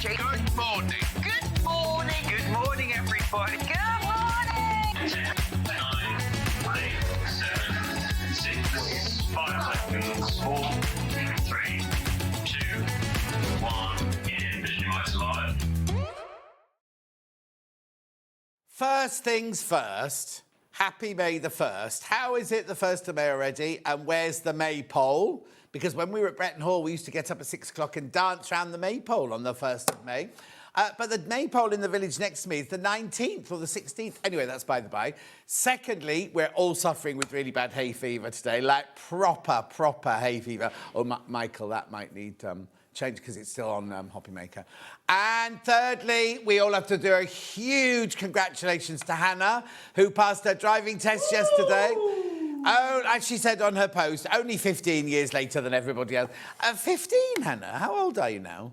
SewingStreet. Good morning. Good morning. Good morning, everybody. Good morning. 10, 9, 8, 7, 6, 5 seconds, 4, 3, 2, 1, in Visualize Live. First things first, happy May the 1st. How is it the 1st of May already? And where's the maypole? Because when we were at Bretton Hall, we used to get up at 6 o'clock and dance around the maypole on the 1st of May. But the maypole in the village next to me is the 19th or the 16th. Anyway, that's by the by. Secondly, we're all suffering with really bad hay fever today, like proper hay fever. Oh, Michael, that might need change because it's still on Hoppy Maker. And thirdly, we all have to do a huge congratulations to Hannah, who passed her driving test yesterday. Oh, as she said on her post, only 15 years later than everybody else. 15, Hannah? How old are you now?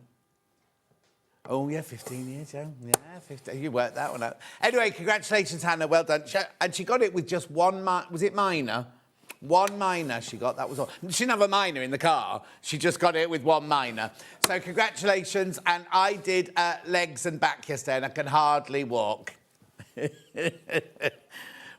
Oh, yeah, 15 years, yeah. Yeah, 15. You worked that one out. Anyway, congratulations, Hannah. Well done. And she got it with just one, was it minor? One minor she got, that was all. She didn't have a minor in the car. She just got it with one minor. So congratulations. And I did legs and back yesterday, and I can hardly walk.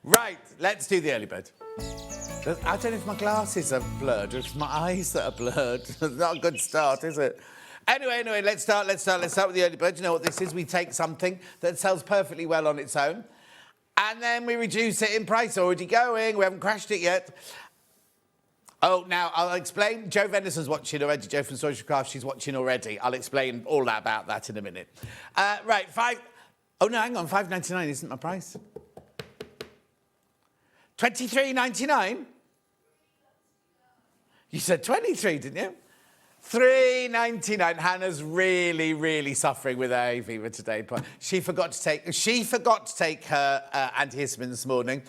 Right, let's do the early bird. I don't know if my glasses are blurred or if it's my eyes that are blurred. It's not a good start, is it? Anyway, let's start with the early bird. You know what this is? We take something that sells perfectly well on its own, and then we reduce it in price. Already going. We haven't crashed it yet. Oh, now I'll explain. Jo Venison's watching already. Jo from Social Craft, she's watching already. I'll explain all that about that in a minute. Right, Oh no, hang on. $5.99 isn't my price. $23.99. You said 23, didn't you? $3.99. Hannah's really suffering with her hay fever today. She forgot to take her antihistamine this morning.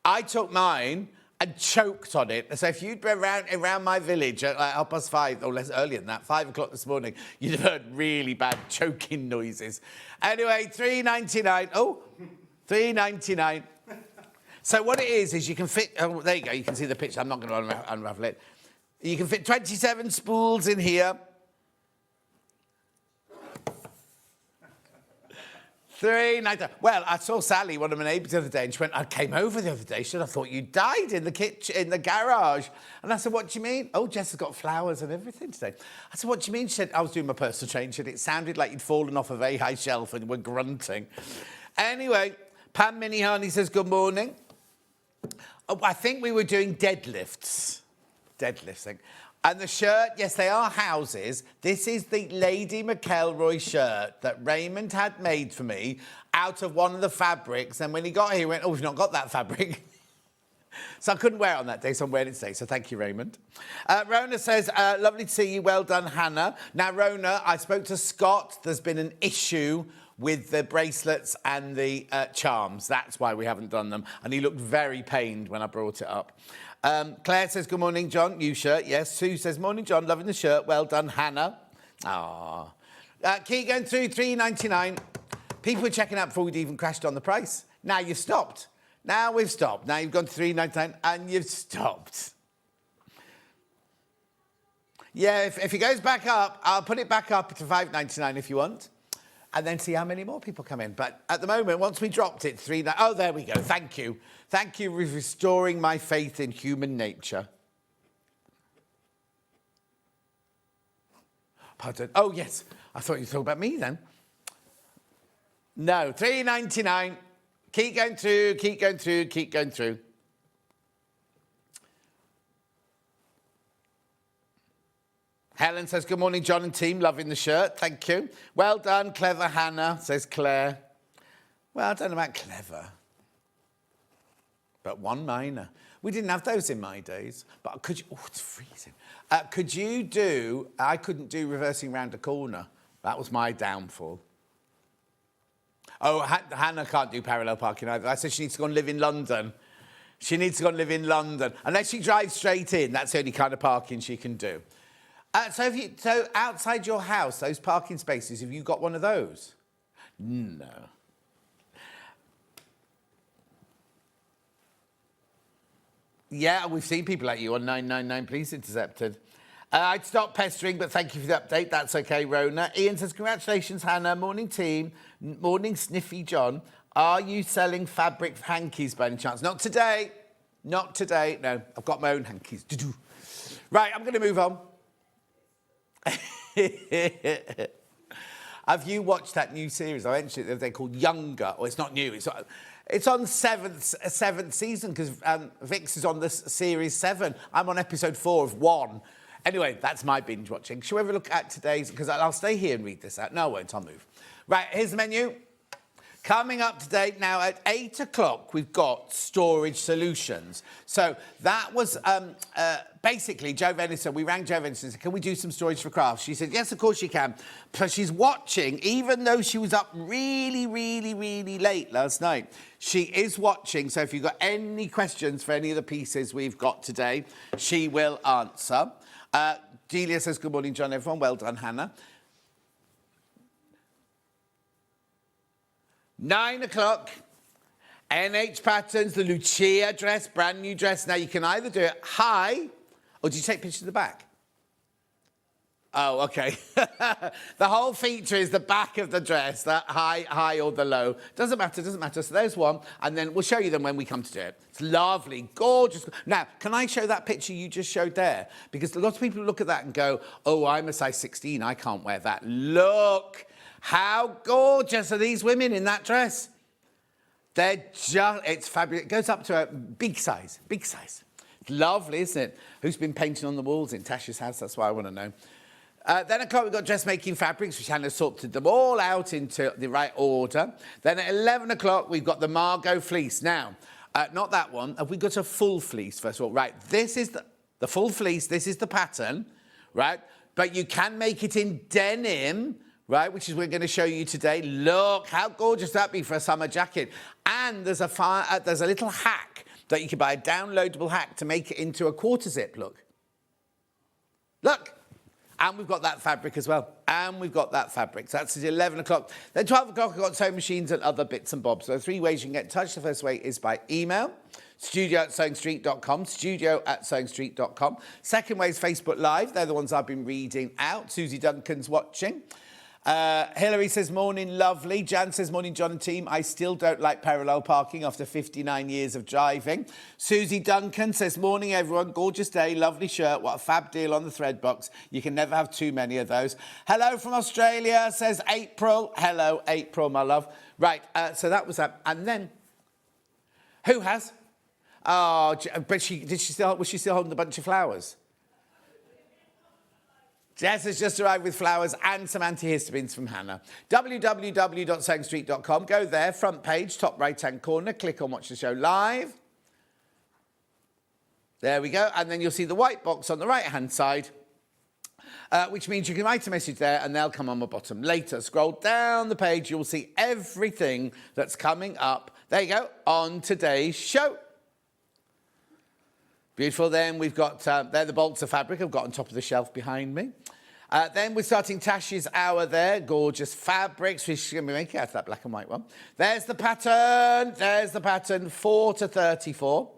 I took mine and choked on it. So if you'd been around my village at like 5:30, or less earlier than that, 5 o'clock this morning, you'd have heard really bad choking noises. Anyway, $3.99. Oh, $3.99. So what it is you can fit... Oh, there you go. You can see the picture. I'm not going to unravel it. You can fit 27 spools in here. $3.99. Well, I saw Sally, one of my neighbours, the other day, and she went, I came over the other day. She said, I thought you died in the kitchen, in the garage. And I said, what do you mean? Oh, Jess has got flowers and everything today. I said, what do you mean? She said, I was doing my personal trainer. She said, it sounded like you'd fallen off a very high shelf and were grunting. Anyway, Pam Minihani says, good morning. Oh, I think we were doing deadlifts. Deadlifting. And the shirt, yes, they are houses. This is the Lady McElroy shirt that Raymond had made for me out of one of the fabrics. And when he got here, he went, oh, we've not got that fabric. So I couldn't wear it on that day, so I'm wearing it today. So thank you, Raymond. Rona says, lovely to see you. Well done, Hannah. Now, Rona, I spoke to Scott. There's been an issue with the bracelets and the charms. That's why we haven't done them. And he looked very pained when I brought it up. Claire says, good morning, John. New shirt, yes. Sue says, morning, John. Loving the shirt. Well done, Hannah. Ah. Keep going through, $3.99. People were checking out before we'd even crashed on the price. Now you've stopped. Now we've stopped. Now you've gone to $3.99 and you've stopped. Yeah, if it goes back up, I'll put it back up to $5.99 if you want. And then see how many more people come in. But at the moment, once we dropped it, oh, there we go. Thank you. Thank you for restoring my faith in human nature. Pardon. Oh, yes. I thought you were talking about me then. No, $3.99. Keep going through, keep going through, keep going through. Helen says, good morning, John and team. Loving the shirt. Thank you. Well done, clever Hannah, says Claire. Well, I don't know about clever. But one minor. We didn't have those in my days. But could you... Oh, it's freezing. Could you do... I couldn't do reversing round a corner. That was my downfall. Oh, Hannah can't do parallel parking either. I said she needs to go and live in London. She needs to go and live in London. Unless she drives straight in, that's the only kind of parking she can do. So outside your house, those parking spaces, have you got one of those? No. Yeah, we've seen people like you on 999 Police Intercepted. I'd stop pestering, but thank you for the update. That's okay, Rona. Ian says, congratulations, Hannah. Morning, team. Morning, Sniffy John. Are you selling fabric hankies by any chance? Not today. Not today. No, I've got my own hankies. Right, I'm going to move on. Have you watched that new series? I mentioned it the other day called Younger. Or it's not new. It's on seventh season because Vix is on this series 7. I'm on episode 4 of 1. Anyway, that's my binge watching. Shall we have a look at today's? Because I'll stay here and read this out. No, I won't. I'll move. Right, here's the menu. Coming up today, now at 8 o'clock, we've got storage solutions. So that was basically Jo Venison. We rang Jo Venison and said, can we do some storage for crafts? She said, yes, of course you can. So she's watching, even though she was up really, really, really late last night. She is watching. So if you've got any questions for any of the pieces we've got today, she will answer. Delia says, good morning, John, everyone. Well done, Hannah. 9 o'clock, NH Patterns, the Lucia dress, brand new dress. Now, you can either do it high, or do you take pictures of the back? Oh, OK. The whole feature is the back of the dress, that high or the low. Doesn't matter, doesn't matter. So there's one, and then we'll show you them when we come to do it. It's lovely, gorgeous. Now, can I show that picture you just showed there? Because a lot of people look at that and go, oh, I'm a size 16, I can't wear that. Look, how gorgeous are these women in that dress? They're just, it's fabulous. It goes up to a big size, big size. It's lovely, isn't it? Who's been painting on the walls in Tash's house? That's what I want to know. Then at 12 we've got Dressmaking Fabrics, which Hannah sorted them all out into the right order. Then at 11 o'clock, we've got the Margot Fleece. Now, not that one. Have we got a full fleece, first of all? Right, this is the full fleece. This is the pattern, right? But you can make it in denim, right, which is what we're going to show you today. Look, how gorgeous that'd be for a summer jacket. And there's a little hack that you can buy, a downloadable hack to make it into a quarter zip, look. Look. And we've got that fabric as well. And we've got that fabric. So that's at 11 o'clock. Then 12 o'clock, we've got sewing machines and other bits and bobs. So there are 3 ways you can get in touch. The first way is by email, studio@sewingstreet.com, studio@sewingstreet.com. Second way is Facebook Live. They're the ones I've been reading out. Susie Duncan's watching. Hilary says, morning, lovely. Jan says, morning, John and team. I still don't like parallel parking after 59 years of driving. Susie Duncan says, morning, everyone. Gorgeous day, lovely shirt. What a fab deal on the thread box. You can never have too many of those. Hello from Australia, says April. Hello, April, my love. Right, so that was that. And then, who has? Oh, but was she still holding a bunch of flowers? Jess has just arrived with flowers and some antihistamines from Hannah. www.sewingstreet.com. Go there, front page, top right-hand corner. Click on Watch the Show Live. There we go. And then you'll see the white box on the right-hand side, which means you can write a message there and they'll come on the bottom later. Scroll down the page. You'll see everything that's coming up. There you go, on today's show. Beautiful. Then we've got, they're the bolts of fabric I've got on top of the shelf behind me. Then we're starting Tash's hour there. Gorgeous fabrics. We're going to be making out of that black and white one. There's the pattern. There's the pattern, 4 to 34.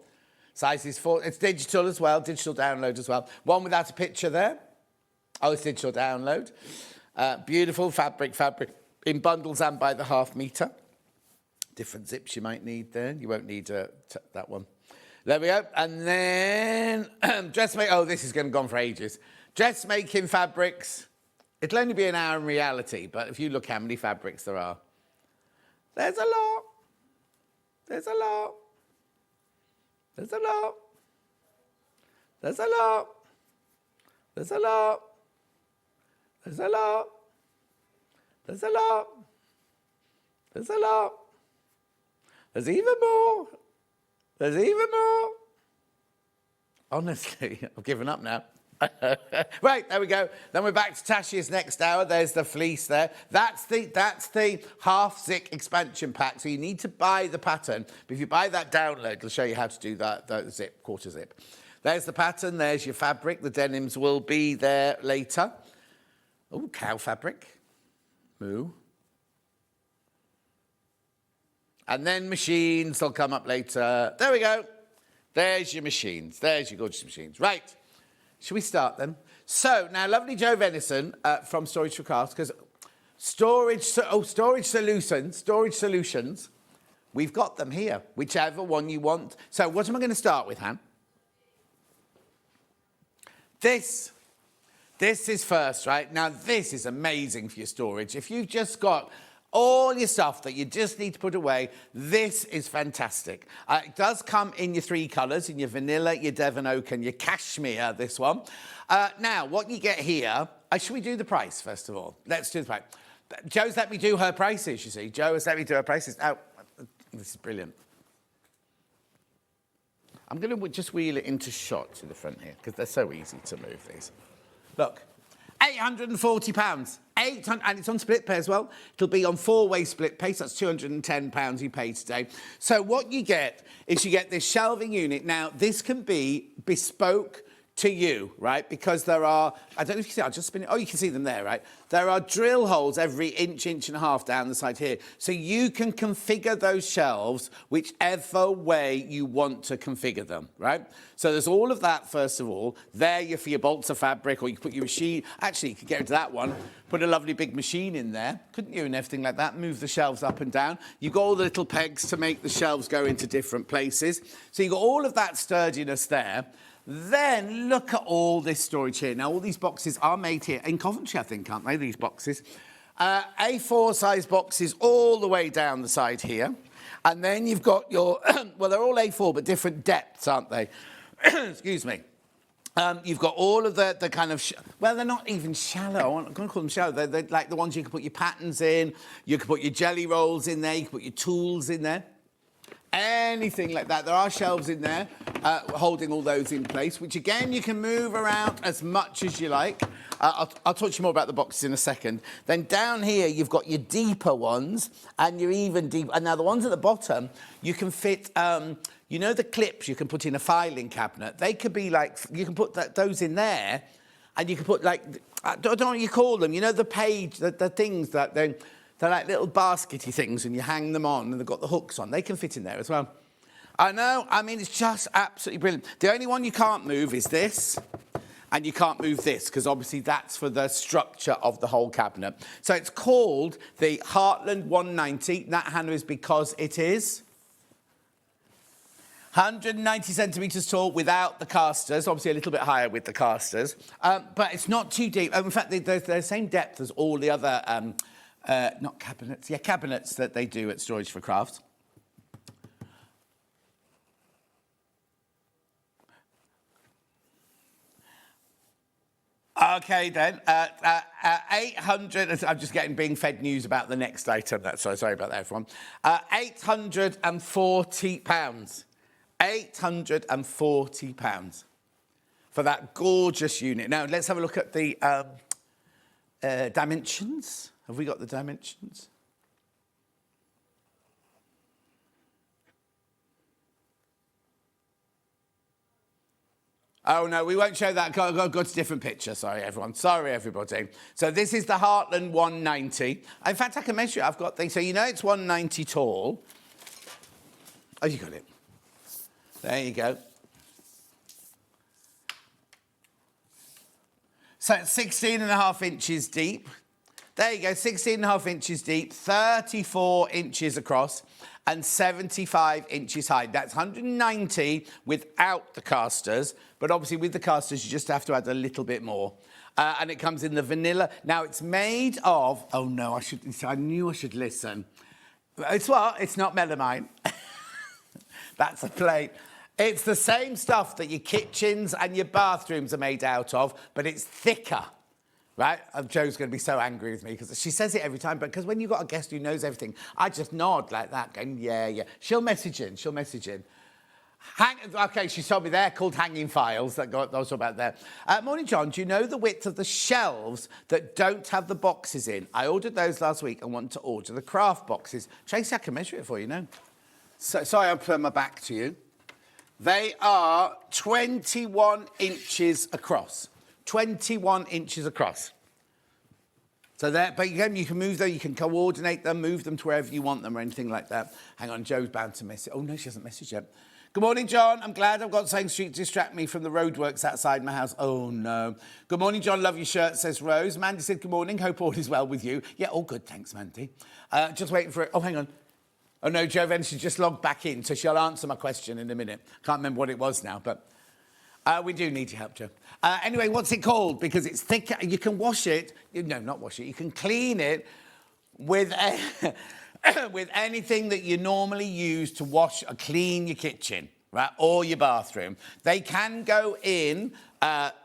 Size is 4. It's digital as well, digital download as well. One without a picture there. Oh, it's digital download. Beautiful fabric in bundles and by the half metre. Different zips you might need there. You won't need that one. There we go. And then dressmaking. Oh, this is going to go on for ages. Dressmaking fabrics. It'll only be an hour in reality, but if you look how many fabrics there are, there's a lot. There's a lot. There's a lot. There's a lot. There's a lot. There's a lot. There's a lot. There's a lot. There's even more. There's even more. Honestly, I've given up now. Right, there we go. Then we're back to Tash's next hour. There's the fleece there. That's the half zip expansion pack. So you need to buy the pattern. But if you buy that download, it'll show you how to do that zip, quarter zip. There's the pattern. There's your fabric. The denims will be there later. Oh, cow fabric. Moo. And then machines will come up later. There we go. There's your machines. There's your gorgeous machines. Right. Shall we start then? So now, lovely Jo Venison from Storage for Crafts, because storage solutions, we've got them here, whichever one you want. So what am I going to start with, Han? This is first, right? Now, this is amazing for your storage. If you've just got all your stuff that you just need to put away, this is fantastic. It does come in your 3 colours, in your vanilla, your Devon Oak and your cashmere, this one. Now, what you get here, should we do the price, first of all? Let's do the price. Jo's let me do her prices, you see. Jo has let me do her prices. Oh, this is brilliant. I'm going to just wheel it into shot to the front here, because they're so easy to move, these. Look, £840. And it's on split pay as well. It'll be on 4-way split pay, so that's £210 you pay today. So what you get is you get this shelving unit. Now, this can be bespoke to you, right? Because there are, I don't know if you can see, I'll just spin it. Oh, you can see them there, right? There are drill holes every inch and a half down the side here. So you can configure those shelves whichever way you want to configure them, right? So there's all of that, first of all. There you're for your bolts of fabric, or you can put your machine. Actually, you could get into that one. Put a lovely big machine in there, couldn't you, and everything like that. Move the shelves up and down. You've got all the little pegs to make the shelves go into different places. So you've got all of that sturdiness there. Then look at all this storage here. Now, all these boxes are made here in Coventry, I think, aren't they, these boxes? A4 size boxes all the way down the side here. And then you've got your, well, they're all A4, but different depths, aren't they? Excuse me. You've got all of the kind of, well, they're not even shallow. I'm going to call them shallow. They're like the ones you can put your patterns in. You can put your jelly rolls in there. You can put your tools in there. Anything like that. There are shelves in there holding all those in place, which, again, you can move around as much as you like. I'll talk to you more about the boxes in a second. Then down here, you've got your deeper ones and your even deeper. And now the ones at the bottom, you can fit... you know the clips you can put in a filing cabinet? They could be like, you can put those in there, and you can put like, I don't know what you call them, you know the page, the things that they're like little baskety things, and you hang them on, and they've got the hooks on. They can fit in there as well. I know, I mean, it's just absolutely brilliant. The only one you can't move is this, and you can't move this, because obviously that's for the structure of the whole cabinet. So it's called the Heartland 190. That, Hannah, is because it is 190 centimetres tall without the casters, obviously a little bit higher with the casters, but it's not too deep. In fact, they're the same depth as all the other, not cabinets, yeah, cabinets that they do at Storage for Crafts. Okay, then. 800... I'm just being fed news about the next item. Sorry about that, everyone. £840. £840 for that gorgeous unit. Now, let's have a look at the dimensions. Have we got the dimensions? Oh, no, we won't show that. Go to a different picture. Sorry, everyone. Sorry, everybody. So this is the Heartland 190. In fact, I can measure it. I've got things. So you know it's 190 tall. Oh, you got it. There you go. So it's 16.5 inches deep. There you go, 16.5 inches deep, 34 inches across, and 75 inches high. That's 190 without the casters, but obviously with the casters, you just have to add a little bit more. And it comes in the vanilla. Now, it's made of... Oh, no, I knew I should listen. It's what? It's not melamine. That's a plate. It's the same stuff that your kitchens and your bathrooms are made out of, but it's thicker, right? Jo's going to be so angry with me because she says it every time, but because when you've got a guest who knows everything, I just nod like that, going, yeah, yeah. She'll message in. OK, she told me they're called hanging files. That was about there. Morning, John. Do you know the width of the shelves that don't have the boxes in? I ordered those last week and want to order the craft boxes. Tracy, I can measure it for you now. So, sorry, I'll turn my back to you. They are 21 inches across. 21 inches across. So there, but again, you can move them, you can coordinate them, move them to wherever you want them or anything like that. Hang on, Jo's bound to miss it. Oh, no, she hasn't messaged yet. Good morning, John. I'm glad I've got SewingStreet to distract me from the roadworks outside my house. Oh, no. Good morning, John. Love your shirt, says Rose. Mandy said, good morning. Hope all is well with you. Yeah, all good. Thanks, Mandy. Just waiting for it. Oh, hang on. Oh, no, Jo Venture just logged back in, so she'll answer my question in a minute. Can't remember what it was now, but we do need your help, Jo. Anyway, what's it called? Because it's thick. You can wash it. No, not wash it. You can clean it with with anything that you normally use to wash or clean your kitchen, right, or your bathroom. They can go in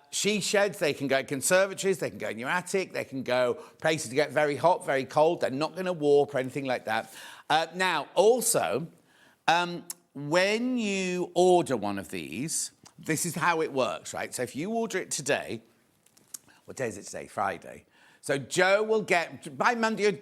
she sheds, they can go in conservatories, they can go in your attic, they can go places to get very hot, very cold. They're not going to warp or anything like that. Now, also, when you order one of these, this is how it works, right? So if you order it today, what day is it today? Friday. So Jo will get, by Monday,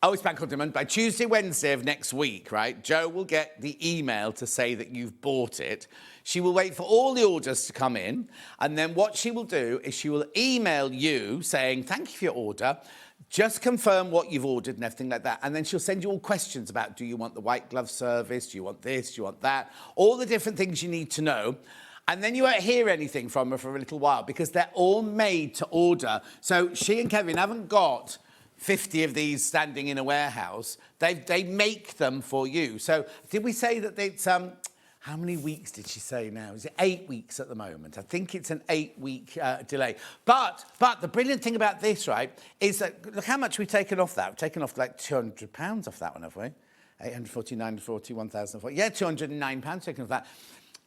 oh, it's Bank Holiday Monday. By Tuesday, Wednesday of next week, right, Jo will get the email to say that you've bought it. She will wait for all the orders to come in, and then what she will do is she will email you saying, thank you for your order, just confirm what you've ordered and everything like that, and then she'll send you all questions about, do you want the white glove service, do you want this, do you want that, all the different things you need to know. And then you won't hear anything from her for a little while because they're all made to order. So she and Kevin haven't got 50 of these standing in a warehouse. They make them for you. So did we say that it's, how many weeks did she say now? Is it 8 weeks at the moment? I think it's an 8-week delay. But the brilliant thing about this, right, is that, look how much we've taken off that. We've taken off like £200 off that one, have we? 849.40, 1,040. Yeah, £209 taken off that.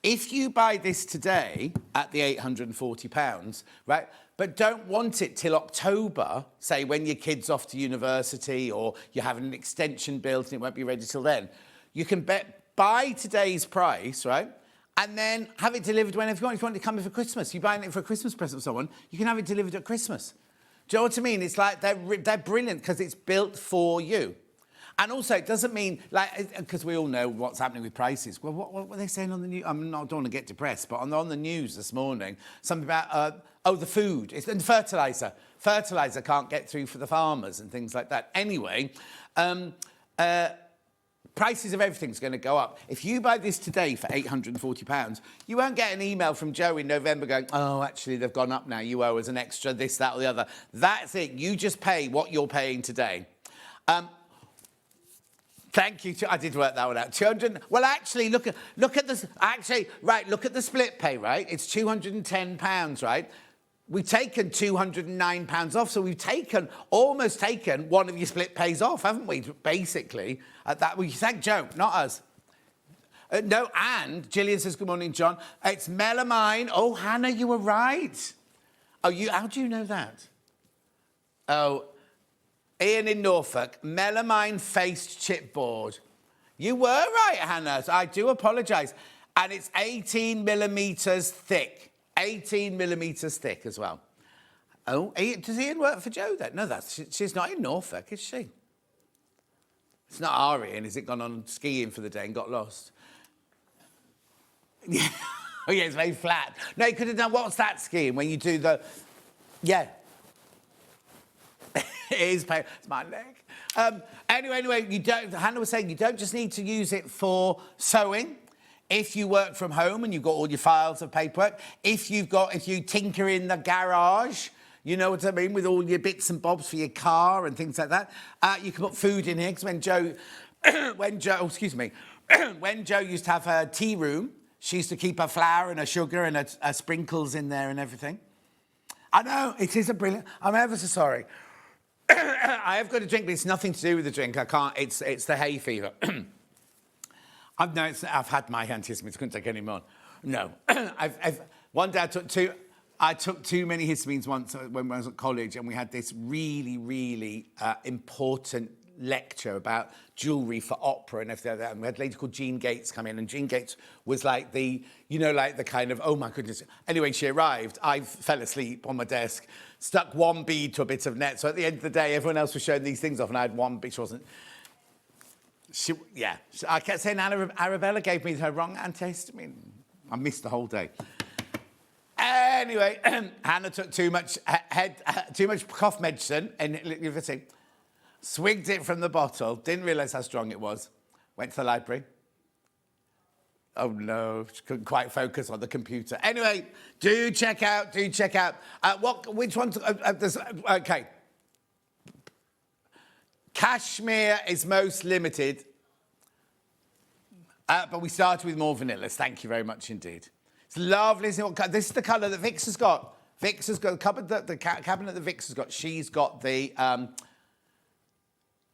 If you buy this today at the £840, right, but don't want it till October, say when your kid's off to university or you're having an extension built and it won't be ready till then, you can buy today's price, right, and then have it delivered whenever you want. If you want it to come in for Christmas, you're buying it for a Christmas present for someone, you can have it delivered at Christmas. Do you know what I mean? It's like they're brilliant because it's built for you. And also, it doesn't mean, like, because we all know what's happening with prices. Well, what were they saying on the news? I don't want to get depressed, but on the news this morning, something about, the food. And fertiliser. Fertiliser can't get through for the farmers and things like that. Anyway, prices of everything's going to go up. If you buy this today for £840, you won't get an email from Jo in November going, oh, actually, they've gone up now. You owe us an extra this, that, or the other. That's it. You just pay what you're paying today. Thank you. I did work that one out. 200. Well, actually, look at this. Actually, right. Look at the split pay. Right. It's £210. Right. We've taken £209 off, so we've almost taken one of your split pays off, haven't we? Basically, at that we thank Jo, not us. No, and Gillian says, "Good morning, John. It's melamine." Oh, Hannah, you were right. Oh, how do you know that? Oh. Ian in Norfolk, melamine faced chipboard. You were right, Hannah. I do apologise. And it's 18 millimetres thick. 18 millimetres thick as well. Oh, does Ian work for Jo then? No, she's not in Norfolk, is she? It's not our Ian. Is it gone on skiing for the day and got lost? Yeah. Oh, yeah, it's very flat. No, you could have done, what's that skiing when you do the... Yeah. It is pain. It's my leg. Anyway, Hannah was saying you don't just need to use it for sewing. If you work from home and you've got all your files of paperwork, if you tinker in the garage, you know what I mean, with all your bits and bobs for your car and things like that, you can put food in here. Because when Jo used to have her tea room, she used to keep her flour and her sugar and her sprinkles in there and everything. I know, it is a brilliant... I'm ever so sorry. I have got a drink, but it's nothing to do with the drink. I can't. It's the hay fever. I've had my antihistamines. Couldn't take any more. No. One day I took too many histamines once when I was at college, and we had this really, really important lecture about jewellery for opera and everything like that. And we had a lady called Jean Gates come in, and Jean Gates was like the kind of, oh my goodness. Anyway, she arrived. I fell asleep on my desk, stuck one bead to a bit of net. So at the end of the day, everyone else was showing these things off, and I had one, which wasn't. I kept saying Arabella gave me her wrong antihistamine. I missed the whole day. Anyway, Hannah took too much cough medicine and swigged it from the bottle, didn't realise how strong it was, went to the library, Oh no, she couldn't quite focus on the computer. Anyway, do check out. Which one's, okay. Cashmere is most limited, but we started with more vanillas. Thank you very much indeed. It's lovely, isn't it? This is the colour that Vix has got. Vix has got the cabinet that Vix has got. She's got the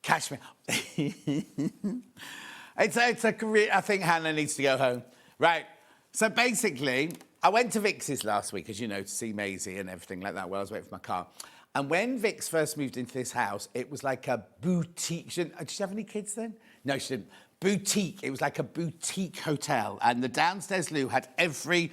cashmere. It's a career. I think Hannah needs to go home. Right. So basically, I went to Vix's last week, as you know, to see Maisie and everything like that while I was waiting for my car. And when Vix first moved into this house, it was like a boutique. Did she have any kids then? No, she didn't. Boutique. It was like a boutique hotel. And the downstairs loo had every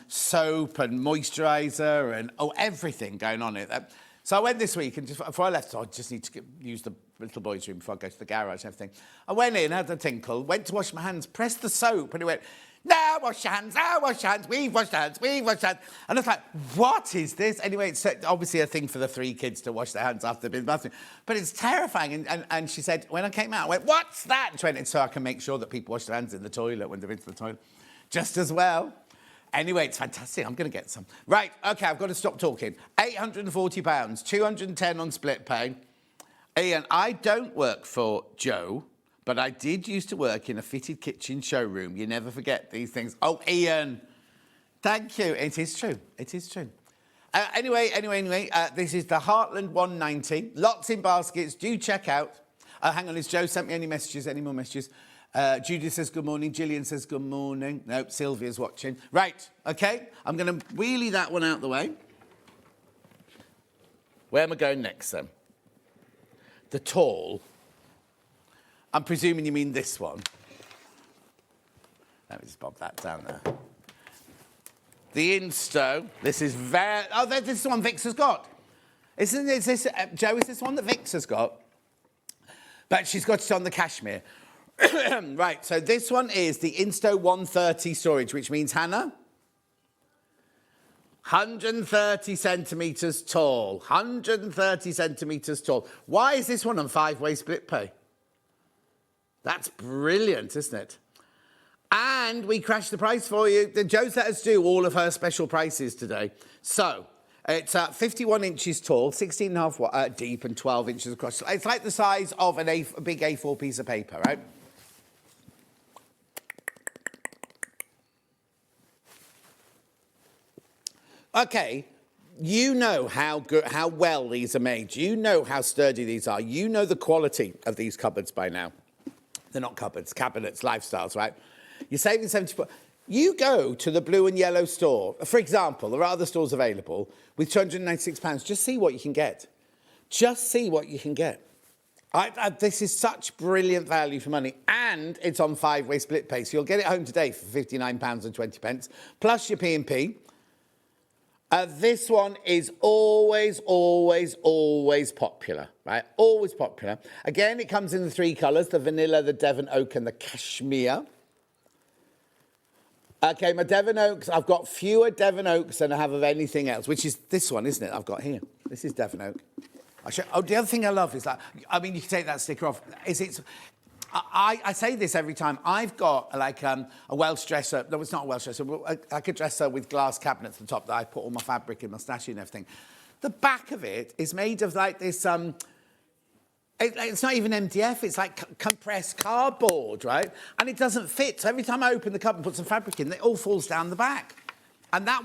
soap and moisturiser and, everything going on in it. So I went this week, and just before I left, I just need to use the little boy's room before I go to the garage and everything. I went in, had a tinkle, went to wash my hands, pressed the soap, and it went, now wash your hands, now wash your hands, we've washed our hands, we've washed our hands. And I was like, what is this? Anyway, it's obviously a thing for the 3 kids to wash their hands after they've been in the bathroom. But it's terrifying. And she said, when I came out, I went, what's that? And she went, so I can make sure that people wash their hands in the toilet when they're into the toilet. Just as well. Anyway, it's fantastic. I'm going to get some. Right, OK, I've got to stop talking. £840, 210 on split pay. Ian, I don't work for Joe, but I did used to work in a fitted kitchen showroom. You never forget these things. Oh, Ian, thank you. It is true. It is true. Anyway, this is the Heartland 190. Lots in baskets. Do check out. Hang on, has Joe sent me any messages? Any more messages? Judith says good morning. Gillian says good morning. Nope, Sylvia's watching. Right, OK. I'm going to wheelie that one out the way. Where am I going next, then? The tall. I'm presuming you mean this one. Let me just bob that down there. The Insto. This is very... Oh, this is the one Vix has got. Isn't this... Joe, is this one that Vix has got? But she's got it on the cashmere. Right, so this one is the Insto 130 storage, which means, Hannah, 130 centimetres tall. 130 centimetres tall. Why is this one on 5-way split pay? That's brilliant, isn't it? And we crashed the price for you. Joe's let us do all of her special prices today. So, it's 51 inches tall, 16.5 deep and 12 inches across. It's like the size of a big A4 piece of paper, right? OK, you know how well these are made. You know how sturdy these are. You know the quality of these cupboards by now. They're not cupboards, cabinets, lifestyles, right? You're saving 70%. You go to the blue and yellow store. For example, there are other stores available with £296. Just see what you can get. Just see what you can get. This is such brilliant value for money. And it's on 5-way split pay. So you'll get it home today for £59.20, plus your P&P. This one is always popular, right? Always popular. Again, it comes in the 3 colours, the vanilla, the Devon oak and the cashmere. OK, my Devon oaks, I've got fewer Devon oaks than I have of anything else, which is this one, isn't it, I've got here. This is Devon oak. The other thing I love is that, I mean, you can take that sticker off, I say this every time. I've got like a Welsh dresser. No, it's not a Welsh dresser. Like a dresser with glass cabinets at the top that I put all my fabric and my stash and everything. The back of it is made of like this... it's not even MDF. It's like compressed cardboard, right? And it doesn't fit. So every time I open the cupboard and put some fabric in, it all falls down the back. And that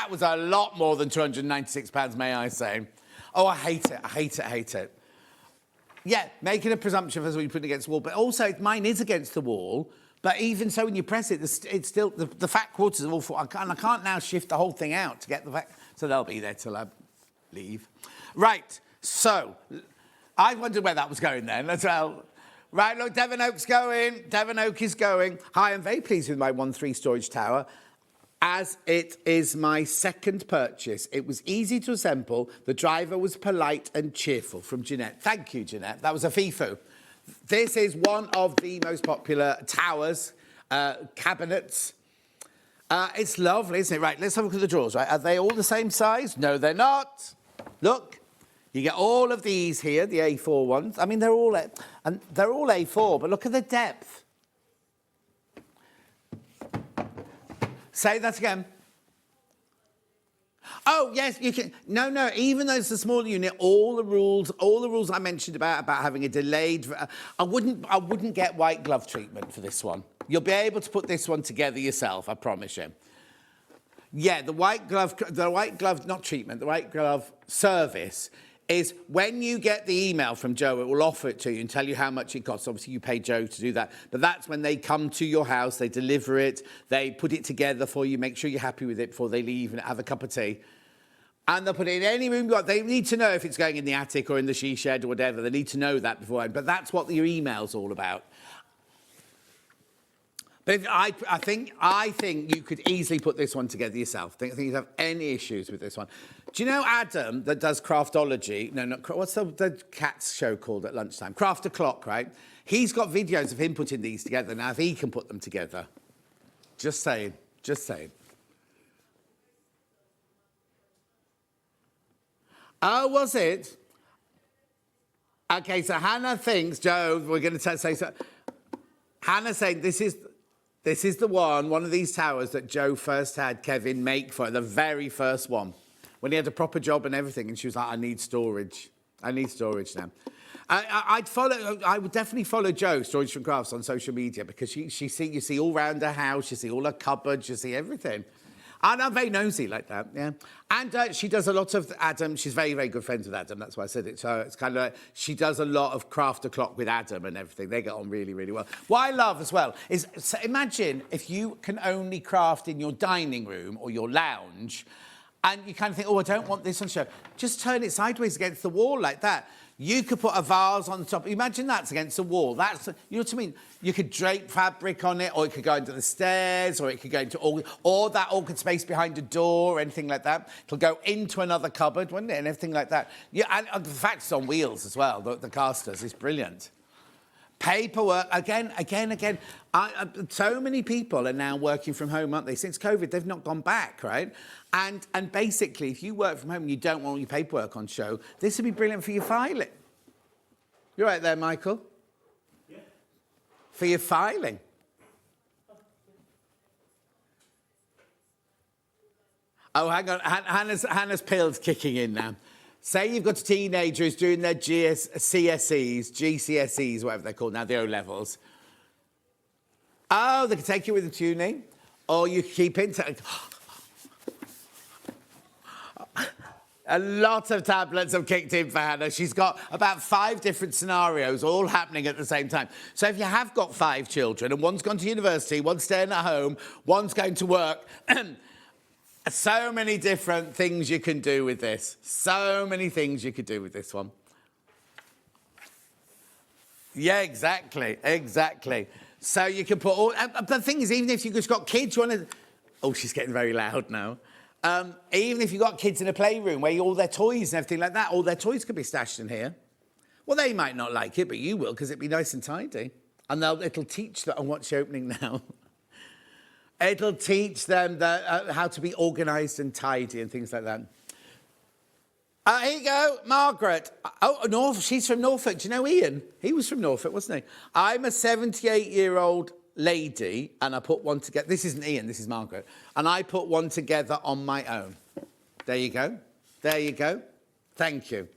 was a lot more than £296, may I say. Oh, I hate it. I hate it. Yeah, making a presumption as we put it against the wall, but also mine is against the wall. But even so, when you press it, it's still the fat quarters are all full. I can't now shift the whole thing out to get the fat. So they'll be there till I leave. Right. So I wondered where that was going then as well. Right. Look, Devon Oak's going. Devon Oak is going. Hi, I'm very pleased with my 1-3 storage tower, as it is my second purchase. It was easy to assemble. The driver was polite and cheerful. From Jeanette. Thank you, Jeanette. That was a FIFO. This is one of the most popular towers, cabinets. It's lovely, isn't it? Right, let's have a look at the drawers, right? Are they all the same size? No, they're not. Look, you get all of these here, the A4 ones. I mean, they're all A4, but look at the depth. Say that again. Oh, yes, you can. No, even though it's a smaller unit, all the rules I mentioned about having a delayed... I wouldn't get white glove treatment for this one. You'll be able to put this one together yourself, I promise you. Yeah, the white glove, not treatment, the white glove service is when you get the email from Joe, it will offer it to you and tell you how much it costs. Obviously, you pay Joe to do that. But that's when they come to your house, they deliver it, they put it together for you, make sure you're happy with it before they leave and have a cup of tea. And they'll put it in any room you want. They need to know if it's going in the attic or in the she shed or whatever. They need to know that beforehand. But that's what your email's all about. But I think you could easily put this one together yourself. I think you'd have any issues with this one. Do you know Adam that does Craftology? No, not what's the cat's show called at lunchtime? Craft O'Clock, right? He's got videos of him putting these together. Now, if he can put them together. Just saying. Just saying. Oh, was it? Okay, so Hannah thinks, Joe, we're going to say so. Hannah's saying this is the one of these towers that Joe first had Kevin make for her, the very first one. When he had a proper job and everything, and she was like, I need storage. I need storage now. I would definitely follow Jo, Storage from Crafts, on social media because you see all round her house, you see all her cupboards, you see everything. And I'm very nosy like that, yeah. And she does a lot of Adam. She's very, very good friends with Adam. That's why I said it. So it's kind of like she does a lot of Craft O'Clock with Adam and everything. They get on really, really well. What I love as well is, so imagine if you can only craft in your dining room or your lounge and you kind of think, oh, I don't want this on show. Just turn it sideways against the wall like that. You could put a vase on top. Imagine that's against the wall. That's, you know what I mean? You could drape fabric on it, or it could go into the stairs, or it could go into or that awkward space behind a door, or anything like that. It'll go into another cupboard, wouldn't it? And everything like that. Yeah, and the fact it's on wheels as well, the casters, is brilliant. Paperwork, again. So many people are now working from home, aren't they? Since COVID, they've not gone back, right? And basically, if you work from home and you don't want your paperwork on show, this would be brilliant for your filing. You're right there, Michael? Yeah. For your filing. Oh, hang on. Hannah's pill's kicking in now. Say you've got a teenager who's doing their GCSEs, whatever they're called now, the O-levels. Oh, they can take you with a tuning, or you keep it. A lot of tablets have kicked in for Hannah. She's got about 5 different scenarios all happening at the same time. So if you have got 5 children, and one's gone to university, one's staying at home, one's going to work... So many different things you can do with this. So many things you could do with this one. Yeah, exactly. So you can put all... the thing is, even if you've just got kids, you want to... Oh, she's getting very loud now. Even if you've got kids in a playroom where all their toys and everything like that, all their toys could be stashed in here. Well, they might not like it, but you will, because it'd be nice and tidy. And it'll teach them... And what's she opening now? It'll teach them how to be organised and tidy and things like that. Here you go, Margaret. Oh, she's from Norfolk. Do you know Ian? He was from Norfolk, wasn't he? I'm a 78-year-old lady, and I put one together. This isn't Ian, this is Margaret. And I put one together on my own. There you go. Thank you.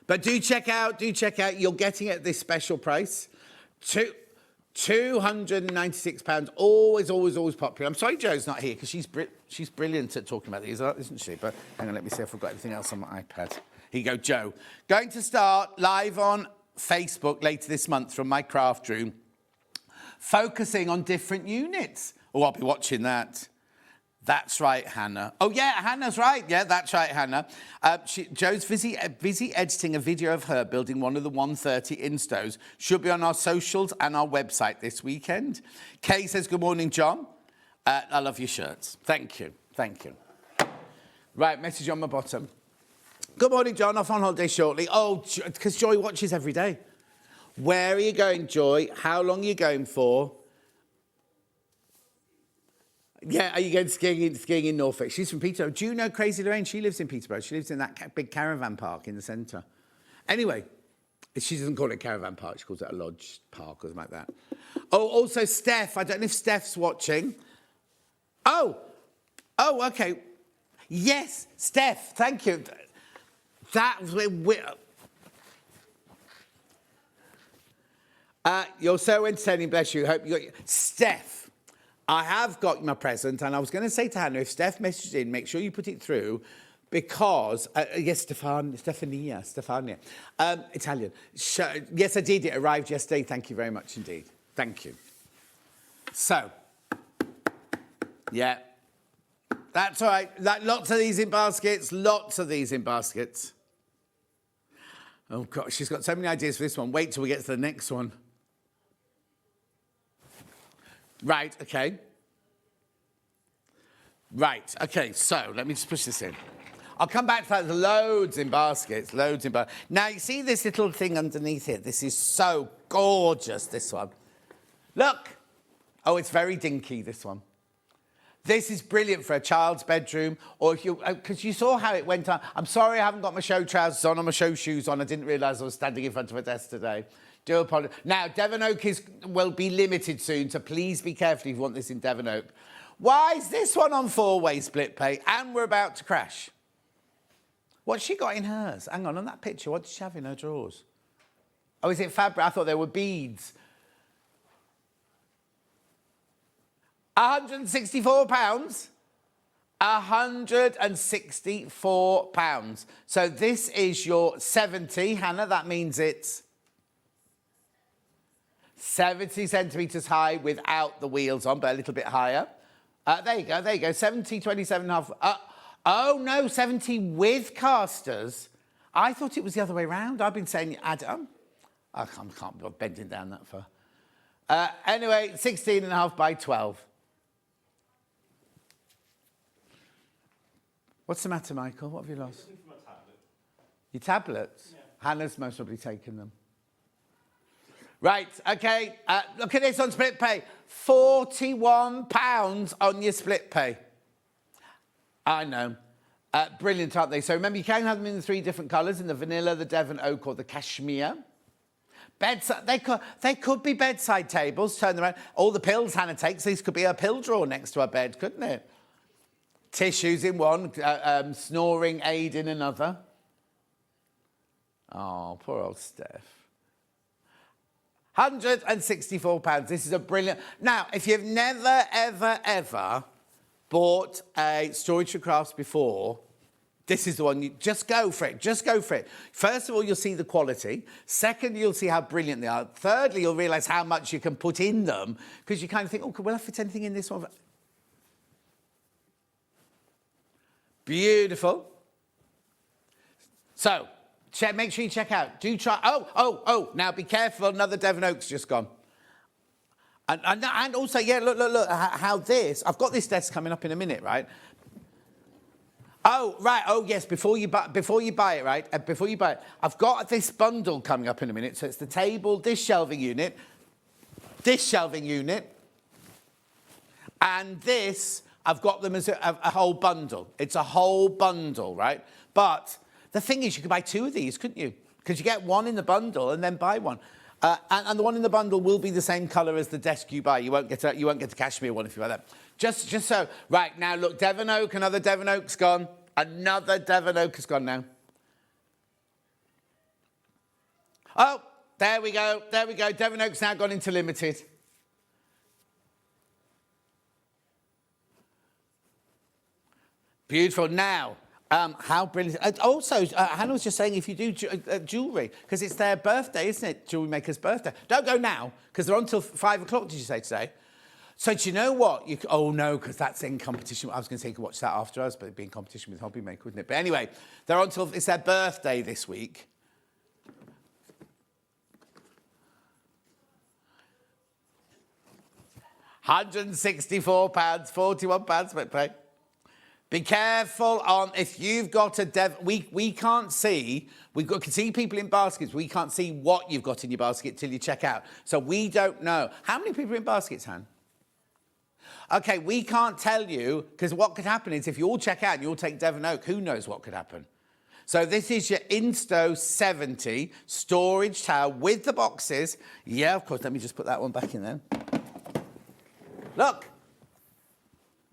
But do check out, you're getting it at this special price. £296, always popular. I'm sorry Joe's not here, because she's brilliant at talking about these, isn't she? But hang on, let me see if I've got anything else on my iPad. Here you go, Joe. Going to start live on Facebook later this month from my craft room, focusing on different units. Oh, I'll be watching that. That's right, Hannah. Oh, yeah, Hannah's right. Yeah, that's right, Hannah. Joe's busy editing a video of her building one of the 130 instos. Should be on our socials and our website this weekend. Kay says, good morning, John. I love your shirts. Thank you. Right, message on my bottom. Good morning, John. Off on holiday shortly. Oh, because Joy watches every day. Where are you going, Joy? How long are you going for? Yeah, are you going skiing in Norfolk? She's from Peterborough. Do you know Crazy Lorraine? She lives in Peterborough. She lives in that big caravan park in the centre. Anyway, she doesn't call it a caravan park. She calls it a lodge park or something like that. Oh, also Steph. I don't know if Steph's watching. Oh, okay. Yes, Steph, thank you. That was... You're so entertaining, bless you. Hope you got... Steph, I have got my present, and I was going to say to Hannah, if Steph messages in, make sure you put it through, because... yes, Stefania. Italian. Yes, I did. It arrived yesterday. Thank you very much indeed. Thank you. So, yeah. That's all right. Lots of these in baskets. Oh, God, she's got so many ideas for this one. Wait till we get to the next one. Right, okay. So let me just push this in. I'll come back to that. There's loads in baskets. Now, you see this little thing underneath here? This is so gorgeous, this one. Look. Oh, it's very dinky, this one. This is brilliant for a child's bedroom, or if you, because you saw how it went on. I'm sorry I haven't got my show trousers on or my show shoes on. I didn't realise I was standing in front of a desk today. Do apologise. Now, Devon Oak will be limited soon, so please be careful if you want this in Devon Oak. Why is this one on 4-way split pay and we're about to crash? What's she got in hers? Hang on that picture, what does she have in her drawers? Oh, is it fabric? I thought they were beads. £164. £164. So this is your 70, Hannah. That means it's 70 centimetres high without the wheels on, but a little bit higher. There you go. 70, 27.5. Oh, no, 70 with casters. I thought it was the other way round. I've been saying add on. I can't be bending down that far. Anyway, 16.5 by 12. What's the matter, Michael? What have you lost? My tablet. Your tablets? Yeah. Hannah's most probably taken them. Right, okay. Look at this on split pay. £41 on your split pay. I know. Brilliant, aren't they? So remember, you can have them in the 3 different colours, in the vanilla, the Devon Oak, or the cashmere. Bedside, they could be bedside tables. Turn them around. All the pills Hannah takes, these could be a pill drawer next to her bed, couldn't it? Tissues in one, snoring aid in another. Oh, poor old Steph. £164. This is a brilliant... Now, if you've never, ever bought a storage for crafts before, this is the one. You just go for it. First of all, you'll see the quality. Second, you'll see how brilliant they are. Thirdly, you'll realise how much you can put in them, because you kind of think, oh, will I fit anything in this one? Beautiful. So, make sure you check out. Do try... Oh, now be careful. Another Devon Oak's just gone. And also, yeah, look, how this... I've got this desk coming up in a minute, right? Oh, right. Oh, yes, before you buy it, right? I've got this bundle coming up in a minute. So it's the table, this shelving unit, and this... I've got them as a whole bundle. It's a whole bundle, right? But the thing is, you could buy 2 of these, couldn't you? Because you get one in the bundle and then buy one. And the one in the bundle will be the same colour as the desk you buy. You won't get a cashmere one if you buy that. Just so. Right, now, look, Devon Oak, another Devon Oak's gone. Another Devon Oak has gone now. Oh, there we go. Devon Oak's now gone into limited. Beautiful. Now, how brilliant. Also, Hannah was just saying, if you do jewellery, because it's their birthday, isn't it? Jewellery maker's birthday. Don't go now, because they're on till 5 o'clock, did you say today? So do you know what? Oh, no, because that's in competition. I was going to say you could watch that after us, but it'd be in competition with Hobby Maker, wouldn't it? But anyway, they're on till... It's their birthday this week. £164, £41 split pay. Be careful on if you've got a we can't see. We can see people in baskets. We can't see what you've got in your basket till you check out. So we don't know. How many people are in baskets, Han? Okay, we can't tell you, because what could happen is if you all check out and you all take Devon Oak, who knows what could happen. So this is your Insto 70 storage tower with the boxes. Yeah, of course. Let me just put that one back in then. Look.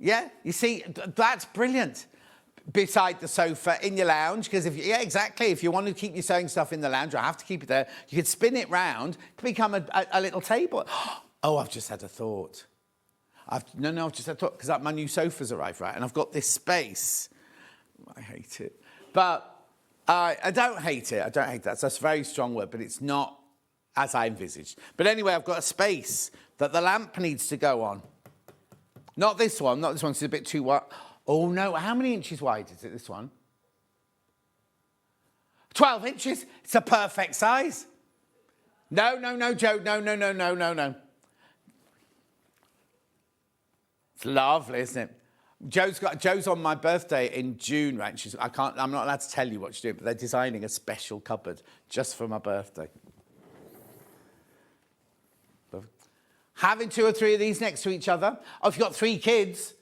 Yeah, you see, that's brilliant. Beside the sofa in your lounge, because yeah, exactly. If you want to keep your sewing stuff in the lounge, I have to keep it there. You could spin it round to become a little table. Oh, I've just had a thought. I've just had a thought, because my new sofa's arrived, right? And I've got this space. I hate it. But I don't hate it. I don't hate that. That's a very strong word, but it's not as I envisaged. But anyway, I've got a space that the lamp needs to go on. Not this one. Not this one. It's a bit too wide. Oh, no. How many inches wide is it, this one? 12 inches. It's a perfect size. No, Joe. No. It's lovely, isn't it? Joe's on my birthday in June, right? I'm not allowed to tell you what she's doing, but they're designing a special cupboard just for my birthday. Having 2 or 3 of these next to each other. Oh, if you've got 3 kids,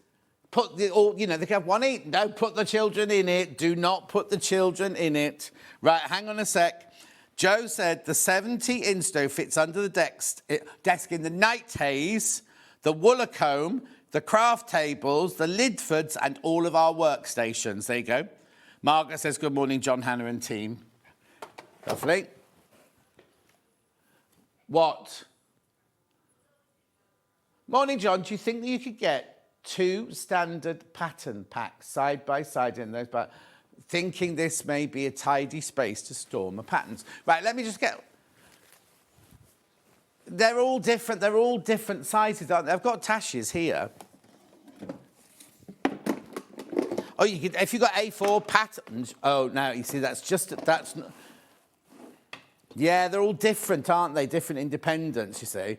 they can have one each. Don't put the children in it. Do not put the children in it. Right, hang on a sec. Joe said the 70 Insto fits under the desk in the night haze, the Woolacombe, the craft tables, the Lidfords, and all of our workstations. There you go. Margaret says, good morning, John, Hannah and team. Lovely. What? Morning, John. Do you think that you could get 2 standard pattern packs side by side in those? But thinking this may be a tidy space to store my patterns. Right, let me just get... They're all different. They're all different sizes, aren't they? I've got Tash's here. Oh, you could, if you've got A4 patterns... Oh, no, you see, that's... Yeah, they're all different, aren't they? Different independents, you see.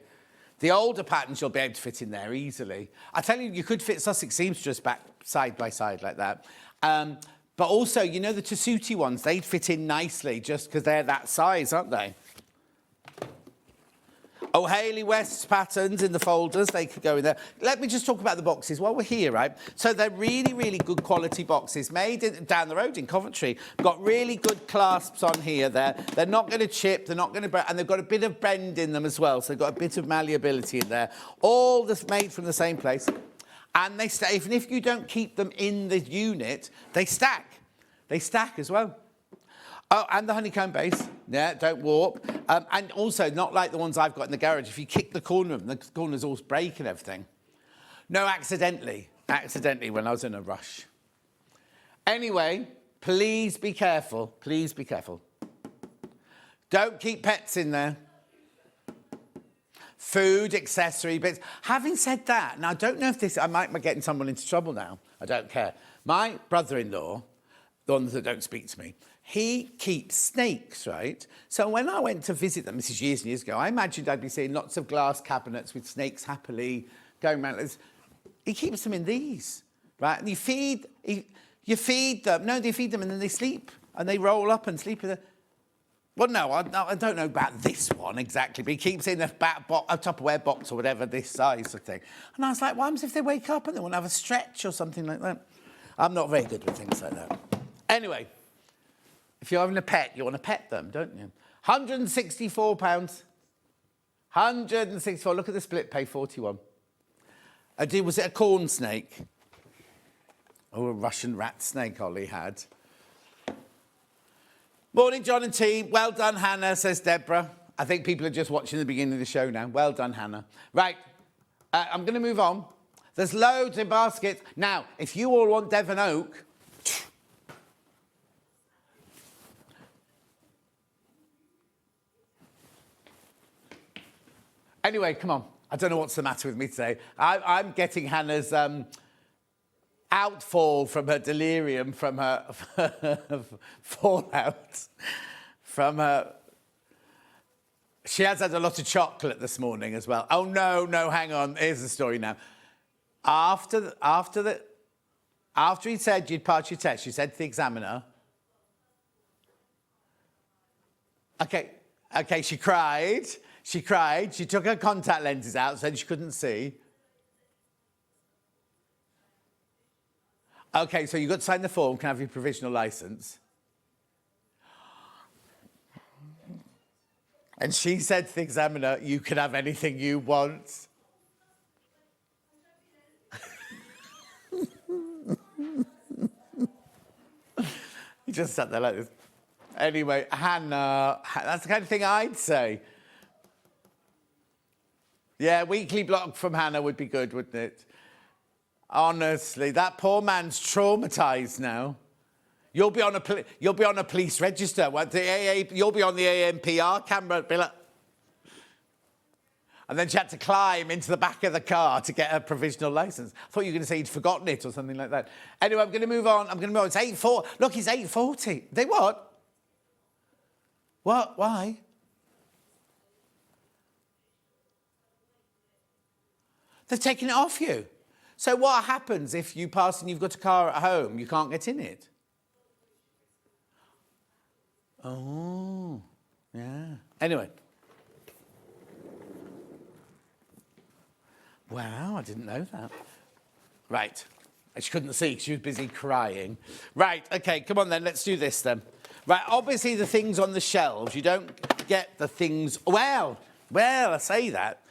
The older patterns you'll be able to fit in there easily. I tell you, you could fit Sussex seamstress back side by side like that. But also, you know, the Tessuti ones, they'd fit in nicely just because they're that size, aren't they? Oh, Hayley West's patterns in the folders, they could go in there. Let me just talk about the boxes while we're here, right? So they're really, really good quality boxes made down the road in Coventry. Got really good clasps on here there. They're not going to chip, they're not going to break, and they've got a bit of bend in them as well, so they've got a bit of malleability in there. All this made from the same place. And they stay, even if you don't keep them in the unit, they stack. They stack as well. Oh, and the honeycomb base. Yeah, don't warp. And also, not like the ones I've got in the garage. If you kick the corner of them, the corners all break and everything. No, accidentally. Accidentally, when I was in a rush. Anyway, please be careful. Please be careful. Don't keep pets in there. Food, accessory bits. Having said that, now I don't know if this... I might be getting someone into trouble now. I don't care. My brother-in-law, the ones that don't speak to me, he keeps snakes, right? So when I went to visit them, this is years and years ago, I imagined I'd be seeing lots of glass cabinets with snakes happily going around. He keeps them in these, right? And you feed them. No, they feed them and then they sleep. And they roll up and sleep. Well, no, I don't know about this one exactly, but he keeps in a Tupperware box or whatever, this size of thing. And I was like, what happens if they wake up and they want to have a stretch or something like that? I'm not very good with things like that. Anyway... If you're having a pet, you want to pet them, don't you? £164. 164. Look at the split pay, 41. Was it a corn snake? Oh, a Russian rat snake Ollie had. Morning, John and team. Well done, Hannah, says Deborah. I think people are just watching the beginning of the show now. Well done, Hannah. Right, I'm going to move on. There's loads in baskets. Now, if you all want Devon Oak... Anyway, come on. I don't know what's the matter with me today. I'm getting Hannah's outfall from her delirium, from her fallout, from her... She has had a lot of chocolate this morning as well. Oh, no, hang on. Here's the story now. After he said you'd pass your test, you said to the examiner... Okay, she cried. She took her contact lenses out, said she couldn't see. OK, so you've got to sign the form, can I have your provisional licence? And she said to the examiner, you can have anything you want. You just sat there like this. Anyway, Hannah, that's the kind of thing I'd say. Yeah, weekly blog from Hannah would be good, wouldn't it? Honestly, that poor man's traumatised now. You'll be on a police register. You'll be on the ANPR camera. Be like... And then she had to climb into the back of the car to get her provisional licence. I thought you were going to say he'd forgotten it or something like that. Anyway, I'm going to move on. It's 8:40. Look, it's 8:40. They what? What? Why? They've taken it off you. So what happens if you pass and you've got a car at home? You can't get in it? Oh, yeah. Anyway. Wow, I didn't know that. Right. She couldn't see, she was busy crying. Right, OK, come on then, let's do this then. Right, obviously the things on the shelves, you don't get the things... Well, I say that.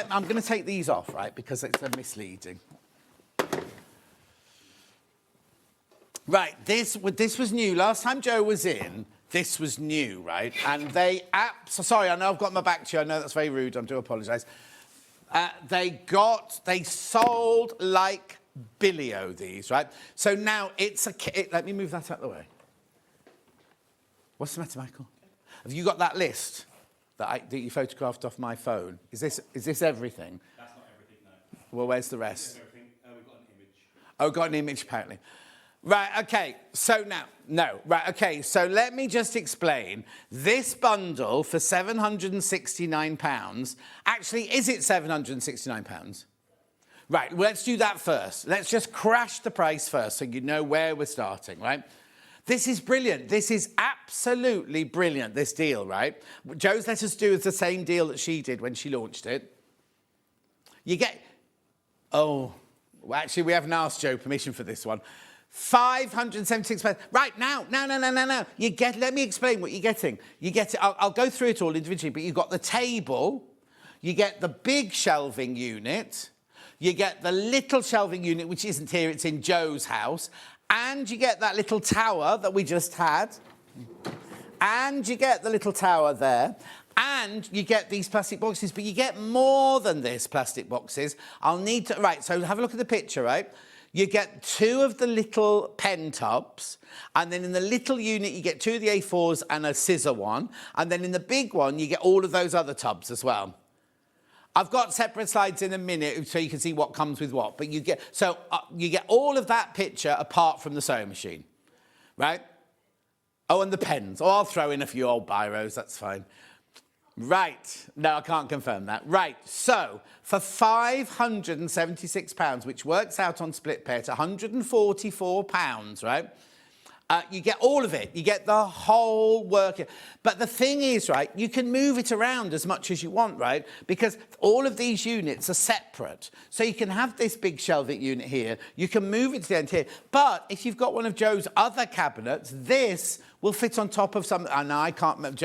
I'm going to take these off, right, because they're misleading. Right, this was new. Last time Joe was in, this was new, right? And they... Sorry, I know I've got my back to you. I know that's very rude. I do apologise. They sold like Billy-O these, right? So now it's a kit. Let me move that out of the way. What's the matter, Michael? Have you got that list that you photographed off my phone? Is this everything? That's not everything, no. Well, where's the rest? Everything. We've got an image. Oh, got an image, apparently. Right, OK, so now, right, OK, so let me just explain. This bundle for £769, actually, is it £769? Right, well, let's do that first. Let's just crash the price first so you know where we're starting, right? This is brilliant. This is absolutely brilliant, this deal, right? Joe's let us do the same deal that she did when she launched it. You get... Oh, well, actually, we haven't asked Joe permission for this one. £576. Right, now. You get... Let me explain what you're getting. You get it... I'll go through it all individually, but you've got the table, you get the big shelving unit, you get the little shelving unit, which isn't here, it's in Joe's house, and you get that little tower that we just had, and you get the little tower there, and you get these plastic boxes, but you get more than this plastic boxes. I'll need to... Right, so have a look at the picture, right? You get 2 of the little pen tubs, and then in the little unit, you get 2 of the A4s and a scissor one, and then in the big one, you get all of those other tubs as well. I've got separate slides in a minute so you can see what comes with what, but you get... So you get all of that picture apart from the sewing machine, right? Oh, and the pens. Oh, I'll throw in a few old biros, that's fine. Right. No, I can't confirm that. Right. So, for £576, which works out on split pay to £144, right? You get all of it. You get the whole work. But the thing is, right, you can move it around as much as you want, right? Because all of these units are separate. So you can have this big shelving unit here. You can move it to the end here. But if you've got one of Joe's other cabinets, this will fit on top of some... And I can't remember.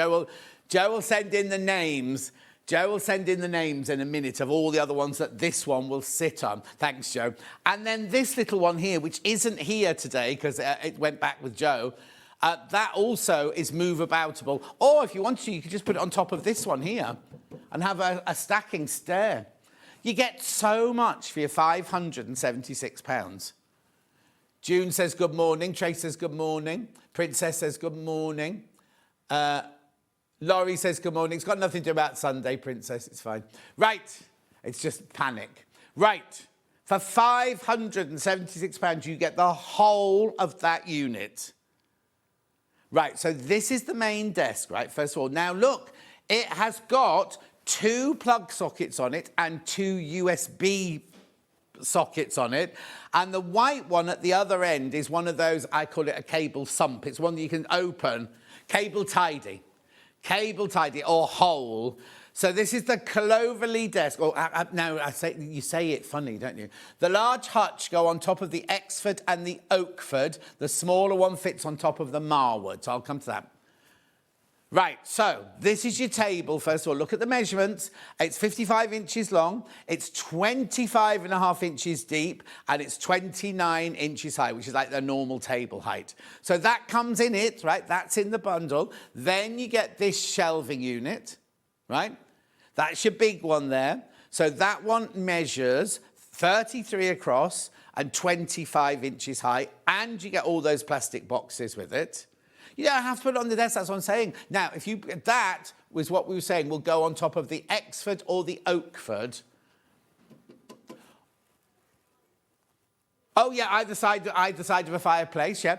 Joe will send in the names. Joe will send in the names in a minute of all the other ones that this one will sit on. Thanks, Joe. And then this little one here, which isn't here today because it went back with Joe, that also is move-aboutable. Or if you want to, you could just put it on top of this one here and have a stacking stair. You get so much for your £576. June says good morning. Trace says good morning. Princess says good morning. Laurie says good morning. It's got nothing to do about Sunday, Princess. It's fine. Right. It's just panic. Right. For £576, you get the whole of that unit. Right. So this is the main desk, right? First of all. Now, look. It has got 2 plug sockets on it and 2 USB sockets on it. And the white one at the other end is one of those, I call it a cable sump. It's one that you can open. Cable tidy. Cable tidy or hole. So this is the Cloverleigh desk. Oh, no, you say it funny, don't you? The large hutch go on top of the Exford and the Oakford. The smaller one fits on top of the Marwood. So I'll come to that. Right, so this is your table. First of all, look at the measurements. It's 55 inches long, it's 25.5 inches deep, and it's 29 inches high, which is like the normal table height. So that comes in it, right? That's in the bundle. Then you get this shelving unit, right? That's your big one there. So that one measures 33 across and 25 inches high, and you get all those plastic boxes with it. You don't have to put it on the desk, that's what I'm saying. Now, that was what we were saying, will go on top of the Exford or the Oakford. Oh, yeah, either side of a fireplace, yeah.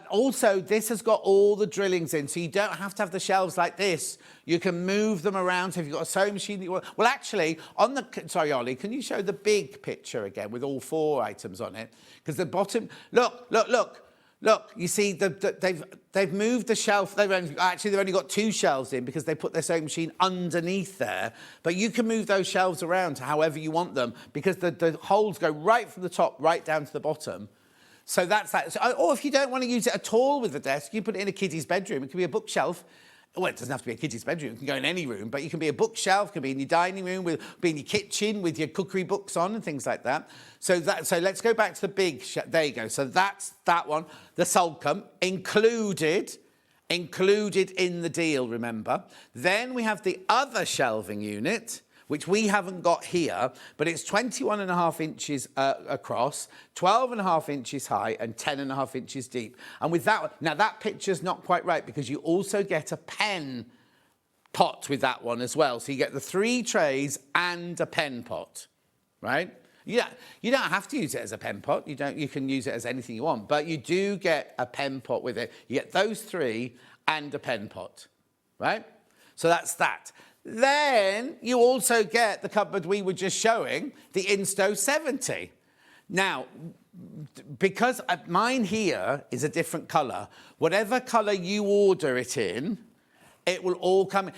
Also, this has got all the drillings in, so you don't have to have the shelves like this. You can move them around. So if you've got a sewing machine that you want... Well, actually, on the... Sorry, Ollie, can you show the big picture again with all 4 items on it? Because the bottom... Look, you see, they've moved the shelf. They've only got 2 shelves in because they put their sewing machine underneath there. But you can move those shelves around to however you want them because the holes go right from the top right down to the bottom. So that's that. So, or if you don't want to use it at all with the desk, you put it in a kiddie's bedroom. It can be a bookshelf. Well, it doesn't have to be a kiddie's bedroom. It can go in any room, but you can be a bookshelf, can be in your dining room, be in your kitchen with your cookery books on and things like that. So let's go back to the big. There you go. So that's that one. The Sulcum included in the deal. Remember. Then we have the other shelving unit, which we haven't got here, but it's 21.5 inches across, 12.5 inches high, and 10.5 inches deep. And with that one, now that picture's not quite right because you also get a pen pot with that one as well. So you get the 3 trays and a pen pot, right? You don't have to use it as a pen pot. You can use it as anything you want, but you do get a pen pot with it. You get those 3 and a pen pot, right? So that's that. Then you also get the cupboard we were just showing, the Insto 70. Now, because mine here is a different colour, whatever colour you order it in, it will all come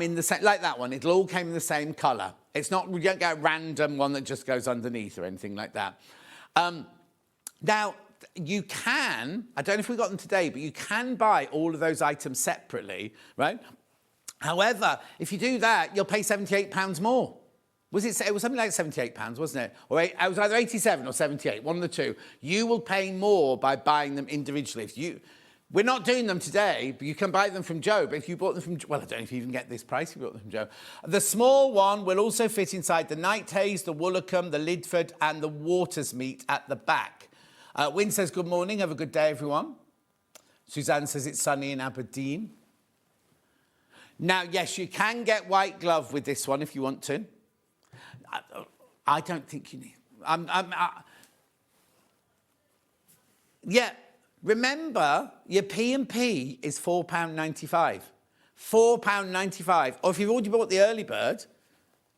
in the same, like that one, it'll all come in the same colour. It's not, you don't get a random one that just goes underneath or anything like that. Now, you can, I don't know if we got them today, but you can buy all of those items separately, right? However, if you do that, you'll pay £78 more. It was something like £78, wasn't it? Or it was either 87 or 78, one of the two. You will pay more by buying them individually. We're not doing them today, but you can buy them from Joe. But if you bought them from... Well, I don't know if you even get this price if you bought them from Joe. The small one will also fit inside the Night Haze, the Woolacombe, the Lidford and the Waters meat at the back. Wynne says, good morning, have a good day, everyone. Suzanne says it's sunny in Aberdeen. Now, yes, you can get white glove with this one if you want to. I don't think you need... Yeah, remember, your P&P is £4.95. £4.95. Or if you've already bought the early bird,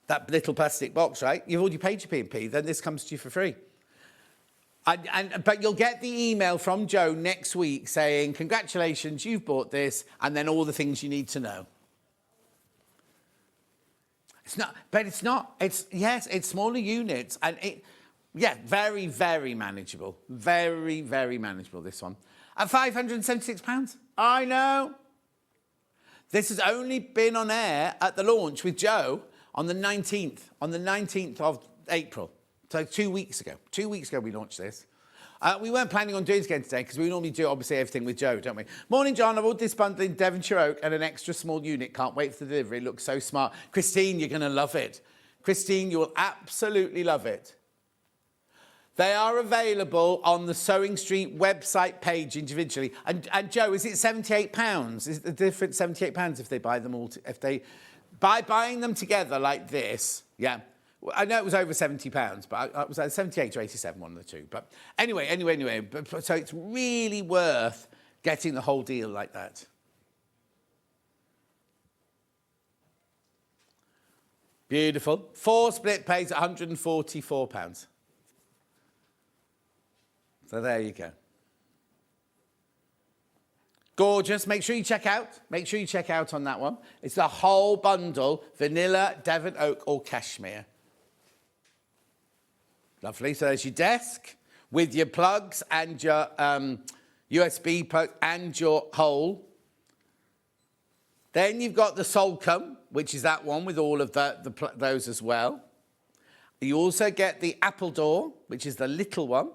that little plastic box, right? You've already paid your P&P, then this comes to you for free. But you'll get the email from Joe next week saying, congratulations, you've bought this, and then all the things you need to know. It's not, but it's not. Yes, it's smaller units, and very, very manageable. Very, very manageable, this one. At £576. I know. This has only been on air at the launch with Joe on the 19th of April. So 2 weeks ago. 2 weeks ago we launched this. We weren't planning on doing it again today because we normally do, obviously, everything with Joe, don't we? Morning, John. I've ordered this bundle in Devonshire Oak and an extra small unit. Can't wait for the delivery. It looks so smart. Christine, you're going to love it. Christine, you will absolutely love it. They are available on the SewingStreet website page individually. And Joe, is it £78? Is it the difference £78 if they buy them all? By buying them together like this, yeah. I know it was over £70, but it was 78 or 87, one of the two. But anyway. So it's really worth getting the whole deal like that. Beautiful. 4 split pays £144. So there you go. Gorgeous. Make sure you check out. Make sure you check out on that one. It's the whole bundle, vanilla, Devon Oak or cashmere. Lovely. So there's your desk with your plugs and your USB plug and your hole. Then you've got the Solcombe, which is that one with all of those as well. You also get the Appledore, which is the little one.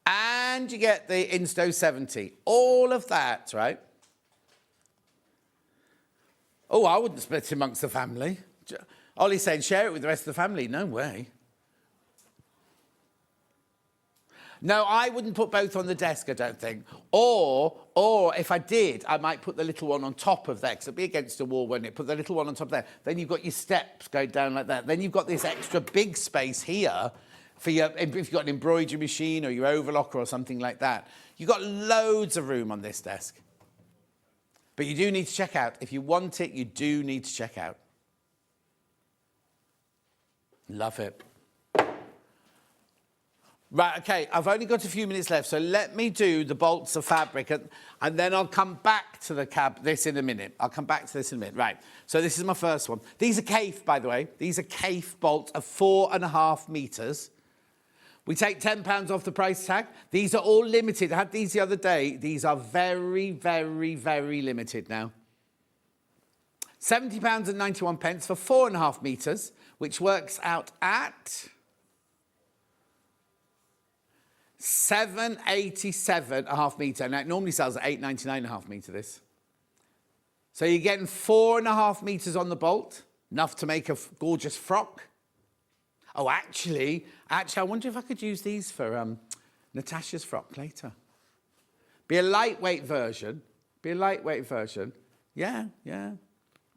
And you get the Insto 70. All of that, right? Oh, I wouldn't split it amongst the family. Ollie's saying share it with the rest of the family. No way. No, I wouldn't put both on the desk, I don't think. Or if I did, I might put the little one on top of there, because it'd be against the wall, wouldn't it? Put the little one on top there. Then you've got your steps going down like that. Then you've got this extra big space here for your, if you've got an embroidery machine or your overlocker or something like that. You've got loads of room on this desk. But you do need to check out. If you want it, you do need to check out. Love it. Right, okay, I've only got a few minutes left, so let me do the bolts of fabric, and then I'll come back to this in a minute. I'll come back to this in a minute. Right, so this is my first one. These are Kaffe, by the way. These are Kaffe bolts of 4.5 metres. We take £10 off the price tag. These are all limited. I had these the other day. These are very, very, very limited now. £70.91 for 4.5 metres, which works out at £7.87.5 metre. Now, it normally sells at £8.99.5 metre, this. So you're getting 4.5 metres on the bolt, enough to make a gorgeous frock. Oh, actually, I wonder if I could use these for Natasha's frock later. Be a lightweight version. Yeah.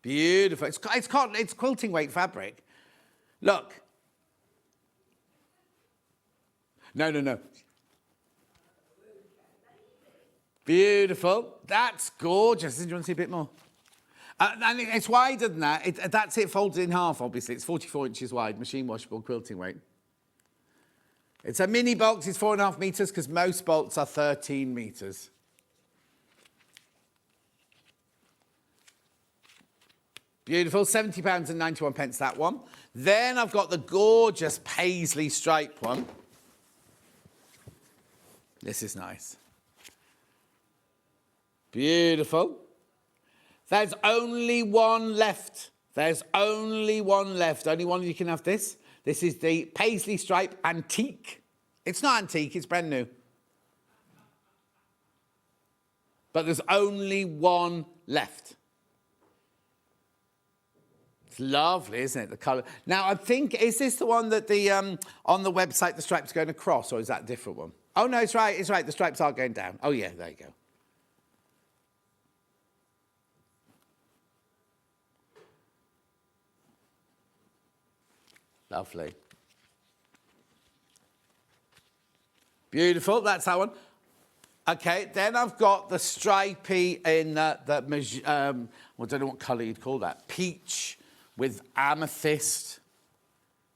Beautiful. It's cotton, it's quilting weight fabric. Look. No. Beautiful. That's gorgeous. Do you want to see a bit more? And it's wider than that. That's it folded in half, obviously. It's 44 inches wide, machine washable quilting weight. It's a mini box. It's 4.5 metres because most bolts are 13 metres. Beautiful. £70.91, that one. Then I've got the gorgeous paisley stripe one. This is nice. Beautiful. There's only one left. Only one of you can have this. This is the paisley stripe antique. It's not antique, it's brand new. But there's only one left. It's lovely, isn't it, the colour? Now, I think, is this the one that on the website the stripes going across, or is that a different one? Oh, no, it's right, the stripes are going down. Oh, yeah, there you go. Lovely. Beautiful, that's that one. Okay, then I've got the stripy in well, I don't know what colour you'd call that. Peach with amethyst.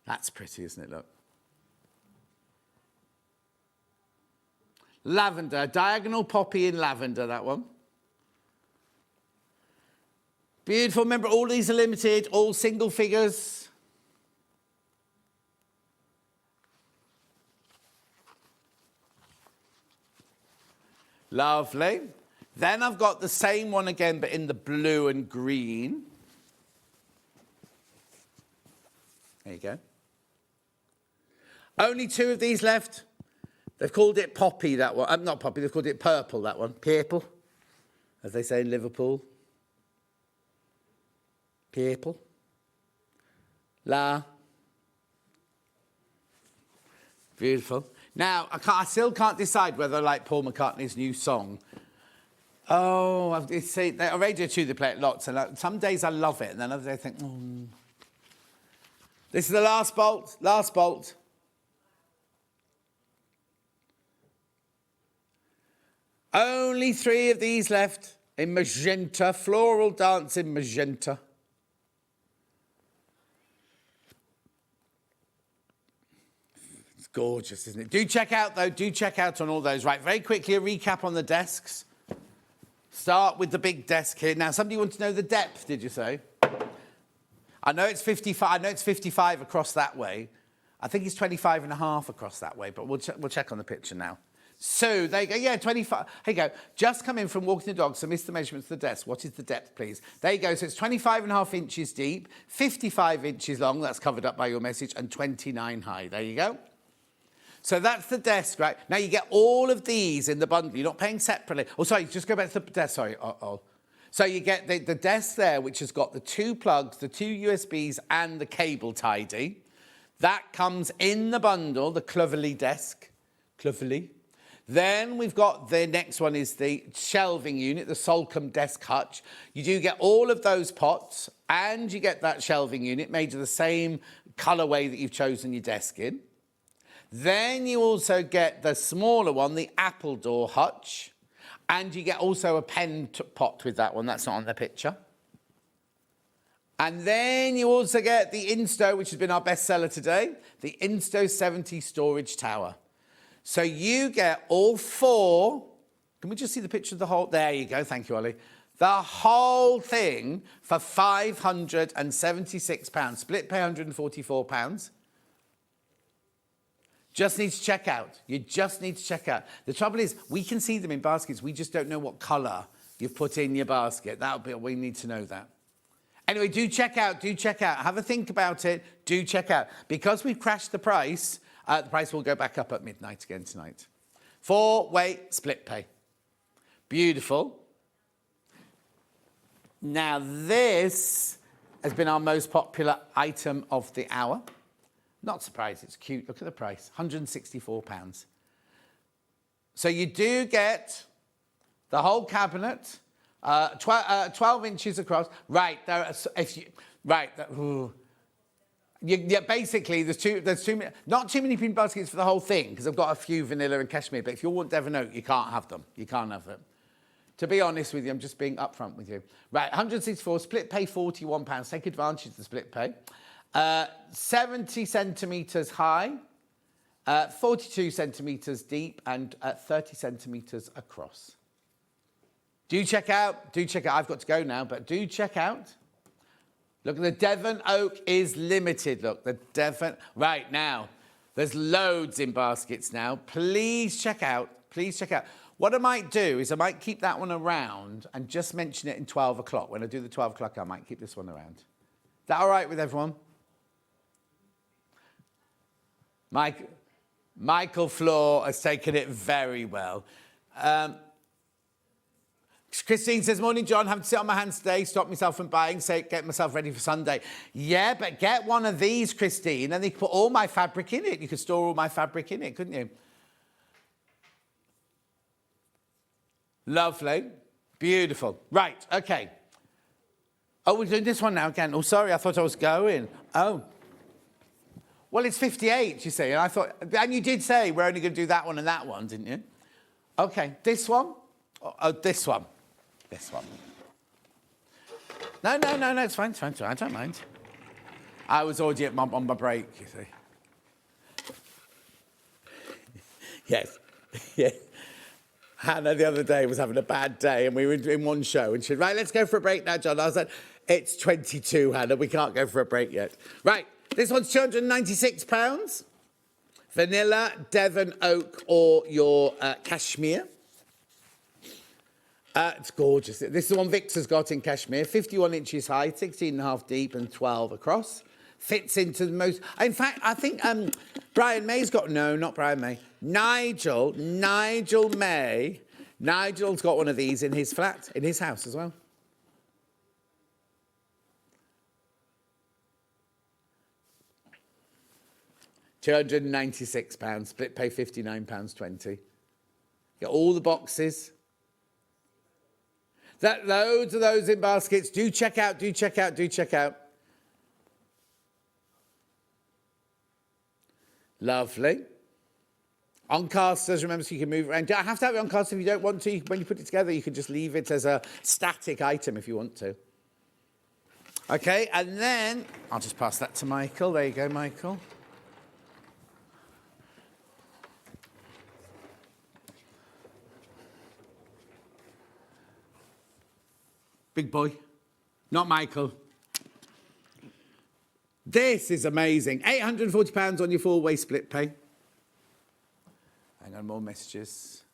That's pretty, isn't it? Look. Lavender, diagonal poppy in lavender, that one. Beautiful. Remember, all these are limited, all single figures. Lovely. Then I've got the same one again, but in the blue and green. There you go. Only 2 of these left. They've called it poppy, that one. Not poppy, they've called it purple, that one. Purple, as they say in Liverpool. Purple. La. Beautiful. Now, I still can't decide whether I like Paul McCartney's new song. Oh, on Radio 2 they play it lots, and some days I love it, and then other days I think, oh. This is the last bolt. Only 3 of these left in magenta, floral dance in magenta. It's gorgeous, isn't it? Do check out on all those. Right, very quickly, a recap on the desks. Start with the big desk here. Now, somebody wants to know the depth, did you say? I know it's 55 across that way. I think it's 25 and a half across that way, but we'll check on the picture now. So there you go. Yeah, 25. Here you go. Just come in from walking the dog, so miss the measurements of the desk. What is the depth, please? There you go. So it's 25.5 inches deep, 55 inches long. That's covered up by your message, and 29 high. There you go. So that's the desk, right? Now you get all of these in the bundle. You're not paying separately. Oh, sorry, just go back to the desk. Sorry. So you get the desk there, which has got the 2 plugs, the 2 USBs, and the cable tidy. That comes in the bundle, the Cloverly desk. Cloverly. Then we've got the next one is the shelving unit, the Solcombe desk hutch. You do get all of those pots and you get that shelving unit made of the same colourway that you've chosen your desk in. Then you also get the smaller one, the apple door hutch. And you get also a pen pot with that one. That's not on the picture. And then you also get the Insto, which has been our bestseller today, the Insto 70 storage tower. So you get all 4. Can we just see the picture of the whole? There you go. Thank you, Ollie. The whole thing for £576. Split pay £144. Just need to check out. You just need to check out. The trouble is, we can see them in baskets. We just don't know what colour you've put in your basket. We need to know that. Anyway, do check out. Have a think about it. Do check out. Because we've crashed the price will go back up at midnight again tonight. 4-way split pay. Beautiful. Now, this has been our most popular item of the hour. Not surprised, it's cute. Look at the price, £164. So you do get the whole cabinet, 12 inches across. Right, basically, there's not too many pin baskets for the whole thing because I've got a few vanilla and cashmere. But if you want Devon Oak, you can't have them. You can't have them. To be honest with you, I'm just being upfront with you. Right, 164, split pay £41. Take advantage of the split pay. 70 centimetres high, 42 centimetres deep, and 30 centimetres across. Do check out. I've got to go now, but do check out. Look, the Devon Oak is limited. Look, the Devon... Right, now, there's loads in baskets now. Please check out. What I might do is I might keep that one around and just mention it in 12 o'clock. When I do the 12 o'clock, I might keep this one around. Is that all right with everyone? Michael Floor has taken it very well. Christine says, morning, John. Having to sit on my hands today, stop myself from buying, get myself ready for Sunday. Yeah, but get one of these, Christine, and you could put all my fabric in it. You could store all my fabric in it, couldn't you? Lovely. Beautiful. Right, OK. Oh, we're doing this one now again. Oh, sorry, I thought I was going. Oh. Well, it's 58, you see, and I thought... And you did say we're only going to do that one and that one, didn't you? OK, this one? Oh, this one. This one. No, it's fine, I don't mind. I was already on my break, you see. Yes. Yeah. Hannah the other day was having a bad day and we were in one show and she said, right, let's go for a break now, John. I was like, it's 22, Hannah, we can't go for a break yet. Right, this one's £296. Vanilla, Devon Oak or your cashmere. It's gorgeous. This is the one Victor's got in cashmere. 51 inches high, 16.5 deep and 12 across. Fits into the most... In fact, I think Brian May's got... No, not Brian May. Nigel May. Nigel's got one of these in his flat, in his house as well. £296. Split pay £59.20. Get all the boxes. Loads of those in baskets. Do check out. Lovely. On casters, remember, so you can move around. You don't have to have it on casters if you don't want to. When you put it together, you can just leave it as a static item if you want to. OK, and then I'll just pass that to Michael. There you go, Michael. Big boy. Not Michael. This is amazing. £840 on your 4-way split pay. Hang on, more messages.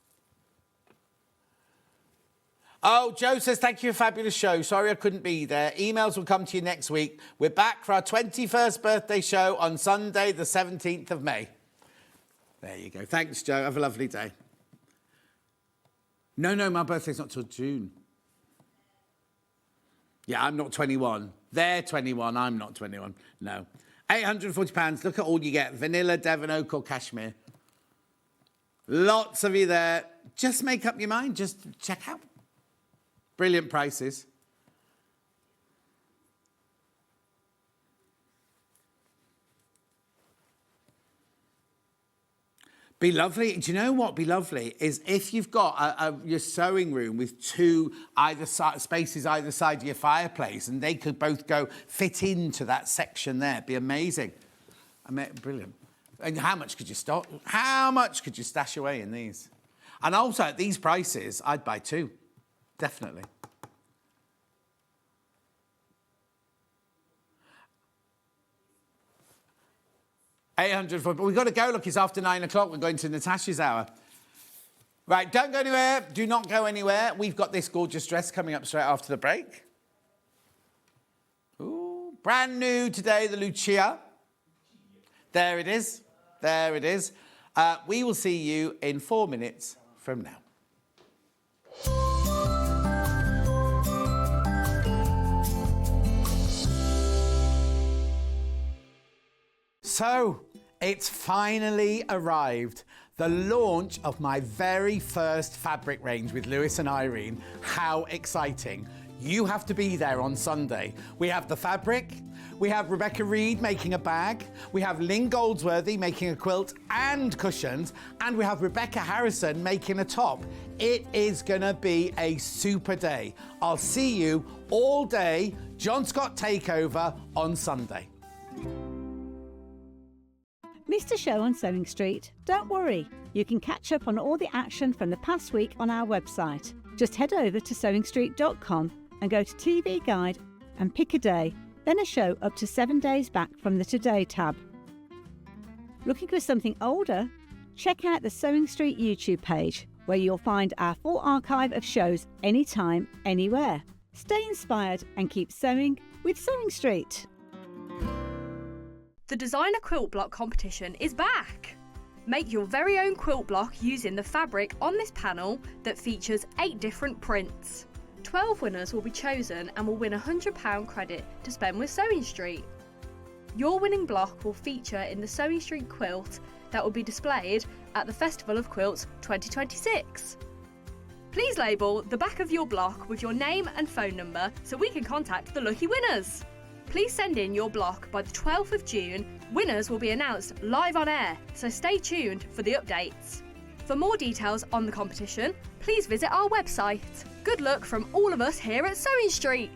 Oh, Joe says, thank you for a fabulous show. Sorry I couldn't be there. Emails will come to you next week. We're back for our 21st birthday show on Sunday, the 17th of May. There you go. Thanks, Joe. Have a lovely day. No, my birthday's not till June. Yeah, I'm not 21. They're 21. I'm not 21. No. £840. Look at all you get. Vanilla, Devon Oak or Cashmere. Lots of you there. Just make up your mind. Just check out. Brilliant prices. Be lovely. Do you know what? Be lovely is if you've got your sewing room with two spaces either side of your fireplace, and they could both fit into that section there. Be amazing. I mean, brilliant. And how much could you stock? How much could you stash away in these? And also at these prices, I'd buy two. Definitely. $800, but we've got to go. Look, it's after 9 o'clock. We're going to Natasha's hour. Right, don't go anywhere. Do not go anywhere. We've got this gorgeous dress coming up straight after the break. Ooh, brand new today, the Lucia. There it is. There it is. We will see you in 4 minutes from now. So, it's finally arrived. The launch of my very first fabric range with Lewis and Irene. How exciting. You have to be there on Sunday. We have the fabric, we have Rebecca Reed making a bag, we have Lynn Goldsworthy making a quilt and cushions, and we have Rebecca Harrison making a top. It is gonna be a super day. I'll see you all day, John Scott Takeover on Sunday. Missed a show on Sewing Street? Don't worry, you can catch up on all the action from the past week on our website. Just head over to SewingStreet.com and go to TV Guide and pick a day, then a show up to 7 days back from the Today tab. Looking for something older? Check out the Sewing Street YouTube page, where you'll find our full archive of shows anytime, anywhere. Stay inspired and keep sewing with Sewing Street. The Designer Quilt Block competition is back! Make your very own quilt block using the fabric on this panel that features 8 different prints. 12 winners will be chosen and will win £100 credit to spend with Sewing Street. Your winning block will feature in the Sewing Street quilt that will be displayed at the Festival of Quilts 2026. Please label the back of your block with your name and phone number so we can contact the lucky winners. Please send in your block by the 12th of June. Winners will be announced live on air, so stay tuned for the updates. For more details on the competition, please visit our website. Good luck from all of us here at Sewing Street.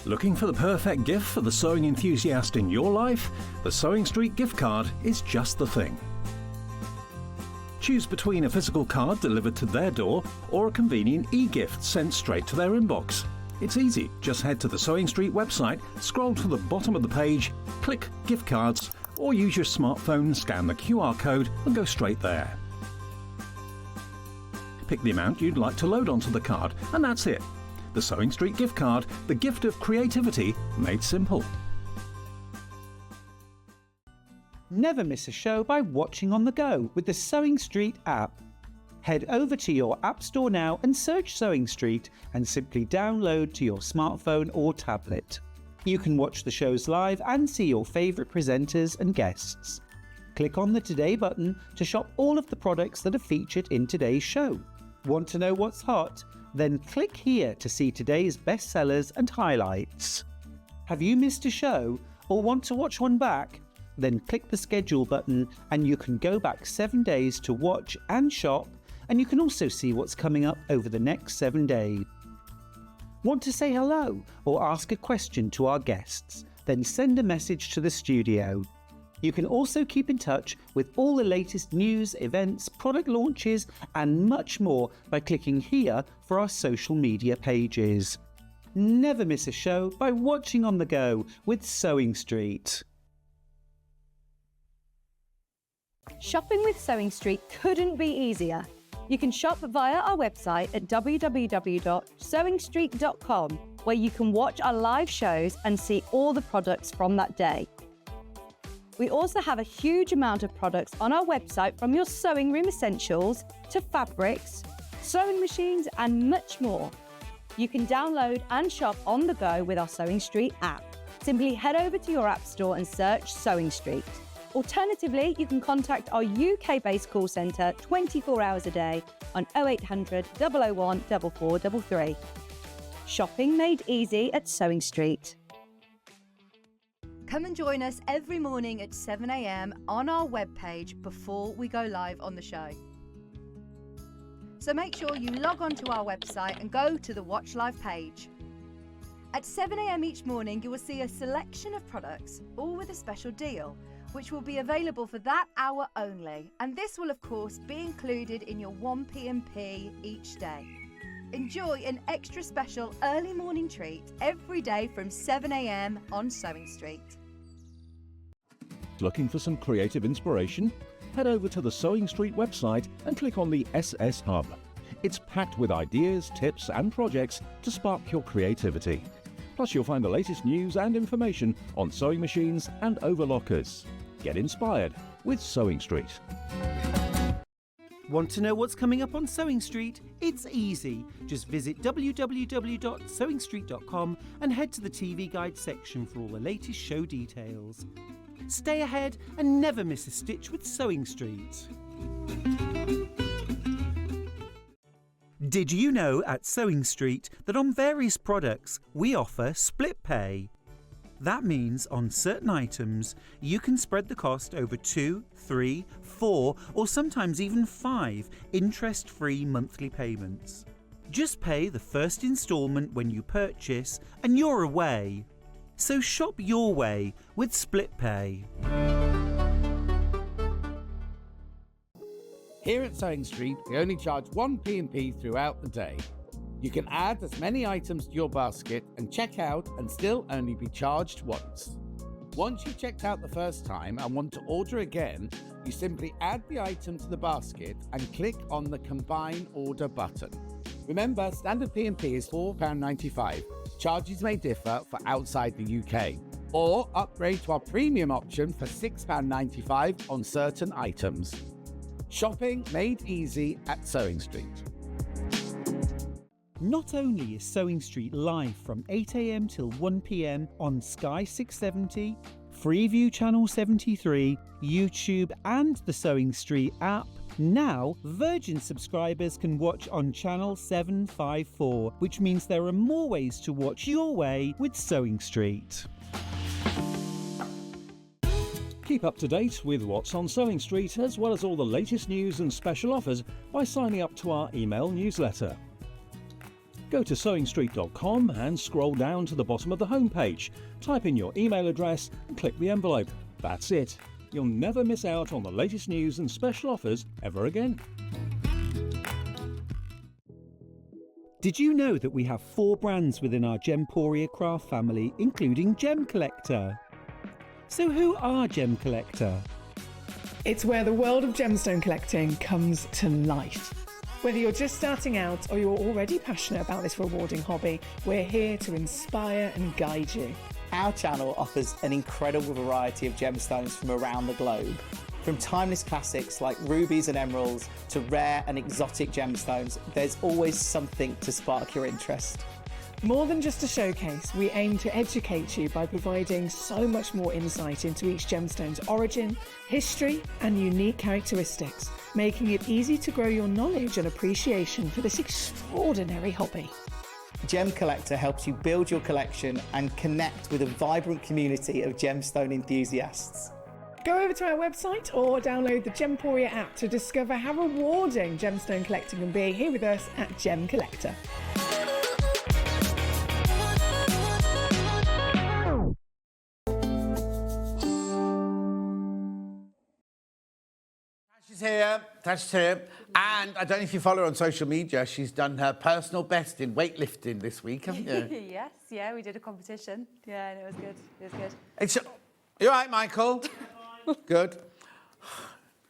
Looking for the perfect gift for the sewing enthusiast in your life? The Sewing Street gift card is just the thing. Choose between a physical card delivered to their door or a convenient e-gift sent straight to their inbox. It's easy. Just head to the Sewing Street website, scroll to the bottom of the page, click Gift Cards, or use your smartphone, scan the QR code and go straight there. Pick the amount you'd like to load onto the card, and that's it. The Sewing Street gift card, the gift of creativity made simple. Never miss a show by watching on the go with the Sewing Street app. Head over to your app store now and search Sewing Street and simply download to your smartphone or tablet. You can watch the shows live and see your favourite presenters and guests. Click on the Today button to shop all of the products that are featured in today's show. Want to know what's hot? Then click here to see today's bestsellers and highlights. Have you missed a show or want to watch one back? Then click the schedule button and you can go back 7 days to watch and shop, and you can also see what's coming up over the next 7 days. Want to say hello or ask a question to our guests? Then send a message to the studio. You can also keep in touch with all the latest news, events, product launches and much more by clicking here for our social media pages. Never miss a show by watching on the go with Sewing Street. Shopping with Sewing Street couldn't be easier. You can shop via our website at www.sewingstreet.com, where you can watch our live shows and see all the products from that day. We also have a huge amount of products on our website, from your sewing room essentials to fabrics, sewing machines and much more. You can download and shop on the go with our Sewing Street app. Simply head over to your app store and search Sewing Street. Alternatively, you can contact our UK-based call centre 24 hours a day on 0800 001 4433. Shopping made easy at Sewing Street. Come and join us every morning at 7 a.m. on our webpage before we go live on the show. So make sure you log on to our website and go to the Watch Live page. At 7 a.m. each morning, you will see a selection of products, all with a special deal, which will be available for that hour only. And this will, of course, be included in your 1p&p each day. Enjoy an extra special early morning treat every day from 7 a.m. on Sewing Street. Looking for some creative inspiration? Head over to the Sewing Street website and click on the SS Hub. It's packed with ideas, tips and projects to spark your creativity. Plus you'll find the latest news and information on sewing machines and overlockers. Get inspired with Sewing Street. Want to know what's coming up on Sewing Street? It's easy. Just visit www.sewingstreet.com and head to the TV Guide section for all the latest show details. Stay ahead and never miss a stitch with Sewing Street. Did you know at Sewing Street that on various products we offer split pay? That means on certain items you can spread the cost over 2, 3, 4 or sometimes even 5 interest-free monthly payments. Just pay the first instalment when you purchase and you're away. So shop your way with split pay. Here at Sewing Street, we only charge 1p&p throughout the day. You can add as many items to your basket and check out and still only be charged once. Once you've checked out the first time and want to order again, you simply add the item to the basket and click on the Combine Order button. Remember, standard P&P is £4.95. Charges may differ for outside the UK. Or upgrade to our premium option for £6.95 on certain items. Shopping made easy at Sewing Street. Not only is Sewing Street live from 8 a.m. till 1 p.m. on Sky 670, Freeview Channel 73, YouTube and the Sewing Street app, now Virgin subscribers can watch on Channel 754, which means there are more ways to watch your way with Sewing Street. Keep up to date with what's on Sewing Street, as well as all the latest news and special offers by signing up to our email newsletter. Go to SewingStreet.com and scroll down to the bottom of the homepage. Type in your email address and click the envelope. That's it. You'll never miss out on the latest news and special offers ever again. Did you know that we have 4 brands within our Gemporia craft family, including Gem Collector? So who are Gem Collector? It's where the world of gemstone collecting comes to life. Whether you're just starting out or you're already passionate about this rewarding hobby, we're here to inspire and guide you. Our channel offers an incredible variety of gemstones from around the globe. From timeless classics like rubies and emeralds to rare and exotic gemstones, there's always something to spark your interest. More than just a showcase, we aim to educate you by providing so much more insight into each gemstone's origin, history, and unique characteristics, making it easy to grow your knowledge and appreciation for this extraordinary hobby. Gem Collector helps you build your collection and connect with a vibrant community of gemstone enthusiasts. Go over to our website or download the Gemporia app to discover how rewarding gemstone collecting can be here with us at Gem Collector. here. Tash here. And I don't know if you follow her on social media. She's done her personal best in weightlifting this week, haven't you? Yes, yeah, we did a competition. Yeah, and it was good. It was good. You all right, Michael? Good.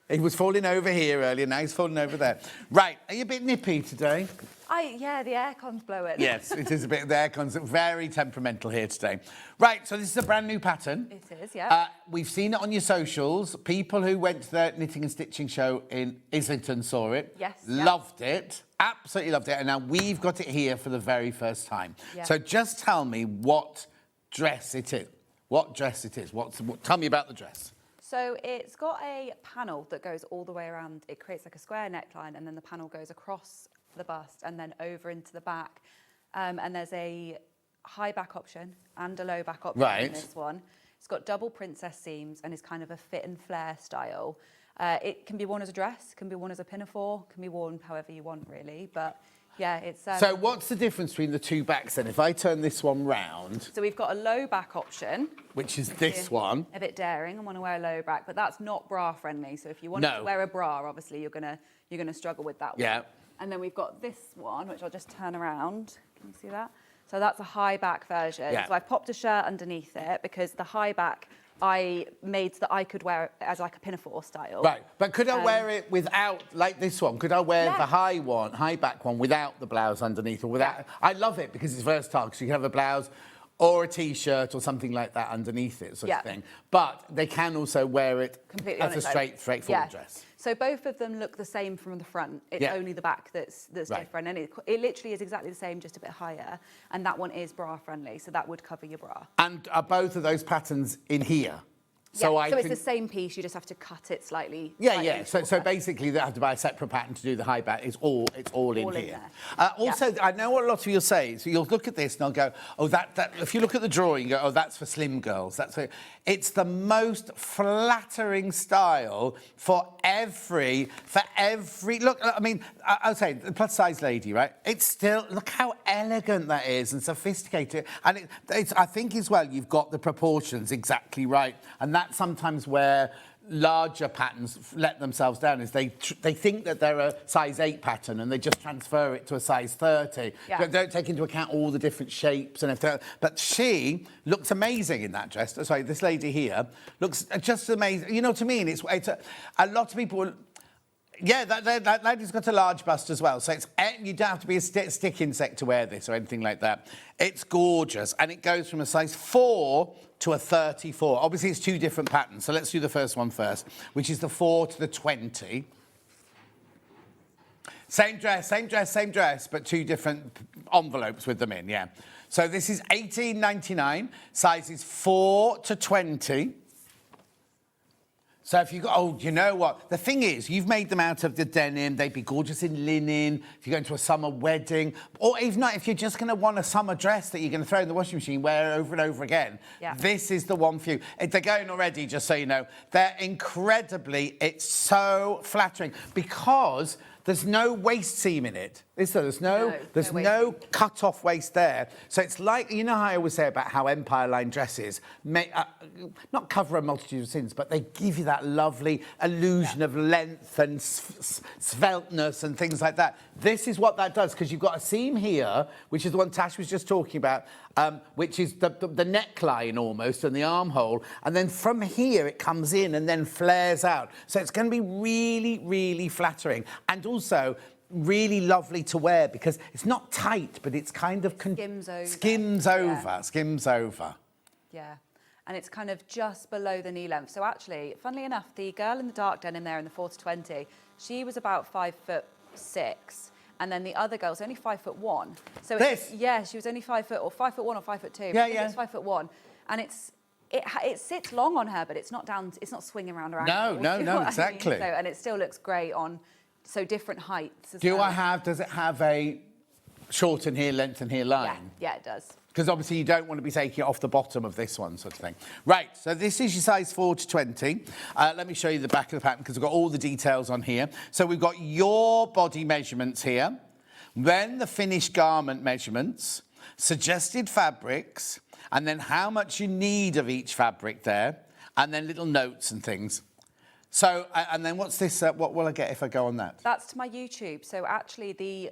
He was falling over here earlier, now he's falling over there. Right, are you a bit nippy today? Yeah, the aircon's blowing. Yes, it is a bit, the aircon's very temperamental here today. Right, so this is a brand new pattern. It is, yeah. We've seen it on your socials. People who went to the knitting and stitching show in Islington saw it. Yes. Loved it. Absolutely loved it. And now we've got it here for the very first time. Yeah. So just tell me what dress it is. What dress it is. Tell me about the dress. So it's got a panel that goes all the way around. It creates like a square neckline, and then the panel goes across the bust and then over into the back. And there's a high back option and a low back option in this one. It's got double princess seams and is kind of a fit and flare style. It can be worn as a dress, can be worn as a pinafore, can be worn however you want, really. But yeah, it's... So what's the difference between the two backs then? If I turn this one round... So we've got a low back option. Which is this one. A bit daring, I want to wear a low back, but that's not bra friendly. So if you want to wear a bra, obviously you're gonna struggle with that one. Yeah. And then we've got this one, which I'll just turn around. Can you see that? So that's a high back version. Yeah. So I've popped a shirt underneath it because the high back I made so that I could wear it as like a pinafore style. Right, but could I wear it without, like this one, could I wear the high back one without the blouse underneath or without? Yeah. I love it because it's versatile, because you can have a blouse or a T-shirt or something like that underneath it, sort of thing. But they can also wear it completely as a straightforward dress. So both of them look the same from the front. It's only the back that's different. And it literally is exactly the same, just a bit higher. And that one is bra friendly, so that would cover your bra. And are both of those patterns in here? So it's the same piece, you just have to cut it slightly. So basically they have to buy a separate pattern to do the high back. It's all in here. Also, I know what a lot of you say. So you'll look at this and I'll go, oh, that. If you look at the drawing, you go, oh, that's for slim girls. It's the most flattering style for every. Look, I mean, I'll say the plus size lady, right? It's still, look how elegant that is and sophisticated. And I think as well, you've got the proportions exactly right, and that's sometimes where larger patterns let themselves down, is they think that they're a size 8 pattern and they just transfer it to a size 30. Yeah. But don't take into account all the different shapes and everything. But she looks amazing in that dress. Sorry, this lady here looks just amazing. You know what I mean? It's a lot of people... Yeah, that lady's got a large bust as well. So you don't have to be a stick insect to wear this or anything like that. It's gorgeous. And it goes from a size 4 to a 34. Obviously, it's two different patterns. So let's do the first one first, which is the 4 to the 20. Same dress, but two different envelopes with them in, yeah. So this is $18.99, sizes 4 to 20. So if you go, oh, you know what? The thing is, you've made them out of the denim. They'd be gorgeous in linen. If you're going to a summer wedding, or if not, if you're just going to want a summer dress that you're going to throw in the washing machine, wear over and over again. Yeah. This is the one for you. They're going already, just so you know. They're incredibly. It's so flattering because there's no waist seam in it. There's no cut-off waist there. So it's like, you know how I always say about how Empire line dresses not cover a multitude of sins, but they give you that lovely illusion of length and svelteness and things like that. This is what that does, because you've got a seam here, which is the one Tash was just talking about, which is the neckline almost and the armhole. And then from here, it comes in and then flares out. So it's going to be really, really flattering. And also really lovely to wear because it's not tight, but it's kind of... Skims over. Yeah. And it's kind of just below the knee length. So actually, funnily enough, the girl in the dark denim there in the 4 to 20, she was about 5'6", and then the other girl's only 5'1". So she was only 5 foot, or 5'1" or 5'2". Yeah, yeah. It's 5'1", and it sits long on her, but it's not down. It's not swinging around her ankle. No, exactly. So, and it still looks great on different heights. Does it have a shorten here, lengthen here line? Yeah, it does. Because obviously you don't want to be taking it off the bottom of this one, sort of thing. Right, so this is your size 4 to 20. Let me show you the back of the pattern because we've got all the details on here. So we've got your body measurements here, then the finished garment measurements, suggested fabrics, and then how much you need of each fabric there, and then little notes and things. So, and then what's this? What will I get if I go on that? That's to my YouTube. So actually, the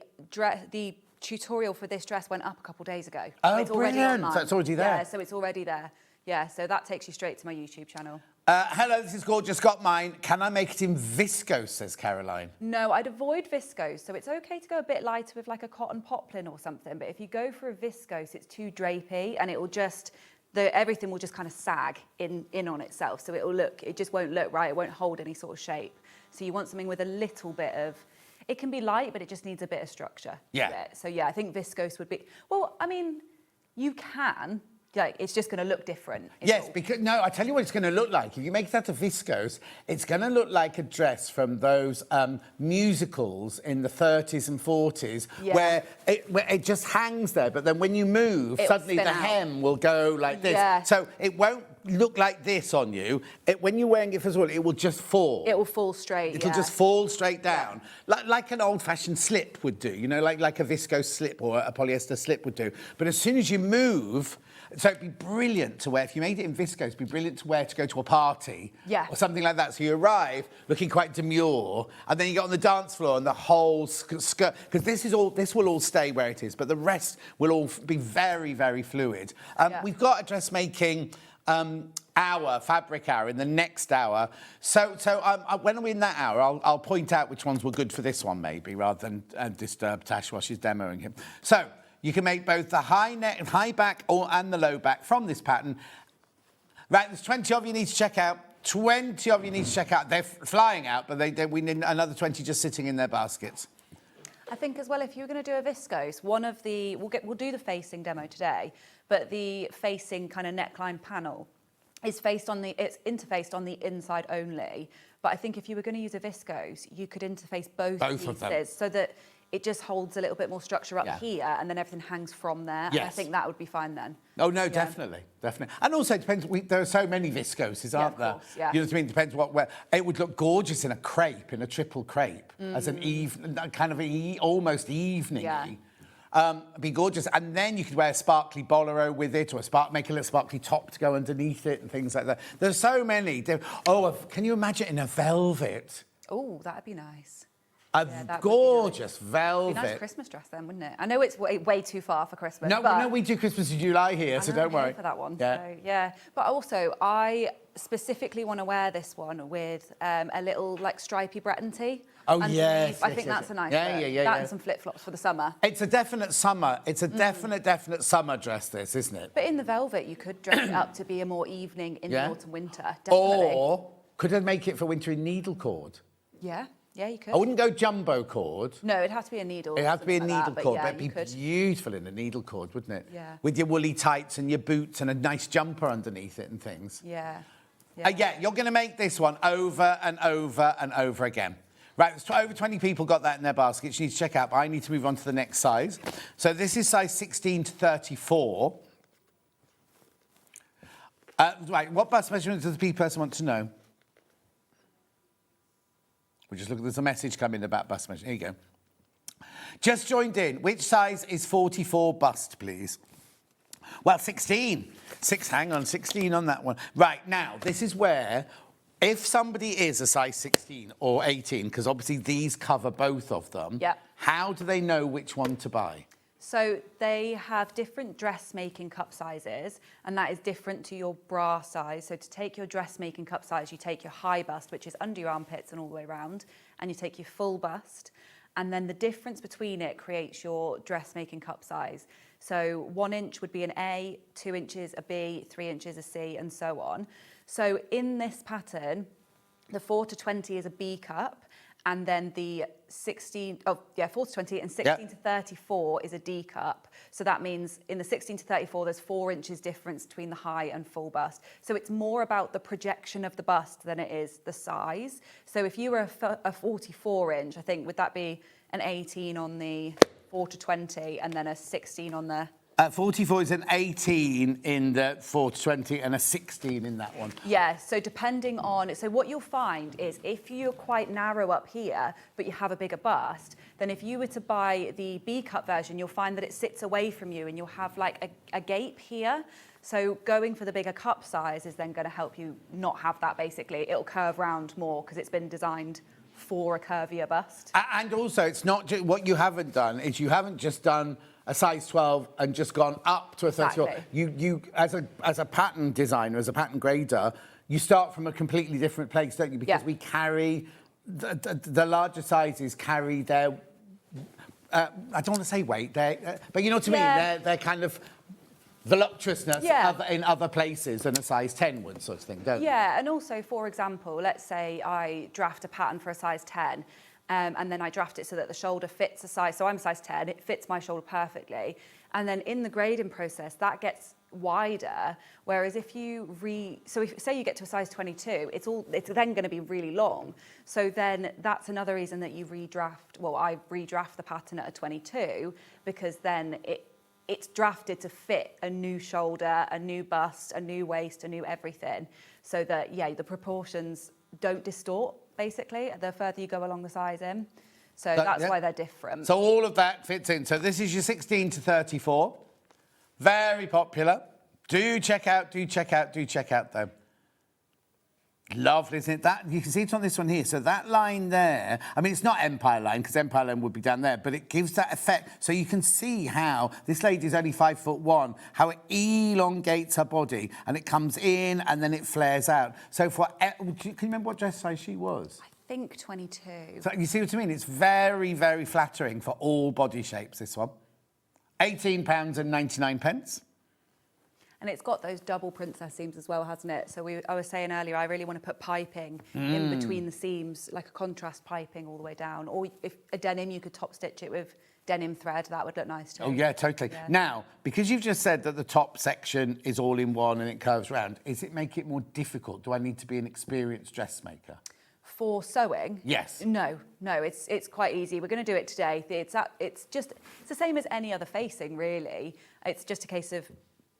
tutorial for this dress went up a couple days ago. Oh, it's already brilliant. online. So it's already there. Yeah, so it's already there. Yeah, so that takes you straight to my YouTube channel. Hello, this is gorgeous. Got mine. Can I make it in viscose? Says Caroline. No, I'd avoid viscose. So it's okay to go a bit lighter with like a cotton poplin or something. But if you go for a viscose, it's too drapey and it will just, everything will just kind of sag in on itself. So it just won't look right. It won't hold any sort of shape. So you want something with a little bit of, it can be light, but it just needs a bit of structure. Yeah. To it. So yeah, I think viscose would be, well, I mean, you can. Like, it's just going to look different. Yes, because, no, I tell you what it's going to look like. If you make that a viscose, it's going to look like a dress from those musicals in the 30s and 40s where it just hangs there. But then when you move, suddenly the hem will go like this. Yeah. So it won't look like this on you. When you're wearing it for well, it will just fall. It will fall straight, It'll just fall straight down. Like an old-fashioned slip would do, you know, like a viscose slip or a polyester slip would do. But as soon as you move... So it'd be brilliant to wear, if you made it in viscose, it'd be brilliant to wear to go to a party. Yeah. Or something like that. So you arrive looking quite demure, and then you get on the dance floor and the whole skirt, because this will all stay where it is, but the rest will all be very, very fluid. We've got a dressmaking fabric hour in the next hour. So when we're in that hour, I'll point out which ones were good for this one, maybe, rather than disturb Tash while she's demoing him. So, you can make both the high back and the low back from this pattern. Right, there's 20 of you need to check out. 20 of you need to check out. They're flying out, but we need another 20 just sitting in their baskets. I think as well, if you're going to do a viscose, we'll do the facing demo today, but the facing kind of neckline panel is it's interfaced on the inside only. But I think if you were going to use a viscose, you could interface both pieces of them, so that it just holds a little bit more structure up here, and then everything hangs from there. Yes. And I think that would be fine then. Oh, no, definitely. And also, it depends, there are so many viscoses, aren't there? Course, yeah. You know what I mean? Depends where. It would look gorgeous in a crepe, in a triple crepe, as an kind of almost evening-y. Be gorgeous. And then you could wear a sparkly bolero with it, or make a little sparkly top to go underneath it and things like that. There's so many. Can you imagine in a velvet? Oh, that'd be nice. Gorgeous velvet. It'd be a nice Christmas dress then, wouldn't it? I know it's way too far for Christmas. No, we do Christmas in July here, so don't worry. For that one. Yeah. So, yeah. But also, I specifically want to wear this one with a little like stripy Breton tee. Oh, yes. I think that's a nice Yeah, look. yeah. That and some flip-flops for the summer. It's a definite summer. It's a definite summer dress, this, isn't it? But in the velvet, you could dress it up to be a more evening in the autumn, winter. Definitely. Or could I make it for winter in needle cord? Yeah, you could. I wouldn't go jumbo cord. No, it'd have to be a needle. It'd have to be a needle cord, but it'd be beautiful in a needle cord, wouldn't it? Yeah. With your woolly tights and your boots and a nice jumper underneath it and things. Yeah. You're going to make this one over and over and over again. Right, there's over 20 people got that in their baskets. You need to check out. I need to move on to the next size. So this is size 16 to 34. Right, what bust measurement does the person want to know? We just look, there's a message coming about bust measurement. Here you go. Just joined in. Which size is 44 bust, please? Well, 16. 16 on that one. Right, now, this is where, if somebody is a size 16 or 18, because obviously these cover both of them, how do they know which one to buy? So they have different dressmaking cup sizes, and that is different to your bra size. So to take your dressmaking cup size, you take your high bust, which is under your armpits and all the way around, and you take your full bust. And then the difference between it creates your dressmaking cup size. So 1 inch would be an A, 2 inches a B, 3 inches a C, and so on. So in this pattern, the 4 to 20 is a B cup, and then the 4 to 20 and 16 to 34 is a D cup. So that means in the 16 to 34, there's 4 inches difference between the high and full bust. So it's more about the projection of the bust than it is the size. So if you were a 44 inch, I think, would that be an 18 on the 4 to 20 and then a 16 on the 44 is an 18 in the 4 to 20 and a 16 in that one. Yeah, so depending on, so what you'll find is if you're quite narrow up here, but you have a bigger bust, then if you were to buy the B-cut version, you'll find that it sits away from you and you'll have like a gape here. So going for the bigger cup size is then going to help you not have that basically. It'll curve round more because it's been designed for a curvier bust. And also, it's not just, what you haven't done is you haven't just done a size 12 and just gone up to a 34. Exactly. You as a pattern designer, as a pattern grader, you start from a completely different place, don't you? Because we carry, the larger sizes carry their, I don't want to say weight, but you know what I mean? They're kind of voluptuousness in other places than a size 10 would, sort of thing, don't you? Yeah, and also, for example, let's say I draft a pattern for a size 10, and then I draft it so that the shoulder fits a size, so I'm size 10, it fits my shoulder perfectly. And then in the grading process, that gets wider, whereas if you say you get to a size 22, it's then going to be really long. So then that's another reason that you redraft, well, I redraft the pattern at a 22, because then it's drafted to fit a new shoulder, a new bust, a new waist, a new everything, so that, the proportions don't distort, basically, the further you go along the sizing. So that's why they're different. So all of that fits in. So this is your 16 to 34. Very popular. Do check out though. Lovely, isn't it? That, you can see it on this one here. So that line there, I mean, it's not Empire line, because Empire line would be down there, but it gives that effect. So you can see how this lady's only 5'1", how it elongates her body, and it comes in, and then it flares out. So can you remember what dress size she was? I think 22. So you see what I mean? It's very, very flattering for all body shapes, this one. £18.99. And it's got those double princess seams as well, hasn't it? So I was saying earlier, I really want to put piping in between the seams, like a contrast piping all the way down. Or if a denim, you could top stitch it with denim thread. That would look nice too. Oh, yeah, totally. Yeah. Now, because you've just said that the top section is all in one and it curves round, does it make it more difficult? Do I need to be an experienced dressmaker? For sewing? Yes. No, it's quite easy. We're going to do it today. It's the same as any other facing, really. It's just a case of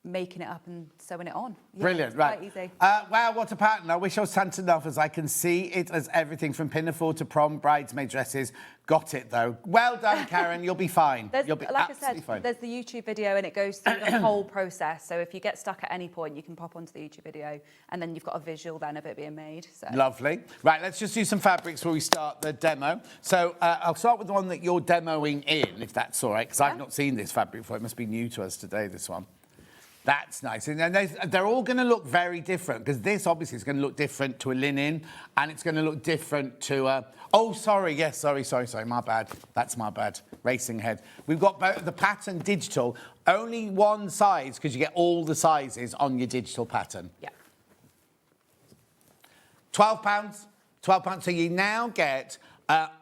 making it up and sewing it on. Yeah, brilliant, right. Quite easy. Wow, what a pattern. I wish I was talented enough, as I can see it as everything from pinafore to prom, bridesmaid dresses. Got it, though. Well done, Karen. You'll be fine. You'll be absolutely fine. There's the YouTube video, and it goes through the whole process. So if you get stuck at any point, you can pop onto the YouTube video, and then you've got a visual then of it being made. So. Lovely. Right, let's just do some fabrics before we start the demo. So I'll start with the one that you're demoing in, if that's all right, because I've not seen this fabric before. It must be new to us today, this one. That's nice. And they're all going to look very different, because this obviously is going to look different to a linen, and it's going to look different to a... Oh, sorry. Yes, sorry. My bad. That's my bad. Racing ahead. We've got both the pattern digital, only one size, because you get all the sizes on your digital pattern. Yeah. £12. £12. So you now get...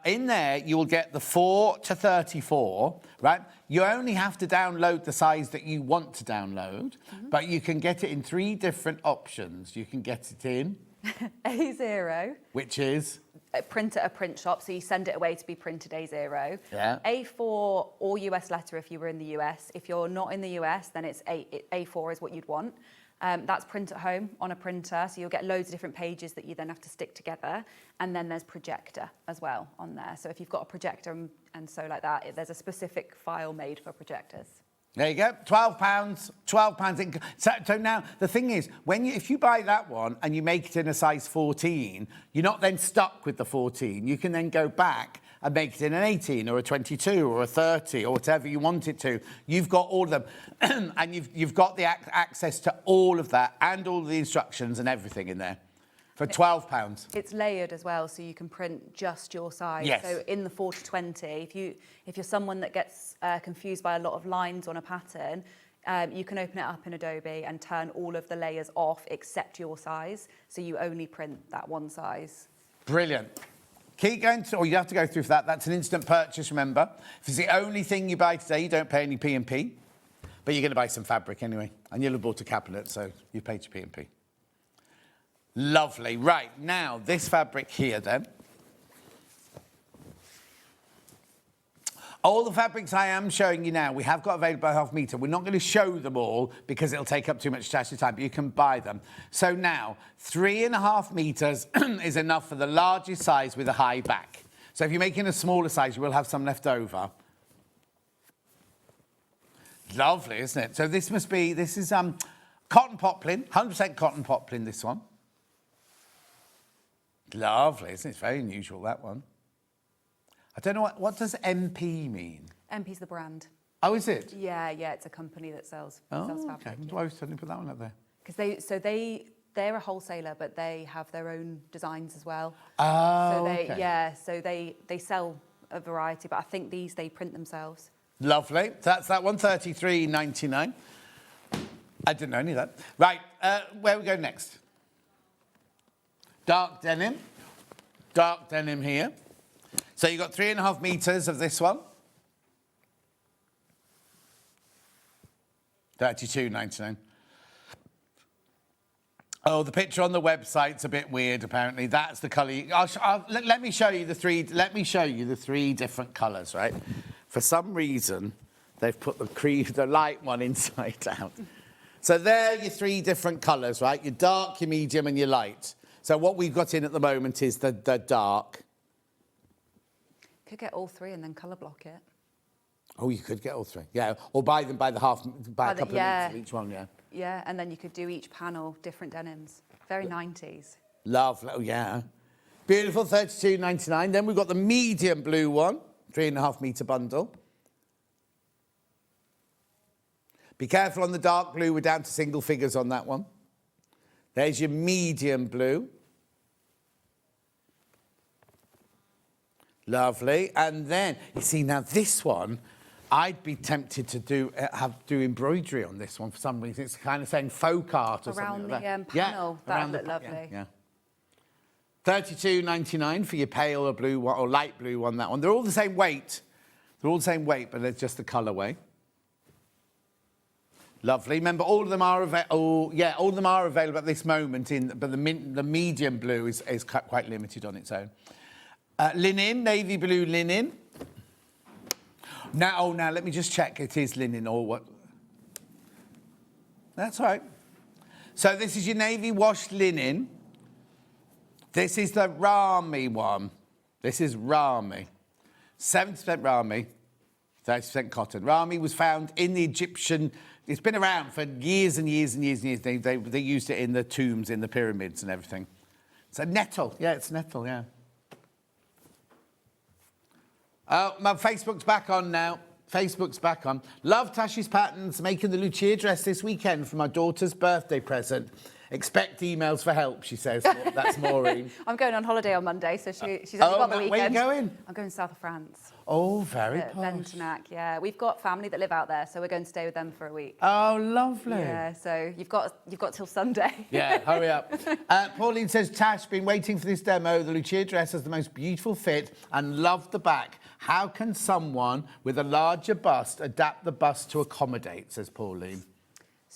in there, you will get the 4 to 34, right? You only have to download the size that you want to download, but you can get it in 3 different options. You can get it in... A0. Which is? Print at a print shop, so you send it away to be printed A0. Yeah. A4 or US letter if you were in the US. If you're not in the US, then it's A4 is what you'd want. That's print at home on a printer, so you'll get loads of different pages that you then have to stick together. And then there's projector as well on there. So if you've got a projector and so like that, there's a specific file made for projectors. There you go, £12. £12. So now, the thing is, if you buy that one and you make it in a size 14, you're not then stuck with the 14. You can then go back and make it in an 18 or a 22 or a 30 or whatever you want it to. You've got all of them. And you've got the access to all of that and all the instructions and everything in there for £12. It's layered as well, so you can print just your size. Yes. So in the 4 to 20, if you're someone that gets confused by a lot of lines on a pattern, you can open it up in Adobe and turn all of the layers off except your size, so you only print that one size. Brilliant. Keep going, or you have to go through for that. That's an instant purchase, remember. If it's the only thing you buy today, you don't pay any P&P, but you're going to buy some fabric anyway, and you'll have bought a cabinet, so you paid your P&P. Lovely. Right, now, this fabric here, then. All the fabrics I am showing you now, we have got available by half metre. We're not going to show them all because it'll take up too much Tash's time, but you can buy them. So now, 3.5 metres is enough for the largest size with a high back. So if you're making a smaller size, you will have some left over. Lovely, isn't it? So this is cotton poplin, 100% cotton poplin, this one. Lovely, isn't it? It's very unusual, that one. I don't know, what does MP mean? MP's the brand. Oh, is it? Yeah, it's a company that sells fabric. Okay. Why was suddenly put that one up there? Because they're a wholesaler, but they have their own designs as well. Oh, so they sell a variety, but I think they print themselves. Lovely. So that's that one, $33.99. I didn't know any of that. Right, where we go next? Dark denim. Dark denim here. So you've got 3.5 metres of this one. $32.99. Oh, the picture on the website's a bit weird, apparently. That's the colour. Let me show you the three. Let me show you the 3 different colours, right? For some reason, they've put the light one inside out. So there are your 3 different colours, right? Your dark, your medium, and your light. So what we've got in at the moment is the dark. Could get all 3 and then colour block it. Oh, you could get all 3. Yeah, or buy them by a couple of meters of each one, yeah. Yeah, and then you could do each panel different denims. Very 90s. Lovely, oh yeah. Beautiful, $32.99. Then we've got the medium blue one, 3.5 metre bundle. Be careful on the dark blue, we're down to single figures on that one. There's your medium blue. Lovely. And then, you see, now this one, I'd be tempted to do embroidery on this one for some reason. It's kind of saying folk art or around something like that. Around the panel, that would look lovely. Yeah. $32.99 for your pale or blue one, or light blue one, that one. They're all the same weight. They're all the same weight, but it's just the colourway. Lovely. Remember, all of them are available at this moment, but the medium blue is quite limited on its own. Linen, navy blue linen. Now let me just check it is linen or what. That's all right. So this is your navy washed linen. This is the Rami one. This is Rami. 70% Rami, 30% cotton. Rami was found in the Egyptian. It's been around for years and years and years and years. They used it in the tombs, in the pyramids and everything. It's a nettle. Yeah, it's nettle, yeah. Oh, my Facebook's back on now. Facebook's back on. Love Tash's Patterns, making the Lucia dress this weekend for my daughter's birthday present. Expect emails for help, she says. That's Maureen. I'm going on holiday on Monday, so she's only got the weekend. Where are you going? I'm going south of France. Oh, very posh. Ventinac, yeah. We've got family that live out there, so we're going to stay with them for a week. Oh, lovely. Yeah, so you've got till Sunday. Yeah, hurry up. Pauline says, Tash, been waiting for this demo. The Lucia dress has the most beautiful fit and love the back. How can someone with a larger bust adapt the bust to accommodate, says Pauline.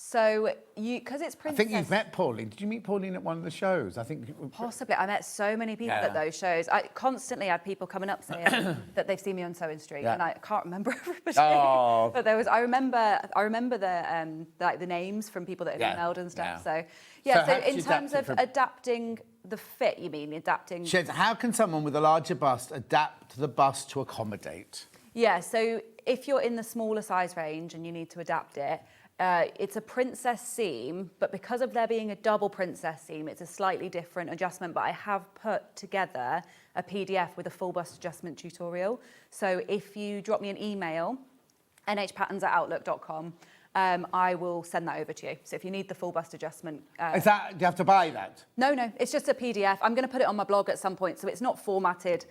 So, because it's princess... I think you've met Pauline. Did you meet Pauline at one of the shows? I think... Possibly. I met so many people at those shows. I constantly had people coming up saying that they've seen me on SewingStreet, and I can't remember everybody. Oh. But there was... I remember the names from people that had emailed and stuff. So in terms of adapting the fit, you mean adapting... How can someone with a larger bust adapt the bust to accommodate? Yeah, so if you're in the smaller size range and you need to adapt it, it's a princess seam, but because of there being a double princess seam, it's a slightly different adjustment, but I have put together a PDF with a full bust adjustment tutorial. So if you drop me an email, nhpatterns@outlook.com, I will send that over to you. So if you need the full bust adjustment... do you have to buy that? No, it's just a PDF. I'm going to put it on my blog at some point, so it's not formatted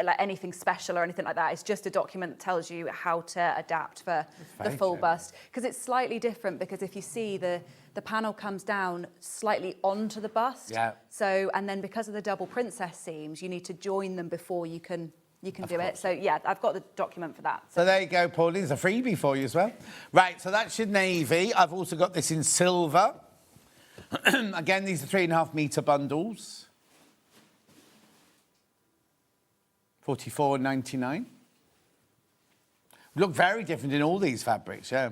like anything special or anything like that. It's just a document that tells you how to adapt for the full bust. Because it's slightly different, because if you see the panel comes down slightly onto the bust. Yeah. So, and then because of the double princess seams, you need to join them before you can do it. So yeah, I've got the document for that. So there you go, Pauline. There's a freebie for you as well. Right, so that's your navy. I've also got this in silver. Again, these are 3.5 metre bundles. $44.99. Look very different in all these fabrics, yeah.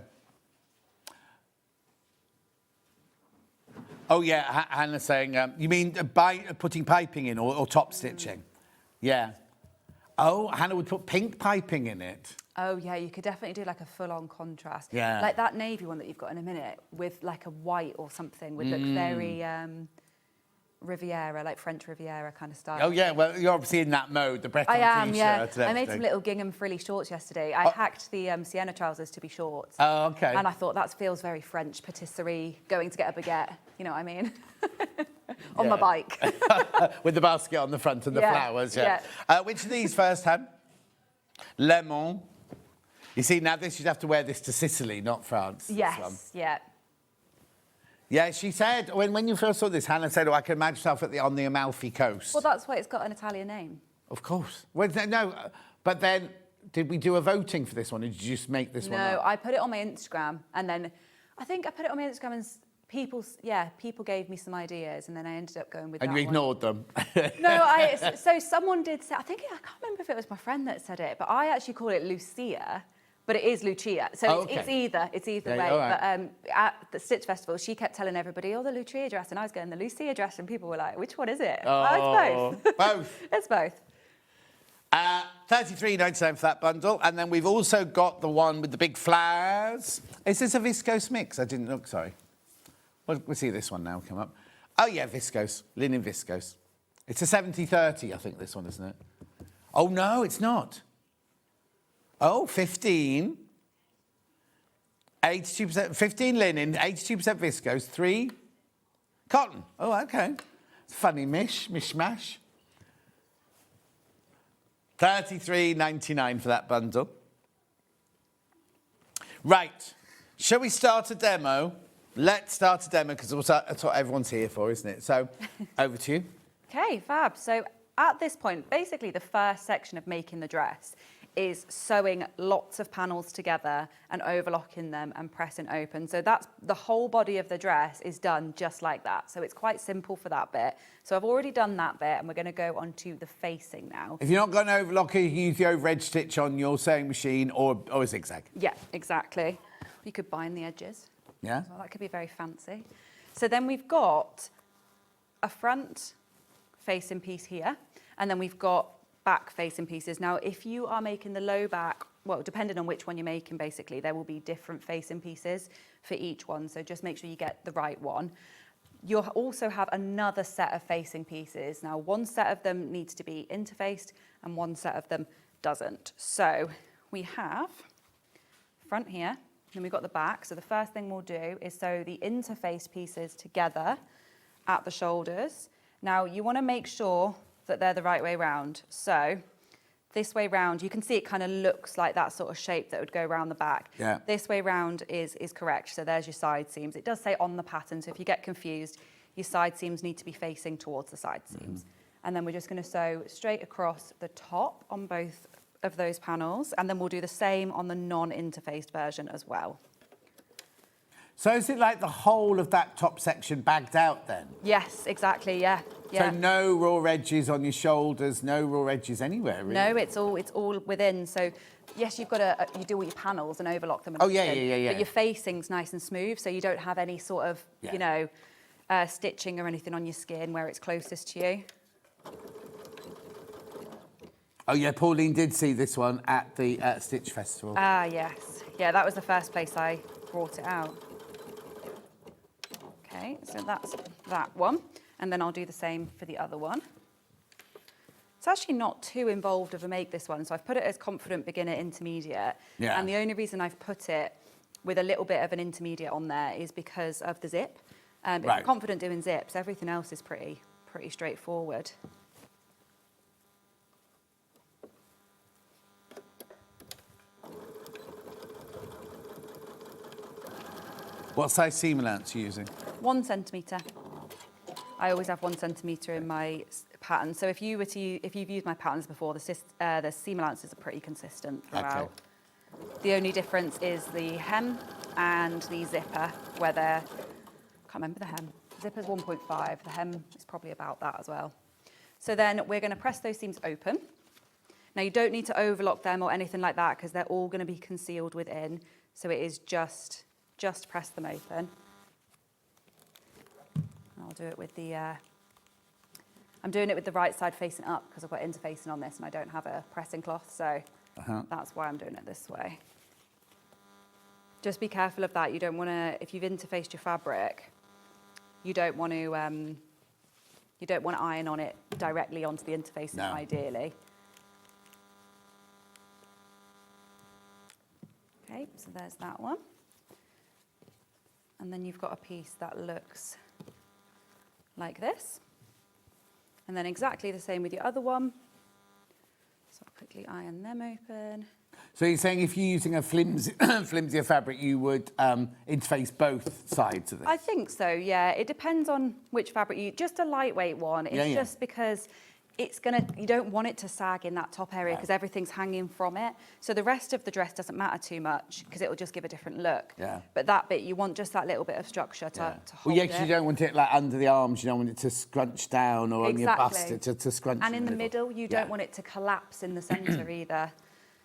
Oh, yeah, Hannah's saying, you mean by putting piping in or top stitching? Yeah. Oh, Hannah would put pink piping in it. Oh, yeah, you could definitely do like a full-on contrast. Yeah. Like that navy one that you've got in a minute with like a white or something would look very Riviera, like French Riviera kind of style. Oh, yeah, well, you're obviously in that mode, the Breton I am, t-shirt yeah. and everything. I made some little gingham frilly shorts yesterday. I hacked the Sienna trousers to be shorts. Oh, okay. And I thought that feels very French patisserie, going to get a baguette, you know what I mean? On my bike. With the basket on the front and the flowers, yeah. Which of these first, Han? Lemon. You see, now this, you'd have to wear this to Sicily, not France. Yes, yeah. Yeah, she said, when you first saw this, Hannah said, oh, I can imagine myself on the Amalfi Coast. Well, that's why it's got an Italian name. Of course. Well, no, but then, did we do a voting for this one, or did you just make this one up? No, I put it on my Instagram, and then I think I put it on my Instagram, and people gave me some ideas, and then I ended up going with that one. And you ignored them? No, so someone did say, I can't remember if it was my friend that said it, but I actually call it Lucia. But it is Lucia, so it's either way. Right. But at the Stitch Festival, she kept telling everybody, "Oh, the Lucia dress," and I was going the Lucia dress, and people were like, "Which one is it?" Oh, it's both. Both. It's both. $33.99 for that bundle, and then we've also got the one with the big flowers. Is this a viscose mix? I didn't look. Sorry. We'll see this one now come up. Oh yeah, viscose, linen viscose. It's a 70/30, I think. This one, isn't it? Oh no, it's not. Oh, 15. 82%, 15 linen, 82% viscose, 3 cotton. Oh, okay. It's a funny mishmash. $33.99 for that bundle. Right. Shall we start a demo? Let's start a demo, because that's what everyone's here for, isn't it? So, over to you. Okay, fab. So at this point, basically the first section of making the dress is sewing lots of panels together and overlocking them and pressing open. So that's the whole body of the dress is done just like that. So it's quite simple for that bit. So I've already done that bit, and we're going to go on to the facing now. If you're not going to overlock it, you can use the over edge stitch on your sewing machine or a zigzag. Yeah, exactly. You could bind the edges. Yeah. Well, that could be very fancy. So then we've got a front facing piece here, and then we've got back facing pieces. Now, if you are making the low back, well, depending on which one you're making, basically, there will be different facing pieces for each one. So just make sure you get the right one. You'll also have another set of facing pieces. Now, one set of them needs to be interfaced and one set of them doesn't. So we have front here, and we've got the back. So the first thing we'll do is sew the interfaced pieces together at the shoulders. Now, you want to make sure that they're the right way round. So this way round, you can see it kind of looks like that sort of shape that would go around the back. Yeah. This way round is correct. So there's your side seams. It does say on the pattern, so if you get confused, your side seams need to be facing towards the side seams. And then we're just going to sew straight across the top on both of those panels, and then we'll do the same on the non-interfaced version as well. So is it like the whole of that top section bagged out then? Yes, exactly, yeah. So no raw edges on your shoulders, no raw edges anywhere, really? No, it's all within. So yes, you've got to you do all your panels and overlock them. And yeah. But your facing's nice and smooth, so you don't have any sort of you know stitching or anything on your skin where it's closest to you. Oh yeah, Pauline did see this one at the Stitch Festival. Ah yes, yeah, that was the first place I brought it out. Okay, so that's that one. And then I'll do the same for the other one. It's actually not too involved of a make, this one. So I've put it as confident, beginner, intermediate. Yeah. And the only reason I've put it with a little bit of an intermediate on there is because of the zip. If you're confident doing zips, everything else is pretty straightforward. What size seam allowance are you using? 1 centimetre. I always have 1 centimetre in my pattern. So if you've used my patterns before, the seam allowances are pretty consistent throughout. Okay. The only difference is the hem and the zipper, where they're, can't remember the hem. Zipper's 1.5, the hem is probably about that as well. So then we're going to press those seams open. Now you don't need to overlock them or anything like that because they're all going to be concealed within. So it is just press them open. I'll do it with the, I'm doing it with the right side facing up because I've got interfacing on this and I don't have a pressing cloth. So that's why I'm doing it this way. Just be careful of that. You don't want to, if you've interfaced your fabric, you don't want to iron on it directly onto the interfacing, ideally. Okay, so there's that one. And then you've got a piece that looks like this. And then exactly the same with your other one. So I'll quickly iron them open. So you're saying if you're using a flimsier fabric, you would interface both sides of this? I think so, yeah. It depends on which fabric you... Just a lightweight one. It's just because it's going to... You don't want it to sag in that top area because everything's hanging from it. So the rest of the dress doesn't matter too much because it will just give a different look. Yeah. But that bit, you want just that little bit of structure to hold it. Well, yeah, because you don't want it like under the arms. You don't want it to scrunch down or on your bust to scrunch and in the middle, you don't want it to collapse in the centre either.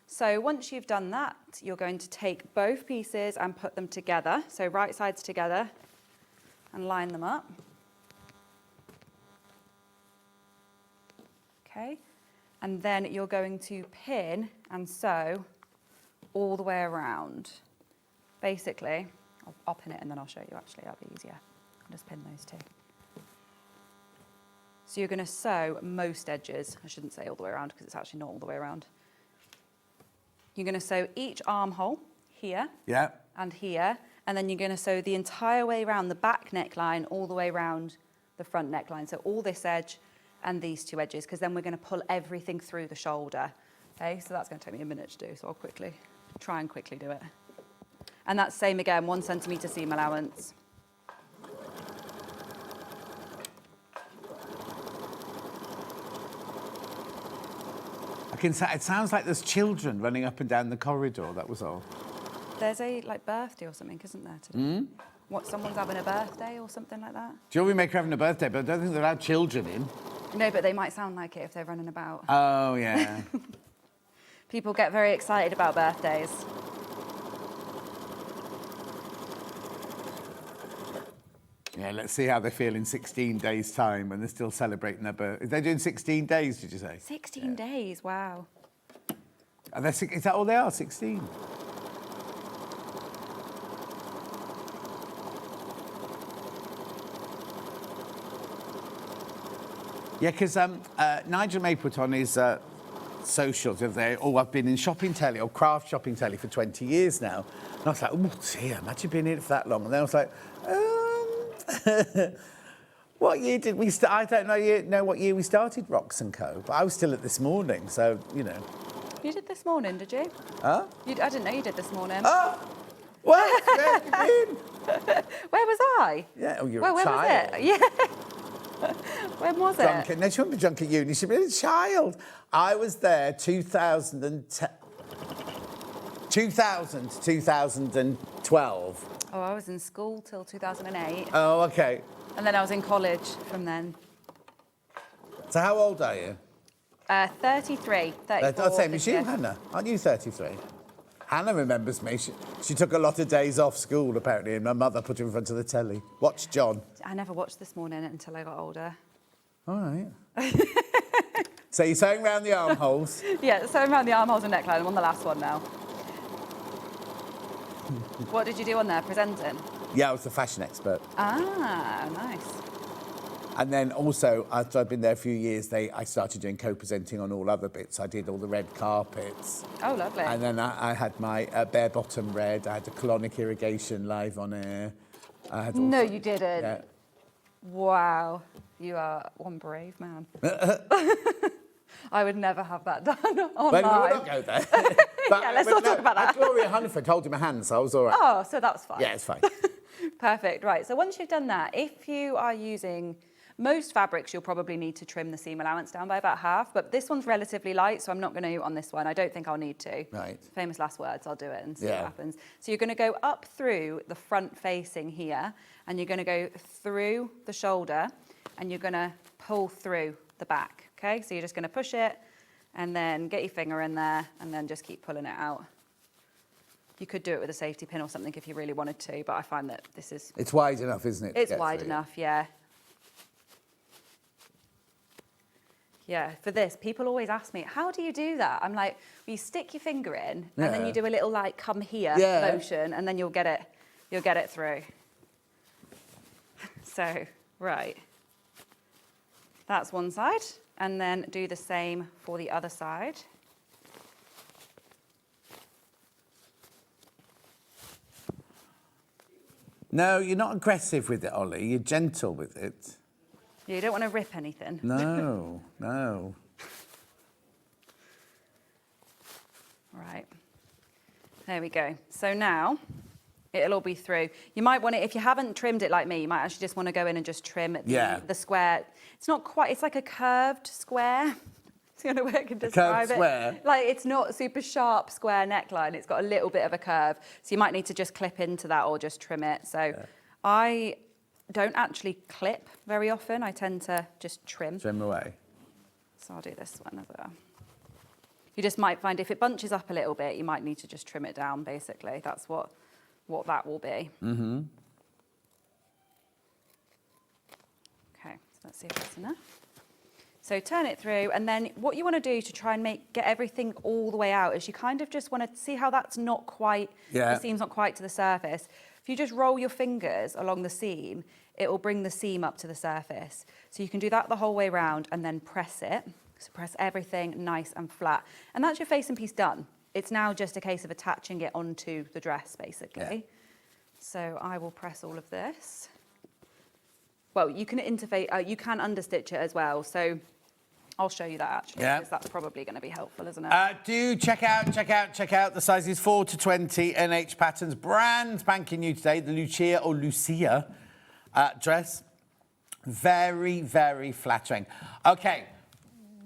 So once you've done that, you're going to take both pieces and put them together. So right sides together and line them up. Okay. And then you're going to pin and sew all the way around. Basically, I'll pin it and then I'll show you actually, that'll be easier. I'll just pin those two. So you're going to sew most edges. I shouldn't say all the way around because it's actually not all the way around. You're going to sew each armhole here and here, and then you're going to sew the entire way around the back neckline all the way around the front neckline. So all this edge and these two edges, because then we're going to pull everything through the shoulder. Okay, so that's going to take me a minute to do, so I'll try and quickly do it. And that's same again, 1 centimetre seam allowance. It sounds like there's children running up and down the corridor, that was all. There's a birthday or something, isn't there, today? What, someone's having a birthday or something like that? Jewellery maker having a birthday, but I don't think they're allowed children in. No, but they might sound like it if they're running about. Oh, yeah. People get very excited about birthdays. Yeah, let's see how they feel in 16 days' time when they're still celebrating their birthday. They're doing 16 days, did you say? 16 days, wow. Are they, is that all they are, 16? Yeah, because Nigel May put on his socials the other day, I've been in shopping telly or craft shopping telly for 20 years now. And I was like, oh, dear, imagine being in it for that long. And then I was like, what year did we start? I don't know what year we started Rox & Co, but I was still at This Morning, so, you know. You did This Morning, did you? Huh? I didn't know you did This Morning. Oh! What? Where have you been? Where was I? Yeah, oh, you're a child. Was it? Yeah. When was drunk it? No, she wouldn't be drunk at uni. She'd be a child. I was there 2000 to 2012. Oh, I was in school till 2008. Oh, OK. And then I was in college from then. So how old are you? 33, 34. Same as you, Hannah. Aren't you 33? Hannah remembers me. She took a lot of days off school, apparently, and my mother put her in front of the telly. Watch John. I never watched This Morning until I got older. All right. So you're sewing around the armholes? Yeah, sewing around the armholes and neckline. I'm on the last one now. What did you do on there? Presenting? Yeah, I was the fashion expert. Ah, nice. And then also, after I'd been there a few years, I started doing co-presenting on all other bits. I did all the red carpets. Oh, lovely. And then I had my bare bottom red. I had the colonic irrigation live on air. No, you didn't. Yeah. Wow, you are one brave man. I would never have that done on Well, live. we will not go there. But, yeah, let's not talk about that. Gloria Hunniford holding my hand, so I was all right. Oh, so that's fine. Yeah, it's fine. Perfect. Right, so once you've done that, if you are using most fabrics, you'll probably need to trim the seam allowance down by about half, but this one's relatively light, so I'm not going to on this one. I don't think I'll need to. Right. Famous last words, I'll do it and see what happens. So you're going to go up through the front facing here, and you're going to go through the shoulder, and you're going to pull through the back, okay? So you're just going to push it, And then get your finger in there and then just keep pulling it out. You could do it with a safety pin or something if you really wanted to, but I find that this is... It's wide enough, isn't it? It's wide enough, yeah. Yeah, for this, people always ask me, how do you do that? I'm like, well, you stick your finger in and then you do a little like come here motion and then you'll get it through. So, right. That's one side. And then do the same for the other side. No, you're not aggressive with it, Ollie. You're gentle with it. You don't want to rip anything. No, no. Right. There we go. So now it'll all be through. You might want it, if you haven't trimmed it like me, you might actually just want to go in and just trim the square. It's not quite, it's like a curved square. It's the only way I can describe it. Square? Like, it's not a super sharp square neckline. It's got a little bit of a curve. So you might need to just clip into that or just trim it. So I don't actually clip very often. I tend to just trim. Trim away. So I'll do this one as well. You just might find if it bunches up a little bit, you might need to just trim it down, basically. That's what that will be. Mm-hmm. Okay, so let's see if that's enough. So turn it through, and then what you want to do to try and get everything all the way out is you kind of just want to see how that's not quite, the seam's not quite to the surface. If you just roll your fingers along the seam, it will bring the seam up to the surface. So you can do that the whole way around and then press it. So press everything nice and flat. And that's your facing piece done. It's now just a case of attaching it onto the dress, basically. Yeah. So I will press all of this. Well, you can you can understitch it as well. So I'll show you that actually, because that's probably going to be helpful, isn't it? Do check out the sizes 4 to 20 NH Patterns, brand spanking new today, the Lucia dress. Very, very flattering. Okay,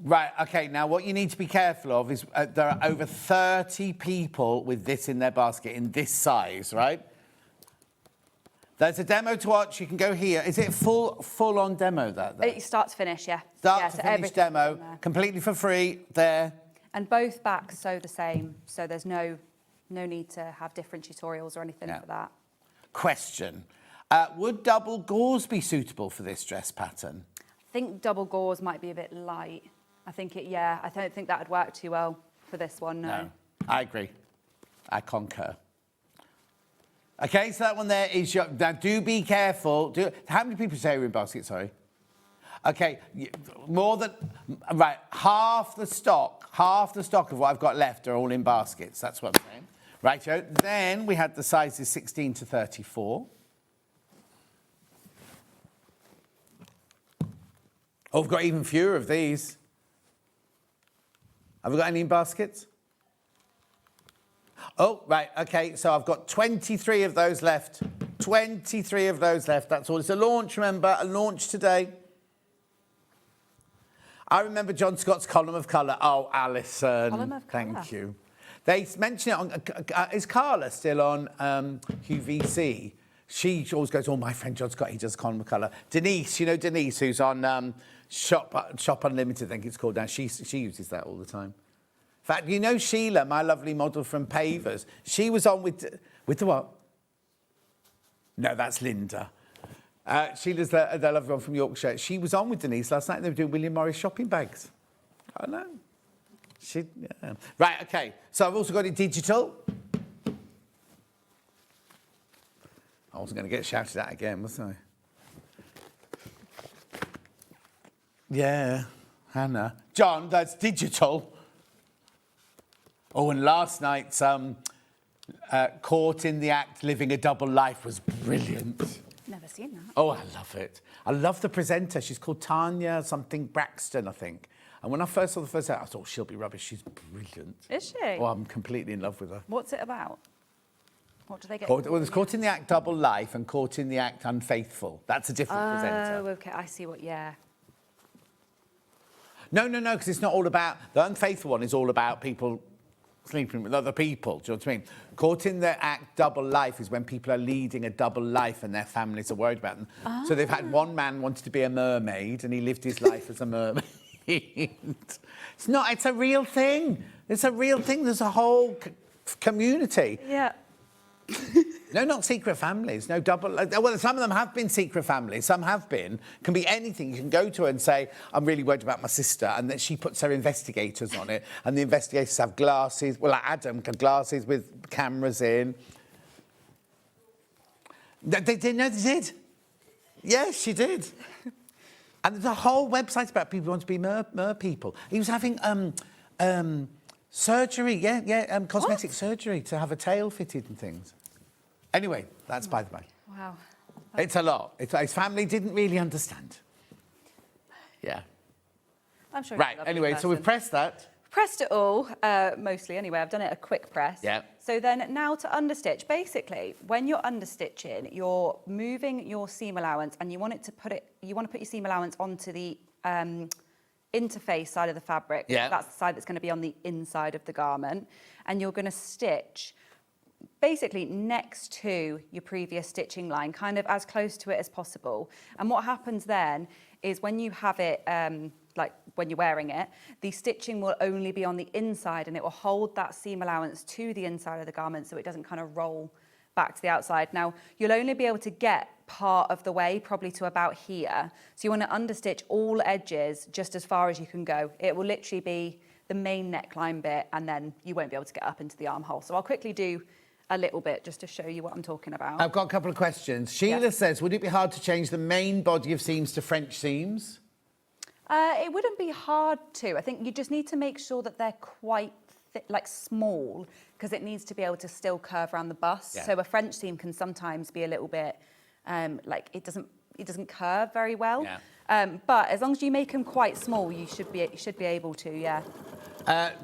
right, okay, now what you need to be careful of is there are over 30 people with this in their basket in this size, right? There's a demo to watch. You can go here. Is it full-on demo, that? It start to finish, yeah. Start to finish demo, completely for free, there. And both backs sew the same, so there's no need to have different tutorials or anything for that. Question. Would double gauze be suitable for this dress pattern? I think double gauze might be a bit light. I don't think that would work too well for this one, no. I agree. I concur. Okay, so that one there is your... Now, do be careful. How many people say are in basket, sorry? Okay, more than... Right, half the stock of what I've got left are all in baskets. That's what I'm saying. Right, so then we had the sizes 16 to 34. Oh, we've got even fewer of these. Have we got any in baskets? Oh, right, okay, so I've got 23 of those left. 23 of those left, that's all. It's a launch, remember, a launch today. I remember John Scott's column of colour. Oh, Alison. Column of colour. Thank you. They mention it on... is Carla still on QVC? She always goes, oh, my friend John Scott, he does column of colour. Denise, you know Denise, who's on Shop Unlimited, I think it's called now. She uses that all the time. In fact, you know Sheila, my lovely model from Pavers? She was on with the what? No, that's Linda. Sheila's the lovely one from Yorkshire. She was on with Denise last night. They were doing William Morris shopping bags. I know. Yeah. Right, OK. So I've also got it digital. I wasn't going to get shouted at again, was I? Yeah, Hannah. John, that's digital. Oh, and last night's Caught in the Act, Living a Double Life was brilliant. Never seen that. Oh, I love it. I love the presenter. She's called Tanya something Braxton, I think. And when I first saw the first act, I thought, she'll be rubbish. She's brilliant. Is she? Oh, I'm completely in love with her. What's it about? What do they get? Well, there's Caught in the Act Double Life and Caught in the Act Unfaithful. That's a different presenter. Oh, OK, I see what, yeah. No, because it's not all about... The Unfaithful one is all about people sleeping with other people. Do you know what I mean? Caught in the Act Double Life is when people are leading a double life and their families are worried about them. So they've had one man wanted to be a mermaid and he lived his life as a mermaid. It's not. It's a real thing. It's a real thing. There's a whole community. Yeah. No, not secret families. No double. Well, some of them have been secret families. Some have been. Can be anything. You can go to her and say, "I'm really worried about my sister," and then she puts her investigators on it, and the investigators have glasses. Well, like Adam had glasses with cameras in. They did. No, they did. Yes, she did. And there's a whole website about people who want to be mer people. He was having surgery, cosmetic surgery to have a tail fitted and things. Anyway, that's by the way. Wow. It's a lot. His family didn't really understand. Yeah. I'm sure. Right. Anyway, so we've pressed that. Pressed it all, mostly anyway. I've done it a quick press. Yeah. So then now to understitch. Basically, when you're understitching, you're moving your seam allowance, and you want to put your seam allowance onto the interface side of the fabric. Yeah. That's the side that's going to be on the inside of the garment, and you're going to stitch basically next to your previous stitching line, kind of as close to it as possible. And what happens then is when you have it, like when you're wearing it, the stitching will only be on the inside, and it will hold that seam allowance to the inside of the garment so it doesn't kind of roll back to the outside. Now, you'll only be able to get part of the way, probably to about here. So you want to understitch all edges just as far as you can go. It will literally be the main neckline bit, and then you won't be able to get up into the armhole. So I'll quickly do a little bit just to show you what I'm talking about. I've got a couple of questions. Sheila says, would it be hard to change the main body of seams to French seams? It wouldn't be hard to. I think you just need to make sure that they're quite like small, because it needs to be able to still curve around the bust. Yeah. So a French seam can sometimes be a little bit like it doesn't curve very well. Yeah. But as long as you make them quite small, you should be able to. Yeah.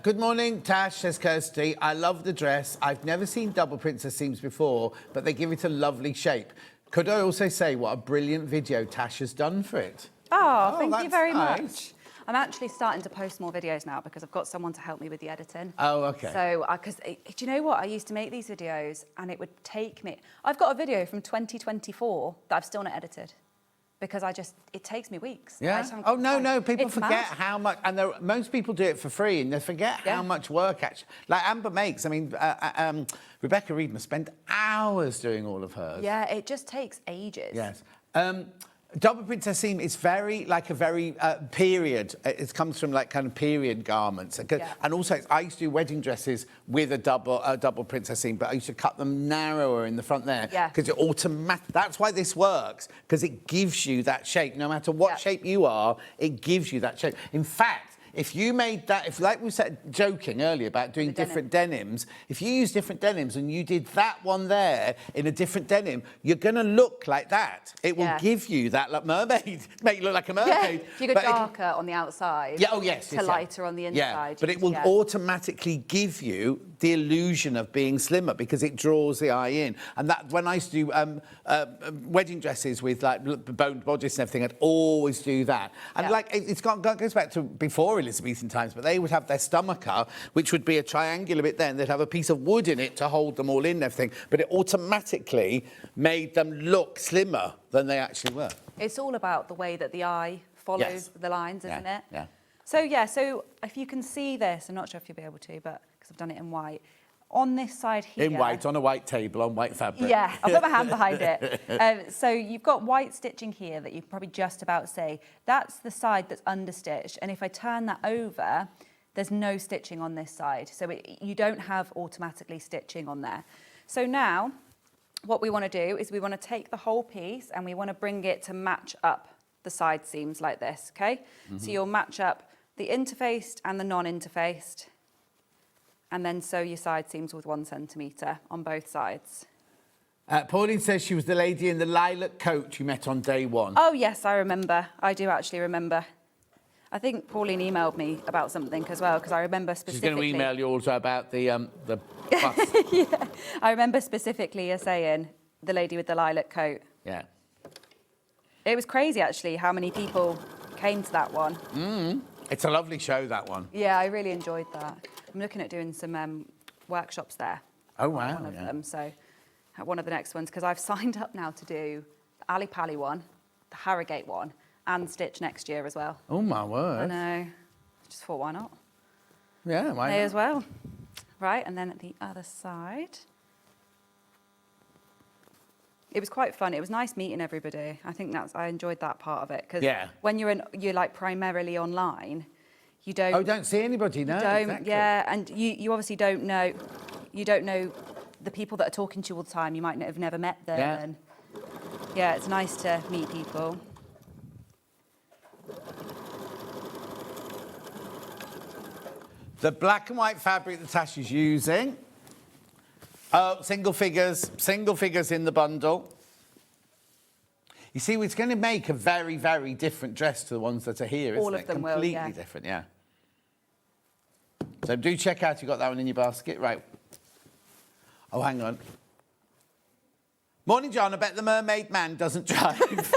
Good morning, Tash, says Kirsty. I love the dress. I've never seen double princess seams before, but they give it a lovely shape. Could I also say what a brilliant video Tash has done for it? Oh, thank you very nice. much. I'm actually starting to post more videos now because I've got someone to help me with the editing. Oh, OK. So, because do you know what? I used to make these videos and it would take me... I've got a video from 2024 that I've still not edited because it takes me weeks. Yeah. Oh, no, people forget how much... And most people do it for free and they forget how much work actually... Like Amber makes, I mean, Rebecca Reed must spend hours doing all of hers. Yeah, it just takes ages. Yes. Double princess seam is very period. It comes from like kind of period garments. And also, I used to do wedding dresses with a double princess seam, but I used to cut them narrower in the front there because it automatic. That's why this works, because it gives you that shape. No matter what shape you are, it gives you that shape. In fact, if you made that, if like we said, joking earlier about doing different denims, if you use different denims and you did that one there in a different denim, you're going to look like that. It will give you that like mermaid, make you look like a mermaid. Yeah, you go darker on the outside. Yeah, oh yes. To lighter on the inside. Yeah, but it will automatically give you the illusion of being slimmer because it draws the eye in. And that when I used to do wedding dresses with like boned bodice and everything, I'd always do that. And like it goes back to before Elizabethan times, but they would have their stomacher, which would be a triangular bit there, and they'd have a piece of wood in it to hold them all in and everything, but it automatically made them look slimmer than they actually were. It's all about the way that the eye follows the lines, isn't it? Yeah. So if you can see this, I'm not sure if you'll be able to, but because I've done it in white, on this side here... In white, on a white table, on white fabric. Yeah, I'll put my hand behind it. So you've got white stitching here that you can probably just about see. That's the side that's understitched. And if I turn that over, there's no stitching on this side. So you don't have automatically stitching on there. So now, what we want to do is we want to take the whole piece and we want to bring it to match up the side seams like this, okay? So you'll match up the interfaced and the non-interfaced, and then sew your side seams with 1 centimetre on both sides. Pauline says she was the lady in the lilac coat you met on day one. Oh, yes, I remember. I do actually remember. I think Pauline emailed me about something as well, because I remember specifically... She's going to email you also about the bus. Yeah, I remember specifically her saying, the lady with the lilac coat. Yeah. It was crazy, actually, how many people came to that one. It's a lovely show, that one. Yeah, I really enjoyed that. I'm looking at doing some workshops there. Oh, wow. One of them, so one of the next ones, because I've signed up now to do the Ali Pali one, the Harrogate one, and stitch next year as well. Oh, my word. I know. Just thought, why not? Yeah, why May not? as well. Right, and then at the other side. It was quite fun. It was nice meeting everybody. I enjoyed that part of it because when you're like primarily online, you don't. Oh, don't see anybody, no. Exactly. Yeah, and you obviously don't know. You don't know the people that are talking to you all the time. You might have never met them. Yeah. And yeah, it's nice to meet people. The black and white fabric that Tash is using. Oh, single figures in the bundle. You see, it's going to make a very, very different dress to the ones that are here, isn't it? All of them will, Completely yeah. different, yeah. So do check out, you got that one in your basket. Right. Oh, hang on. Morning, John. I bet the mermaid man doesn't drive.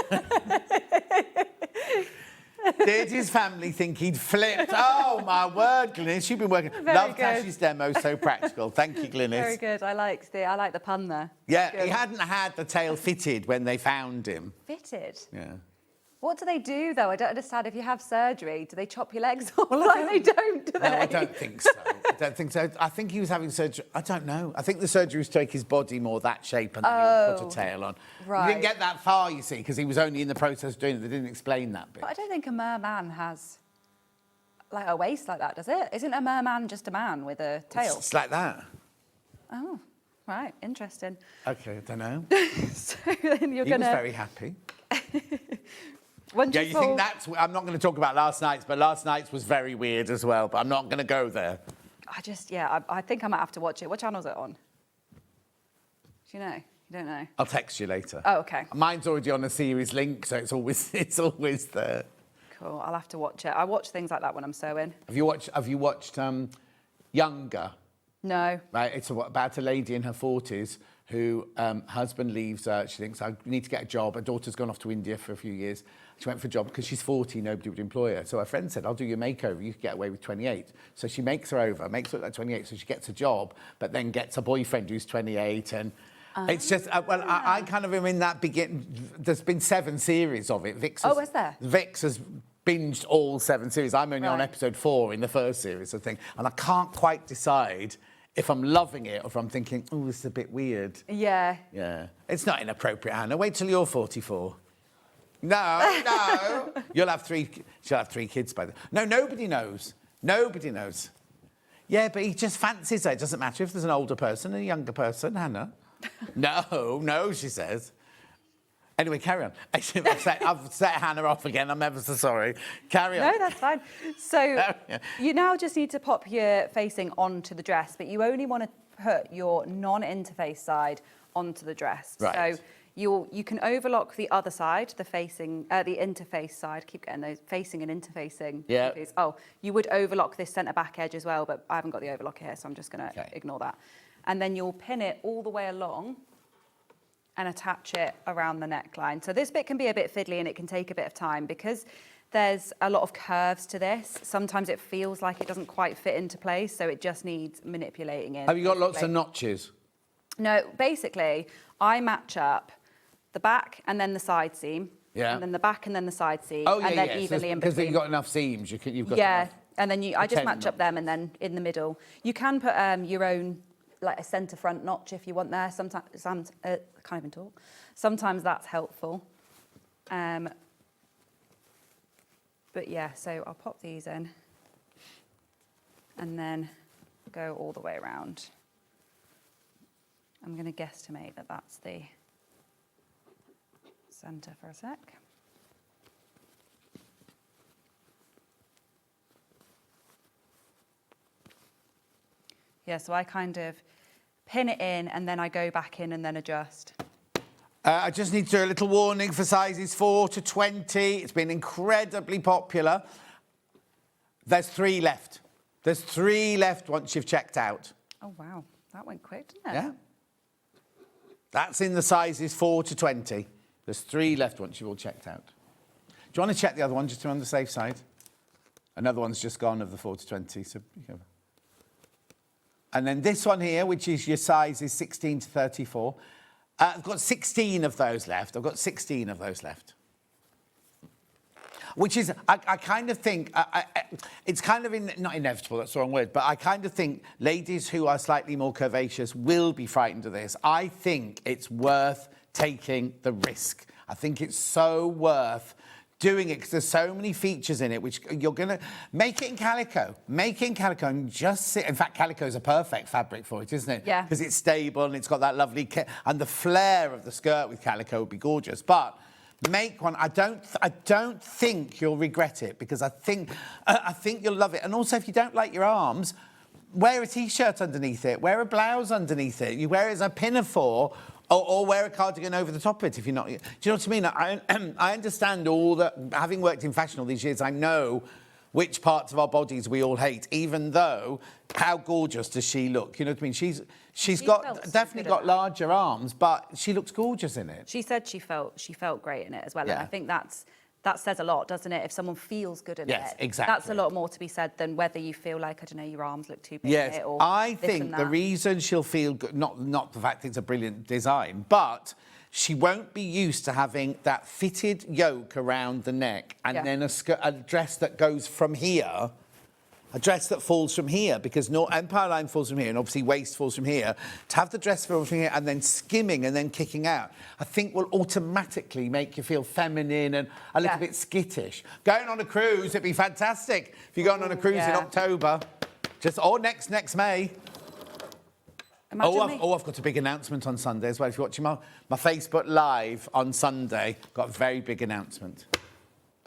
Did his family think he'd flipped? Oh, my word, Glynis. You've been working. Love Tash's demo, so practical. Thank you, Glynis. Very good. I like the pun there. Yeah, he hadn't had the tail fitted when they found him. Fitted? Yeah. What do they do, though? I don't understand. If you have surgery, do they chop your legs off? Well, they don't, do they? No, I don't think so. I don't think so. I think he was having surgery. I don't know. I think the surgery was to make his body more that shape and then he put a tail on. Right. He didn't get that far, you see, because he was only in the process of doing it. They didn't explain that bit. But I don't think a merman has like a waist like that, does it? Isn't a merman just a man with a tail? It's like that. Oh, right. Interesting. Okay, I don't know. So then you're He was very happy. Wonderful. Yeah, you think that's... I'm not going to talk about last night's, but last night's was very weird as well, but I'm not going to go there. I think I might have to watch it. What channel is it on? Do you know? You don't know? I'll text you later. Oh, okay. Mine's already on a series link, so it's always there. Cool. I'll have to watch it. I watch things like that when I'm sewing. Have you watched Younger? No. Right, it's about a lady in her 40s who husband leaves her. She thinks, I need to get a job. Her daughter's gone off to India for a few years. She went for a job because she's 40, nobody would employ her. So her friend said, I'll do your makeover. You can get away with 28. So she makes her over, makes her look like 28, so she gets a job, but then gets a boyfriend who's 28. And it's just, I kind of am in that there's been 7 series of it. Vix is there? Vix has binged all 7 series. I'm only on episode 4 in the first series, I think. And I can't quite decide if I'm loving it or if I'm thinking, oh, this is a bit weird. Yeah. Yeah. It's not inappropriate, Hannah. Wait till you're 44. No. She'll have 3 kids by then. No, nobody knows. Nobody knows. Yeah, but he just fancies her. It doesn't matter if there's an older person and a younger person, Hannah. No, she says. Anyway, carry on. I've set Hannah off again. I'm ever so sorry. Carry on. No, that's fine. So you now just need to pop your facing onto the dress, but you only want to put your non-interface side onto the dress. Right. So you can overlock the other side, the interface side. Keep getting those facing and interfacing. Yeah. Oh, you would overlock this centre back edge as well, but I haven't got the overlock here, so I'm just going to ignore that. And then you'll pin it all the way along and attach it around the neckline. So this bit can be a bit fiddly and it can take a bit of time because there's a lot of curves to this. Sometimes it feels like it doesn't quite fit into place, so it just needs manipulating in. Have you got lots of notches? No, basically, I match up the back and then the side seam. Yeah. And then the back and then the side seam. Oh, yeah, and then evenly in between. Because you've got enough seams, you've got yeah, enough. And then I just match up them and then in the middle. You can put your own, like a centre front notch if you want there. Sometimes, I can't even talk. Sometimes that's helpful. But yeah, so I'll pop these in and then go all the way around. I'm going to guesstimate that that's the centre for a sec. Yeah, so I kind of pin it in and then I go back in and then adjust. I just need to do a little warning for sizes 4 to 20. It's been incredibly popular. There's 3 left. There's 3 left once you've checked out. Oh, wow. That went quick, didn't it? Yeah. That's in the sizes 4 to 20. There's 3 left once you've all checked out. Do you want to check the other one just to be on the safe side? Another one's just gone of the 4 to 20. So, and then this one here, which is your sizes 16 to 34. I've got 16 of those left. Which is, I kind of think, it's kind of, not inevitable, that's the wrong word, but I kind of think ladies who are slightly more curvaceous will be frightened of this. I think it's worth taking the risk. I think it's so worth doing it because there's so many features in it which you're going to make it in calico. Make it in calico and just sit. In fact, calico is a perfect fabric for it, isn't it? Yeah. Because it's stable and it's got that lovely... and the flare of the skirt with calico would be gorgeous. But make one. I don't think you'll regret it because I think you'll love it. And also, if you don't like your arms, wear a T-shirt underneath it. Wear a blouse underneath it. You wear it as a pinafore. Or wear a cardigan over the top of it if you're not... Do you know what I mean? I understand all that... Having worked in fashion all these years, I know which parts of our bodies we all hate, even though how gorgeous does she look? You know what I mean? She's definitely got larger arms, but she looks gorgeous in it. She said she felt great in it as well. Yeah. And I think that says a lot, doesn't it? If someone feels good in it. Yes, exactly. That's a lot more to be said than whether you feel like, I don't know, your arms look too big Yes, in it or I this think and the that. reason she'll feel good, not the fact it's a brilliant design, but she won't be used to having that fitted yoke around the neck and then a dress that goes from here. A dress that falls from here, because Empire line falls from here, and obviously waist falls from here. To have the dress fall from here and then skimming and then kicking out, I think will automatically make you feel feminine and a little bit skittish. Going on a cruise, it'd be fantastic. If you're going on a cruise in October, or next May. I've got a big announcement on Sunday as well. If you're watching my Facebook Live on Sunday, got a very big announcement.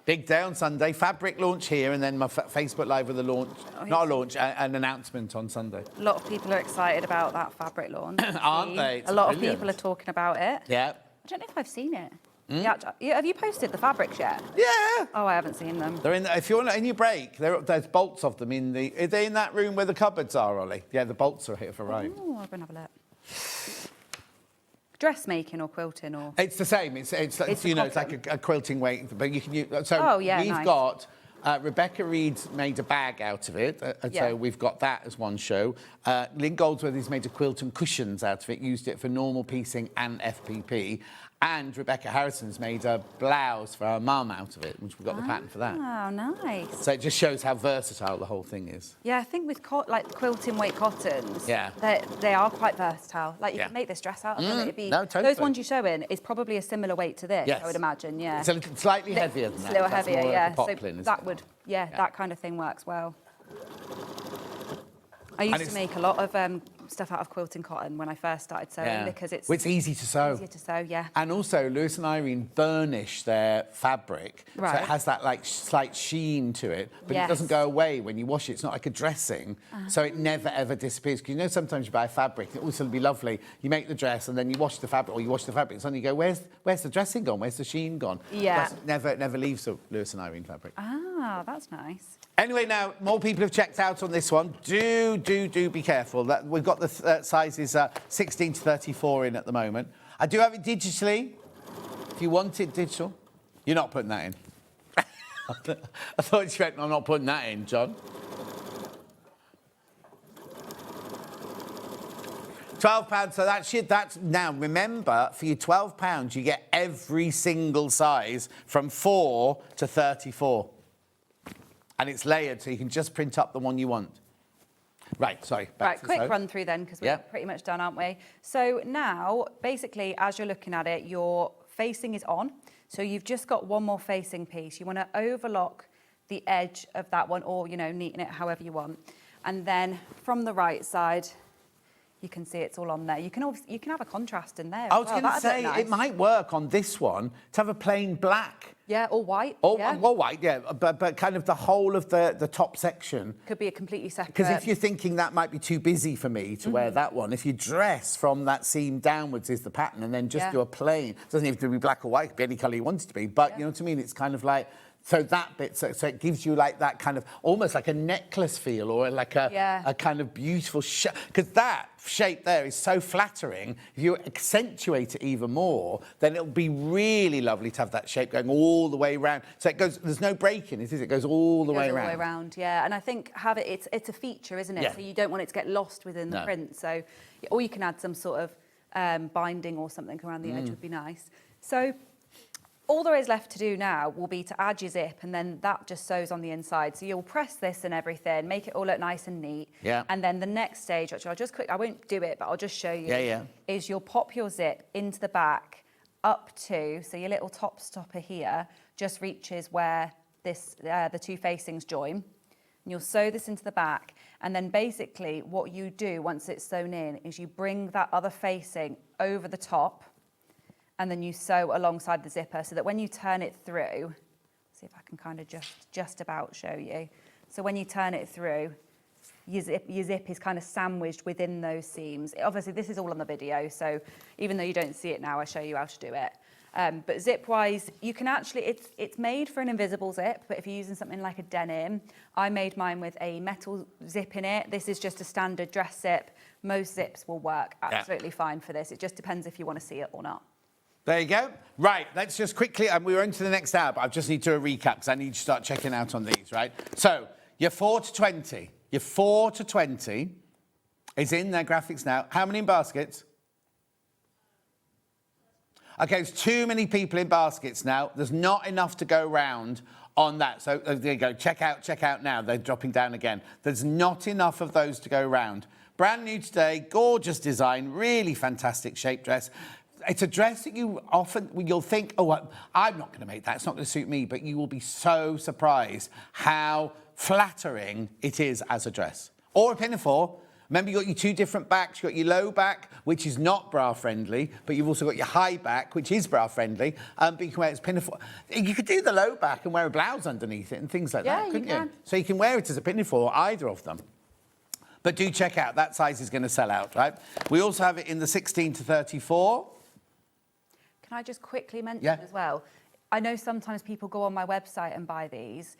Big day on Sunday, fabric launch here, and then my Facebook Live with a launch, an announcement on Sunday. A lot of people are excited about that fabric launch. Aren't they? It's a lot brilliant. of people are talking about it. Yeah. I don't know if I've seen it. Yeah, have you posted the fabrics yet? Yeah. Oh, I haven't seen them. They're in. If you're in your break, there's bolts of them in the... Are they in that room where the cupboards are, Ollie? Yeah, the bolts are here for right. Oh, I'll go and have a look. Dressmaking or quilting or... It's the same. It's you know, it's like a quilting weight, but you can use... So we've got... Rebecca Reed's made a bag out of it, so we've got that as one show. Lynn Goldsworthy's made a quilt and cushions out of it, used it for normal piecing and FPP. And Rebecca Harrison's made a blouse for her mum out of it, which we've got the pattern for that. Oh, nice. So it just shows how versatile the whole thing is. Yeah, I think with like quilting weight cottons, Yeah. they are quite versatile. Like you can make this dress out of them. It'd be, Those ones you show in is probably a similar weight to this, I would imagine, yeah. It's slightly heavier than that. It's a little heavier, yeah. Poplin, so isn't that it? would, that kind of thing works well. I used to make a lot of stuff out of quilting cotton when I first started sewing because it's... Well, it's easy to sew. Easier to sew, yeah. And also, Lewis and Irene burnish their fabric, so it has that like slight sheen to it, but it doesn't go away when you wash it. It's not like a dressing, so it never ever disappears. Because you know, sometimes you buy fabric, it also will be lovely. You make the dress and then you wash the fabric, or you wash the fabric, and suddenly you go, where's the dressing gone? Where's the sheen gone? Yeah. It never leaves the Lewis and Irene fabric. Ah, that's nice. Anyway, now, more people have checked out on this one. Do be careful. We've got the sizes 16 to 34 in at the moment. I do have it digitally. If you want it digital, you're not putting that in. I thought you meant I'm not putting that in, John. £12, so that's now, remember, for your £12, you get every single size from 4 to 34. And it's layered, so you can just print up the one you want. Right, sorry. Right, quick run through then, because we're pretty much done, aren't we? So now, basically, as you're looking at it, your facing is on. So you've just got one more facing piece. You want to overlock the edge of that one, or, you know, neaten it however you want. And then from the right side, you can see it's all on there. You can have a contrast in there. I was going to say, it might work on this one to have a plain black. Yeah, or white. Or white, yeah. But kind of the whole of the top section. Could be a completely separate... Because if you're thinking that might be too busy for me to wear that one, if you dress from that seam downwards is the pattern, and then just do a plain, it doesn't even have to be black or white, it could be any colour you want it to be, but you know what I mean? It's kind of like... So that bit, so it gives you like that kind of, almost like a necklace feel, or like a kind of beautiful shape. Because that shape there is so flattering. If you accentuate it even more, then it'll be really lovely to have that shape going all the way around. So it goes, there's no break in it, is it? It goes all the way around. All the way around, yeah. And I think it's a feature, isn't it? Yeah. So you don't want it to get lost within the print. So, or you can add some sort of binding or something around the edge would be nice. So All there is left to do now will be to add your zip, and then that just sews on the inside. So you'll press this and everything, make it all look nice and neat. Yeah. And then the next stage, which I won't do it, but I'll just show you. Yeah. Is you'll pop your zip into the back up to, so your little top stopper here just reaches where this the two facings join. And you'll sew this into the back, and then basically what you do once it's sewn in is you bring that other facing over the top, and then you sew alongside the zipper so that when you turn it through, see if I can kind of just about show you. So when you turn it through, your zip is kind of sandwiched within those seams. Obviously, this is all on the video, so even though you don't see it now, I show you how to do it. But zip-wise, you can actually, it's made for an invisible zip, but if you're using something like a denim, I made mine with a metal zip in it. This is just a standard dress zip. Most zips will work absolutely fine for this. It just depends if you want to see it or not. There you go. Right, let's just quickly, and we're into the next hour, but I just need to do a recap because I need to start checking out on these, right? So, your 4 to 20. Your 4 to 20 is in their graphics now. How many in baskets? Okay, there's too many people in baskets now. There's not enough to go round on that. So there you go. Check out now. They're dropping down again. There's not enough of those to go round. Brand new today, gorgeous design, really fantastic shape dress. It's a dress that you'll think, oh, I'm not going to make that. It's not going to suit me. But you will be so surprised how flattering it is as a dress. Or a pinafore. Remember, you've got your two different backs. You've got your low back, which is not bra-friendly, but you've also got your high back, which is bra-friendly, but you can wear it as pinafore. You could do the low back and wear a blouse underneath it and things like that, couldn't you? So you can wear it as a pinafore, either of them. But do check out. That size is going to sell out, right? We also have it in the 16 to 34. Can I just quickly mention as well? I know sometimes people go on my website and buy these.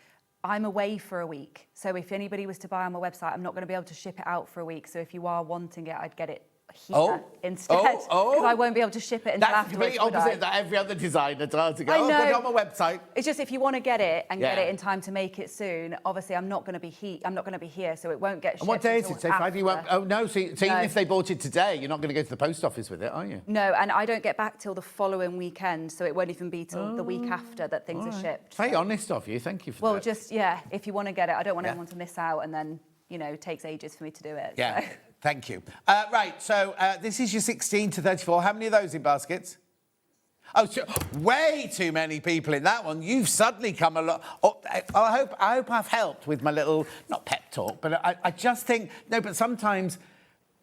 I'm away for a week. So if anybody was to buy on my website, I'm not going to be able to ship it out for a week. So if you are wanting it, I'd get it here instead. Because I won't be able to ship it until afterwards. That's the complete opposite that every other designer does. To go, put it on my website. It's just if you want to get it and get it in time to make it soon, obviously I'm not going to be here, so it won't get shipped. And what day is it? So Friday you won't. Oh no, so even if they bought it today, you're not going to go to the post office with it, are you? No, and I don't get back till the following weekend, so it won't even be till the week after that things are shipped. Very honest of you. Thank you for that. Well, just if you want to get it, I don't want anyone to miss out, and then it takes ages for me to do it. Yeah. So. Thank you. Right, so this is your 16 to 34. How many of those in baskets? Oh, way too many people in that one. You've suddenly come a lot. Oh, I hope I've helped with my little, not pep talk, but I just think, but sometimes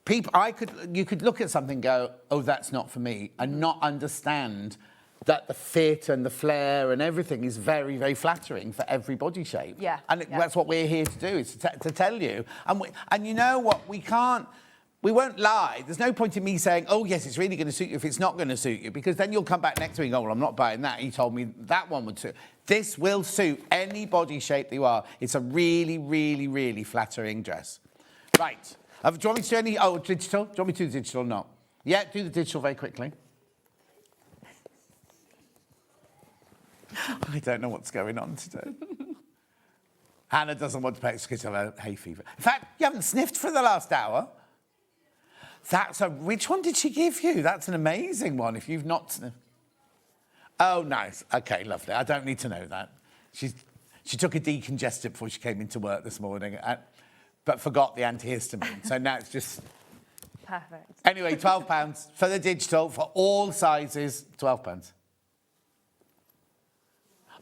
you could look at something and go, oh, that's not for me, and not understand that the fit and the flare and everything is very, very flattering for every body shape. Yeah. And that's what we're here to do, is to tell you. And you know what? We won't lie. There's no point in me saying, oh, yes, it's really going to suit you if it's not going to suit you, because then you'll come back next week and go, well, I'm not buying that. He told me that one would suit. This will suit any body shape that you are. It's a really, really, really flattering dress. Right. Do you want me to do any... Oh, digital? Do you want me to do digital or not? Yeah, do the digital very quickly. I don't know what's going on today. Hannah doesn't want to pay because of her hay fever. In fact, you haven't sniffed for the last hour. Which one did she give you? That's an amazing one if you've not sniffed. Oh, nice. Okay, lovely. I don't need to know that. She took a decongestant before she came into work this morning, but forgot the antihistamine. So now it's just... Perfect. Anyway, £12 for the digital, for all sizes, £12.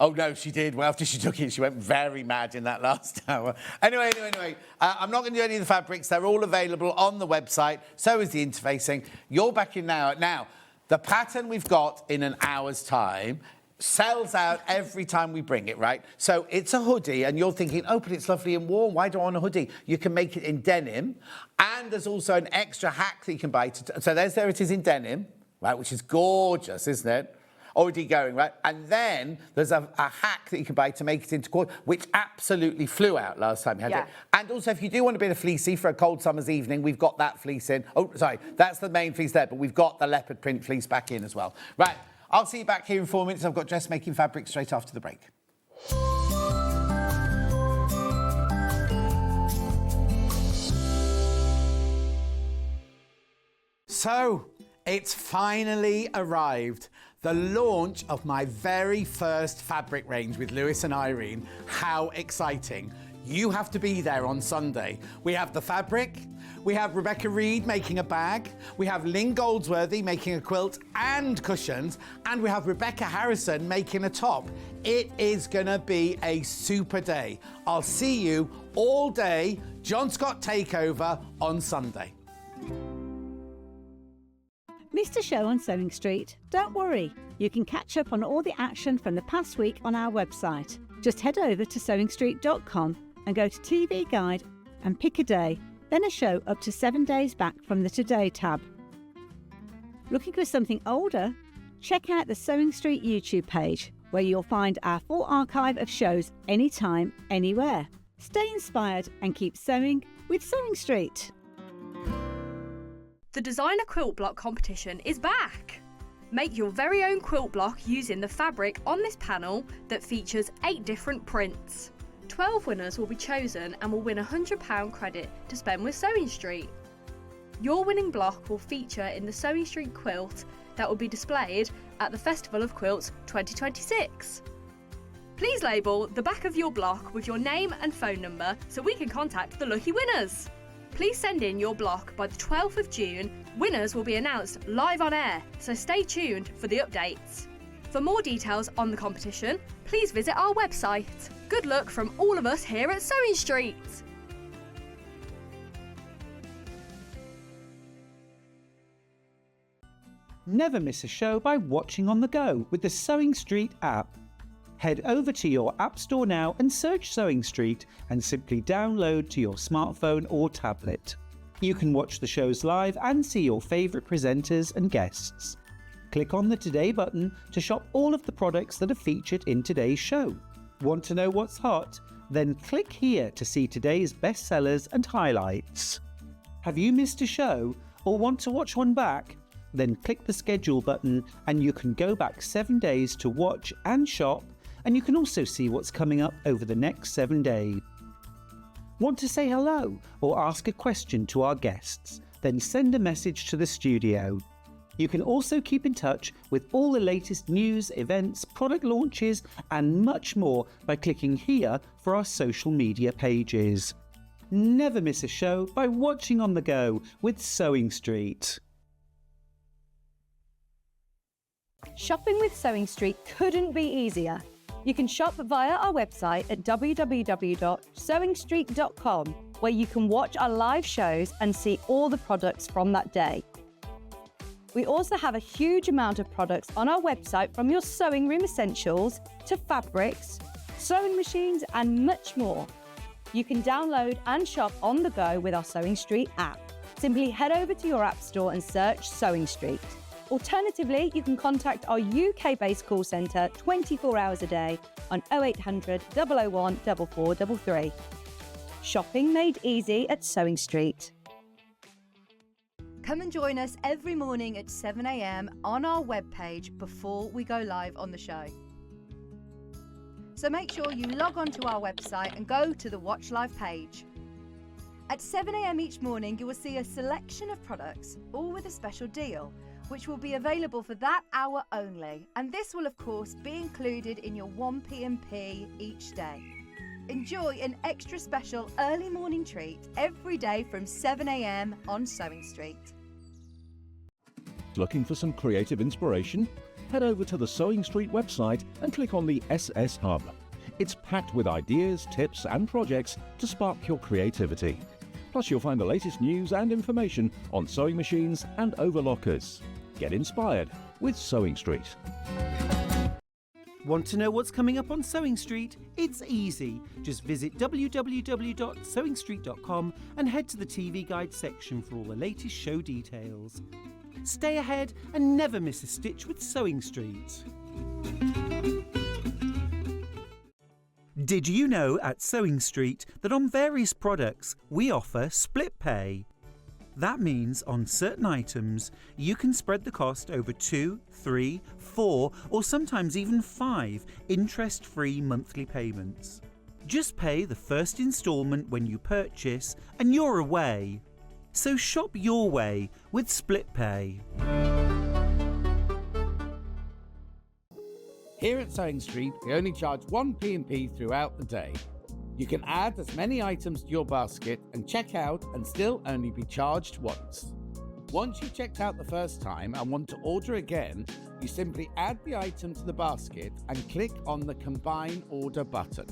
Oh, no, she did. Well, after she took it, she went very mad in that last hour. Anyway. I'm not going to do any of the fabrics. They're all available on the website. So is the interfacing. You're back in now. Now, the pattern we've got in an hour's time sells out every time we bring it, right? So it's a hoodie, and you're thinking, oh, but it's lovely and warm. Why do I want a hoodie? You can make it in denim, and there's also an extra hack that you can buy. So there it is in denim, right, which is gorgeous, isn't it? Already going, right? And then there's a hack that you can buy to make it into cord, which absolutely flew out last time you had it. And also, if you do want a bit of fleecy for a cold summer's evening, we've got that fleece in. Oh, sorry, that's the main fleece there, but we've got the leopard print fleece back in as well. Right, I'll see you back here in 4 minutes. I've got Dressmaking Fabrics straight after the break. So, it's finally arrived. The launch of my very first fabric range with Lewis and Irene. How exciting. You have to be there on Sunday. We have the fabric, we have Rebecca Reed making a bag, we have Lynn Goldsworthy making a quilt and cushions, and we have Rebecca Harrison making a top. It is gonna be a super day. I'll see you all day, John Scott Takeover on Sunday. Missed a show on Sewing Street? Don't worry, you can catch up on all the action from the past week on our website. Just head over to SewingStreet.com and go to TV Guide and pick a day, then a show up to 7 days back from the Today tab. Looking for something older? Check out the Sewing Street YouTube page, where you'll find our full archive of shows anytime, anywhere. Stay inspired and keep sewing with Sewing Street. The Designer Quilt Block competition is back! Make your very own quilt block using the fabric on this panel that features 8 different prints. 12 winners will be chosen and will win a £100 credit to spend with Sewing Street. Your winning block will feature in the Sewing Street quilt that will be displayed at the Festival of Quilts 2026. Please label the back of your block with your name and phone number so we can contact the lucky winners. Please send in your block by the 12th of June. Winners will be announced live on air, so stay tuned for the updates. For more details on the competition, please visit our website. Good luck from all of us here at Sewing Street. Never miss a show by watching on the go with the Sewing Street app. Head over to your App Store now and search Sewing Street and simply download to your smartphone or tablet. You can watch the shows live and see your favourite presenters and guests. Click on the Today button to shop all of the products that are featured in today's show. Want to know what's hot? Then click here to see today's bestsellers and highlights. Have you missed a show or want to watch one back? Then click the schedule button and you can go back 7 days to watch and shop, and you can also see what's coming up over the next 7 days. Want to say hello or ask a question to our guests? Then send a message to the studio. You can also keep in touch with all the latest news, events, product launches and much more by clicking here for our social media pages. Never miss a show by watching on the go with Sewing Street. Shopping with Sewing Street couldn't be easier. You can shop via our website at www.sewingstreet.com, where you can watch our live shows and see all the products from that day. We also have a huge amount of products on our website, from your sewing room essentials to fabrics, sewing machines and much more. You can download and shop on the go with our Sewing Street app. Simply head over to your App Store and search Sewing Street. Alternatively, you can contact our UK-based call centre 24 hours a day on 0800 001 4433. Shopping made easy at Sewing Street. Come and join us every morning at 7 a.m. on our webpage before we go live on the show. So make sure you log on to our website and go to the Watch Live page. At 7 a.m. each morning, you will see a selection of products, all with a special deal, which will be available for that hour only. And this will, of course, be included in your 1PMP each day. Enjoy an extra special early morning treat every day from 7 a.m. on Sewing Street. Looking for some creative inspiration? Head over to the Sewing Street website and click on the SS Hub. It's packed with ideas, tips and projects to spark your creativity. Plus you'll find the latest news and information on sewing machines and overlockers. Get inspired with Sewing Street. Want to know what's coming up on Sewing Street? It's easy. Just visit www.sewingstreet.com and head to the TV Guide section for all the latest show details. Stay ahead and never miss a stitch with Sewing Street. Did you know at Sewing Street that on various products we offer split pay? That means on certain items you can spread the cost over 2, 3, 4 or sometimes even 5 interest-free monthly payments. Just pay the first instalment when you purchase and you're away. So shop your way with split pay. Here at Sewing Street, we only charge one P&P throughout the day. You can add as many items to your basket and check out and still only be charged once. Once you've checked out the first time and want to order again, you simply add the item to the basket and click on the Combine Order button.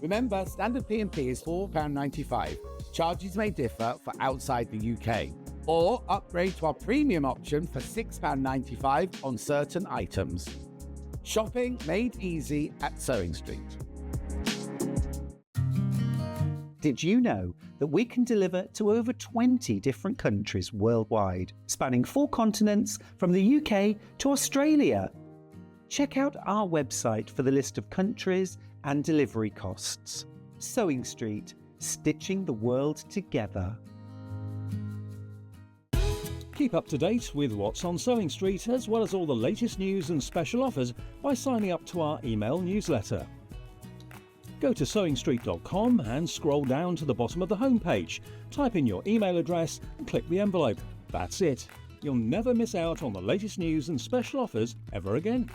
Remember, standard P&P is £4.95. Charges may differ for outside the UK. Or upgrade to our premium option for £6.95 on certain items. Shopping made easy at Sewing Street. Did you know that we can deliver to over 20 different countries worldwide, spanning 4 continents from the UK to Australia? Check out our website for the list of countries and delivery costs. Sewing Street, stitching the world together. Keep up to date with what's on Sewing Street, as well as all the latest news and special offers by signing up to our email newsletter. Go to SewingStreet.com and scroll down to the bottom of the homepage. Type in your email address and click the envelope. That's it. You'll never miss out on the latest news and special offers ever again.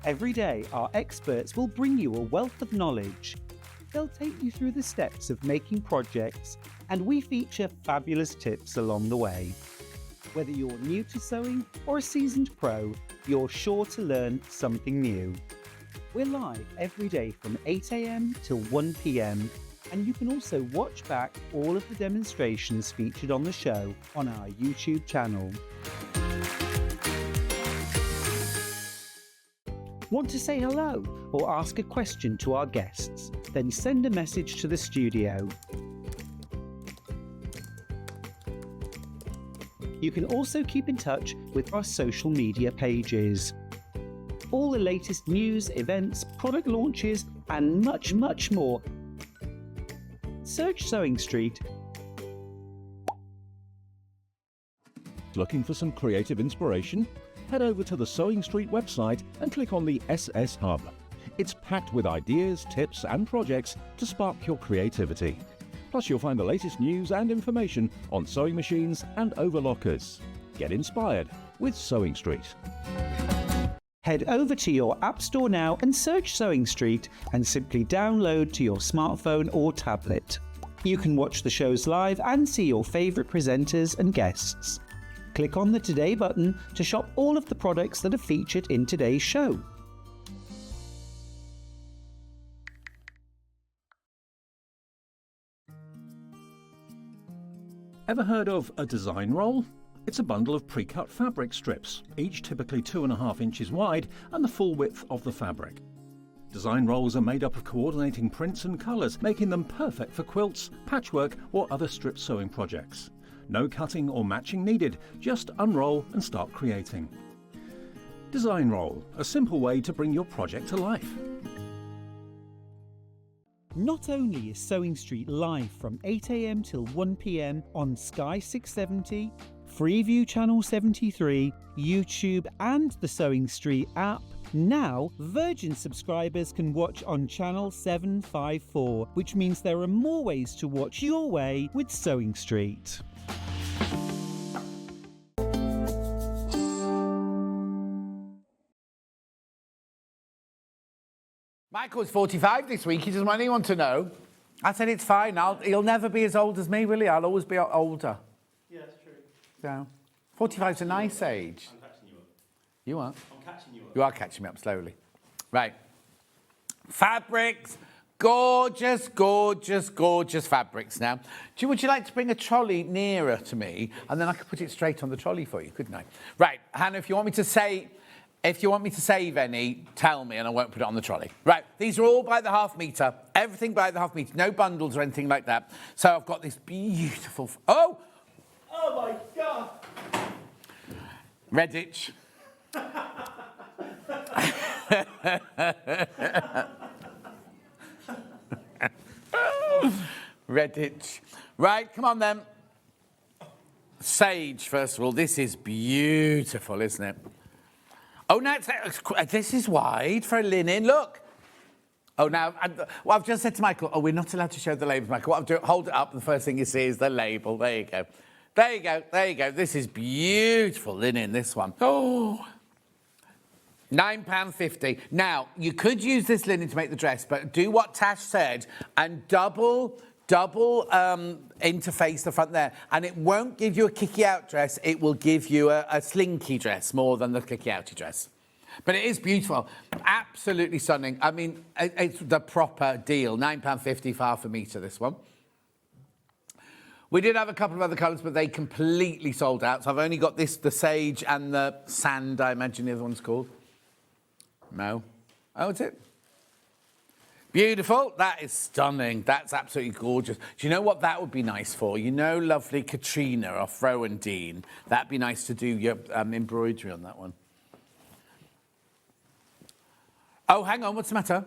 Every day, our experts will bring you a wealth of knowledge. They'll take you through the steps of making projects, and we feature fabulous tips along the way. Whether you're new to sewing or a seasoned pro, you're sure to learn something new. We're live every day from 8 AM till 1 PM, and you can also watch back all of the demonstrations featured on the show on our YouTube channel. Want to say hello or ask a question to our guests? Then send a message to the studio. You can also keep in touch with our social media pages. All the latest news, events, product launches, and much, much more. Search Sewing Street. Looking for some creative inspiration? Head over to the Sewing Street website and click on the SS Hub. It's packed with ideas, tips, and projects to spark your creativity. Plus, you'll find the latest news and information on sewing machines and overlockers. Get inspired with Sewing Street. Head over to your App Store now and search Sewing Street and simply download to your smartphone or tablet. You can watch the shows live and see your favourite presenters and guests. Click on the Today button to shop all of the products that are featured in today's show. Ever heard of a design roll? It's a bundle of pre-cut fabric strips, each typically 2.5 inches wide and the full width of the fabric. Design rolls are made up of coordinating prints and colours, making them perfect for quilts, patchwork or other strip sewing projects. No cutting or matching needed, just unroll and start creating. Design roll, a simple way to bring your project to life. Not only is Sewing Street live from 8 AM till 1 PM on Sky 670, Freeview Channel 73, YouTube and the Sewing Street app, now Virgin subscribers can watch on Channel 754, which means there are more ways to watch your way with Sewing Street. Michael's 45 this week. He doesn't want anyone to know. I said, it's fine. He'll never be as old as me, will he? I'll always be older. Yeah, that's true. So, 45's a nice age. I'm catching you up. You are? I'm catching you up. You are catching me up slowly. Right. Fabrics. Gorgeous, gorgeous, gorgeous fabrics now. Would you like to bring a trolley nearer to me? And then I could put it straight on the trolley for you, couldn't I? Right, Hannah, if you want me to save any, tell me and I won't put it on the trolley. Right, these are all by the half metre. Everything by the half metre. No bundles or anything like that. So I've got this beautiful... Oh my God! Redditch. Redditch. Right, come on then. Sage, first of all. This is beautiful, isn't it? Oh, now this is wide for a linen. Look. Oh, now, I've just said to Michael, we're not allowed to show the labels, Michael. What I'll do, hold it up, and the first thing you see is the label. There you go. There you go. There you go. This is beautiful linen, this one. Oh, £9.50. Now, you could use this linen to make the dress, but do what Tash said and double interface the front there. And it won't give you a kicky out dress. It will give you a slinky dress more than the kicky outy dress. But it is beautiful. Absolutely stunning. I mean, it's the proper deal. £9.50 for half a metre, this one. We did have a couple of other colours, but they completely sold out. So I've only got this, the sage and the sand, I imagine the other one's called. No. Oh, it's it. Beautiful. That is stunning. That's absolutely gorgeous. Do you know what that would be nice for? You know, lovely Katrina off Rowan Dean. That'd be nice to do your embroidery on that one. Oh, hang on. What's the matter?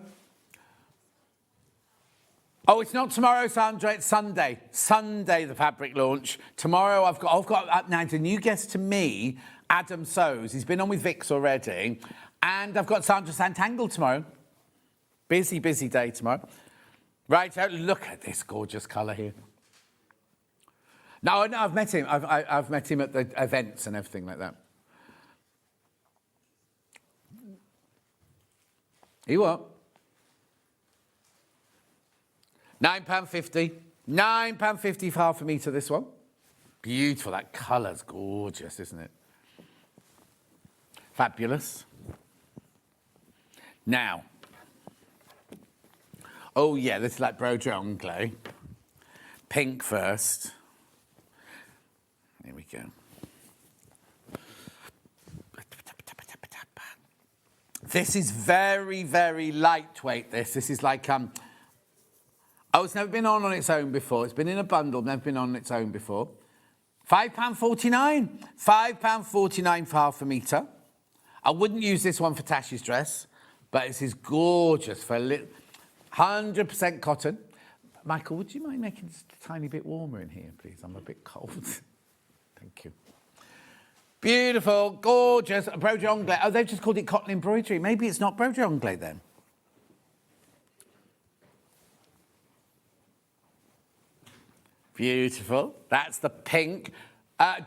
Oh, it's not tomorrow, Sandra. It's Sunday. Sunday, the fabric launch. Tomorrow, I've got now it's a new guest to me, Adam Sews. He's been on with Vix already. And I've got Sandra Santangle tomorrow. Busy, busy day tomorrow. Right, so look at this gorgeous colour here. No, I've met him. I've met him at the events and everything like that. You what? £9.50. £9.50 for half a metre, this one. Beautiful. That colour's gorgeous, isn't it? Fabulous. Now. Oh, yeah, this is like broderie anglais. Pink first. Here we go. This is very, very lightweight, this. This is like, oh, it's never been on its own before. It's been in a bundle, never been on its own before. £5.49. £5.49 for half a metre. I wouldn't use this one for Tash's dress, but this is gorgeous for 100% cotton. Michael, would you mind making it a tiny bit warmer in here, please? I'm a bit cold. Thank you. Beautiful, gorgeous, broderie anglais. Oh, they've just called it cotton embroidery. Maybe it's not broderie anglais then. Beautiful. That's the pink.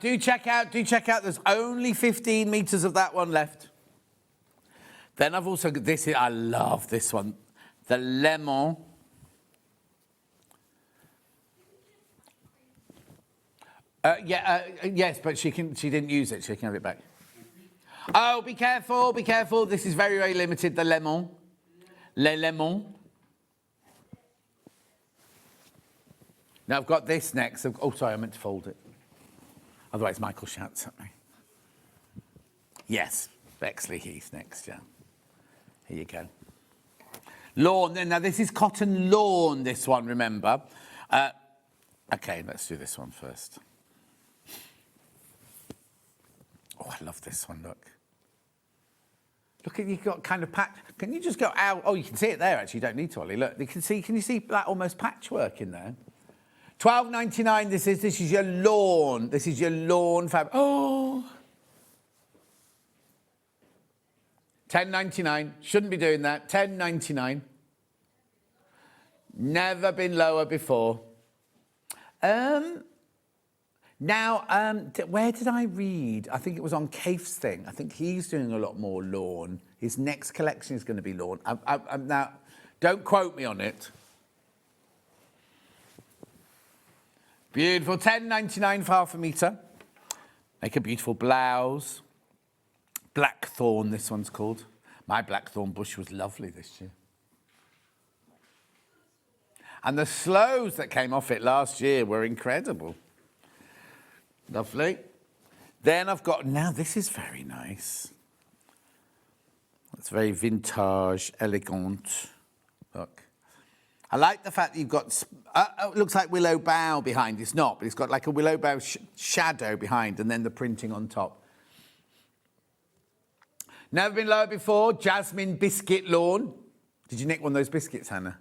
Do check out. There's only 15 metres of that one left. Then I've also got this. I love this one. The lemon. Yes, but she didn't use it. She can have it back. Oh, be careful, be careful. This is very, very limited. The lemon. Le lemon. Now I've got this next. Oh, sorry, I meant to fold it. Otherwise, Michael shouts at me. Yes, Bexley Heath next, yeah. Here you go. Lawn. Now, this is cotton lawn, this one, remember. OK, let's do this one first. Oh, I love this one, look. Look at, you've got kind of patch. Can you just go out? Oh, you can see it there, actually. You don't need to, Ollie. Look, can you see that almost patchwork in there? £12.99 this is your lawn. This is your lawn fabric. Oh. £10.99. Shouldn't be doing that. £10.99. Never been lower before. Now, where did I read? I think it was on Kaif's thing. I think he's doing a lot more lawn. His next collection is going to be lawn. Now, don't quote me on it. Beautiful. £10.99 for half a metre. Make a beautiful blouse. Blackthorn, this one's called. My blackthorn bush was lovely this year. And the slows that came off it last year were incredible. Lovely. Then I've got, now this is very nice. It's very vintage, elegant. Look. I like the fact that you've got, it looks like willow bough behind. It's not, but it's got like a willow bough shadow behind and then the printing on top. Never been lower before. Jasmine biscuit lawn. Did you nick one of those biscuits, Hannah?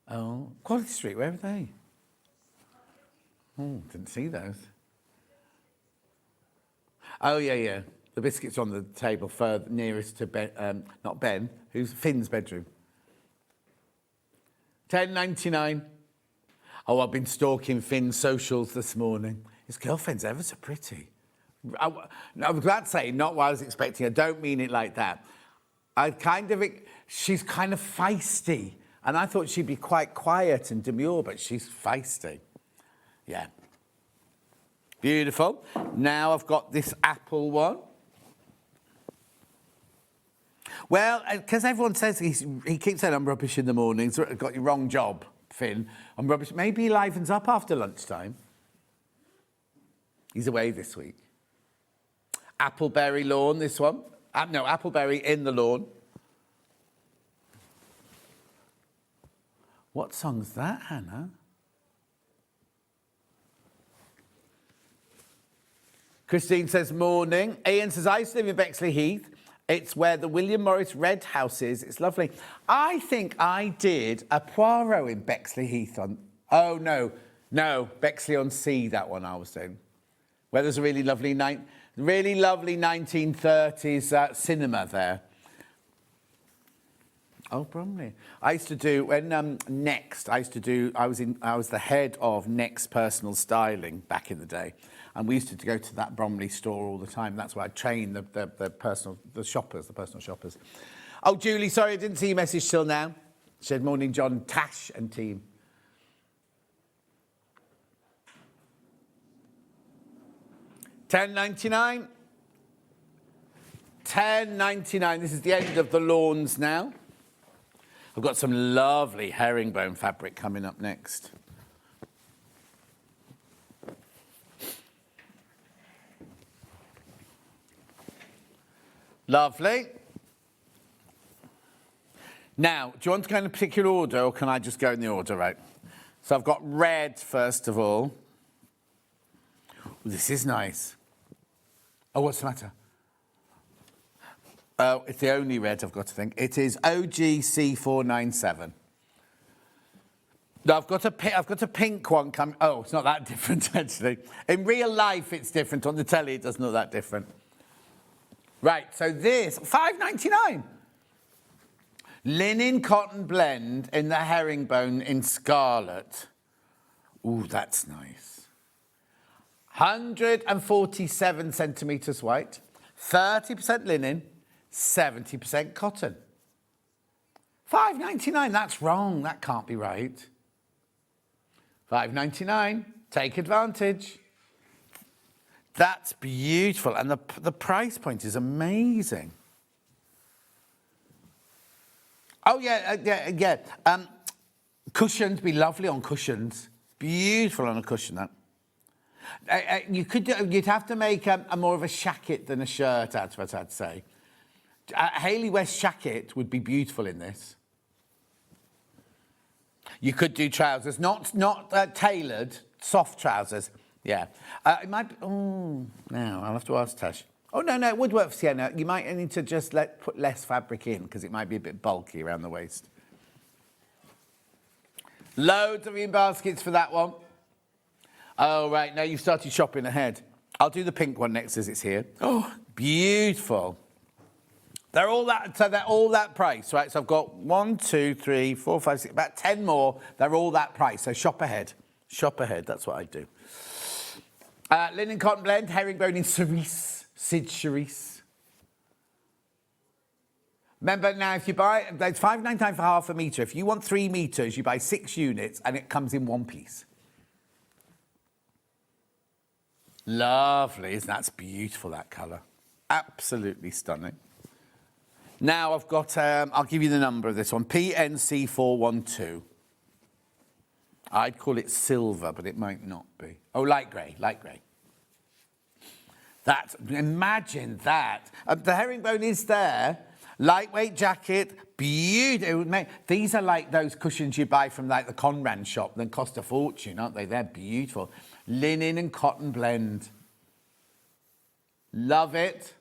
Oh, Quality Street, where are they? Oh, didn't see those. Oh, yeah. The biscuits on the table further nearest to Ben, not Ben, who's Finn's bedroom. £10.99. Oh, I've been stalking Finn's socials this morning. His girlfriend's ever so pretty. I was glad to say, not what I was expecting. I don't mean it like that. She's kind of feisty. And I thought she'd be quite quiet and demure, but she's feisty. Yeah. Beautiful. Now I've got this apple one. Well, because everyone says he keeps saying I'm rubbish in the mornings. Got your wrong job, Finn. I'm rubbish. Maybe he livens up after lunchtime. He's away this week. Appleberry lawn, this one. No, appleberry in the lawn. What song's that, Hannah? Christine says, morning. Ian says, I used to live in Bexley Heath. It's where the William Morris Red House is. It's lovely. I think I did a Poirot in Bexley Heath on... Oh, no, Bexley on Sea, that one I was doing. Where there's a really lovely 1930s cinema there. Oh, Bromley. I used to do, when Next, I was the head of Next Personal Styling back in the day. And we used to go to that Bromley store all the time. That's where I trained the personal shoppers. Oh, Julie, sorry, I didn't see your message till now. She said, morning, John, Tash and team. $10.99. $10.99. This is the end of the lawns now. I've got some lovely herringbone fabric coming up next. Lovely. Now, do you want to go in a particular order, or can I just go in the order, right? So I've got red, first of all. Ooh, this is nice. Oh, what's the matter? Oh, it's the only red I've got to think. It is OGC497. No, I've got a pink one coming. Oh, it's not that different, actually. In real life, it's different. On the telly, it doesn't look that different. Right, so this, $5.99. Linen cotton blend in the herringbone in scarlet. Ooh, that's nice. 147 centimetres white, 30% linen, 70% cotton. $5.99, that's wrong. That can't be right. $5.99, take advantage. That's beautiful, and the price point is amazing. Oh, yeah. Cushions, be lovely on cushions. Beautiful on a cushion, that. You'd have to make a more of a shacket than a shirt out of it, I'd say. Hayley West shacket would be beautiful in this. You could do trousers, not tailored, soft trousers. Yeah. It might be... Oh, now I'll have to ask Tash. Oh, no, it would work for Sienna. You might need to just put less fabric in, because it might be a bit bulky around the waist. Loads of in baskets for that one. Oh, right, now you've started shopping ahead. I'll do the pink one next as it's here. Oh, beautiful. They're all that price, right? So I've got 1, 2, 3, 4, 5, 6, about 10 more. They're all that price, so shop ahead. Shop ahead, that's what I do. Linen cotton blend, herringbone in cerise, Sid cerise. Remember now, if you buy, it's $5.99 for half a metre. If you want 3 metres, you buy 6 units and it comes in one piece. Lovely, isn't that? That's beautiful, that colour. Absolutely stunning. Now I've got, I'll give you the number of this one, PNC412. I'd call it silver, but it might not be. Oh, light grey. Imagine that. The herringbone is there. Lightweight jacket, beautiful. These are like those cushions you buy from like the Conran shop that cost a fortune, aren't they? They're beautiful. Linen and cotton blend. Love it.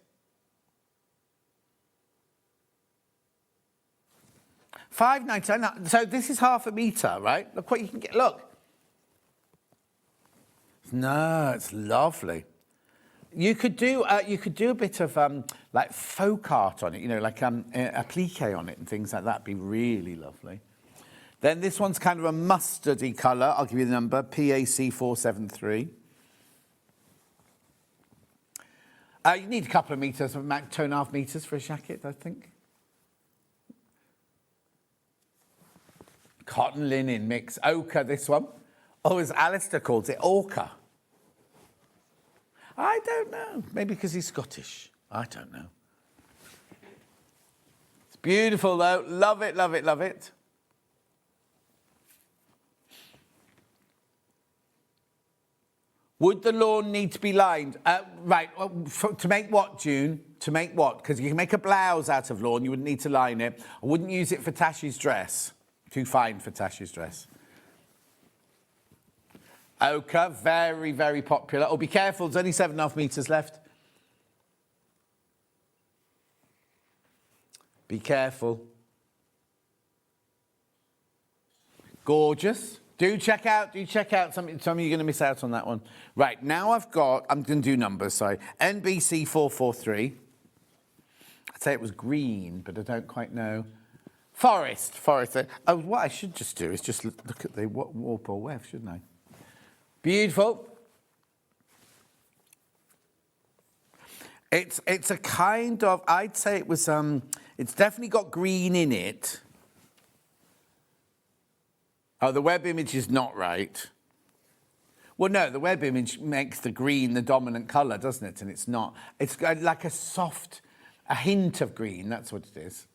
$5.99. So this is half a metre, right? Look what you can get. Look. No, it's lovely. You could do a bit of like folk art on it, you know, like applique on it and things like that. It'd be really lovely. Then this one's kind of a mustardy colour. I'll give you the number, PAC473. You need a couple of metres, 2.5 metres for a jacket, I think. Cotton linen mix. Ochre, this one. Oh, as Alistair calls it, ochre. I don't know. Maybe because he's Scottish. I don't know. It's beautiful, though. Love it, love it, love it. Would the lawn need to be lined? Right, to make what, June? To make what? Because you can make a blouse out of lawn, you wouldn't need to line it. I wouldn't use it for Tash's dress. Too fine for Tash's dress. Ochre, very, very popular. Oh, be careful, there's only 7.5 metres left. Be careful. Gorgeous. Do check out something. Some of you are going to miss out on that one. Right, now I'm going to do numbers, sorry. NBC 443. I'd say it was green, but I don't quite know. Forest. Oh, what I should just do is just look at the warp or weft, shouldn't I? Beautiful. It's a kind of, I'd say it was, it's definitely got green in it. Oh, the web image is not right. Well, no, the web image makes the green the dominant colour, doesn't it? And it's not. It's like a hint of green, that's what it is.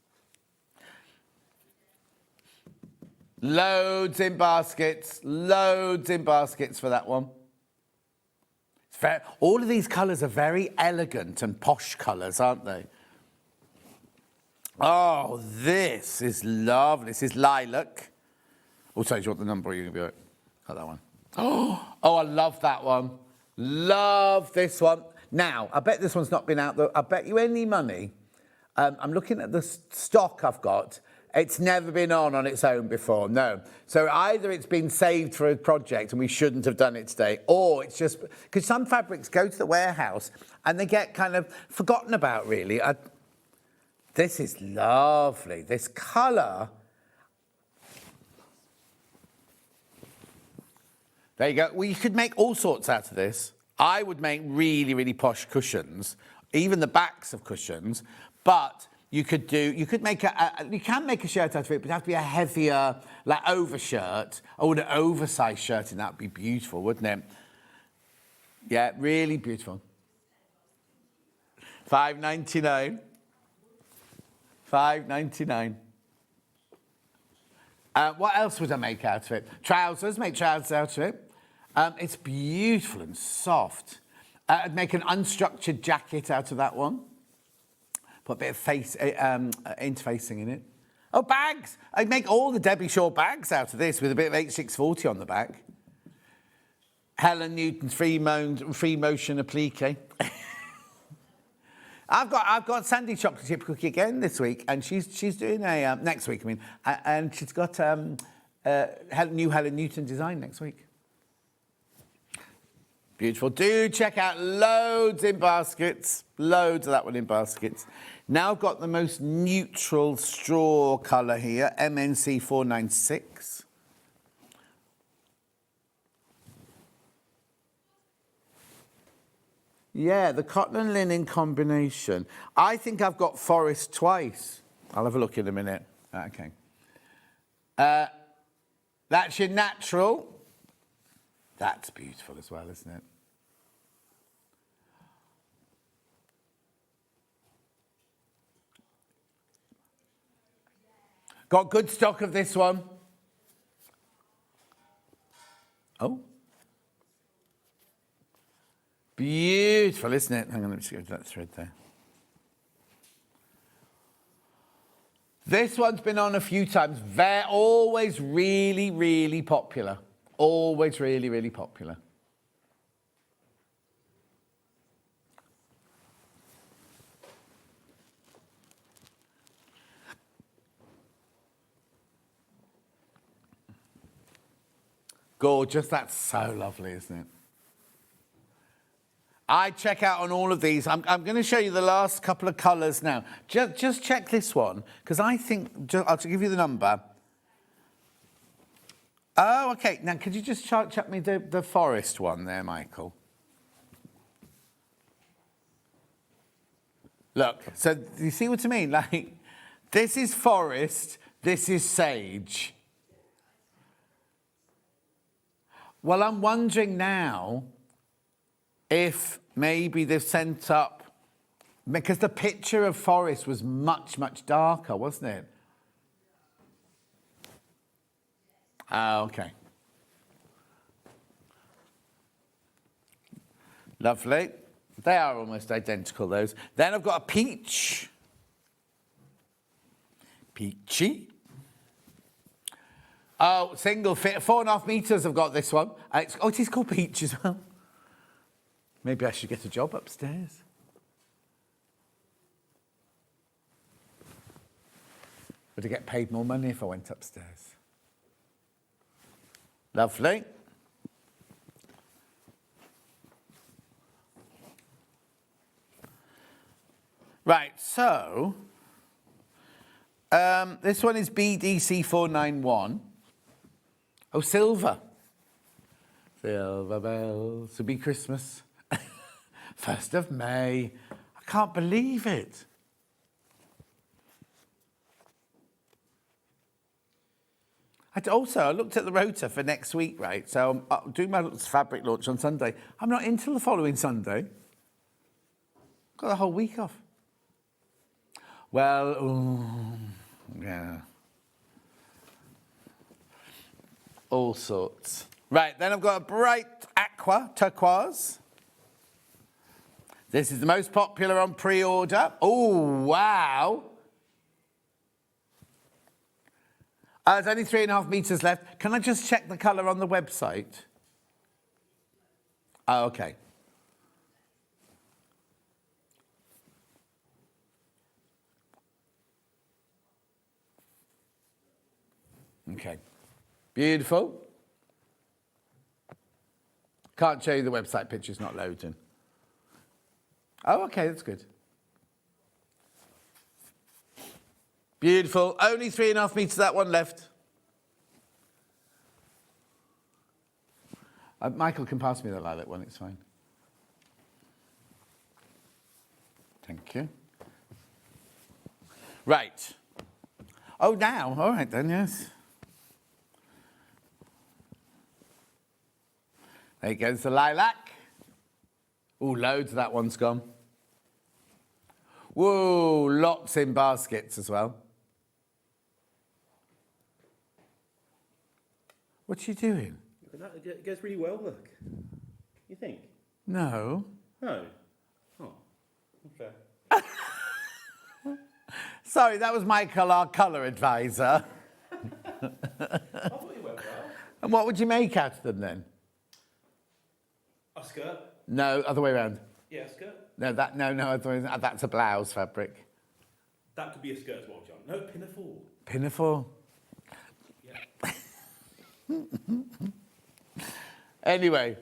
Loads in baskets for that one. All of these colours are very elegant and posh colours, aren't they? Oh, this is lovely. This is lilac. Oh, sorry, do you want the number or are you going to be right? Oh, that one. Oh, I love that one. Love this one. Now, I bet this one's not been out, though. I bet you any money. I'm looking at the stock I've got. It's never been on its own before, no. So either it's been saved for a project and we shouldn't have done it today, or it's just... Because some fabrics go to the warehouse and they get kind of forgotten about, really. This is lovely. This colour... There you go. Well, you could make all sorts out of this. I would make really, really posh cushions, even the backs of cushions, but... You can make a shirt out of it, but it has to be a heavier, like overshirt, or an oversized shirt, and that would be beautiful, wouldn't it? Yeah, really beautiful. $5.99. $5.99. What else would I make out of it? Trousers, make trousers out of it. It's beautiful and soft. I'd make an unstructured jacket out of that one. Put a bit of interfacing in it. Oh, bags! I'd make all the Debbie Shaw bags out of this with a bit of H640 on the back. Helen Newton's free motion applique. I've got Sandy chocolate chip cookie again this week, and she's doing a next week. I mean, and she's got new Helen Newton design next week. Beautiful. Do check out loads in baskets. Loads of that one in baskets. Now I've got the most neutral straw colour here, MNC 496. Yeah, the cotton and linen combination. I think I've got forest twice. I'll have a look in a minute. Okay. That's your natural. That's beautiful as well, isn't it? Got good stock of this one. Oh. Beautiful, isn't it? Hang on, let me just go to that thread there. This one's been on a few times. They're always really, really popular. Always really, really popular. Gorgeous. That's so lovely, isn't it? I check out on all of these. I'm going to show you the last couple of colours now. Just check this one, because I think... I'll give you the number. Oh, OK. Now, could you just check me the forest one there, Michael? Look, so do you see what I mean? Like, this is forest, this is sage. Well, I'm wondering now if maybe they've sent up, because the picture of forest was much, much darker, wasn't it? Oh, okay. Lovely. They are almost identical, those. Then I've got a peach. Peachy. Oh, single fit, 4.5 metres I've got this one. It is called peach as well. Maybe I should get a job upstairs. Would I get paid more money if I went upstairs? Lovely. Right, so this one is BDC 491. Oh, silver. Silver bells to be Christmas. 1st of May. I can't believe it. I looked at the rota for next week, right? So I'm doing my fabric launch on Sunday. I'm not in till the following Sunday. Got the whole week off. Well, yeah. All sorts. Right, then I've got a bright aqua turquoise. This is the most popular on pre-order. Oh, wow. There's only 3.5 metres left. Can I just check the colour on the website? Oh, okay. Okay. Beautiful. Can't show you the website picture's not loading. Oh, okay, that's good. Beautiful. Only 3.5 metres, that one left. Michael can pass me the lilac one, it's fine. Thank you. Right. Oh, now. All right then, yes. There goes the lilac. Oh, loads of that one's gone. Whoa, lots in baskets as well. What's she doing? It goes really well, look. You think? No. No. Oh, okay. Sorry, that was Michael, our colour advisor. I thought you went well. And what would you make out of them then? A skirt? No, other way around. Yeah, a skirt. No, other way around. That's a blouse fabric. That could be a skirt as well, John. No, pinafore. Pinafore. Yeah. Anyway,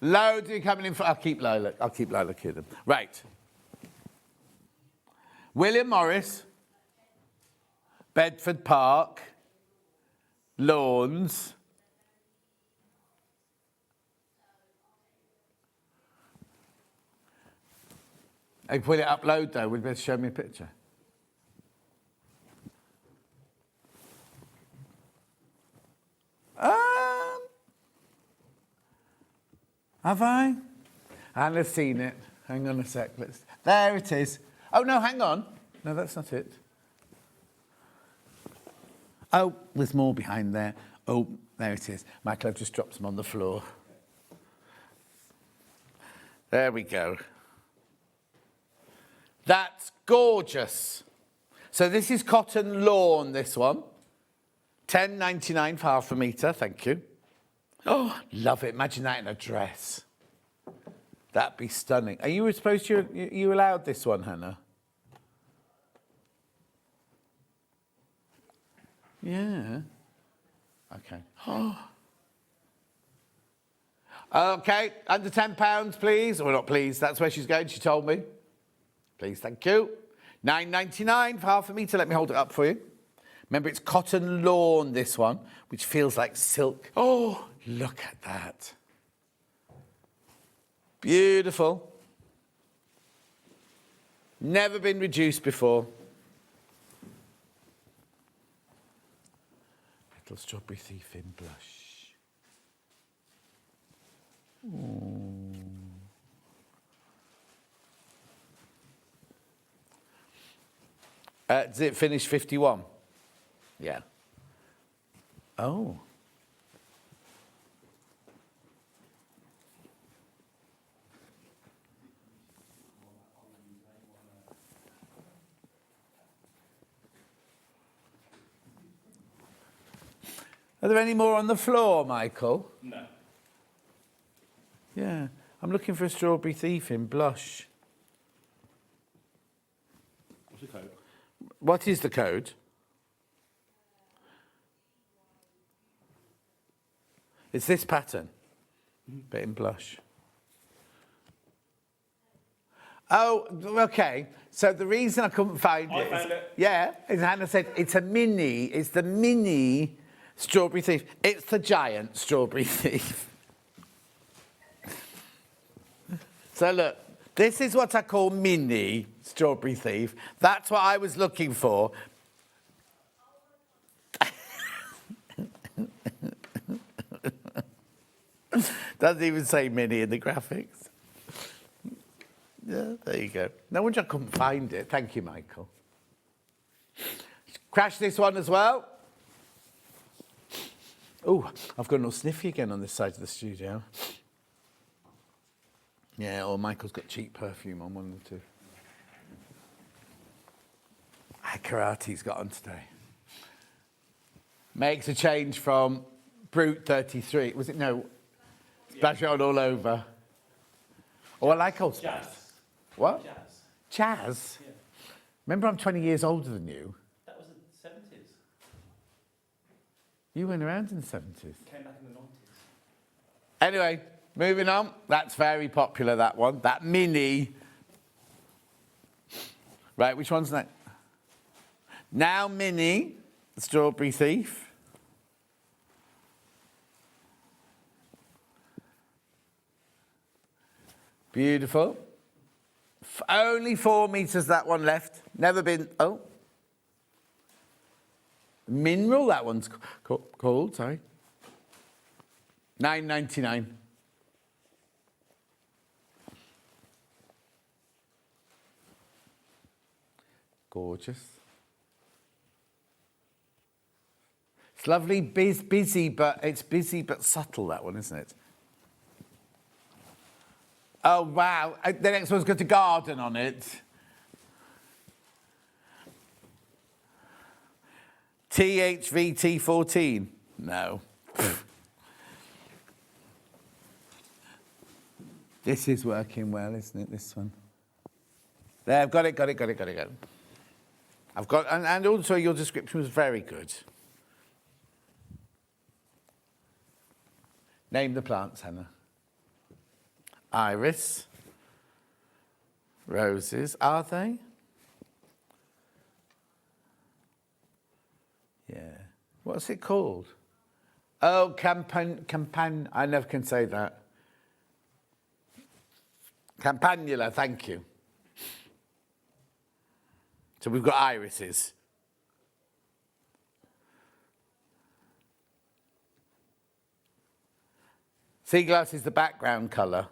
loads are coming in for... I'll keep lilac here then. Right. William Morris, Bedford Park, Lawns. I put it upload though. Would you better show me a picture? Have I? Anna's seen it. Hang on a sec. There it is. Oh, no, hang on. No, that's not it. Oh, there's more behind there. Oh, there it is. Michael, I've just dropped them on the floor. There we go. That's gorgeous. So this is cotton lawn, this one. $10.99 for half a metre, thank you. Oh, love it. Imagine that in a dress. That'd be stunning. Are you supposed to, you allowed this one, Hannah? Yeah. Okay. Oh. Okay, under £10, please. Or not please, that's where she's going, she told me. Please, thank you. $9.99 for half a metre. Let me hold it up for you. Remember, it's cotton lawn, this one, which feels like silk. Oh, look at that. Beautiful. Never been reduced before. Little Strawberry Thief in blush. Does it finish 51? Yeah. Oh. Are there any more on the floor, Michael? No. Yeah. I'm looking for a Strawberry Thief in blush. What's the code? What is the code? It's this pattern, but in blush. Oh, okay. So the reason I couldn't find it. I found it. Yeah, as Hannah said, it's a mini. It's the mini Strawberry Thief. It's the giant Strawberry Thief. So look, this is what I call mini Strawberry Thief. That's what I was looking for. Doesn't even say mini in the graphics. Yeah, there you go. No wonder I couldn't find it. Thank you, Michael. Crash this one as well. Oh, I've got a little sniffy again on this side of the studio. Yeah, or Michael's got cheap perfume on one of the two. Karate's got on today. Makes a change from Brute 33. Was it? No. Splash it on all over. Oh, I like old Jazz. What? Jazz. Jazz? Yeah. Remember, I'm 20 years older than you. That was the 70s. You went around in the 70s. Came back in the 90s. Anyway, moving on. That's very popular, that one. That mini. Right, which one's next? Now mini, the Strawberry Thief. Beautiful. Only 4 meters, that one left. Never been, oh. Mineral, that one's called, sorry. $9.99. Gorgeous. It's lovely, busy but subtle, that one, isn't it? Oh, wow. The next one's got a garden on it. THVT14. No. This is working well, isn't it, this one? There, I've got it. I've got, and also your description was very good. Name the plants, Hannah. Iris. Roses, are they? Yeah. What's it called? Oh, campan. I never can say that. Campanula, thank you. So we've got irises. Sea glass is the background colour.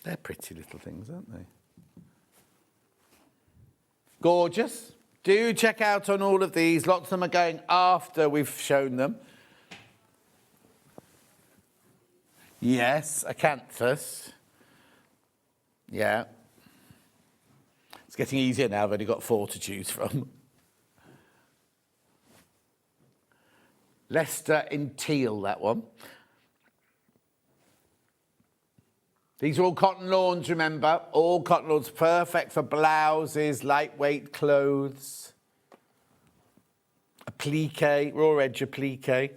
They're pretty little things, aren't they? Gorgeous. Do check out on all of these. Lots of them are going after we've shown them. Yes, acanthus. Yeah. It's getting easier now. I've only got 4 to choose from. Leicester in teal, that one. These are all cotton lawns, remember? All cotton lawns, perfect for blouses, lightweight clothes. Applique, raw edge applique.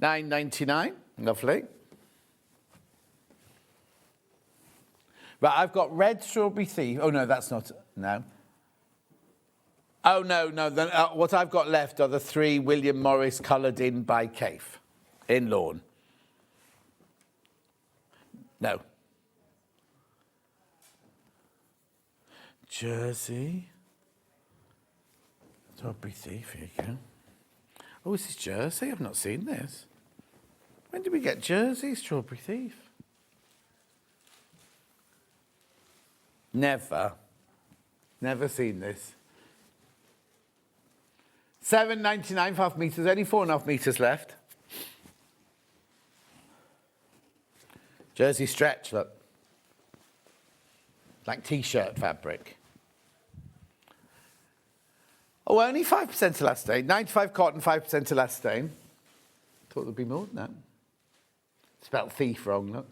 $9.99, lovely. Right, I've got red Strawberry Thief. Oh, no, that's not, no. Oh, no. Then, what I've got left are the 3 William Morris coloured in by Kafe In lawn. No. Jersey. Strawberry Thief, here you go. Oh, this is Jersey. I've not seen this. When did we get Jersey Strawberry Thief? Never. Never seen this. $7.99 for 1/2 metres. Only 4.5 metres left. Jersey stretch, look. Like T-shirt fabric. Oh, only 5% elastane. 95 cotton, 5% elastane. Thought there'd be more than that. Spelled thief wrong, look.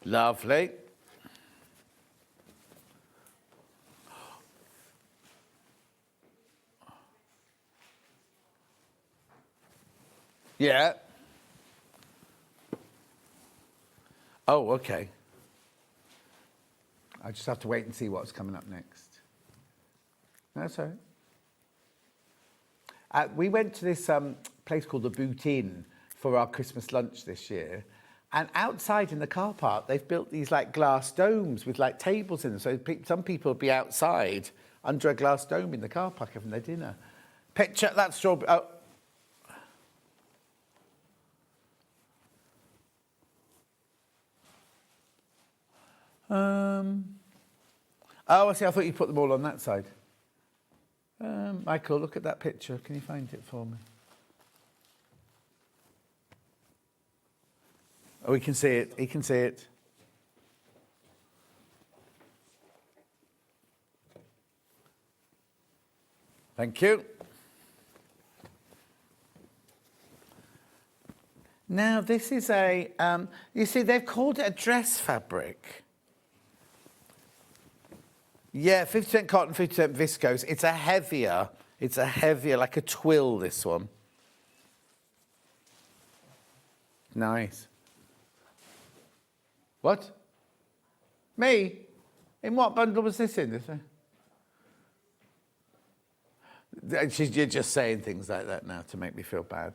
Lovely. Yeah. Oh, okay. I just have to wait and see what's coming up next. That's all right. We went to this place called the Boot Inn for our Christmas lunch this year. And outside in the car park, they've built these like glass domes with like tables in them. So some people will be outside under a glass dome in the car park having their dinner. Picture that strawberry. Oh. Oh, I see. I thought you put them all on that side. Michael, look at that picture. Can you find it for me? Oh, he can see it. He can see it. Thank you. Now, this is a, you see, they've called it a dress fabric. Yeah, 50% cotton, 50% viscose. It's a heavier, like a twill, this one. Nice. What? Me? In what bundle was this in? You're just saying things like that now to make me feel bad.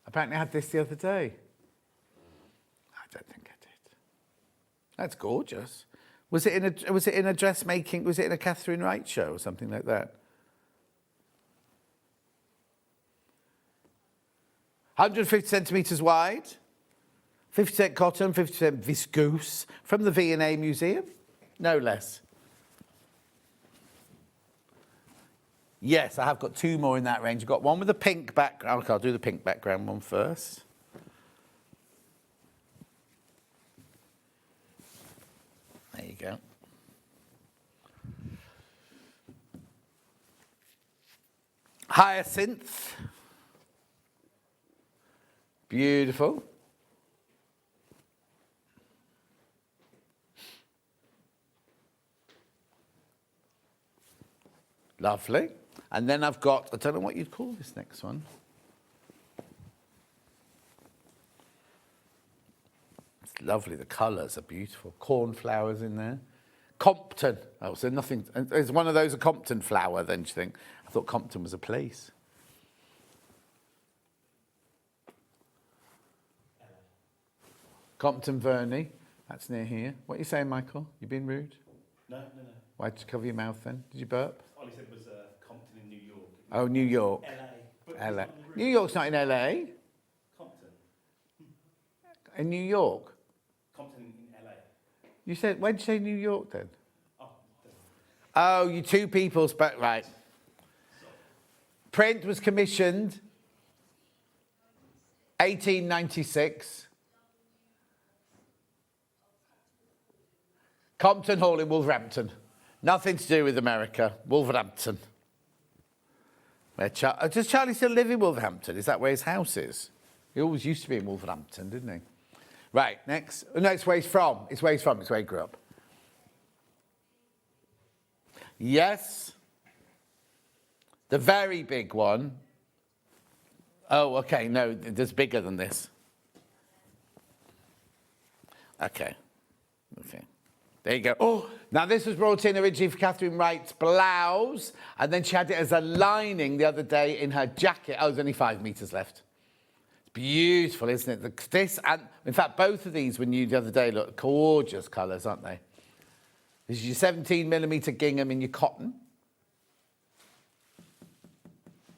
Apparently I had this the other day. I don't think I did. That's gorgeous. Was it in a dressmaking, was it in a Catherine Wright show or something like that? 150 centimetres wide, 50% cotton, 50% viscose, from the V&A Museum, no less. Yes, I have got 2 more in that range. I've got one with a pink background. Okay, I'll do the pink background one first. There you go. Hyacinth. Beautiful. Lovely. And then I've got, I don't know what you'd call this next one. It's lovely, the colours are beautiful. Cornflowers in there. Compton. Oh, so nothing, is one of those a Compton flower then, do you think? I thought Compton was a place. Compton Verney, that's near here. What are you saying, Michael? You being rude? No. Why'd you cover your mouth then? Did you burp? All he said was Compton in New York. Oh, New York. LA. LA. New York's not in LA. Compton. In New York? Compton in LA. You said, when did you say New York then? Oh, you two people spoke, right. Print was commissioned 1896. Compton Hall in Wolverhampton. Nothing to do with America. Wolverhampton. Where does Charlie still live in Wolverhampton? Is that where his house is? He always used to be in Wolverhampton, didn't he? Right, next. No, it's where he's from. It's where he's from. It's where he grew up. Yes. The very big one. Oh, okay. No, there's bigger than this. Okay. There you go. Oh, now this was brought in originally for Catherine Wright's blouse, and then she had it as a lining the other day in her jacket. Oh, there's only 5 metres left. It's beautiful, isn't it? This and, in fact, both of these were new the other day. Look, gorgeous colours, aren't they? This is your 17mm gingham in your cotton.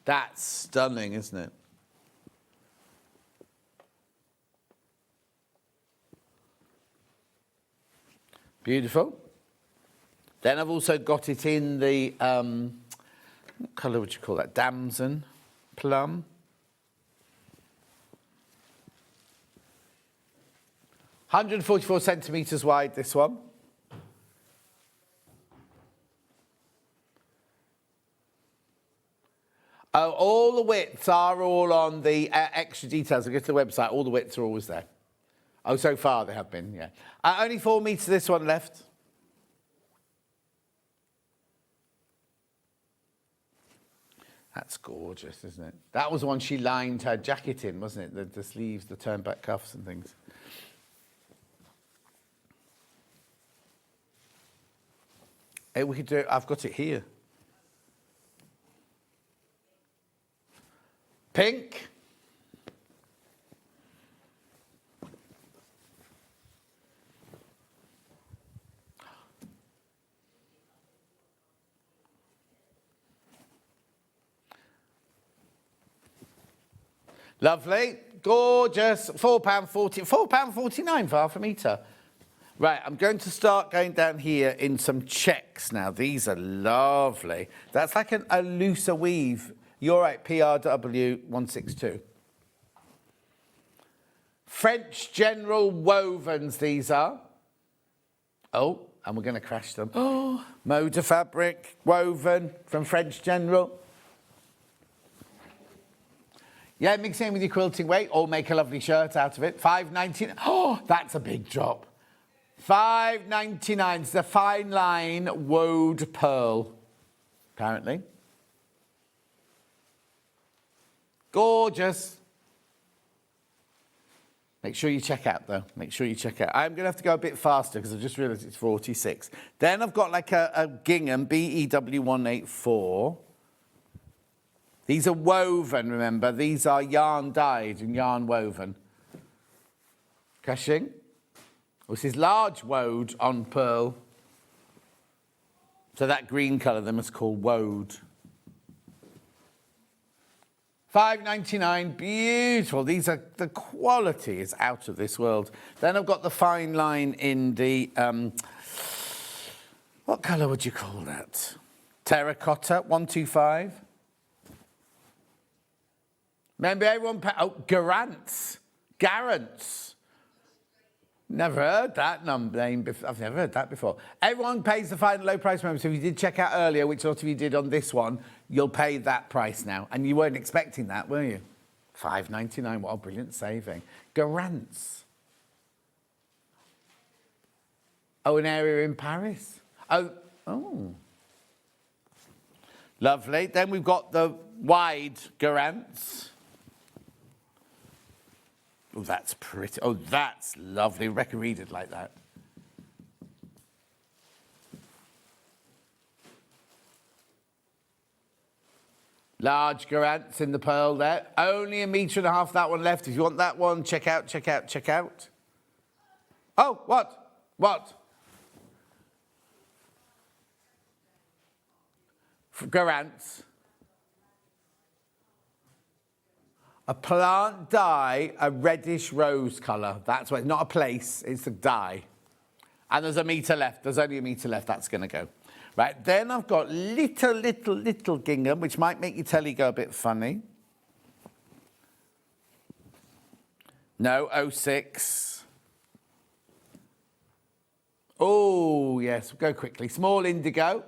That's stunning, isn't it? Beautiful. Then I've also got it in the, what colour would you call that? Damson plum. 144 centimetres wide, this one. Oh, all the widths are all on the extra details. If you go to the website, all the widths are always there. Oh, so far they have been, yeah. Only 4 metres this one left. That's gorgeous, isn't it? That was the one she lined her jacket in, wasn't it? The sleeves, the turn-back cuffs and things. Hey, we could do it. I've got it here. Pink. Lovely, gorgeous, £4.40, £4.49 for half a metre. Right, I'm going to start going down here in some checks now. These are lovely. That's like a looser weave. You're right, PRW 162. French General wovens, these are. Oh, and we're going to crash them. Oh, Moda fabric, woven from French General. Yeah, mix it in with your quilting weight or make a lovely shirt out of it. $5.99. Oh, that's a big drop. $5.99. It's the fine line woad pearl, apparently. Gorgeous. Make sure you check out, though. Make sure you check out. I'm going to have to go a bit faster because I've just realised it's 46. Then I've got like a gingham, BEW 184. These are woven, remember. These are yarn dyed and yarn woven. Cushing. This is large wode on pearl. So that green colour they must call wode. $5.99, beautiful. These are, the quality is out of this world. Then I've got the fine line in the, what colour would you call that? Terracotta, 125. Remember everyone, Garants. Never heard that name before. I've never heard that before. Everyone pays the final low price member. So if you did check out earlier, which a lot of you did on this one, you'll pay that price now. And you weren't expecting that, were you? $5.99, what a brilliant saving. Garants. Oh, an area in Paris. Oh. Lovely. Then we've got the wide Garants. Oh, that's pretty. Oh, that's lovely. Rebecca read it like that. Large Garants in the pearl there. Only 1.5 meters, that one left. If you want that one, check out. Oh, what? For Garants. A plant dye, a reddish rose colour. That's what, not a place, it's a dye. And there's 1 meter left. There's only 1 meter left. That's going to go. Right, then I've got little gingham, which might make your telly go a bit funny. No, 06. Oh, yes, go quickly. Small indigo.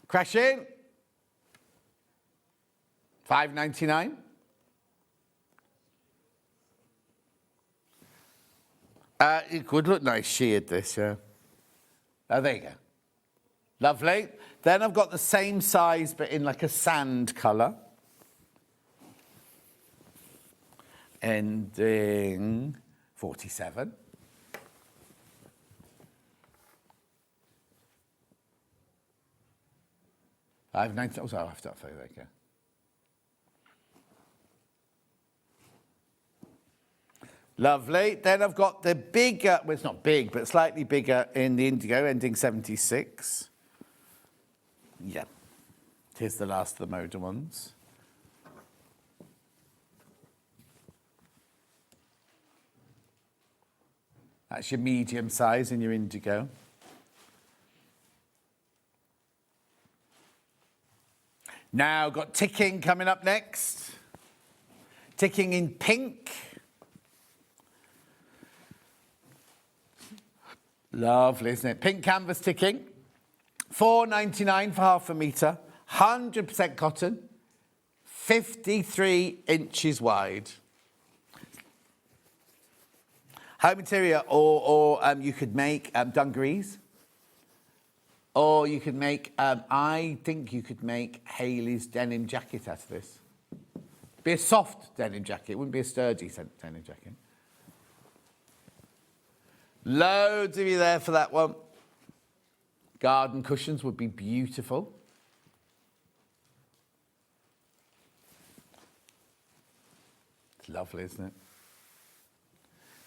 Crash in. $5.99. It could look nice sheared, this, yeah. Oh, there you go. Lovely. Then I've got the same size, but in like a sand colour. Ending 47. 5.99. Oh, sorry, I have to there you go. Lovely. Then I've got the bigger, well, it's not big, but slightly bigger in the indigo, ending 76. Yeah. Here's the last of the Moda ones. That's your medium size in your indigo. Now, got ticking coming up next. Ticking in pink. Lovely, isn't it? Pink canvas ticking. $4.99 for half a metre. 100% cotton. 53 inches wide. Home material, or you could make dungarees. Or you could make, I think you could make Hayley's denim jacket out of this. Be a soft denim jacket. It wouldn't be a sturdy denim jacket. Loads of you there for that one. Garden cushions would be beautiful. It's lovely, isn't it?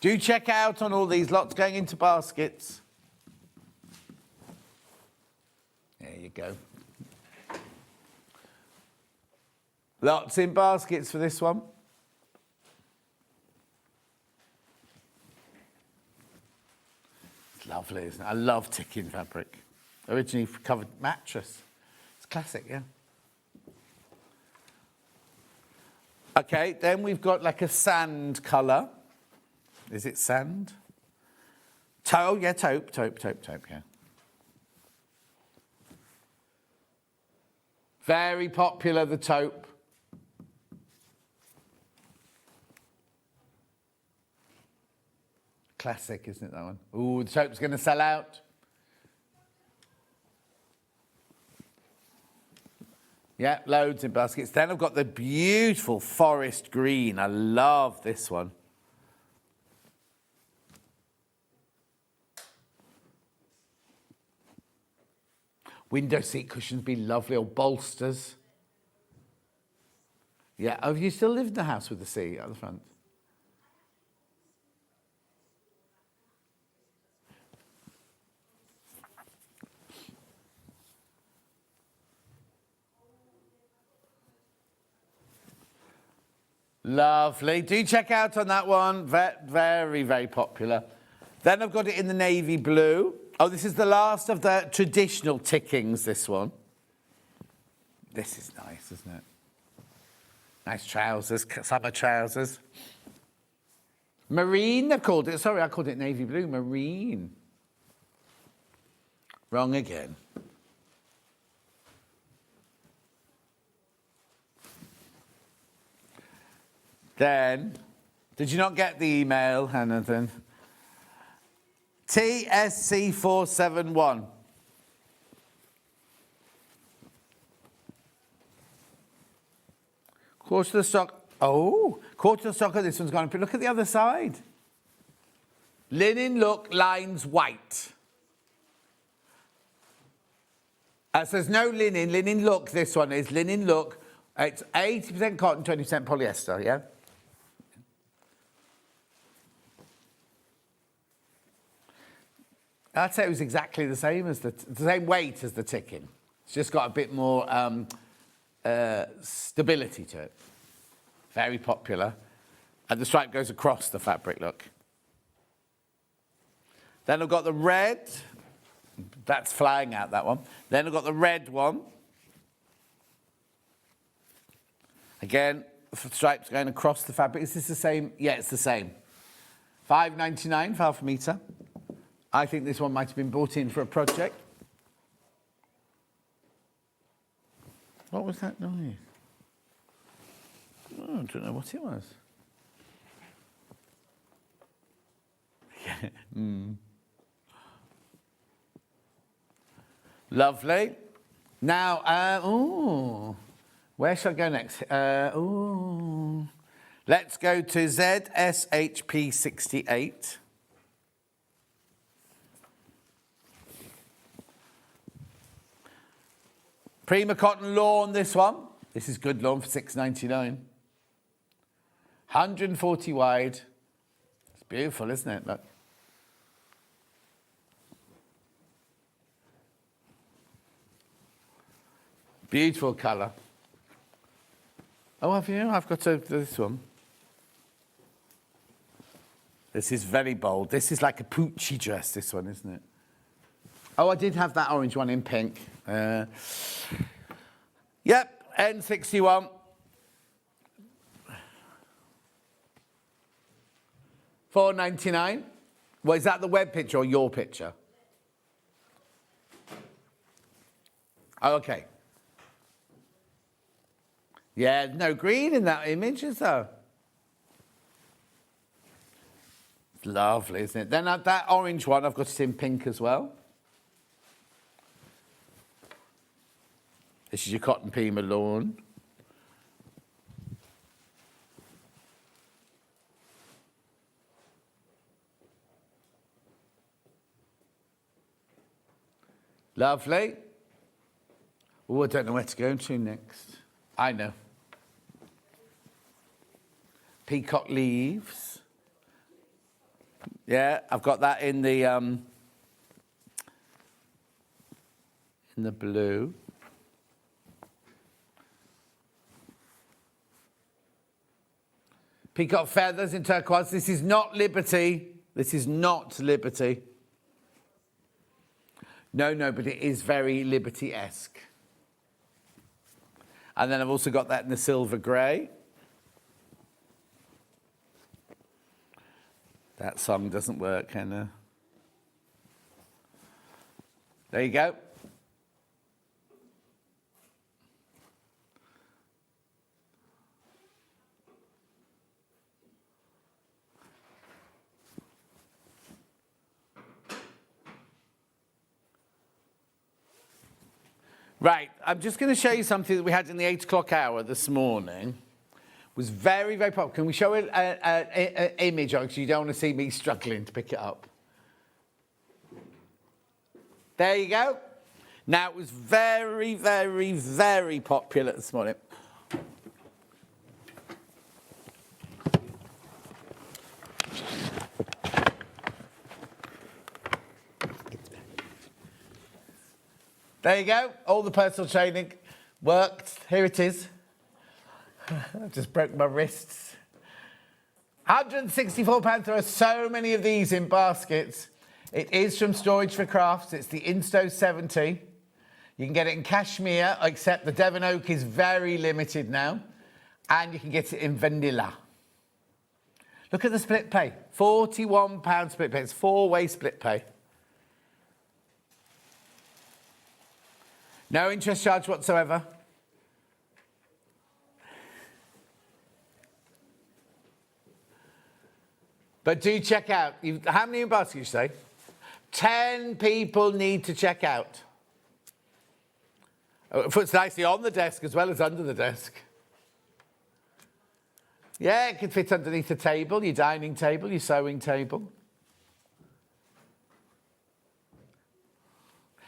Do check out on all these lots going into baskets. There you go. Lots in baskets for this one. It's lovely, isn't it? I love ticking fabric. Originally covered mattress. It's classic, yeah. Okay, then we've got like a sand colour. Is it sand? Oh, yeah, taupe, yeah. Very popular, the taupe. Classic, isn't it, that one? Ooh, the taupe's going to sell out. Yeah, loads in baskets. Then I've got the beautiful forest green. I love this one. Window seat cushions be lovely, or bolsters. Yeah, have you still lived in the house with the sea at the front? Lovely. Do check out on that one. Very, very popular. Then I've got it in the navy blue. Oh, this is the last of the traditional tickings, this one. This is nice, isn't it? Nice trousers, summer trousers. Marine, they've called it. Sorry, I called it navy blue. Marine. Wrong again. Then, did you not get the email, Hannah? TSC471. Quarter of the stock. Oh, quarter of the stock of this one's gone. But look at the other side. Linen look, lines white. So there's no linen. Linen look, this one is. Linen look. It's 80% cotton, 20% polyester, yeah? I'd say it was exactly the same as the same weight as the ticking. It's just got a bit more stability to it. Very popular. And the stripe goes across the fabric, look. Then I've got the red. That's flying out, that one. Then I've got the red one. Again, stripes going across the fabric. Is this the same? Yeah, it's the same. $5.99 for half a metre. I think this one might have been bought in for a project. What was that noise? Oh, I don't know what it was. Lovely. Now, where shall I go next? Let's go to ZSHP 68. Prima cotton lawn, this one. This is good lawn for $6.99. 140 wide. It's beautiful, isn't it? Look. Beautiful colour. Oh, have you? I've got this one. This is very bold. This is like a Poochie dress, this one, isn't it? Oh, I did have that orange one in pink. Yep, N61. $4.99. Well, is that the web picture or your picture? Oh, okay. Yeah, no green in that image, is there? It's lovely, isn't it? Then that orange one, I've got it in pink as well. This is your cotton Pima lawn. Lovely. Oh, I don't know where to go to next. I know. Peacock leaves. Yeah, I've got that in the blue. Peacock feathers in turquoise. This is not Liberty. This is not Liberty. No, but it is very Liberty-esque. And then I've also got that in the silver grey. That song doesn't work, can it? There you go. Right, I'm just going to show you something that we had in the 8 o'clock hour this morning. It was very, very popular. Can we show an image of it because you don't want to see me struggling to pick it up? There you go. Now, it was very, very, very popular this morning. There you go. All the personal training worked. Here it is. I just broke my wrists. £164. There are so many of these in baskets. It is from Storage for Crafts. It's the Insto 70. You can get it in cashmere, except the Devon Oak is very limited now. And you can get it in vanilla. Look at the split pay. £41 split pay. It's 4-way split pay. No interest charge whatsoever. But do check out. How many in basket, you say? 10 people need to check out. It puts nicely on the desk as well as under the desk. Yeah, it can fit underneath the table, your dining table, your sewing table.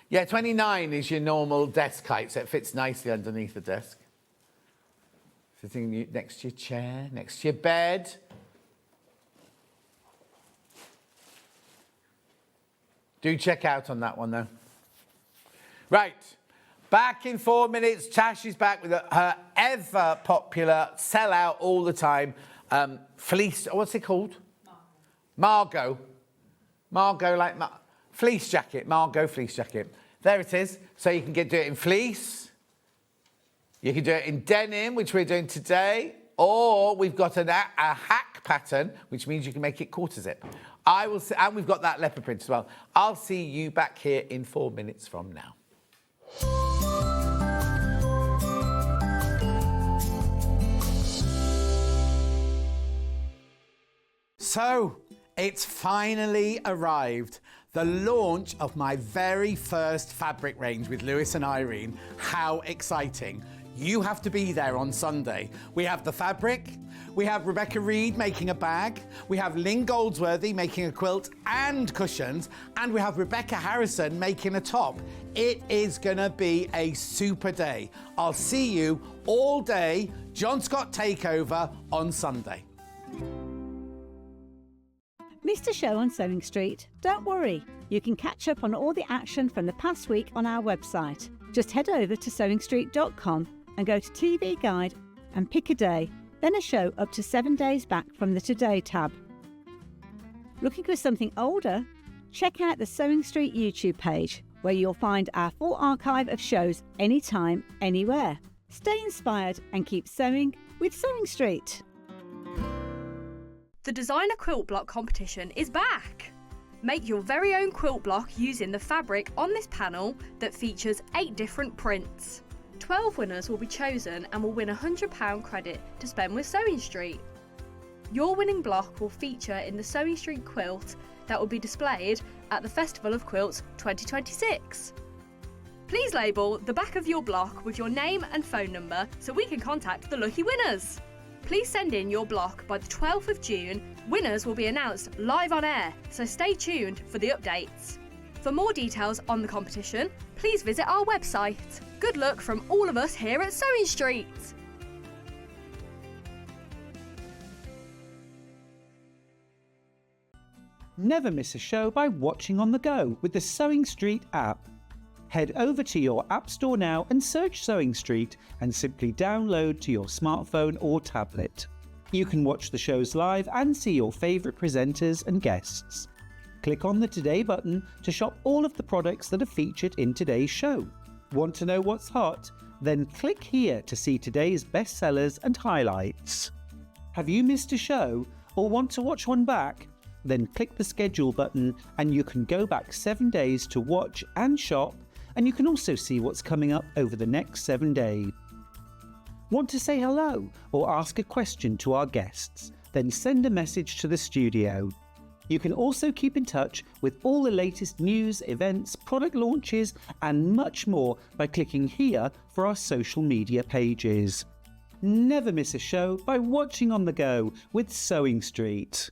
Yeah, 29 is your normal desk height, so it fits nicely underneath the desk. Sitting next to your chair, next to your bed. Do check out on that one, though. Right, back in 4 minutes. Tash is back with her ever-popular, sell-out all the time, fleece, what's it called? Margot. Margot, like fleece jacket, Margot fleece jacket. There it is. So you can do it in fleece. You can do it in denim, which we're doing today. Or we've got a hack pattern, which means you can make it quarter zip. And we've got that leopard print as well. I'll see you back here in 4 minutes from now. So, it's finally arrived. The launch of my very first fabric range with Lewis and Irene. How exciting. You have to be there on Sunday. We have the fabric, We have Rebecca Reed making a bag. We have Lynn Goldsworthy making a quilt and cushions. And we have Rebecca Harrison making a top. It is going to be a super day. I'll see you all day, John Scott Takeover on Sunday. Missed a show on Sewing Street? Don't worry, you can catch up on all the action from the past week on our website. Just head over to SewingStreet.com and go to TV Guide and pick a day, then a show up to 7 days back from the Today tab. Looking for something older? Check out the Sewing Street YouTube page, where you'll find our full archive of shows anytime, anywhere. Stay inspired and keep sewing with Sewing Street. The Designer Quilt Block competition is back! Make your very own quilt block using the fabric on this panel that features 8 different prints. 12 winners will be chosen and will win a £100 credit to spend with Sewing Street. Your winning block will feature in the Sewing Street quilt that will be displayed at the Festival of Quilts 2026. Please label the back of your block with your name and phone number so we can contact the lucky winners. Please send in your block by the 12th of June. Winners will be announced live on air, so stay tuned for the updates. For more details on the competition, please visit our website. Good luck from all of us here at Sewing Street. Never miss a show by watching on the go with the Sewing Street app. Head over to your App Store now and search Sewing Street and simply download to your smartphone or tablet. You can watch the shows live and see your favourite presenters and guests. Click on the Today button to shop all of the products that are featured in today's show. Want to know what's hot? Then click here to see today's bestsellers and highlights. Have you missed a show or want to watch one back? Then click the schedule button and you can go back 7 days to watch and shop, and you can also see what's coming up over the next 7 days. Want to say hello or ask a question to our guests? Then send a message to the studio. You can also keep in touch with all the latest news, events, product launches and much more by clicking here for our social media pages. Never miss a show by watching on the go with Sewing Street.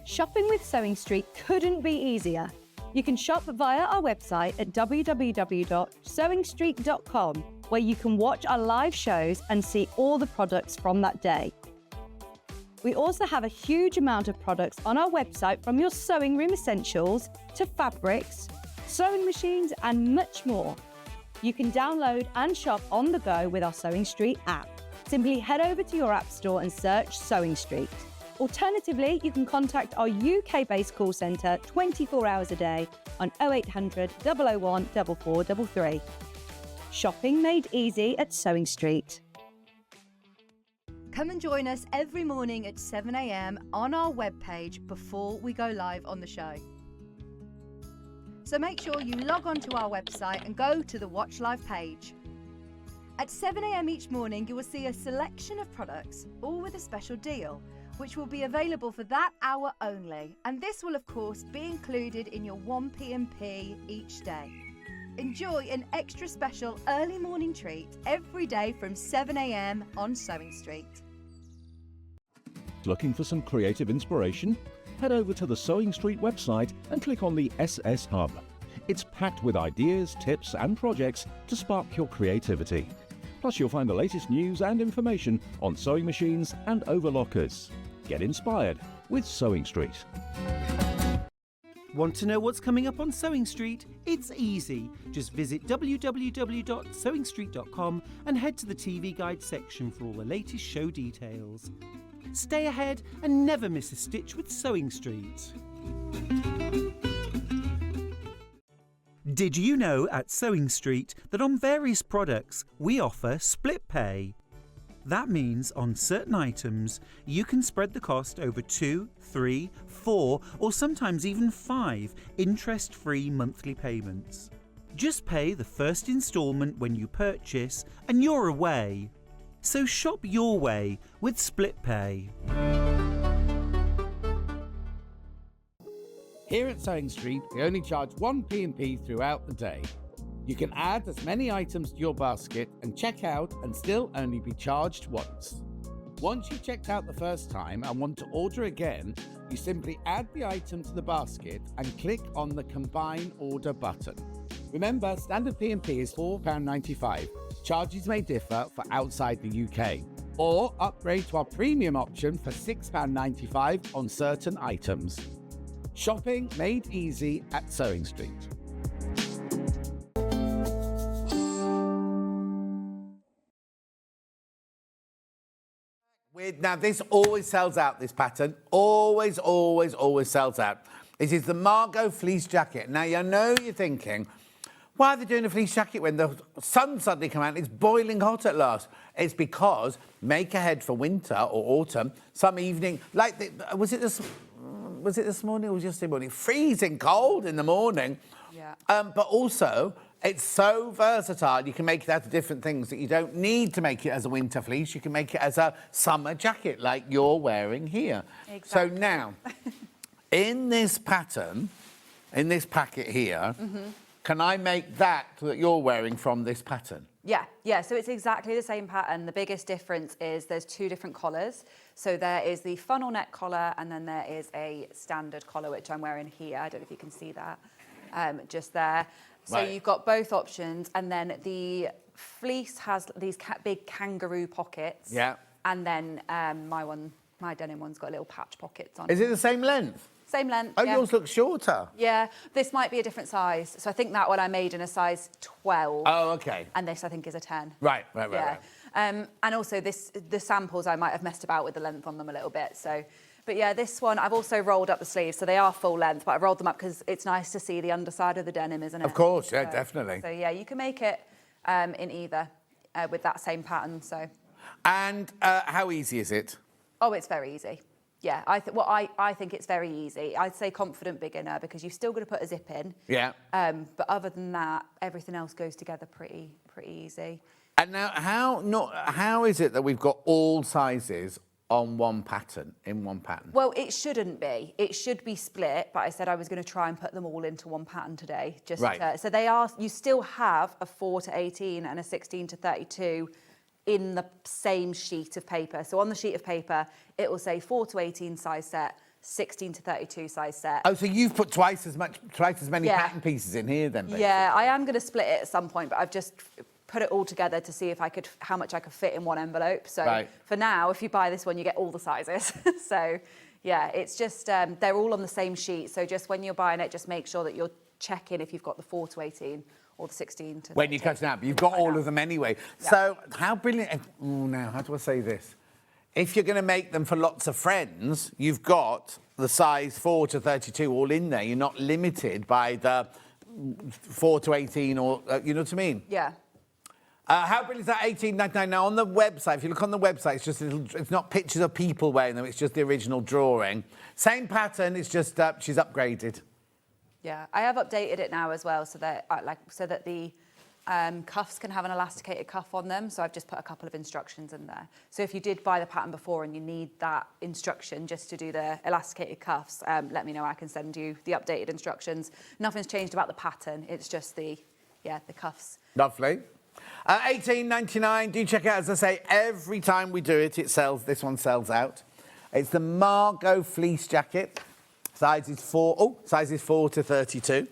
Shopping with Sewing Street couldn't be easier. You can shop via our website at www.sewingstreet.com, where you can watch our live shows and see all the products from that day. We also have a huge amount of products on our website, from your sewing room essentials to fabrics, sewing machines and much more. You can download and shop on the go with our Sewing Street app. Simply head over to your App Store and search Sewing Street. Alternatively, you can contact our UK-based call centre 24 hours a day on 0800 001 4433. Shopping made easy at Sewing Street. Come and join us every morning at 7 a.m. on our webpage before we go live on the show. So make sure you log on to our website and go to the Watch Live page. At 7 a.m. each morning, you will see a selection of products, all with a special deal, which will be available for that hour only. And this will, of course, be included in your 1p&p each day. Enjoy an extra special early morning treat every day from 7 a.m. on Sewing Street. Looking for some creative inspiration? Head over to the Sewing Street website and click on the SS Hub. It's packed with ideas, tips and projects to spark your creativity. Plus you'll find the latest news and information on sewing machines and overlockers. Get inspired with Sewing Street. Want to know what's coming up on Sewing Street? It's easy. Just visit www.sewingstreet.com and head to the TV Guide section for all the latest show details. Stay ahead and never miss a stitch with Sewing Street. Did you know at Sewing Street that on various products we offer split pay? That means on certain items you can spread the cost over 2, 3, 4 or sometimes even 5 interest-free monthly payments. Just pay the first instalment when you purchase and you're away. So shop your way with split pay. Here at Sewing Street, we only charge 1p&p throughout the day. You can add as many items to your basket and check out and still only be charged once. Once you've checked out the first time and want to order again, you simply add the item to the basket and click on the Combine Order button. Remember, standard P&P is £4.95. Charges may differ for outside the UK. Or upgrade to our premium option for £6.95 on certain items. Shopping made easy at SewingStreet. Now, this always sells out, this pattern. Always, always, always sells out. This is the Margot Fleece jacket. Now, you know you're thinking, why are they doing a fleece jacket when the sun suddenly came out and it's boiling hot at last? It's because make ahead for winter or autumn, some evening, like, was it this morning or just the morning? Freezing cold in the morning. Yeah. But also, it's so versatile. You can make it out of different things that you don't need to make it as a winter fleece. You can make it as a summer jacket like you're wearing here. Exactly. So now, in this pattern, in this packet here, can I make that you're wearing from this pattern? Yeah, so it's exactly the same pattern. The biggest difference is there's two different collars. So there is the funnel neck collar and then there is a standard collar, which I'm wearing here. I don't know if you can see that, just there. So Right. You've got both options. And then the fleece has these big kangaroo pockets. Yeah. And then my denim one's got little patch pockets on Is it the same length? Same length. Oh, yeah. yours looks shorter. Yeah, this might be a different size. So I think that one I made in a size 12. Oh, okay. And this I think is a 10. Right. Yeah. And also the samples I might have messed about with the length on them a little bit. So, but yeah, this one I've also rolled up the sleeves, so they are full length, but I've rolled them up because it's nice to see the underside of the denim, isn't it? Of course, yeah, So- definitely. So yeah, you can make it in either with that same pattern. So. And how easy is it? Oh, it's very easy. Yeah, I think it's very easy. I'd say confident beginner because you've still got to put a zip in. Yeah. But other than that, everything else goes together pretty easy. And now, how is it that we've got all sizes on one pattern, in one pattern? Well, it shouldn't be. It should be split, but I said I was going to try and put them all into one pattern today. Right. So they are. You still have a 4 to 18 and a 16 to 32 in the same sheet of paper. So on the sheet of paper, it will say 4 to 18 size set, 16 to 32 size set. Oh, so you've put twice as many Yeah. pattern pieces in here then, basically. Yeah, I am going to split it at some point, but I've just put it all together to see if how much I could fit in one envelope. So Right. for now, if you buy this one, you get all the sizes. So yeah, it's just, they're all on the same sheet. So just when you're buying it, just make sure that you're checking if you've got the 4 to 18 or the 16 to... When you're cutting out, but you've got all of them anyway. Yeah. So how brilliant... Oh, now, how do I say this? If you're going to make them for lots of friends, you've got the size 4 to 32 all in there. You're not limited by the 4 to 18 or... you know what I mean? Yeah. How brilliant is that? $18.99. Now, on the website, if you look on the website, it's just it's not pictures of people wearing them. It's just the original drawing. Same pattern. It's just she's upgraded. Yeah, I have updated it now as well, so that the cuffs can have an elasticated cuff on them. So I've just put a couple of instructions in there. So if you did buy the pattern before and you need that instruction just to do the elasticated cuffs, let me know. I can send you the updated instructions. Nothing's changed about the pattern. It's just the cuffs. Lovely. $18.99. Do check it out. As I say, every time we do it, it sells. This one sells out. It's the Margot Fleece jacket. Size is 4 to 32.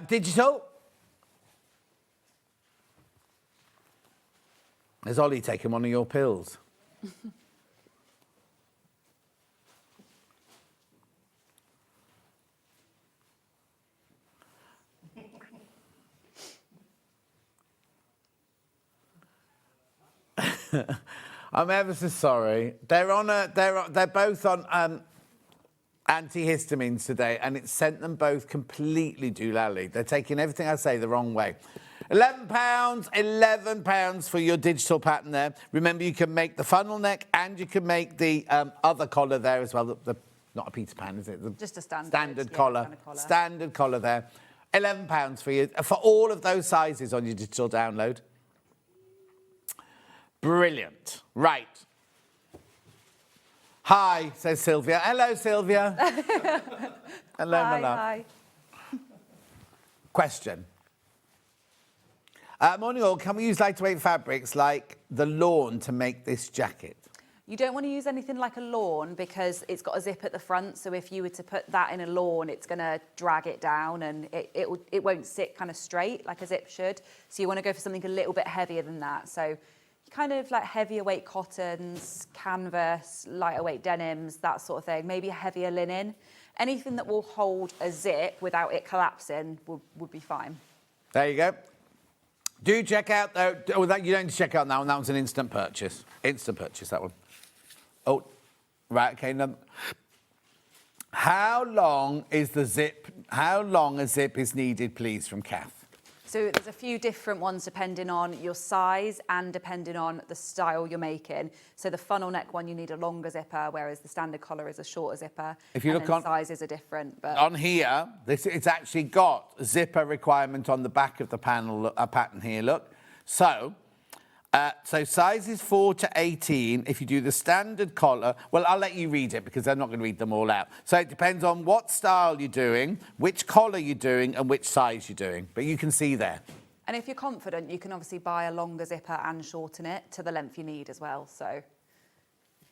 Digital. Has Ollie taken one of your pills? I'm ever so sorry. They're both on antihistamines today, and it sent them both completely doolally. They're taking everything I say the wrong way. £11 for your digital pattern there. Remember, you can make the funnel neck and you can make the other collar there as well. Not a Peter Pan, is it? Just a standard collar. Standard collar. Standard collar there. £11 for you for all of those sizes on your digital download. Brilliant. Right. Hi, says Sylvia. Hello, Sylvia. Hello, my love. Hi. Question. Morning all, can we use lightweight fabrics like the lawn to make this jacket? You don't want to use anything like a lawn because it's got a zip at the front. So if you were to put that in a lawn, it's going to drag it down and it won't sit kind of straight like a zip should. So you want to go for something a little bit heavier than that. So kind of like heavier weight cottons, canvas, lighter weight denims, that sort of thing. Maybe a heavier linen. Anything that will hold a zip without it collapsing would be fine. There you go. Do check out, though. Oh, you don't need to check out that one. That one's an instant purchase. Instant purchase, that one. Oh, right, okay. No. How long a zip is needed, please, from Kath? So there's a few different ones depending on your size and depending on the style you're making. So the funnel neck one, you need a longer zipper, whereas the standard collar is a shorter zipper. If you look on, sizes are different. But on here, it's actually got a zipper requirement on the back of the panel, a pattern here, look. So sizes 4 to 18, if you do the standard collar, well, I'll let you read it because I'm not going to read them all out. So it depends on what style you're doing, which collar you're doing, and which size you're doing. But you can see there. And if you're confident, you can obviously buy a longer zipper and shorten it to the length you need as well. So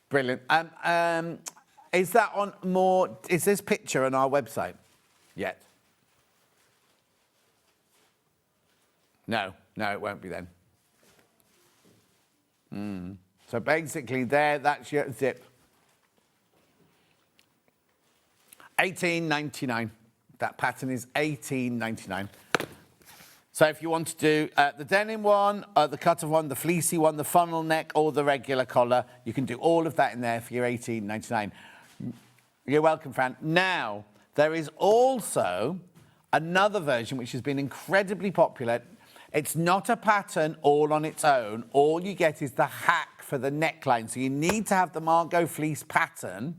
brilliant. Is that on more? Is this picture on our website yet? No, it won't be then. So basically that's your zip. $18.99. That pattern is $18.99. So if you want to do the denim one, the cut-off one, the fleecy one, the funnel neck, or the regular collar, you can do all of that in there for your $18.99. You're welcome, Fran. Now, there is also another version which has been incredibly popular. It's not a pattern all on its own. All you get is the hack for the neckline. So you need to have the Margot Fleece pattern.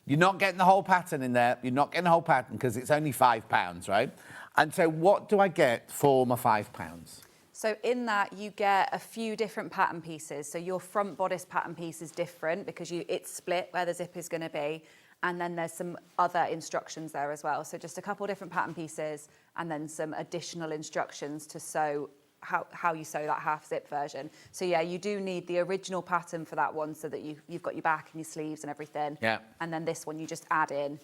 You're not getting the whole pattern in there. You're not getting the whole pattern because it's only £5, right? And so what do I get for my £5? So in that, you get a few different pattern pieces. So your front bodice pattern piece is different because it's split where the zip is going to be. And then there's some other instructions there as well. So just a couple different pattern pieces and then some additional instructions to sew, how you sew that half zip version. So yeah, you do need the original pattern for that one so that you've got your back and your sleeves and everything. Yeah. And then this one you just add in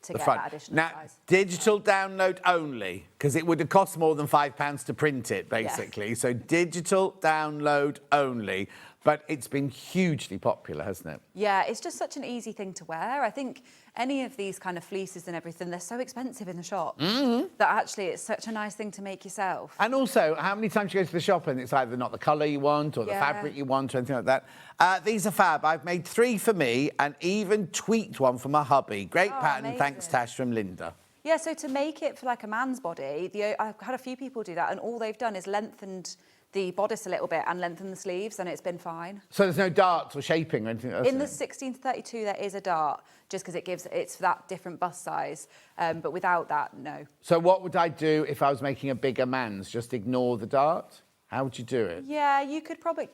to get that additional size. Digital download only, because it would have cost more than £5 to print it, basically. Yeah. So digital download only. But it's been hugely popular, hasn't it? Yeah, it's just such an easy thing to wear. I think any of these kind of fleeces and everything, they're so expensive in the shop that actually it's such a nice thing to make yourself. And also, how many times you go to the shop and it's either not the colour you want or the fabric you want or anything like that? These are fab. I've made 3 for me and even tweaked one for my hubby. Great pattern. Amazing. Thanks, Tash, from Linda. Yeah, so to make it for like a man's body, I've had a few people do that and all they've done is lengthened the bodice a little bit and lengthen the sleeves and it's been fine. So there's no darts or shaping or anything else? In the 16 to 32 there is a dart just because it's that different bust size, but without that, no. So what would I do if I was making a bigger man's? Just ignore the dart? How would you do it? Yeah, you could probably,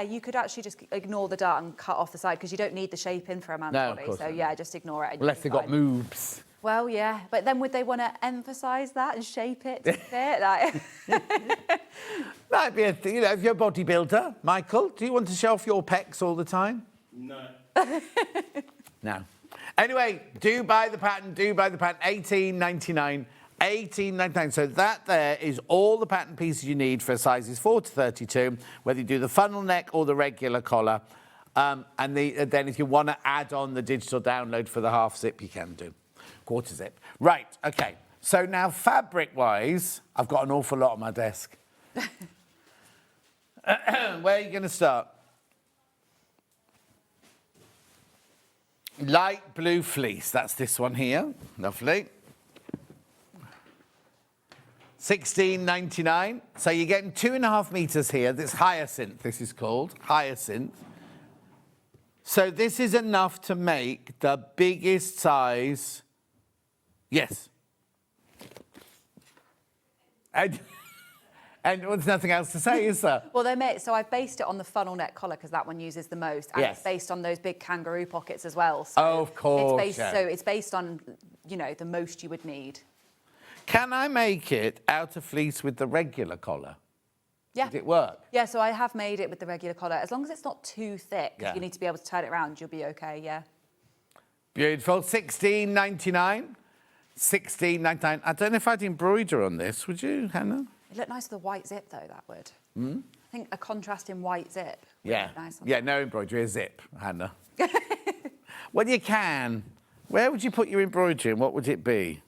you could actually just ignore the dart and cut off the side because you don't need the shaping for a man's body. So yeah, just ignore it. Unless they've got moves. Well, yeah, but then would they want to emphasise that and shape it to fit? Like... Might be a thing, you know, if you're a bodybuilder, Michael, do you want to show off your pecs all the time? No. No. Anyway, do buy the pattern, $18.99. $18.99. So that there is all the pattern pieces you need for sizes 4 to 32, whether you do the funnel neck or the regular collar. And then if you want to add on the digital download for the half zip, you can do. Quarter zip. Right, okay. So now fabric-wise, I've got an awful lot on my desk. Where are you going to start? Light blue fleece. That's this one here. Lovely. $16.99. So you're getting 2.5 meters here. This hyacinth, this is called. Hyacinth. So this is enough to make the biggest size. Yes. And there's nothing else to say, is there? Well, so I've based it on the funnel neck collar because that one uses the most. And it's based on those big kangaroo pockets as well. So of course. So it's based on, you know, the most you would need. Can I make it out of fleece with the regular collar? Yeah. Did it work? Yeah, so I have made it with the regular collar. As long as it's not too thick, Yeah. you need to be able to turn it around, you'll be okay, yeah. Beautiful. $16.99. $16.99. I don't know if I'd embroider on this, would you, Hannah? It looked nice with a white zip, though, that would. Hmm? I think a contrasting white zip. would Yeah. look nice on Yeah, no embroidery, a zip, Hannah. Well, you can. Where would you put your embroidery and what would it be?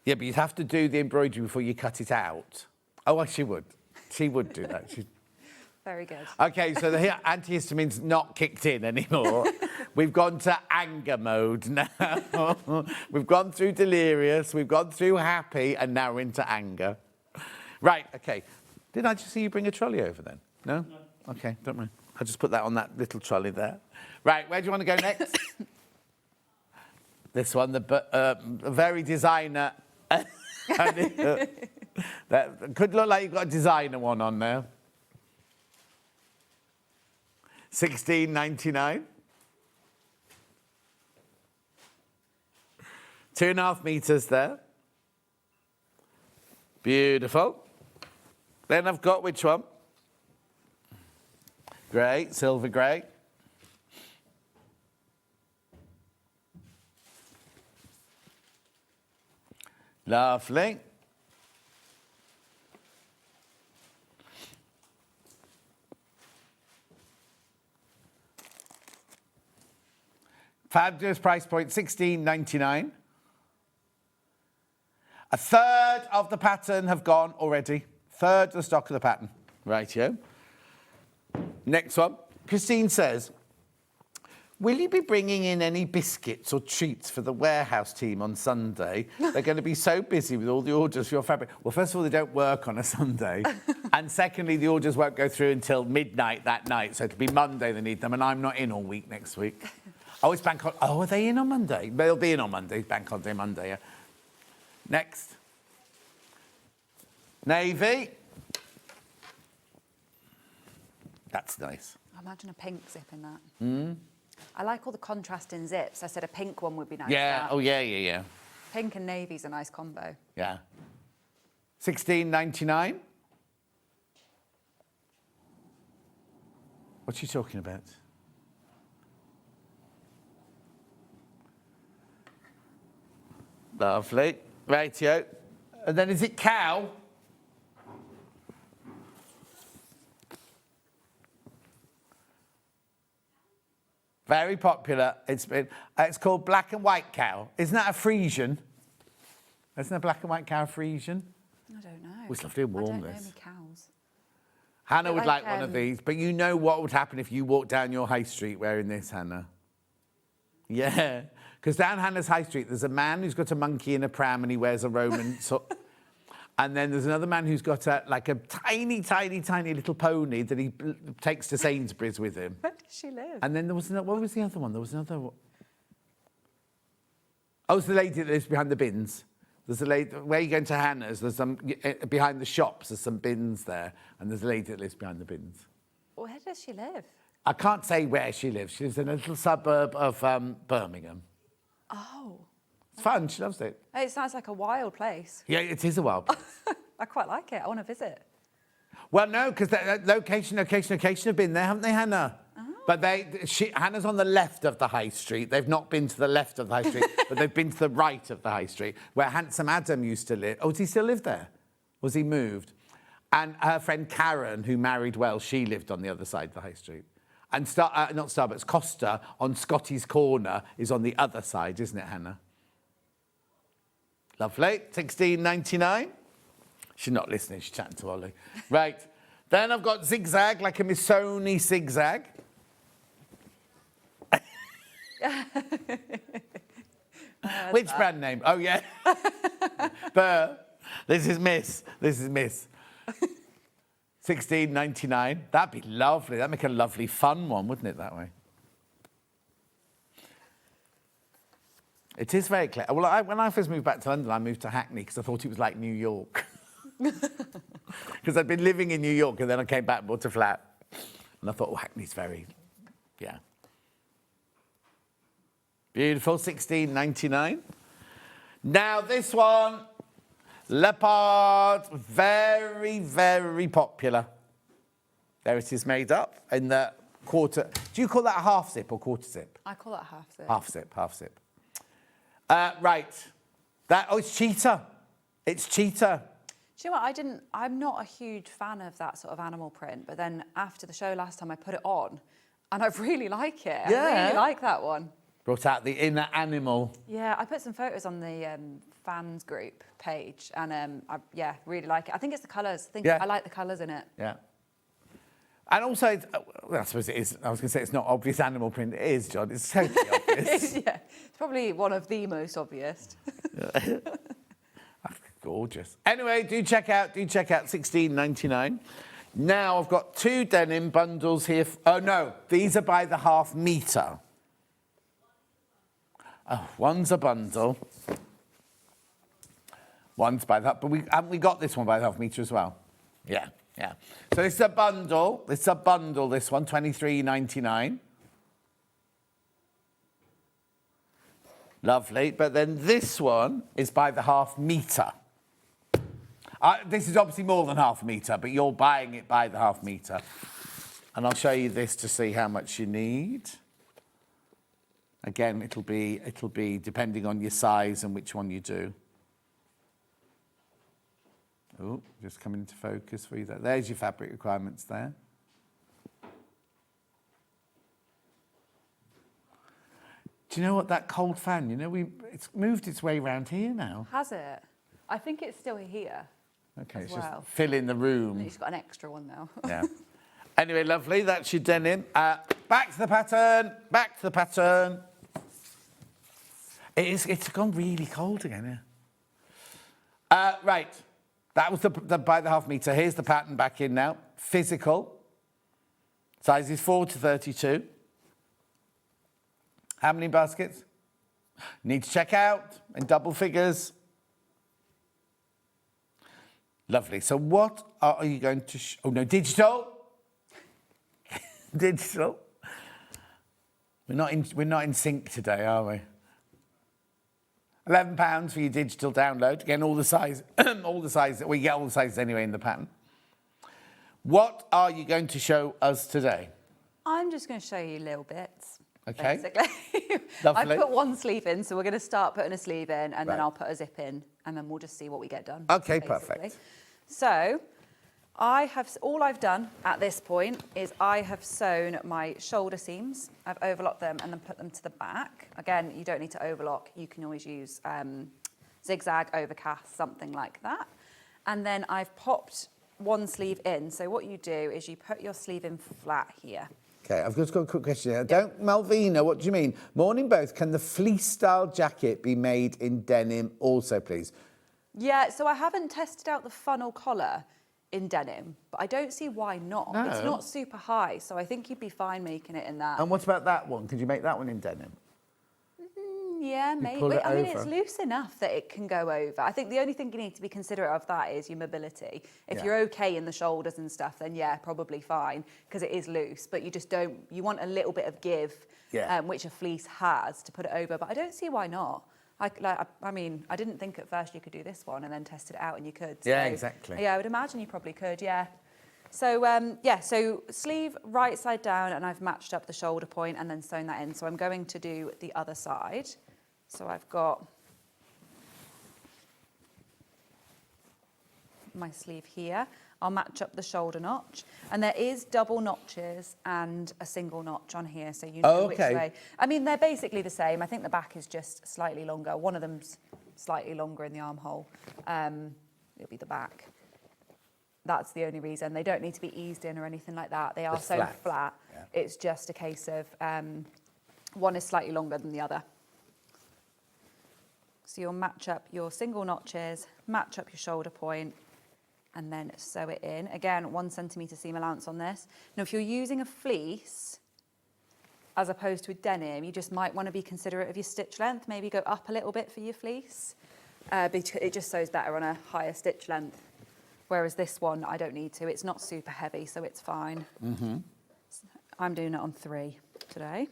Yeah, but you'd have to do the embroidery before you cut it out. Oh, well, she would. She would do that. Very good. OK, so the antihistamine's not kicked in anymore. We've gone to anger mode now. We've gone through delirious, we've gone through happy, and now we're into anger. Right, OK. Did I just see you bring a trolley over then? No? OK, don't worry. I'll just put that on that little trolley there. Right, where do you want to go next? This one, the very designer. That could look like you've got a designer one on there. $16.99. 2.5 meters there. Beautiful. Then I've got which one? Grey, silver grey. Lovely. Fabulous price point, $16.99. A third of the pattern have gone already. Third of the stock of the pattern. Rightio. Next one. Christine says, will you be bringing in any biscuits or treats for the warehouse team on Sunday? They're going to be so busy with all the orders for your fabric. Well, first of all, they don't work on a Sunday. And secondly, the orders won't go through until midnight that night. So it'll be Monday they need them. And I'm not in all week next week. Oh, it's bank holiday. Oh, are they in on Monday? They'll be in on Monday. Bank holiday Monday, yeah. Next. Navy. That's nice. Imagine a pink zip in that. Mm. I like all the contrasting zips. I said a pink one would be nice. Yeah, oh, yeah. Pink and navy's a nice combo. Yeah. $16.99. What's she talking about? Lovely. Rightio. And then is it cow? Very popular. It's called black and white cow. Isn't that a Frisian? Isn't a black and white cow a Frisian? I don't know. It's lovely and warm, I don't know this. any cows. Hannah would like, like one of these, but you know what would happen if you walked down your high street wearing this, Hannah? Yeah, because down Hannah's high street, there's a man who's got a monkey in a pram and he wears a Roman... And then there's another man who's got a tiny, tiny, tiny little pony that he takes to Sainsbury's with him. Where does she live? And then there was another... What was the other one? There was another... Oh, it's the lady that lives behind the bins. There's a lady... Where are you going to Hannah's? There's some... Behind the shops, there's some bins there. And there's a lady that lives behind the bins. Where does she live? I can't say where she lives. She lives in a little suburb of Birmingham. Oh. It's fun. She loves it. It sounds like a wild place. Yeah, it is a wild place. I quite like it. I want to visit. Well, no, because location have been there, haven't they, Hannah? Oh. But Hannah's on the left of the high street. They've not been to the left of the high street, but they've been to the right of the high street, where Handsome Adam used to live. Oh, does he still live there? Was he moved? And her friend Karen, who married well, she lived on the other side of the high street. And not Starbucks, Costa on Scotty's Corner is on the other side, isn't it, Hannah? Lovely. $16.99. She's not listening. She's chatting to Ollie. Right. Then I've got zigzag, like a Missoni zigzag. Which brand name? Oh, yeah. Burr. This is Miss. $16.99. That'd be lovely. That'd make a lovely fun one, wouldn't it, that way? It is very clever. Well, when I first moved back to London, I moved to Hackney because I thought it was like New York. Because I'd been living in New York and then I came back and bought a flat. And I thought, oh, Hackney's very, yeah. Beautiful, $16.99. Now this one, leopard, very, very popular. There it is made up in the quarter. Do you call that a half zip or quarter zip? I call that a half zip. Half zip, half zip. Right. It's cheetah. It's cheetah. Do you know what? I'm not a huge fan of that sort of animal print, but then after the show last time I put it on and I really like it. Yeah. I really like that one. Brought out the inner animal. Yeah, I put some photos on the fans group page and I really like it. I think it's the colours. I like the colours in it. Yeah. And also, I suppose it is, I was going to say it's not obvious animal print. It is, John. It's totally obvious. Yeah, it's probably one of the most obvious. Gorgeous. Anyway, do check out $16.99. Now I've got 2 denim bundles here. Oh no, these are by the half metre. Oh, one's a bundle. One's by that, but we got this one by the half metre as well. Yeah. So it's a bundle. This one, $23.99. Lovely. But then this one is by the half metre. This is obviously more than half a metre, but you're buying it by the half metre. And I'll show you this to see how much you need. Again, it'll be depending on your size and which one you do. Oh, just coming into focus for you there. There's your fabric requirements there. Do you know what, that cold fan, it's moved its way around here now. Has it? I think it's still here. Okay, it's well. just filling the room. And you've got an extra one now. Yeah. Anyway, lovely, that's your denim. Back to the pattern. It's gone really cold again, yeah. Right. That was the by the half metre. Here's the pattern back in now. Physical. Sizes 4 to 32. How many baskets? Need to check out in double figures. Lovely. So what are you going to... Oh, no, digital. Digital. We're not in sync today, are we? £11 for your digital download. Again, all the sizes. We get all the sizes anyway in the pattern. What are you going to show us today? I'm just going to show you little bits. Okay. Basically. Lovely. I put one sleeve in, so we're going to start putting a sleeve in, and then I'll put a zip in, and then we'll just see what we get done. Okay, basically. perfect. So, all I've done at this point is I have sewn my shoulder seams. I've overlocked them and then put them to the back. Again, you don't need to overlock. You can always use zigzag, overcast, something like that. And then I've popped one sleeve in. So what you do is you put your sleeve in flat here. Okay, I've just got a quick question here. Malvina, what do you mean? Morning both, can the fleece-style jacket be made in denim also, please? Yeah, so I haven't tested out the funnel collar in denim, but I don't see why not. No. It's not super high, so I think you'd be fine making it in that. And what about that one? Could you make that one in denim? Yeah, maybe. I mean, it's loose enough that it can go over. I think the only thing you need to be considerate of that is your mobility. If you're okay in the shoulders and stuff, then yeah, probably fine, because it is loose, but you just don't, you want a little bit of give, which a fleece has, to put it over, but I don't see why not. I mean, I didn't think at first you could do this one and then test it out, and you could. Yeah, exactly. Yeah, I would imagine you probably could, yeah. So, so sleeve right side down, and I've matched up the shoulder point and then sewn that in. So I'm going to do the other side. So I've got my sleeve here. I'll match up the shoulder notch, and there is double notches and a single notch on here, so you know which way. I mean, they're basically the same. I think the back is just slightly longer. One of them's slightly longer in the armhole. It'll be the back. That's the only reason. They don't need to be eased in or anything like that. They are sewn flat. Yeah. It's just a case of one is slightly longer than the other. So you'll match up your single notches, match up your shoulder point, and then sew it in. Again, 1 centimetre seam allowance on this. Now, if you're using a fleece, as opposed to a denim, you just might want to be considerate of your stitch length. Maybe go up a little bit for your fleece. Because it just sews better on a higher stitch length. Whereas this one, I don't need to. It's not super heavy, so it's fine. Mm-hmm. I'm doing it on 3 today.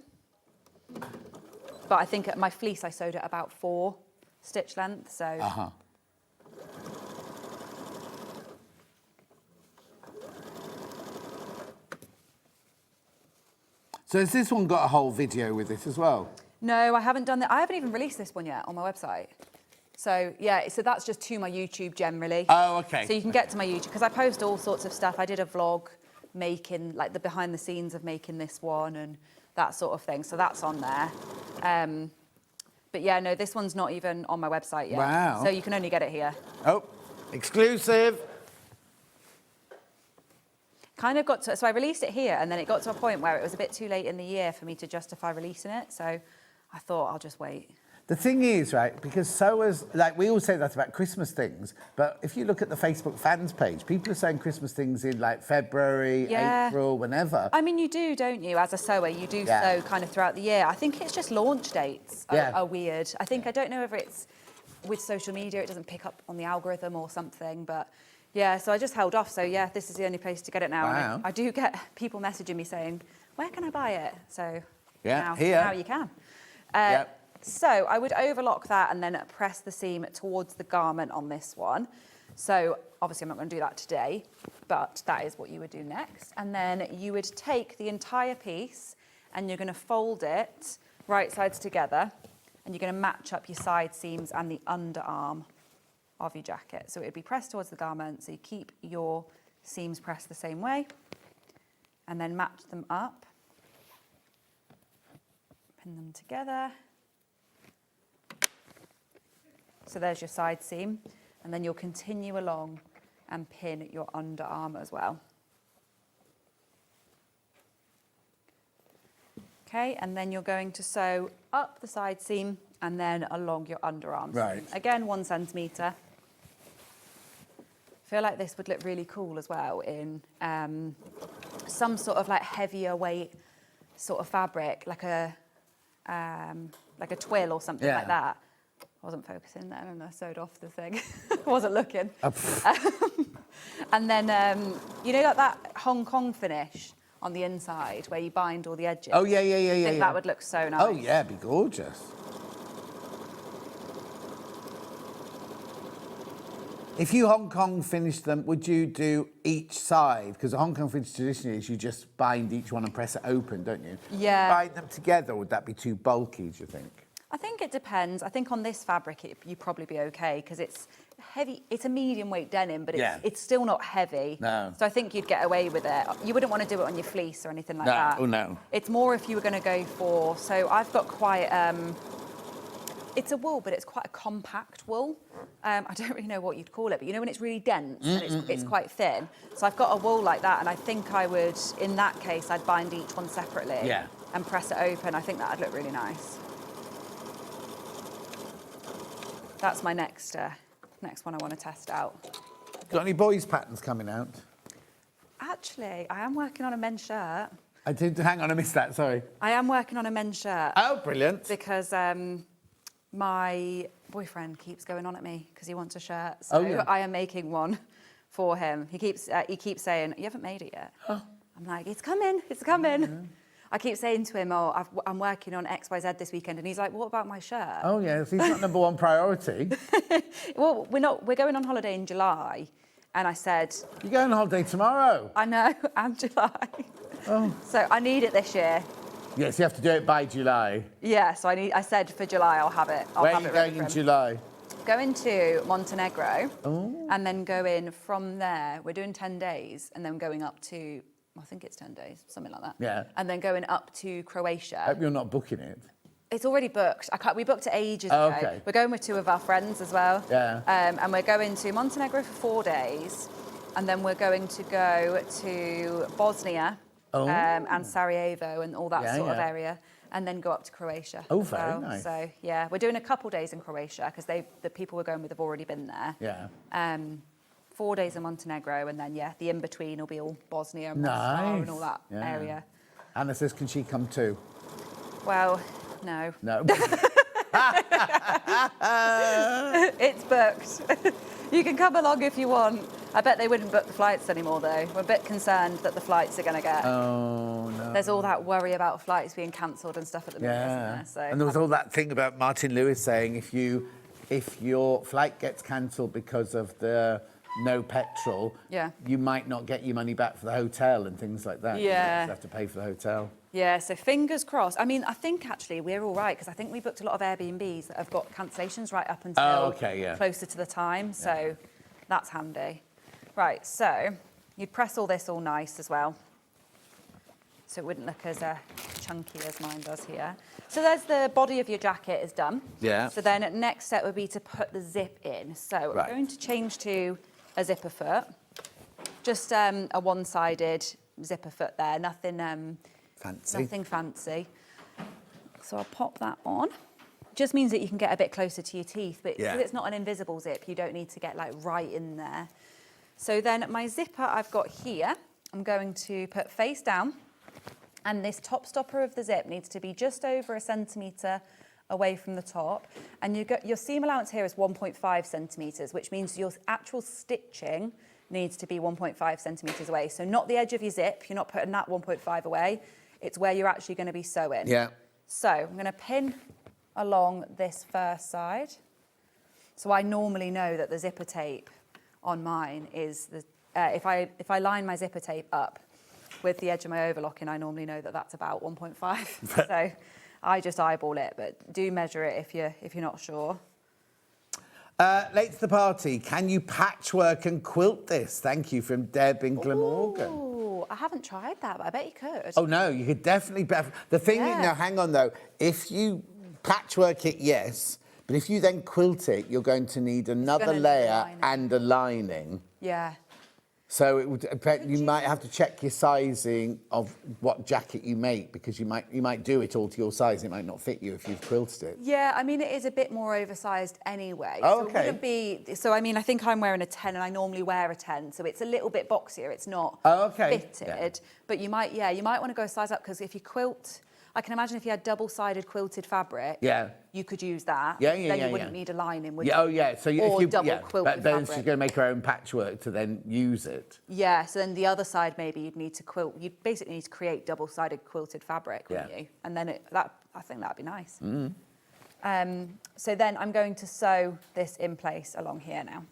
But I think at my fleece, I sewed at about 4. stitch length. So. Uh-huh. So has this one got a whole video with it as well? No, I haven't done that. I haven't even released this one yet on my website. So yeah, so that's just to my YouTube generally. Oh, okay. So you can get to my YouTube because I post all sorts of stuff. I did a vlog making like the behind the scenes of making this one and that sort of thing. So that's on there. But yeah, no, this one's not even on my website yet. Wow. So you can only get it here. Oh, exclusive. Kind of got to, so I released it here and then it got to a point where it was a bit too late in the year for me to justify releasing it. So I thought I'll just wait. The thing is, right, because sewers, like we all say that about Christmas things, but if you look at the Facebook fans page, people are saying Christmas things in like February, April, whenever. I mean, you do, don't you? As a sewer, you do sew kind of throughout the year. I think it's just launch dates are weird. I think, I don't know if it's with social media, it doesn't pick up on the algorithm or something, but yeah, so I just held off. So yeah, this is the only place to get it now. Wow. And I do get people messaging me saying, where can I buy it? So yeah, now you can. So I would overlock that and then press the seam towards the garment on this one. So obviously I'm not going to do that today, but that is what you would do next. And then you would take the entire piece and you're going to fold it right sides together and you're going to match up your side seams and the underarm of your jacket. So it would be pressed towards the garment, so you keep your seams pressed the same way and then match them up, pin them together. So there's your side seam, and then you'll continue along and pin your underarm as well. Okay, and then you're going to sew up the side seam and then along your underarm. Right. Again, 1 centimetre. I feel like this would look really cool as well in some sort of like heavier weight sort of fabric, like a twill or something like that. I wasn't focusing then and I sewed off the thing. I wasn't looking. And then, you know, like that Hong Kong finish on the inside where you bind all the edges? Oh, yeah. I think that would look so nice. Oh, yeah, it'd be gorgeous. If you Hong Kong finish them, would you do each side? Because the Hong Kong finish traditionally is you just bind each one and press it open, don't you? Yeah. Bind them together, would that be too bulky, do you think? I think it depends. I think on this fabric, you'd probably be okay because it's heavy. It's a medium weight denim, but it's still not heavy. No. So I think you'd get away with it. You wouldn't want to do it on your fleece or anything like that. Oh, no. It's more if you were going to go for, so I've got quite, it's a wool, but it's quite a compact wool. I don't really know what you'd call it, but you know when it's really dense and it's quite thin? So I've got a wool like that, and I think I would, in that case, I'd bind each one separately and press it open. I think that'd look really nice. That's my next one I want to test out. Got any boys' patterns coming out? Actually, I am working on a men's shirt. I did, hang on, I missed that, sorry. I am working on a men's shirt. Oh, brilliant. Because my boyfriend keeps going on at me because he wants a shirt. So I am making one for him. He keeps saying, you haven't made it yet. I'm like, it's coming, it's coming. Mm-hmm. I keep saying to him, I'm working on XYZ this weekend. And he's like, what about my shirt? Oh, yeah, he's not number one priority. Well, we're going on holiday in July. And I said... You're going on holiday tomorrow? I know, and July. Oh. So I need it this year. Yes, you have to do it by July. Yeah, so I said for July I'll have it. Where are you going in July? Going to Montenegro. Oh. And then going from there, we're doing 10 days, and then going up to... I think it's 10 days, something like that. Yeah. And then going up to Croatia. I hope you're not booking it. It's already booked. We booked it ages ago. Okay. We're going with 2 of our friends as well. Yeah. And we're going to Montenegro for 4 days. And then we're going to go to Bosnia and Sarajevo and all that sort of area. And then go up to Croatia. Oh, very nice. So, yeah, we're doing a couple days in Croatia because the people we're going with have already been there. Yeah. 4 days in Montenegro, and then, the in-between will be all Bosnia and Moscow and all that area. Anna says, can she come too? Well, no. No. It's booked. You can come along if you want. I bet they wouldn't book the flights anymore, though. We're a bit concerned that the flights are going to get... Oh, no. There's all that worry about flights being cancelled and stuff at the minute, isn't there? So, and there was all that thing about Martin Lewis saying if you if your flight gets cancelled because of the no petrol, you might not get your money back for the hotel and things like that. Yeah. You have to pay for the hotel. Yeah, so fingers crossed. I mean, I think actually we're all right because I think we booked a lot of Airbnbs that have got cancellations right up until closer to the time. So that's handy. Right, so you'd press all this all nice as well, so it wouldn't look as chunky as mine does here. So there's the body of your jacket is done. Yeah. So then next step would be to put the zip in. So I'm going to change to a zipper foot, just a one-sided zipper foot there, nothing nothing fancy. So I'll pop that on. Just means that you can get a bit closer to your teeth, but because it's not an invisible zip, you don't need to get like right in there. So then my zipper I've got here, I'm going to put face down, and this top stopper of the zip needs to be just over 1 centimetre away from the top. And your seam allowance here is 1.5 centimetres, which means your actual stitching needs to be 1.5 centimetres away. So not the edge of your zip, you're not putting that 1.5 away, it's where you're actually going to be sewing. Yeah. So I'm going to pin along this first side. So I normally know that the zipper tape on mine is, if I line my zipper tape up with the edge of my overlocking, I normally know that that's about 1.5. So I just eyeball it, but do measure it if you're not sure. Late to the party, can you patchwork and quilt this? Thank you, from Deb in Glamorgan. Oh, I haven't tried that, but I bet you could. Oh, no, you could definitely... The thing is, now, hang on, though. If you patchwork it, yes, but if you then quilt it, you're going to need another layer and a lining. Yeah. So it would, you might have to check your sizing of what jacket you make, because you might do it all to your size. It might not fit you if you've quilted it. Yeah, I mean, it is a bit more oversized anyway. Oh, so it wouldn't be, so I mean, I think I'm wearing a 10 and I normally wear a 10, so it's a little bit boxier. It's not fitted, but you might want to go a size up, because if you quilt, I can imagine if you had double-sided quilted fabric, you could use that. Then you wouldn't need a lining, would you? Oh, yeah. So or if you double quilted but then fabric. she's going to make her own patchwork to then use it. Yeah, so then the other side, maybe you'd need to quilt. You'd basically need to create double-sided quilted fabric, wouldn't you? And then I think that'd be nice. So then I'm going to sew this in place along here now.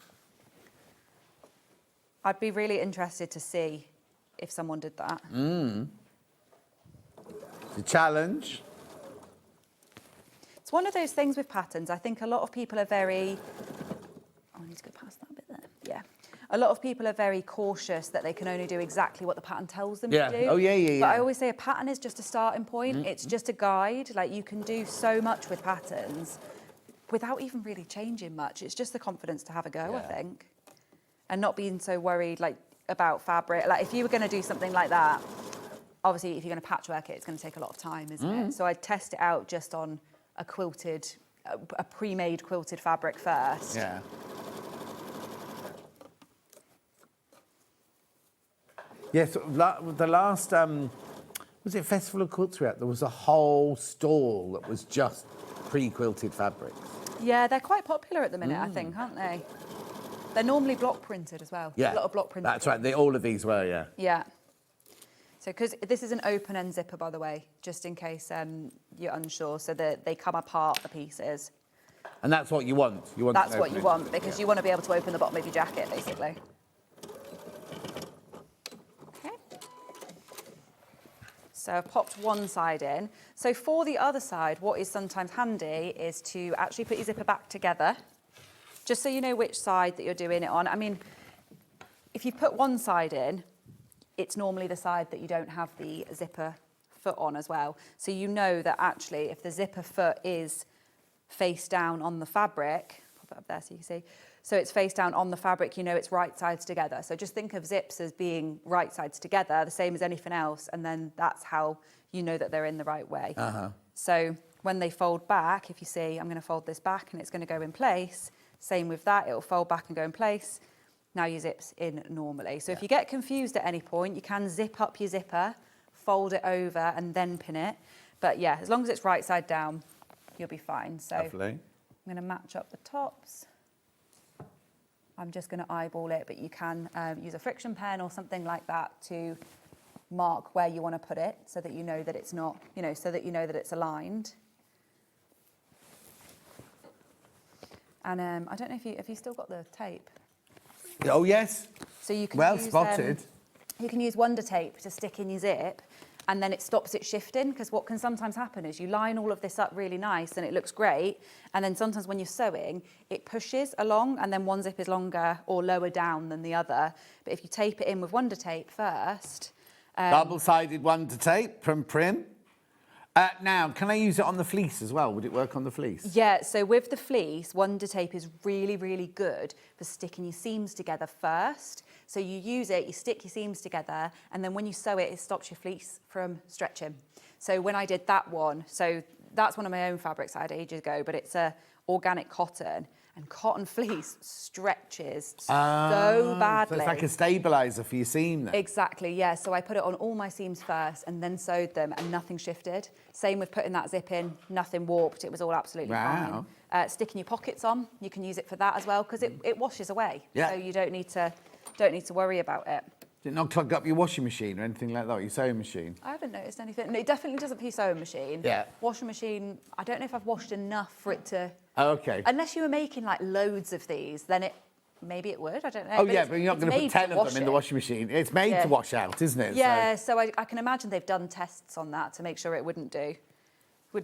I'd be really interested to see if someone did that. The challenge. It's one of those things with patterns. I think a lot of people are very... Oh, I need to go past that bit there. Yeah. A lot of people are very cautious that they can only do exactly what the pattern tells them to do. Oh, yeah. But I always say a pattern is just a starting point. It's just a guide. Like, you can do so much with patterns without even really changing much. It's just the confidence to have a go, I think. And not being so worried, like, about fabric. Like, if you were going to do something like that, obviously, if you're going to patchwork it, it's going to take a lot of time, isn't it? So I'd test it out just on a quilted, a pre-made quilted fabric first. Yeah. Yes, the last, was it Festival of Quilts we were at? There was a whole stall that was just pre-quilted fabrics. Yeah, they're quite popular at the minute, I think, aren't they? They're normally block printed as well. Yeah. A lot of block printed. That's right, all of these were, yeah. Yeah. So, because this is an open end zipper, by the way, just in case you're unsure, so that they come apart, the pieces. And that's what you want. That's what you want, because you want to be able to open the bottom of your jacket, basically. Okay. So I've popped one side in. So for the other side, what is sometimes handy is to actually put your zipper back together, just so you know which side that you're doing it on. I mean, if you put one side in, it's normally the side that you don't have the zipper foot on as well. So you know that actually if the zipper foot is face down on the fabric, pop it up there so you can see, so it's face down on the fabric, you know it's right sides together. So just think of zips as being right sides together, the same as anything else, and then that's how you know that they're in the right way. So when they fold back, if you see, I'm going to fold this back and it's going to go in place. Same with that, it'll fold back and go in place. Now your zip's in normally. So if you get confused at any point, you can zip up your zipper, fold it over and then pin it. But yeah, as long as it's right side down, you'll be fine. So I'm going to match up the tops. I'm just going to eyeball it, but you can use a friction pen or something like that to mark where you want to put it so that you know that it's not, so that you know that it's aligned. And I don't know if you still got the tape. Oh, yes. So you can well use, spotted. You can use Wonder Tape to stick in your zip, and then it stops it shifting, because what can sometimes happen is you line all of this up really nice and it looks great, and then sometimes when you're sewing, it pushes along, and then one zip is longer or lower down than the other. But if you tape it in with Wonder Tape first... Double-sided Wonder Tape from Prim. Now, can I use it on the fleece as well? Would it work on the fleece? Yeah, so with the fleece, Wonder Tape is really, really good for sticking your seams together first. So you use it, you stick your seams together, and then when you sew it, it stops your fleece from stretching. So when I did that one, so that's one of my own fabrics I had ages ago, but it's a organic cotton, and cotton fleece stretches so badly. So it's like a stabiliser for your seam then? Exactly, yeah. So I put it on all my seams first and then sewed them, and nothing shifted. Same with putting that zip in, nothing warped. It was all absolutely fine. Sticking your pockets on, you can use it for that as well, because it washes away. Yeah. So you don't need to worry about it. Did it not clog up your washing machine or anything like that, or your sewing machine? I haven't noticed anything. No, it definitely doesn't for your sewing machine. Yeah. Washing machine, I don't know if I've washed enough for it to... Oh, OK. Unless you were making like loads of these, then maybe it would, I don't know. Oh, yeah, but you're not going to put 10 of them in the washing machine. It's made to wash out, isn't it? Yeah, so I can imagine they've done tests on that to make sure it wouldn't do.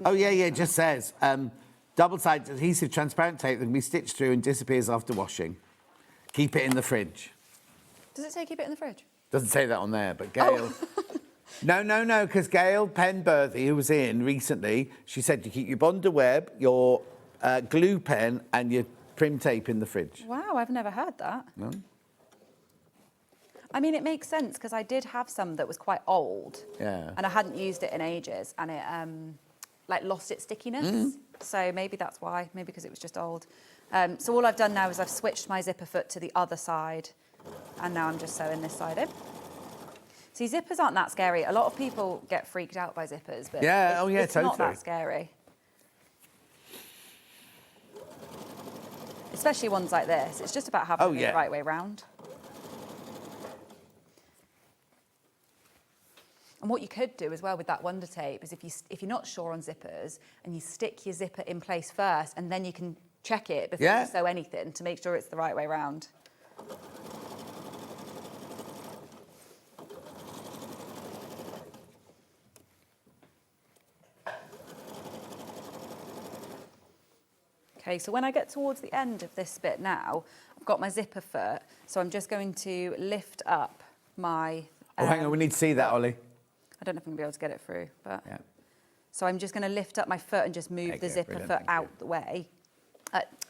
Oh, yeah, it just says, double-sided adhesive transparent tape that can be stitched through and disappears after washing. Keep it in the fridge. Does it say keep it in the fridge? Doesn't say that on there, but Gail... No, because Gail Penberthy, who was in recently, she said you keep your Bonder Web, your glue pen and your Prim tape in the fridge. Wow, I've never heard that. No? I mean, it makes sense, because I did have some that was quite old. Yeah. And I hadn't used it in ages, and it lost its stickiness. So maybe that's why, maybe because it was just old. So all I've done now is I've switched my zipper foot to the other side, and now I'm just sewing this side in. See, zippers aren't that scary. A lot of people get freaked out by zippers, but it's totally. not that scary. Especially ones like this. It's just about having it the right way round. And what you could do as well with that Wonder Tape is if you're not sure on zippers, and you stick your zipper in place first, and then you can check it before you sew anything to make sure it's the right way round. Okay, so when I get towards the end of this bit now, I've got my zipper foot, so I'm just going to lift up my... oh, hang on, we need to see that, Ollie. I don't know if I'm going to be able to get it through, but... Yeah. So I'm just going to lift up my foot and just move the zipper foot out the way.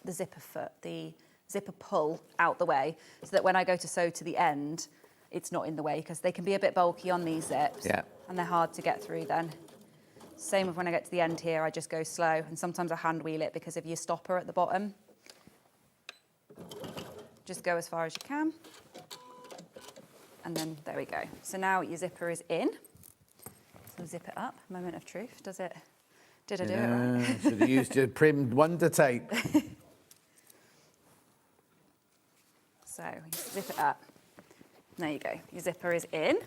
The zipper pull out the way, so that when I go to sew to the end, it's not in the way, because they can be a bit bulky on these zips. Yeah. And they're hard to get through then. Same with when I get to the end here, I just go slow, and sometimes I hand wheel it because of your stopper at the bottom. Just go as far as you can. And then there we go. So now your zipper is in. So zip it up, moment of truth. Did I do it right? Should have used your Prim Wonder Tape. So zip it up. There you go, your zipper is in.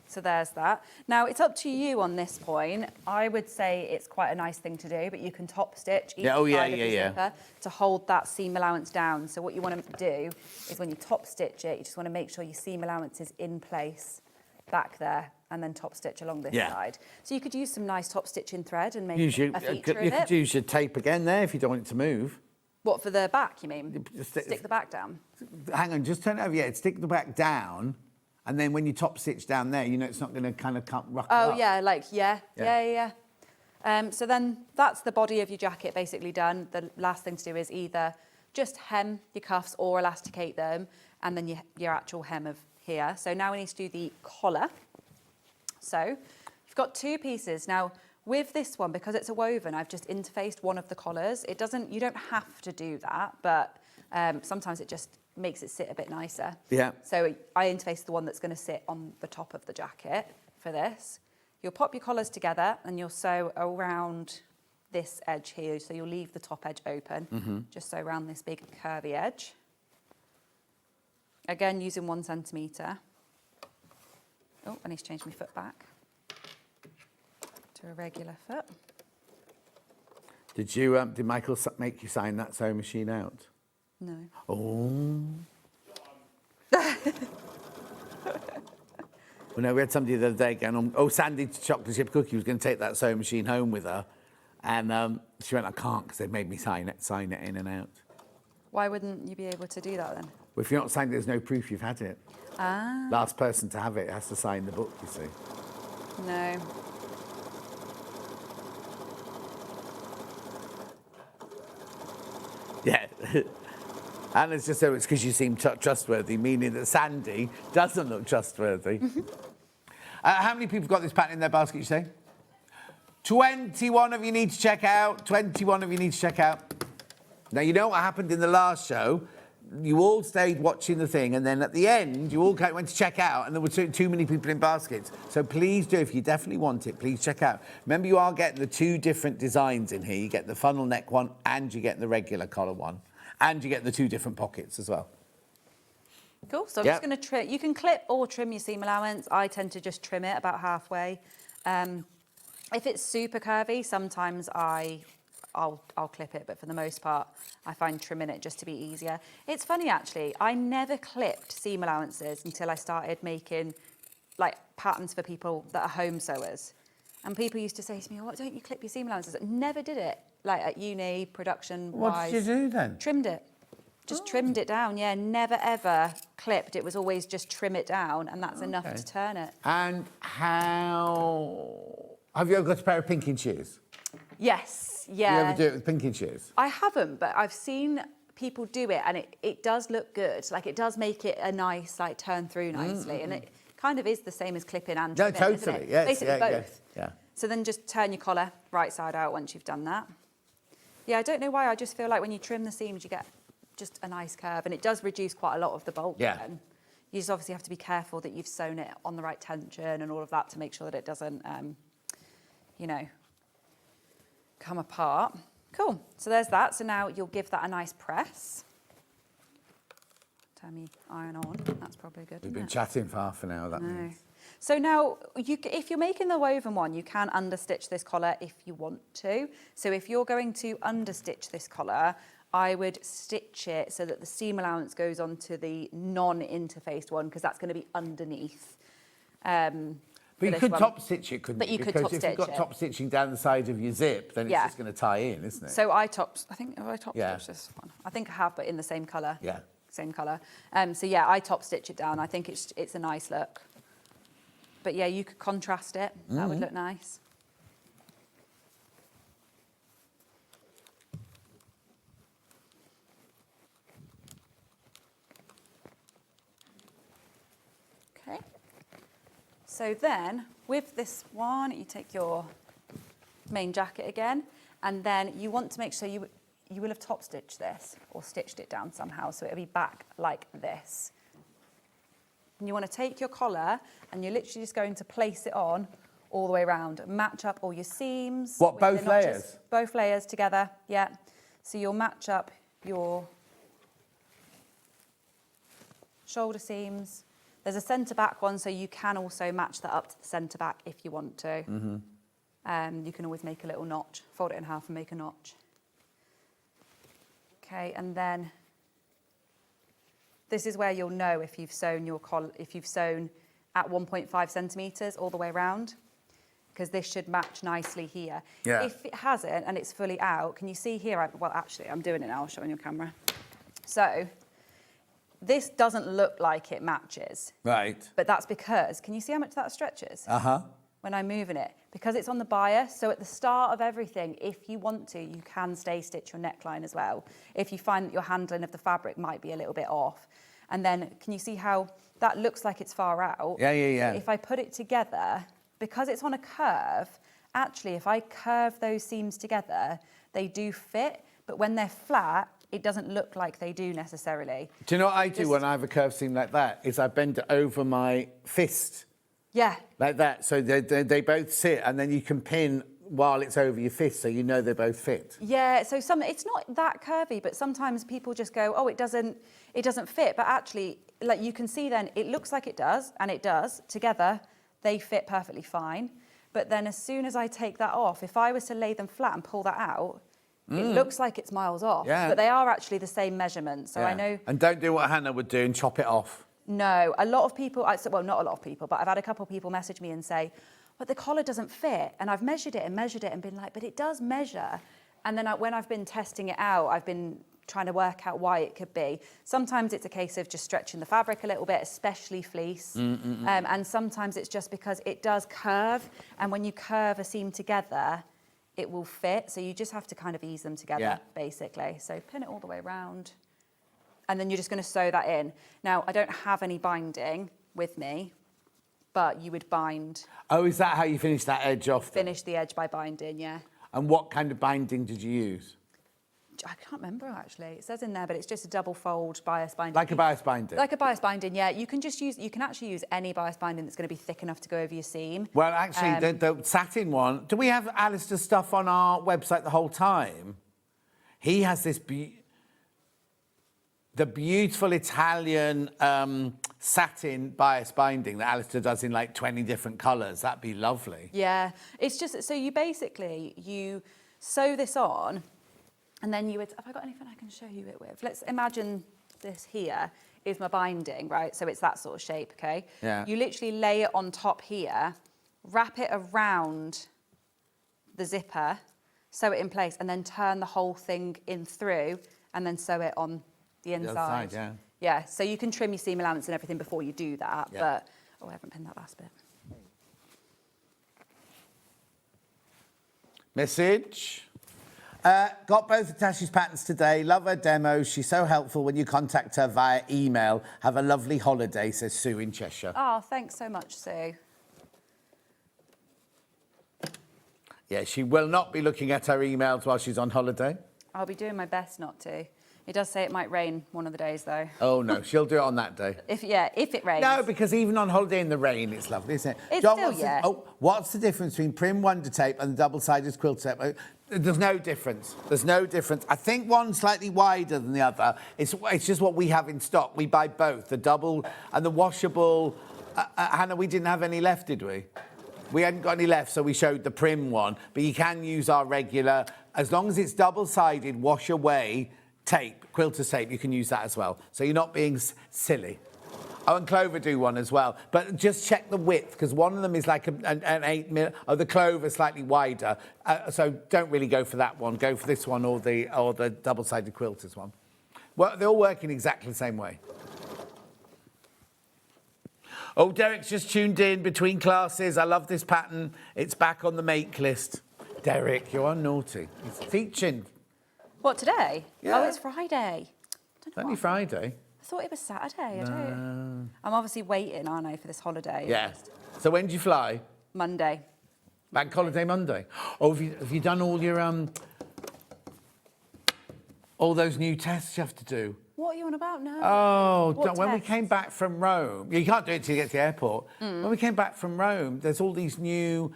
So there's that. Now, it's up to you on this point. I would say it's quite a nice thing to do, but you can top stitch each side of the zipper to hold that seam allowance down. So what you want to do is when you top stitch it, you just want to make sure your seam allowance is in place back there, and then top stitch along this side. So you could use some nice top stitching thread and make a feature of it. You could use your tape again there if you don't want it to move. What, for the back, you mean? Stick the back down? Hang on, just turn it over. Yeah, stick the back down. And then when you top stitch down there, you know it's not going to kind of ruck up. Oh, yeah, so then that's the body of your jacket basically done. The last thing to do is either just hem your cuffs or elasticate them, and then your actual hem of here. So now we need to do the collar. So you've got two pieces. Now, with this one, because it's a woven, I've just interfaced one of the collars. You don't have to do that, but sometimes it just makes it sit a bit nicer. Yeah. So I interfaced the one that's going to sit on the top of the jacket for this. You'll pop your collars together and you'll sew around this edge here. So you'll leave the top edge open, just so around this big curvy edge. Again, using 1 centimetre. Oh, I need to change my foot back to a regular foot. Did Michael make you sign that sewing machine out? No. Oh. Well, no, we had somebody the other day going on, Sandy chocolate chip cookie was going to take that sewing machine home with her. And she went, I can't because they made me sign it in and out. Why wouldn't you be able to do that then? Well, if you're not signed, there's no proof you've had it. Ah. Last person to have it has to sign the book, you see. No. Yeah. And it's just so it's because you seem trustworthy, meaning that Sandy doesn't look trustworthy. How many people got this pattern in their basket, you say? 21 of you need to check out. 21 of you need to check out. Now, you know what happened in the last show? You all stayed watching the thing, and then at the end, you all went to check out, and there were too many people in baskets. So please do, if you definitely want it, please check out. Remember, you are getting the 2 different designs in here. You get the funnel neck one, and you get the regular collar one. And you get the 2 different pockets as well. Cool. So I'm just going to trim. You can clip or trim your seam allowance. I tend to just trim it about halfway. If it's super curvy, sometimes I'll clip it, but for the most part, I find trimming it just to be easier. It's funny actually. I never clipped seam allowances until I started making like patterns for people that are home sewers. And people used to say to me, "Oh, why don't you clip your seam allowances?" I never did it. Like at uni, production wise. What did you do then? Trimmed it. Just trimmed it down, yeah. Never ever clipped. It was always just trim it down, and that's enough to turn it. And how... Have you ever got a pair of pinking shears? Yes, yeah. You ever do it with pinking shears? I haven't, but I've seen people do it, and it does look good. Like, it does make it a nice, like, turn through nicely, and it kind of is the same as clipping and trimming, totally. isn't it? Yes, basically both. Yeah. So then just turn your collar right side out once you've done that. Yeah, I don't know why. I just feel like when you trim the seams, you get just a nice curve, and it does reduce quite a lot of the bulk. Yeah. Then. You just obviously have to be careful that you've sewn it on the right tension and all of that to make sure that it doesn't, you know, come apart. Cool. So there's that. So now you'll give that a nice press. Turn me iron on. That's probably good. We've been chatting for half an hour. That means. So now, if you're making the woven one, you can understitch this collar if you want to. So if you're going to understitch this collar, I would stitch it so that the seam allowance goes onto the non-interfaced one, because that's going to be underneath. But you could top stitch it, couldn't you? But you could because top if stitch you've got it. top stitching down the side of your zip, then it's Yeah. just going to tie in, isn't it? So have I top stitched this one? I think I have, but in the same colour. Yeah. Same colour. So yeah, I top stitch it down. I think it's a nice look. But yeah, you could contrast it. That would look nice. Okay. So then, with this one, you take your main jacket again, and then you want to make sure you will have top stitched this or stitched it down somehow, so it'll be back like this. And you want to take your collar and you're literally just going to place it on all the way around. Match up all your seams. What, with both the notches. layers? Both layers together, yeah. So you'll match up your shoulder seams. There's a centre back one, so you can also match that up to the centre back if you want to. You can always make a little notch, fold it in half and make a notch. Okay, and then this is where you'll know if you've sewn at 1.5 centimetres all the way around, because this should match nicely here. Yeah. If it hasn't and it's fully out, can you see here? Well, actually, I'm doing it now. I'll show on your camera. So this doesn't look like it matches. Right. But that's because, can you see how much that stretches? When I'm moving it? Because it's on the bias, so at the start of everything, if you want to, you can stay stitch your neckline as well, if you find that your handling of the fabric might be a little bit off. And then, can you see how that looks like it's far out? Yeah. If I put it together, because it's on a curve, actually, if I curve those seams together, they do fit, but when they're flat, it doesn't look like they do necessarily. Do you know what I do when I have a curved seam like that? Is I bend it over my fist. Yeah. Like that, so they both sit, and then you can pin while it's over your fist, so you know they both fit. Yeah, so it's not that curvy, but sometimes people just go, oh, it doesn't fit, but actually, like you can see then, it looks like it does, and it does. Together, they fit perfectly fine. But then as soon as I take that off, if I was to lay them flat and pull that out, It looks like it's miles off, but they are actually the same measurement. So I know. And don't do what Hannah would do and chop it off. No, a lot of people, well, not a lot of people, but I've had a couple of people message me and say, but the collar doesn't fit. And I've measured it and been like, but it does measure. And then when I've been testing it out, I've been trying to work out why it could be. Sometimes it's a case of just stretching the fabric a little bit, especially fleece. And sometimes it's just because it does curve. And when you curve a seam together, it will fit. So you just have to kind of ease them together, basically. So pin it all the way around. And then you're just going to sew that in. Now, I don't have any binding with me, but you would bind. Oh, is that how you finish that edge off? Finish the edge by binding, yeah. And what kind of binding did you use? I can't remember, actually. It says in there, but it's just a double fold bias binding. Like a bias binding? Like a bias binding, yeah. You can actually use any bias binding that's going to be thick enough to go over your seam. Well, actually, the satin one, do we have Alistair's stuff on our website the whole time? He has this the beautiful Italian satin bias binding that Alistair does in like 20 different colours. That'd be lovely. Yeah, it's just, so you sew this on, and then have I got anything I can show you it with? Let's imagine this here is my binding, right? So it's that sort of shape, okay? Yeah. You literally lay it on top here, wrap it around the zipper, sew it in place, and then turn the whole thing in through, and then sew it on the inside. The other side, yeah. Yeah, so you can trim your seam allowance and everything before you do that, but... Oh, I haven't pinned that last bit. Message. Got both of Tash's patterns today. Love her demos. She's so helpful when you contact her via email. Have a lovely holiday, says Sue in Cheshire. Oh, thanks so much, Sue. Yeah, she will not be looking at her emails while she's on holiday. I'll be doing my best not to. It does say it might rain one of the days, though. Oh, no, she'll do it on that day. If it rains. No, because even on holiday in the rain, it's lovely, isn't it? It's John, still, what's the difference between prim Wonder Tape and the double-sided quilt tape? There's no difference. There's no difference. I think one's slightly wider than the other. It's just what we have in stock. We buy both, the double and the washable. Hannah, we didn't have any left, did we? We hadn't got any left, so we showed the prim one. But you can use our regular, as long as it's double-sided, wash-away tape, quilter's tape, you can use that as well. So you're not being silly. Oh, and Clover do one as well. But just check the width, because one of them is like an 8mm. Oh, the Clover slightly wider. So don't really go for that one. Go for this one or the double-sided quilters one. Well, they're all working exactly the same way. Oh, Derek's just tuned in between classes. I love this pattern. It's back on the make list. Derek, you are naughty. He's teaching. What, today? Yeah. Oh, it's Friday. It's only Friday. I thought it was Saturday. I don't. I'm obviously waiting, aren't I, for this holiday? Yeah. So when do you fly? Monday. Bank holiday Monday. Oh, have you done all your all those new tests you have to do? What are you on about now? Oh, What when we tests? came back from Rome, you can't do it till you get to the airport. When we came back from Rome, there's all these new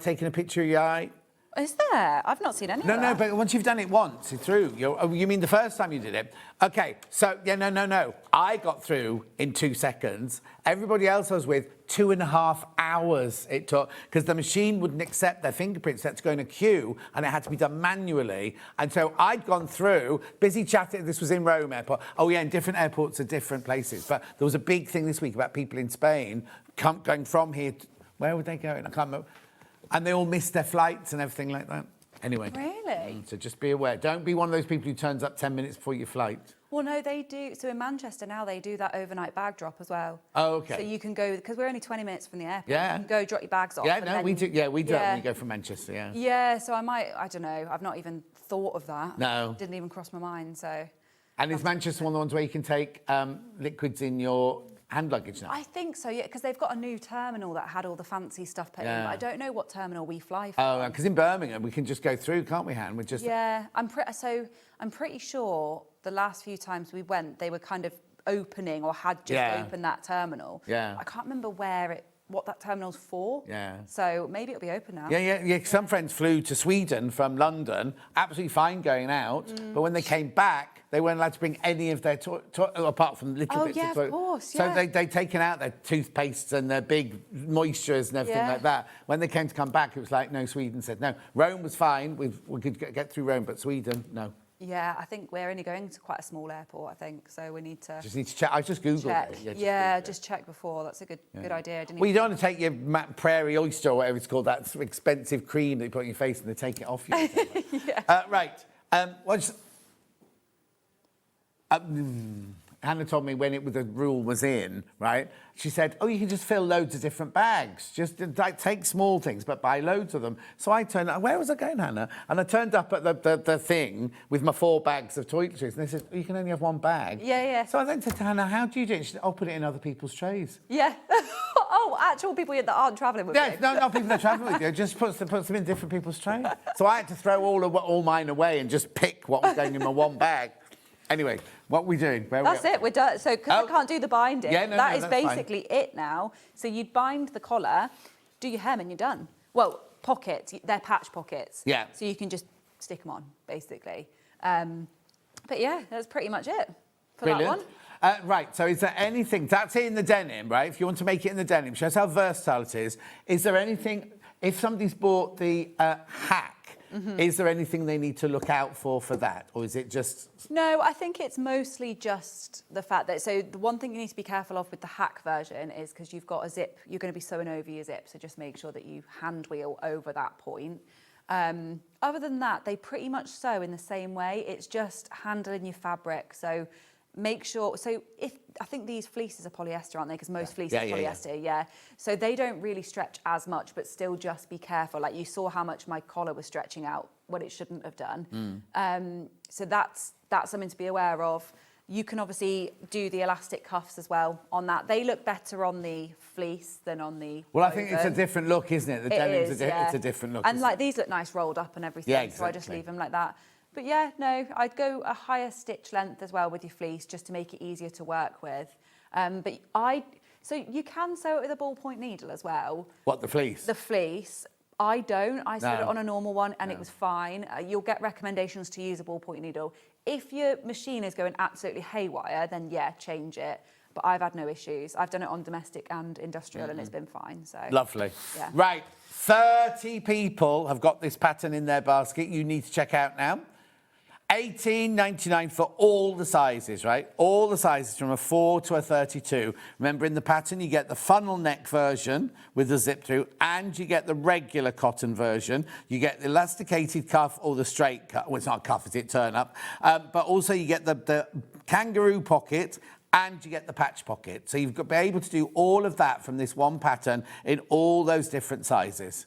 taking a picture of your eye. Is there? I've not seen any of that. No, but once you've done it once, it's through. You mean the first time you did it? Okay, so, yeah, no. I got through in 2 seconds. Everybody else I was with, 2.5 hours it took, because the machine wouldn't accept their fingerprints. They had to go in a queue, and it had to be done manually. And so I'd gone through, busy chatting. This was in Rome airport. Oh, yeah, in different airports at different places. But there was a big thing this week about people in Spain going from here. Where were they going? I can't remember. And they all missed their flights and everything like that. Anyway. Really? So just be aware. Don't be one of those people who turns up 10 minutes before your flight. Well, no, they do. So in Manchester now, they do that overnight bag drop as well. Oh, OK. So you can go, because we're only 20 minutes from the airport. Yeah. You can go drop your bags off. Yeah, and no, then, we do. Yeah, we do yeah. when we go from Manchester, yeah. Yeah, so I don't know. I've not even thought of that. No. Didn't even cross my mind, so. And is Manchester one of the ones where you can take liquids in your hand luggage now? I think so, yeah, because they've got a new terminal that had all the fancy stuff put in, but I don't know what terminal we fly from. Oh, because in Birmingham we can just go through, can't we, Han? We're just... Yeah, I'm pretty sure the last few times we went, they were kind of opening or had just opened that terminal. Yeah. I can't remember where it what that terminal's for. Yeah. So maybe it'll be open now. Yeah. Some friends flew to Sweden from London, absolutely fine going out, but when they came back, they weren't allowed to bring any of their apart from little bits of toilet. Of course, So they'd taken out their toothpastes and their big moistures and everything like that. When they came to come back, it was like, no, Sweden said no. Rome was fine, we could get through Rome, but Sweden, no. Yeah, I think we're only going to quite a small airport, I think, so we need to... Just need to check. I just Googled it. Just check before. That's a good idea. Well, you don't want to take your Prairie Oyster or whatever it's called, that expensive cream that you put on your face and they take it off you. Right. Hannah told me when the rule was in, right? She said, you can just fill loads of different bags. Just take small things, but buy loads of them. So I turned up. Where was I going, Hannah? And I turned up at the thing with my 4 bags of toiletries. And they said, you can only have 1 bag. Yeah. So I then said to Hannah, how do you do it? She said, I'll put it in other people's trays. Yeah. Actual people that aren't travelling with you. No, not people that are travelling with you. Just puts them in different people's trays. So I had to throw all mine away and just pick what was going in my 1 bag. Anyway, what are we doing? That's it, we're done. So, because I can't do the binding, that is basically it now. So you'd bind the collar, do your hem and you're done. Well, pockets, they're patch pockets. Yeah. So you can just stick them on, basically. But yeah, that's pretty much it for that one. Right, so is there anything, that's it in the denim, right? If you want to make it in the denim, shows how versatile it is. Is there anything, if somebody's bought the hack, is there anything they need to look out for that? Or is it just... No, I think it's mostly just the fact that... So the one thing you need to be careful of with the hack version is because you've got a zip, you're going to be sewing over your zip, so just make sure that you hand wheel over that point. Other than that, they pretty much sew in the same way. It's just handling your fabric. So make sure... So I think these fleeces are polyester, aren't they? Because most fleeces are polyester, So they don't really stretch as much, but still just be careful. Like you saw how much my collar was stretching out when it shouldn't have done. So that's something to be aware of. You can obviously do the elastic cuffs as well on that. They look better on the fleece than on the Well, I think it's a different look, isn't it? The denim's it's a different look. And like these look nice rolled up and everything, exactly. So I just leave them like that. But yeah, no, I'd go a higher stitch length as well with your fleece just to make it easier to work with. So you can sew it with a ballpoint needle as well. What, the fleece? The fleece. I don't. I sewed it on a normal one and it was fine. You'll get recommendations to use a ballpoint needle. If your machine is going absolutely haywire, then yeah, change it. But I've had no issues. I've done it on domestic and industrial and it's been fine. So lovely. Yeah. Right, 30 people have got this pattern in their basket. You need to check out now. $18.99 for all the sizes, right? All the sizes from a 4 to a 32. Remember, in the pattern, you get the funnel neck version with the zip through, and you get the regular cotton version. You get the elasticated cuff or the straight cuff. Well, it's not a cuff, is it? Turn up. But also you get the kangaroo pocket, and you get the patch pocket. So you've got to be able to do all of that from this one pattern in all those different sizes.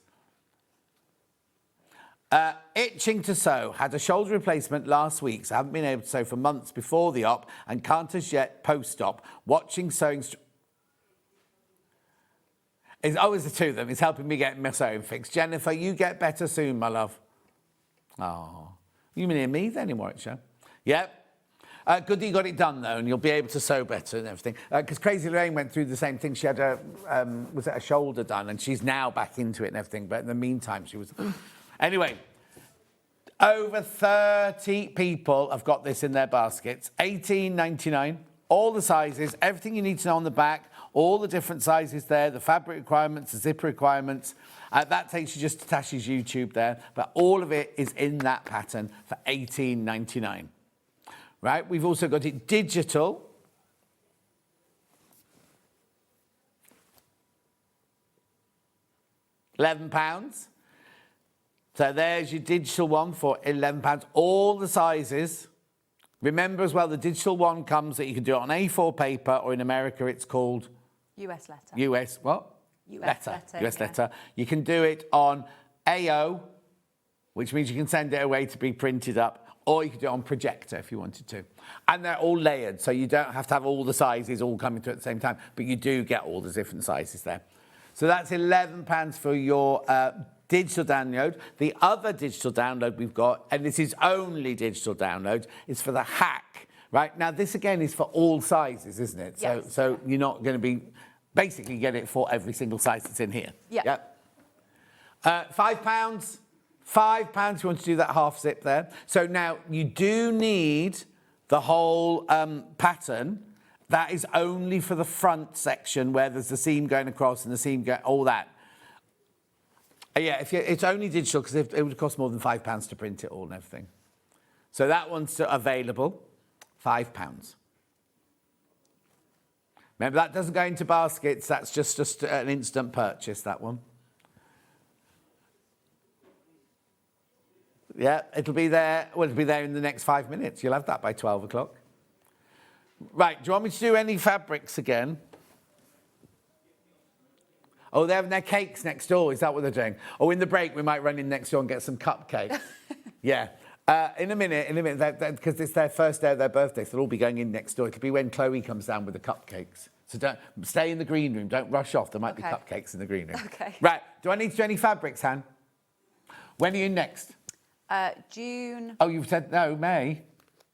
Itching to sew, had a shoulder replacement last week, so haven't been able to sew for months before the op and can't as yet post-op. Watching SewingStreet. It's always the two of them. It's helping me get my sewing fixed. Jennifer, you get better soon, my love. Oh, you mean me then in Warwickshire? Yep. Good that you got it done, though, and you'll be able to sew better and everything. Because Crazy Lorraine went through the same thing. She had a shoulder done, and she's now back into it and everything. But in the meantime, she was... Anyway, over 30 people have got this in their baskets. $18.99, all the sizes, everything you need to know on the back, all the different sizes there, the fabric requirements, the zipper requirements. That takes you just to Tash's YouTube there, but all of it is in that pattern for $18.99. Right, we've also got it digital. £11. So there's your digital one for £11. All the sizes. Remember as well, the digital one comes that you can do it on A4 paper, or in America it's called... US letter. US what? US letter. US letter. You can do it on AO, which means you can send it away to be printed up, or you can do it on projector if you wanted to. And they're all layered, so you don't have to have all the sizes all coming through at the same time, but you do get all the different sizes there. So that's £11 for your... digital download. The other digital download we've got, and this is only digital download, is for the hack, right? Now, this again is for all sizes, isn't it? Yes. So you're not going to be Basically, you get it for every single size that's in here. Yeah. Yep. £5. £5 you want to do that half zip there. So now you do need the whole pattern. That is only for the front section where there's the seam going across and the seam going, all that. Yeah, it's only digital because it would cost more than £5 to print it all and everything. So that one's available, £5. Remember, that doesn't go into baskets. That's just an instant purchase, that one. Yeah, it'll be there. Well, it'll be there in the next 5 minutes. You'll have that by 12 o'clock. Right, do you want me to do any fabrics again? Oh, they're having their cakes next door. Is that what they're doing? Oh, in the break, we might run in next door and get some cupcakes. Yeah. In a minute, because it's their first day of their birthday, so they'll all be going in next door. It'll be when Chloe comes down with the cupcakes. So don't stay in the green room. Don't rush off. There might be cupcakes in the green room. Okay. Right. Do I need to do any fabrics, Han? When are you next? June. Oh, you've said no, May.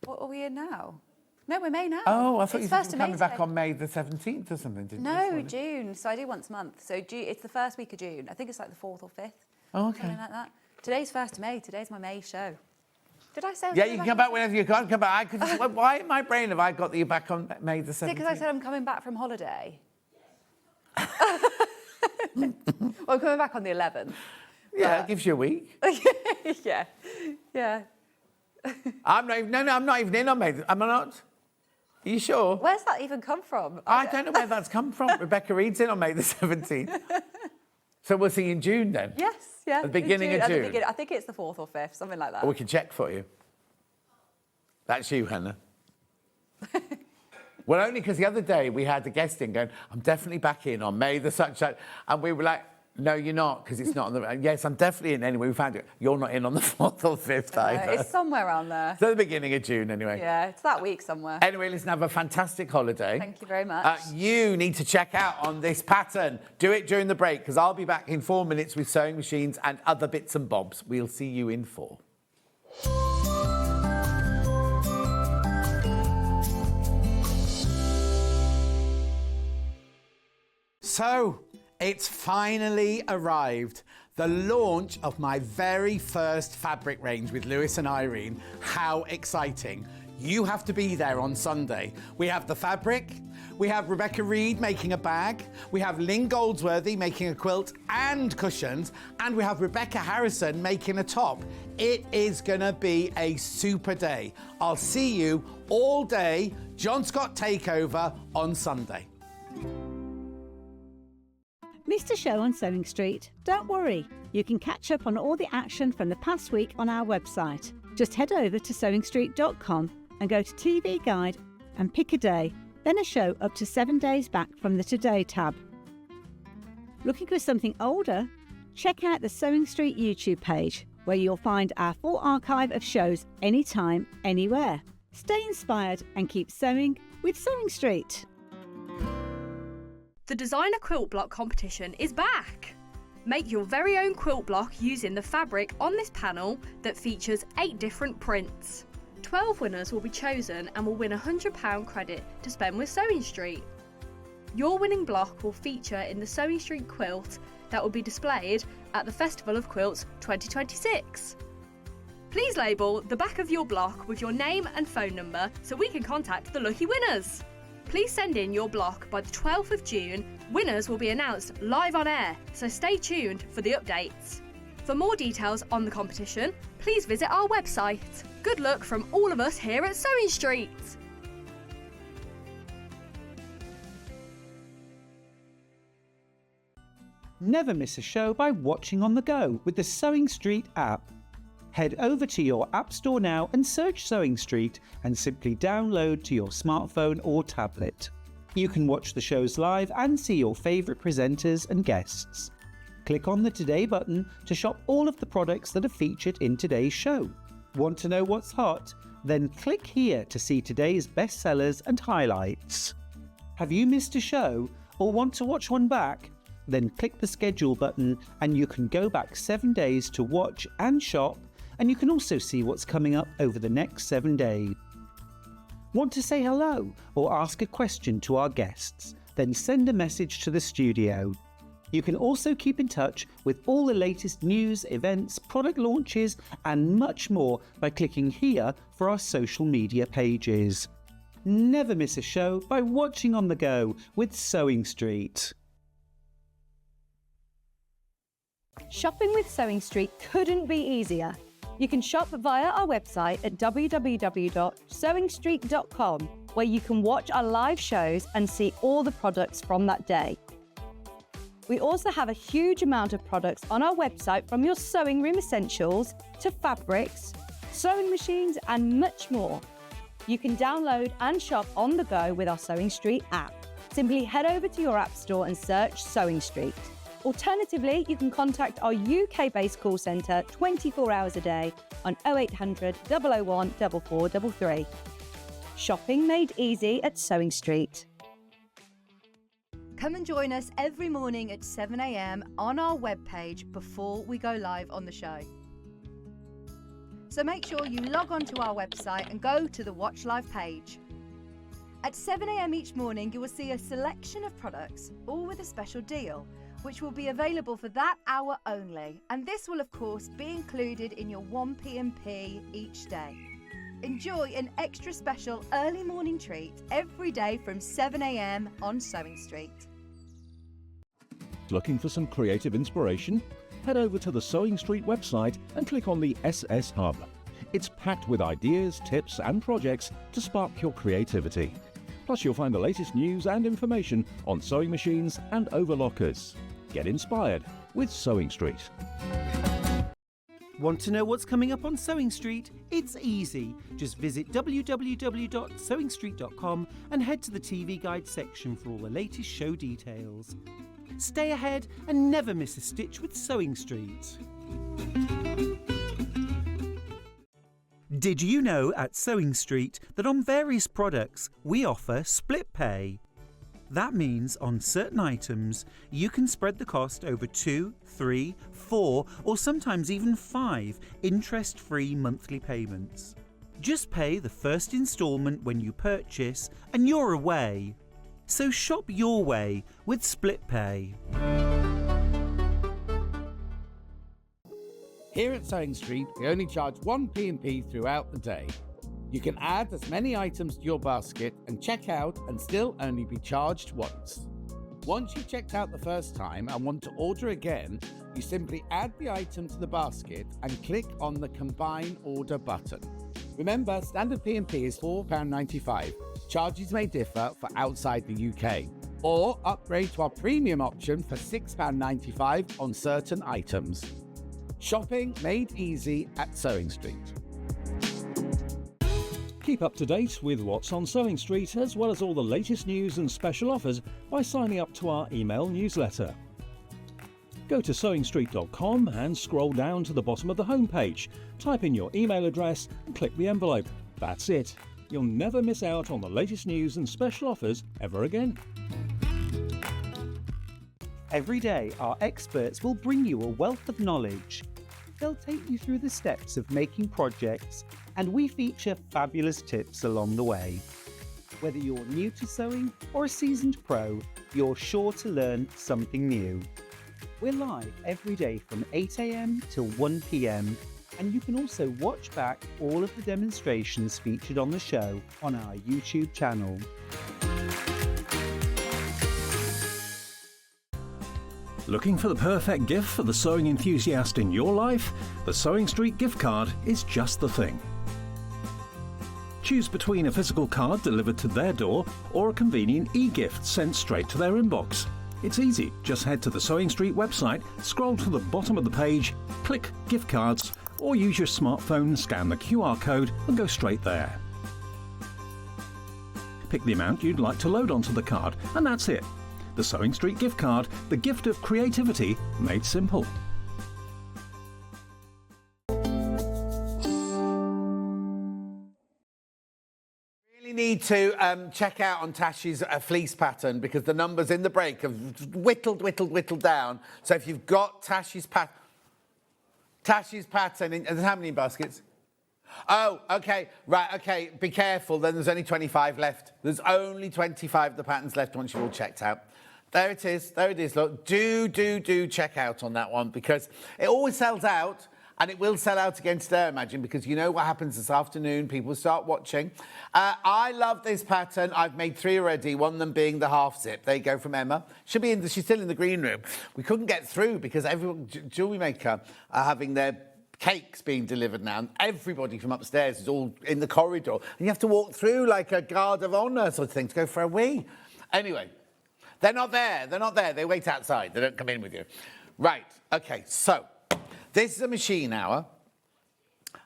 What are we in now? No, we're May now. Oh, I thought it's you were first coming back today. on May the 17th or something, didn't you? No, June. So I do once a month. So it's the first week of June. I think it's like the 4th or 5th. Oh, okay. Something like that. Today's 1st of May. Today's my May show. Did I say? Yeah, you can come back whenever you can. Come back. Why in my brain have I got that you're back on May the 17th? Because I said I'm coming back from holiday. Well, I'm coming back on the 11th. Yeah, it gives you a week. Yeah, yeah. I'm not even in on May. Am I not? Are you sure? Where's that even come from? I don't know where that's come from. Rebecca Reed's in on May the 17th. So we'll see you in June then? Yes, yeah. At the beginning of June? I think it's the 4th or 5th, something like that. Or we can check for you. That's you, Hannah. Well, only because the other day we had the guest in going, I'm definitely back in on May the such, and we were like, no, you're not, because it's not on the... Yes, I'm definitely in anyway. We found it. You're not in on the 4th or 5th either. It's somewhere around there. It's at the beginning of June anyway. Yeah, it's that week somewhere. Anyway, listen, have a fantastic holiday. Thank you very much. You need to check out on this pattern. Do it during the break, because I'll be back in 4 minutes with sewing machines and other bits and bobs. We'll see you in 4. So, it's finally arrived. The launch of my very first fabric range with Lewis and Irene. How exciting. You have to be there on Sunday. We have the fabric, we have Rebecca Reed making a bag, we have Lynn Goldsworthy making a quilt and cushions, and we have Rebecca Harrison making a top. It is gonna be a super day. I'll see you all day, John Scott Takeover on Sunday. Missed a show on Sewing Street? Don't worry, you can catch up on all the action from the past week on our website. Just head over to SewingStreet.com and go to TV Guide and pick a day, then a show up to 7 days back from the Today tab. Looking for something older? Check out the Sewing Street YouTube page, where you'll find our full archive of shows anytime, anywhere. Stay inspired and keep sewing with Sewing Street. The Designer Quilt Block competition is back! Make your very own quilt block using the fabric on this panel that features 8 different prints. 12 winners will be chosen and will win £100 credit to spend with Sewing Street. Your winning block will feature in the Sewing Street quilt that will be displayed at the Festival of Quilts 2026. Please label the back of your block with your name and phone number so we can contact the lucky winners. Please send in your block by the 12th of June. Winners will be announced live on air, so stay tuned for the updates. For more details on the competition, please visit our website. Good luck from all of us here at Sewing Street. Never miss a show by watching on the go with the Sewing Street app. Head over to your App Store now and search Sewing Street and simply download to your smartphone or tablet. You can watch the shows live and see your favourite presenters and guests. Click on the Today button to shop all of the products that are featured in today's show. Want to know what's hot? Then click here to see today's bestsellers and highlights. Have you missed a show or want to watch one back? Then click the schedule button and you can go back 7 days to watch and shop, and you can also see what's coming up over the next 7 days. Want to say hello or ask a question to our guests? then send a message to the studio. You can also keep in touch with all the latest news, events, product launches, and much more by clicking here for our social media pages. Never miss a show by watching on the go with SewingStreet. Shopping with SewingStreet couldn't be easier. You can shop via our website at www.sewingstreet.com, where you can watch our live shows and see all the products from that day. We also have a huge amount of products on our website, from your sewing room essentials to fabrics, sewing machines, and much more. You can download and shop on the go with our SewingStreet app. Simply head over to your app store and search SewingStreet. Alternatively, you can contact our UK-based call centre 24 hours a day on 0800 001 4433. Shopping made easy at SewingStreet. Come and join us every morning at 7 a.m. on our webpage before we go live on the show. So make sure you log on to our website and go to the Watch Live page. At 7 a.m. each morning, you will see a selection of products, all with a special deal, which will be available for that hour only. And this will, of course, be included in your 1 P&P each day. Enjoy an extra special early morning treat every day from 7 a.m. on SewingStreet. Looking for some creative inspiration? Head over to the SewingStreet website and click on the SS Hub. It's packed with ideas, tips and projects to spark your creativity. Plus you'll find the latest news and information on sewing machines and overlockers. Get inspired with SewingStreet. Want to know what's coming up on SewingStreet? It's easy. Just visit www.sewingstreet.com and head to the TV Guide section for all the latest show details. Stay ahead and never miss a stitch with SewingStreet. Did you know at SewingStreet that on various products we offer split pay? That means on certain items you can spread the cost over 2, 3, 4 or sometimes even 5 interest-free monthly payments. Just pay the first instalment when you purchase and you're away. So shop your way with split pay. Here at SewingStreet, we only charge 1 P&P throughout the day. You can add as many items to your basket and check out and still only be charged once. Once you've checked out the first time and want to order again, you simply add the item to the basket and click on the Combine Order button. Remember, standard P&P is £4.95. Charges may differ for outside the UK. Or upgrade to our premium option for £6.95 on certain items. Shopping made easy at SewingStreet. Keep up to date with what's on SewingStreet, as well as all the latest news and special offers by signing up to our email newsletter. Go to SewingStreet.com and scroll down to the bottom of the homepage. Type in your email address and click the envelope. That's it. You'll never miss out on the latest news and special offers ever again. Every day, our experts will bring you a wealth of knowledge. They'll take you through the steps of making projects, and we feature fabulous tips along the way. Whether you're new to sewing or a seasoned pro, you're sure to learn something new. We're live every day from 8 a.m. till 1 p.m, and you can also watch back all of the demonstrations featured on the show on our YouTube channel. Looking for the perfect gift for the sewing enthusiast in your life? The SewingStreet gift card is just the thing. Choose between a physical card delivered to their door or a convenient e-gift sent straight to their inbox. It's easy. Just head to the SewingStreet website, scroll to the bottom of the page, click Gift Cards, or use your smartphone, scan the QR code and go straight there. Pick the amount you'd like to load onto the card, and that's it. The SewingStreet gift card, the gift of creativity made simple. Really need to check out on Tash's fleece pattern, because the numbers in the break have whittled down. So if you've got Tash's pattern, and how many baskets? Oh, okay, right, okay, be careful, then there's only 25 left. There's only 25 of the patterns left once you've all checked out. There it is, look, do check out on that one because it always sells out and it will sell out again today, I imagine, because you know what happens this afternoon, people start watching. I love this pattern, I've made 3 already, one of them being the half zip. There you go from Emma. She's still in the green room. We couldn't get through because everyone, jewellery maker are having their cakes being delivered now, and everybody from upstairs is all in the corridor, and you have to walk through like a guard of honour sort of thing to go for a wee. Anyway, they're not there, they wait outside, they don't come in with you. Right, okay, so this is a machine hour,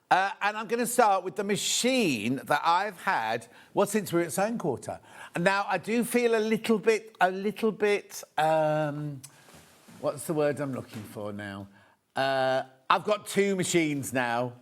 and I'm going to start with the machine that I've had, well, since we were at Sewing Quarter. And now I do feel a little bit, what's the word I'm looking for now? I've got 2 machines now,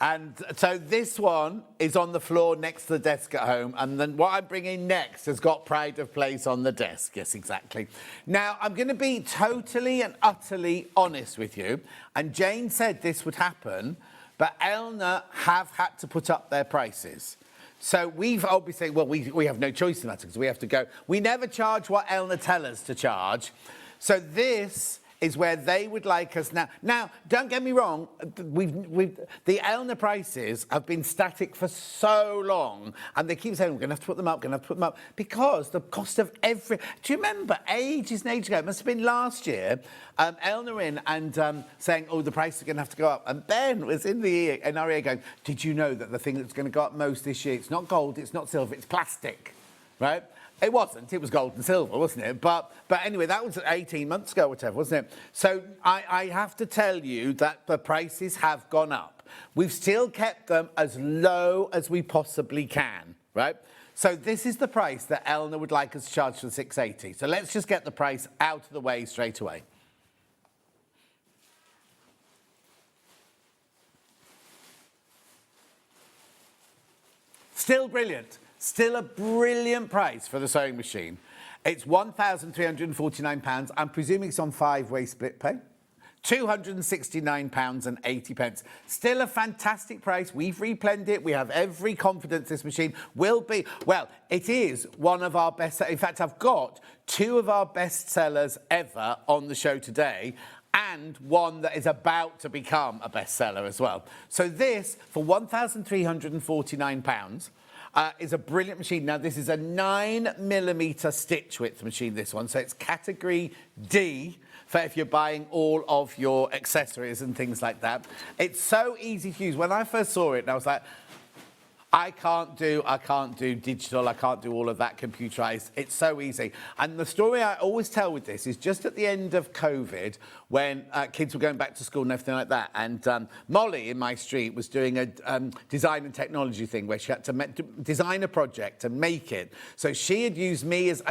and so this one is on the floor next to the desk at home, and then what I'm bringing next has got pride of place on the desk. Yes, exactly. Now, I'm going to be totally and utterly honest with you, and Jane said this would happen, but Elna have had to put up their prices. So we've obviously, well, we have no choice in that because we have to go. We never charge what Elna tell us to charge. So this is where they would like us now. Now, don't get me wrong, the Elna prices have been static for so long, and they keep saying, we're going to have to put them up, because the cost of do you remember, ages and ages ago, it must have been last year, Elna in and saying, oh, the prices are going to have to go up, and Ben was in our ear going, did you know that the thing that's going to go up most this year, it's not gold, it's not silver, it's plastic, right? It wasn't. It was gold and silver, wasn't it? But anyway, that was 18 months ago, whatever, wasn't it? So I have to tell you that the prices have gone up. We've still kept them as low as we possibly can, right? So this is the price that Elna would like us to charge for the 680. So let's just get the price out of the way straight away. Still brilliant. Still a brilliant price for the sewing machine. It's £1,349. I'm presuming it's on 5-way split pay. £269.80. Still a fantastic price. We've replenished it. We have every confidence this machine will be. Well, it is one of our best. In fact, I've got 2 of our best sellers ever on the show today, and one that is about to become a bestseller as well. So this, for £1,349, is a brilliant machine. Now, this is a 9mm stitch width machine, this one. So it's category D for if you're buying all of your accessories and things like that. It's so easy to use. When I first saw it, I was like, I can't do digital, I can't do all of that computerized. It's so easy. And the story I always tell with this is just at the end of COVID, when kids were going back to school and everything like that, and Molly in my street was doing a design and technology thing where she had to design a project and make it. So she had used me as,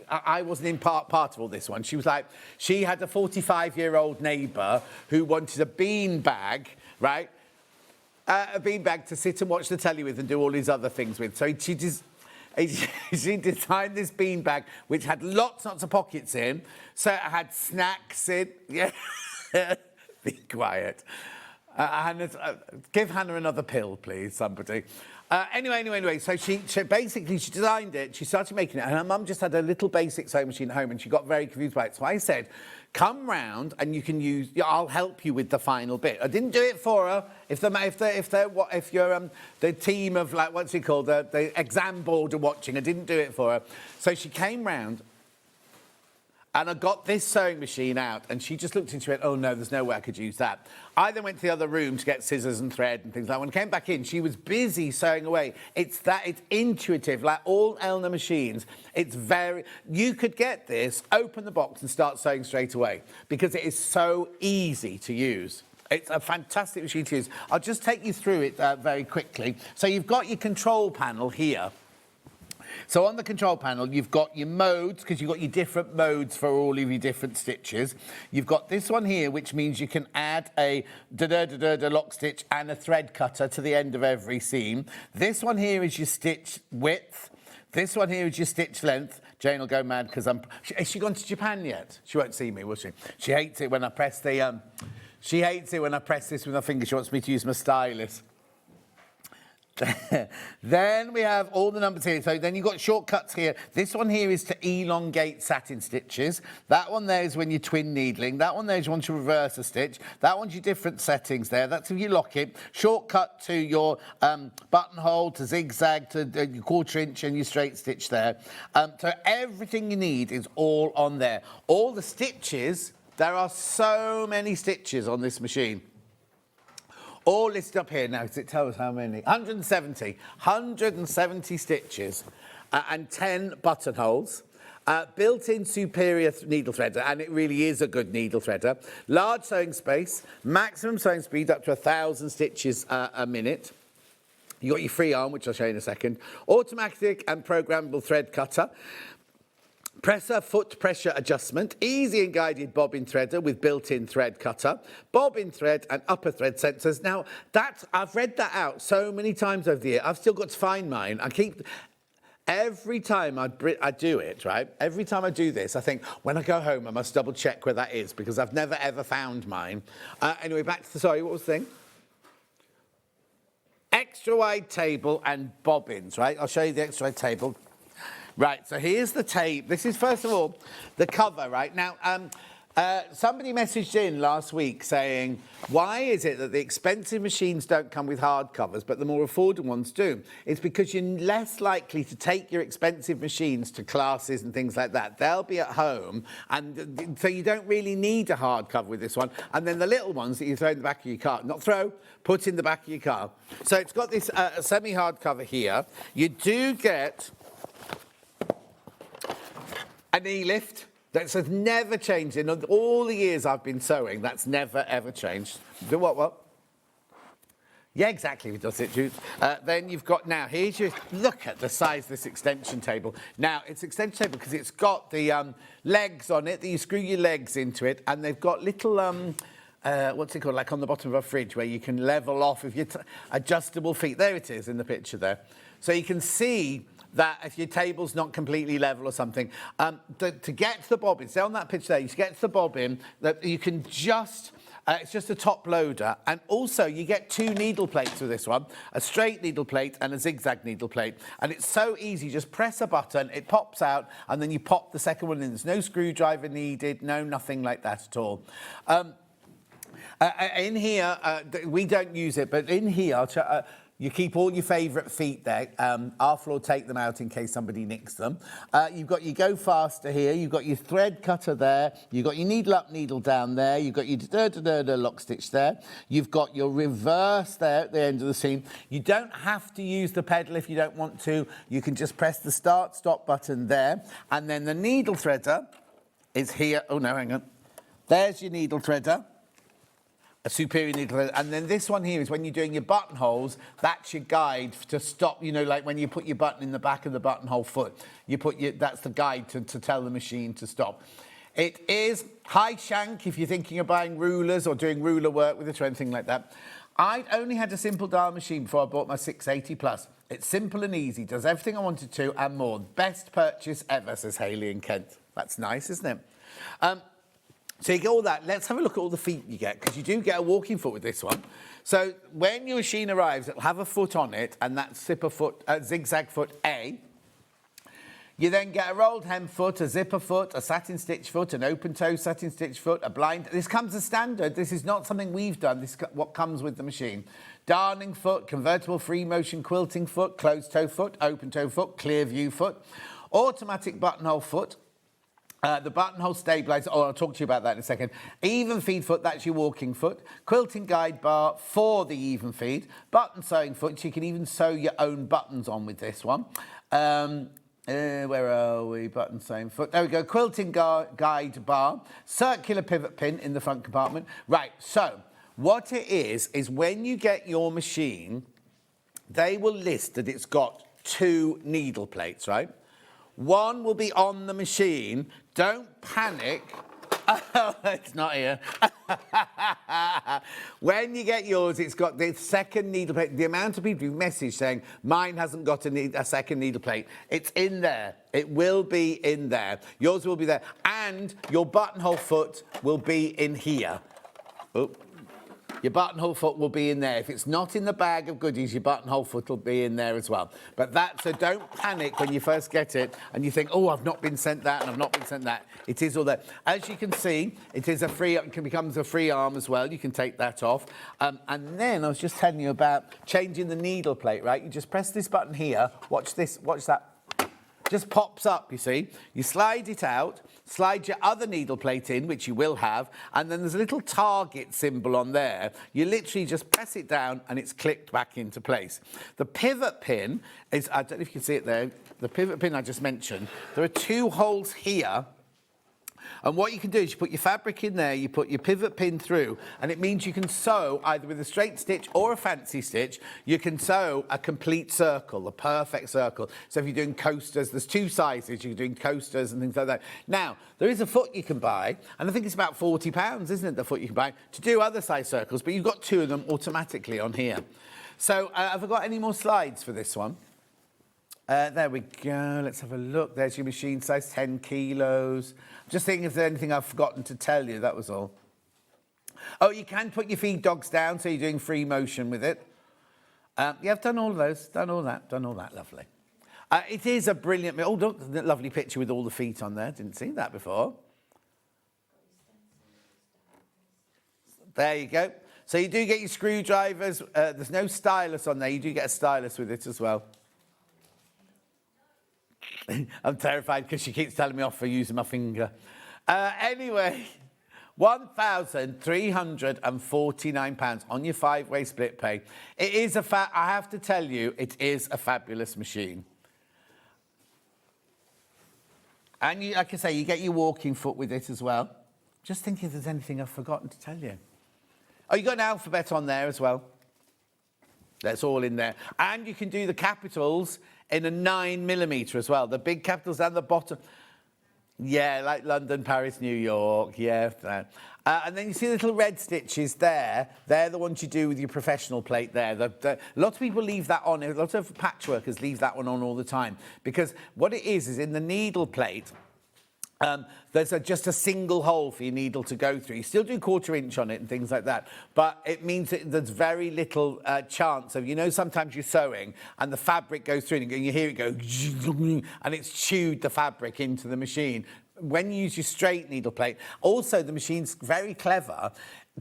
I wasn't in part of all this one. She was like, she had a 45-year-old neighbour who wanted a bean bag, right? A beanbag to sit and watch the telly with and do all these other things with. So she designed this beanbag which had lots of pockets in. So it had snacks in. Yeah, be quiet. Give Hannah another pill, please, somebody. Anyway, so she basically designed it, she started making it, and her mum just had a little basic sewing machine at home, and she got very confused by it. So I said, come round and you can use, I'll help you with the final bit. I didn't do it for her. If you're the team of, like, what's it called, the exam board are watching, I didn't do it for her. So she came round, and I got this sewing machine out, and she just looked into it, oh no, there's no way I could use that. I then went to the other room to get scissors and thread and things like that. When I came back in, she was busy sewing away. It's intuitive, like all Elna machines. You could get this, open the box and start sewing straight away because it is so easy to use. It's a fantastic machine to use. I'll just take you through it very quickly. So you've got your control panel here. So on the control panel, you've got your modes, because you've got your different modes for all of your different stitches. You've got this one here, which means you can add a lock stitch and a thread cutter to the end of every seam. This one here is your stitch width. This one here is your stitch length. Jane will go mad because has she gone to Japan yet? She won't see me, will she? She hates it when I press she hates it when I press this with my finger. She wants me to use my stylus. Then we have all the numbers here. So then you've got shortcuts here. This one here is to elongate satin stitches. That one there is when you're twin needling. That one there is you want to reverse a stitch. That one's your different settings there. That's if you lock it. Shortcut to your buttonhole, to zigzag, to your 1/4 inch and your straight stitch there. So everything you need is all on there. All the stitches, there are so many stitches on this machine. All listed up here now, because it tells us how many. 170 stitches and 10 buttonholes. Built-in superior needle threader, and it really is a good needle threader. Large sewing space, maximum sewing speed up to 1,000 stitches a minute. You got your free arm, which I'll show you in a second. Automatic and programmable thread cutter. Presser foot pressure adjustment, easy and guided bobbin threader with built-in thread cutter, bobbin thread and upper thread sensors. Now, I've read that out so many times over the year. I've still got to find mine. Every time I do it, right, every time I do this, I think, when I go home, I must double check where that is, because I've never, ever found mine. Anyway, back to the, sorry, what was the thing? Extra wide table and bobbins, right? I'll show you the extra wide table. Right, so here's the tape. This is, first of all, the cover, right? Now, somebody messaged in last week saying, why is it that the expensive machines don't come with hard covers, but the more affordable ones do? It's because you're less likely to take your expensive machines to classes and things like that. They'll be at home, and so you don't really need a hard cover with this one. And then the little ones that you throw in the back of your car, not throw, put in the back of your car. So it's got this semi-hard cover here. You do get a knee lift. That's never changed in all the years I've been sewing. That's never, ever changed. Do what? Yeah, exactly, it does it, Jude. Then you've got, now, here's your, look at the size of this extension table. Now, it's extension table because it's got the legs on it, that you screw your legs into it, and they've got little, what's it called, like on the bottom of a fridge, where you can level off if your adjustable feet. There it is in the picture there. So you can see that if your table's not completely level or something, to get to the bobbin, stay on that picture there, you get to the bobbin, that you can just, it's just a top loader, and also you get 2 needle plates with this one, a straight needle plate and a zigzag needle plate, and it's so easy, just press a button, it pops out, and then you pop the second one in. There's no screwdriver needed, nothing like that at all. In here, we don't use it, but in here, you keep all your favourite feet there. After will take them out in case somebody nicks them. You've got your go faster here. You've got your thread cutter there. You've got your needle up, needle down there. You've got your lock stitch there. You've got your reverse there at the end of the seam. You don't have to use the pedal if you don't want to. You can just press the start, stop button there. And then the needle threader is here. Oh, no, hang on. There's your needle threader. A superior needle threader. And then this one here is when you're doing your buttonholes, that's your guide to stop, like when you put your button in the back of the buttonhole foot, that's the guide to tell the machine to stop. It is high shank if you're thinking of buying rulers or doing ruler work with it or anything like that. I only had a simple dial machine before I bought my 680 Plus. It's simple and easy, does everything I wanted to and more. Best purchase ever, says Hayley in Kent. That's nice, isn't it? So you get all that. Let's have a look at all the feet you get, because you do get a walking foot with this one. So when your machine arrives, it'll have a foot on it, and that's zigzag foot A. You then get a rolled hem foot, a zipper foot, a satin stitch foot, an open toe satin stitch foot, a blind. This comes as standard. This is not something we've done. This is what comes with the machine. Darning foot, convertible free motion quilting foot, closed toe foot, open toe foot, clear view foot, automatic buttonhole foot. The buttonhole stabilizer, I'll talk to you about that in a second. Even feed foot, that's your walking foot. Quilting guide bar for the even feed. Button sewing foot, so you can even sew your own buttons on with this one. Where are we? Button sewing foot. There we go. Quilting guide bar. Circular pivot pin in the front compartment. Right, so what it is when you get your machine, they will list that it's got 2 needle plates, right? One will be on the machine. Don't panic. Oh, it's not here. When you get yours, it's got the second needle plate. The amount of people who've messaged saying, mine hasn't got a second needle plate. It's in there. It will be in there. Yours will be there. And your buttonhole foot will be in here. Oh. your buttonhole foot will be in there. If it's not in the bag of goodies, your buttonhole foot will be in there as well. But so don't panic when you first get it and you think, oh, I've not been sent that and I've not been sent that. It is all there. As you can see, it becomes a free arm as well. You can take that off. And then I was just telling you about changing the needle plate, right? You just press this button here. Watch this, watch that. Just pops up, you see. You slide it out, slide your other needle plate in, which you will have, and then there's a little target symbol on there. You literally just press it down and it's clicked back into place. The pivot pin is, I don't know if you can see it there, the pivot pin I just mentioned, there are 2 holes here. And what you can do is you put your fabric in there, you put your pivot pin through, and it means you can sew either with a straight stitch or a fancy stitch. You can sew a complete circle, a perfect circle. So if you're doing coasters, there's 2 sizes. You're doing coasters and things like that. Now, there is a foot you can buy, and I think it's about £40, isn't it, the foot you can buy, to do other size circles, but you've got 2 of them automatically on here. So have I got any more slides for this one? There we go. Let's have a look. There's your machine size, 10 kilos. Just thinking if there's anything I've forgotten to tell you, that was all. Oh, you can put your feed dogs down, so you're doing free motion with it. Yeah, I've done all of those, done all that, lovely. It is a brilliant... Oh, look, lovely picture with all the feet on there. Didn't see that before. There you go. So you do get your screwdrivers. There's no stylus on there. You do get a stylus with it as well. I'm terrified because she keeps telling me off for using my finger. Anyway, £1,349 on your 5-way split pay. It is I have to tell you, it is a fabulous machine. And you, like I say, you get your walking foot with it as well. Just thinking if there's anything I've forgotten to tell you. Oh, you got an alphabet on there as well. That's all in there. And you can do the capitals in a 9mm as well. The big capitals down the bottom. Yeah, like London, Paris, New York. Yeah. And then you see the little red stitches there. They're the ones you do with your professional plate there. A lot of people leave that on. A lot of patchworkers leave that one on all the time. Because what it is in the needle plate, there's just a single hole for your needle to go through. You still do 1/4 inch on it and things like that, but it means that there's very little chance of, sometimes you're sewing and the fabric goes through and you hear it go, and it's chewed the fabric into the machine. When you use your straight needle plate, also the machine's very clever.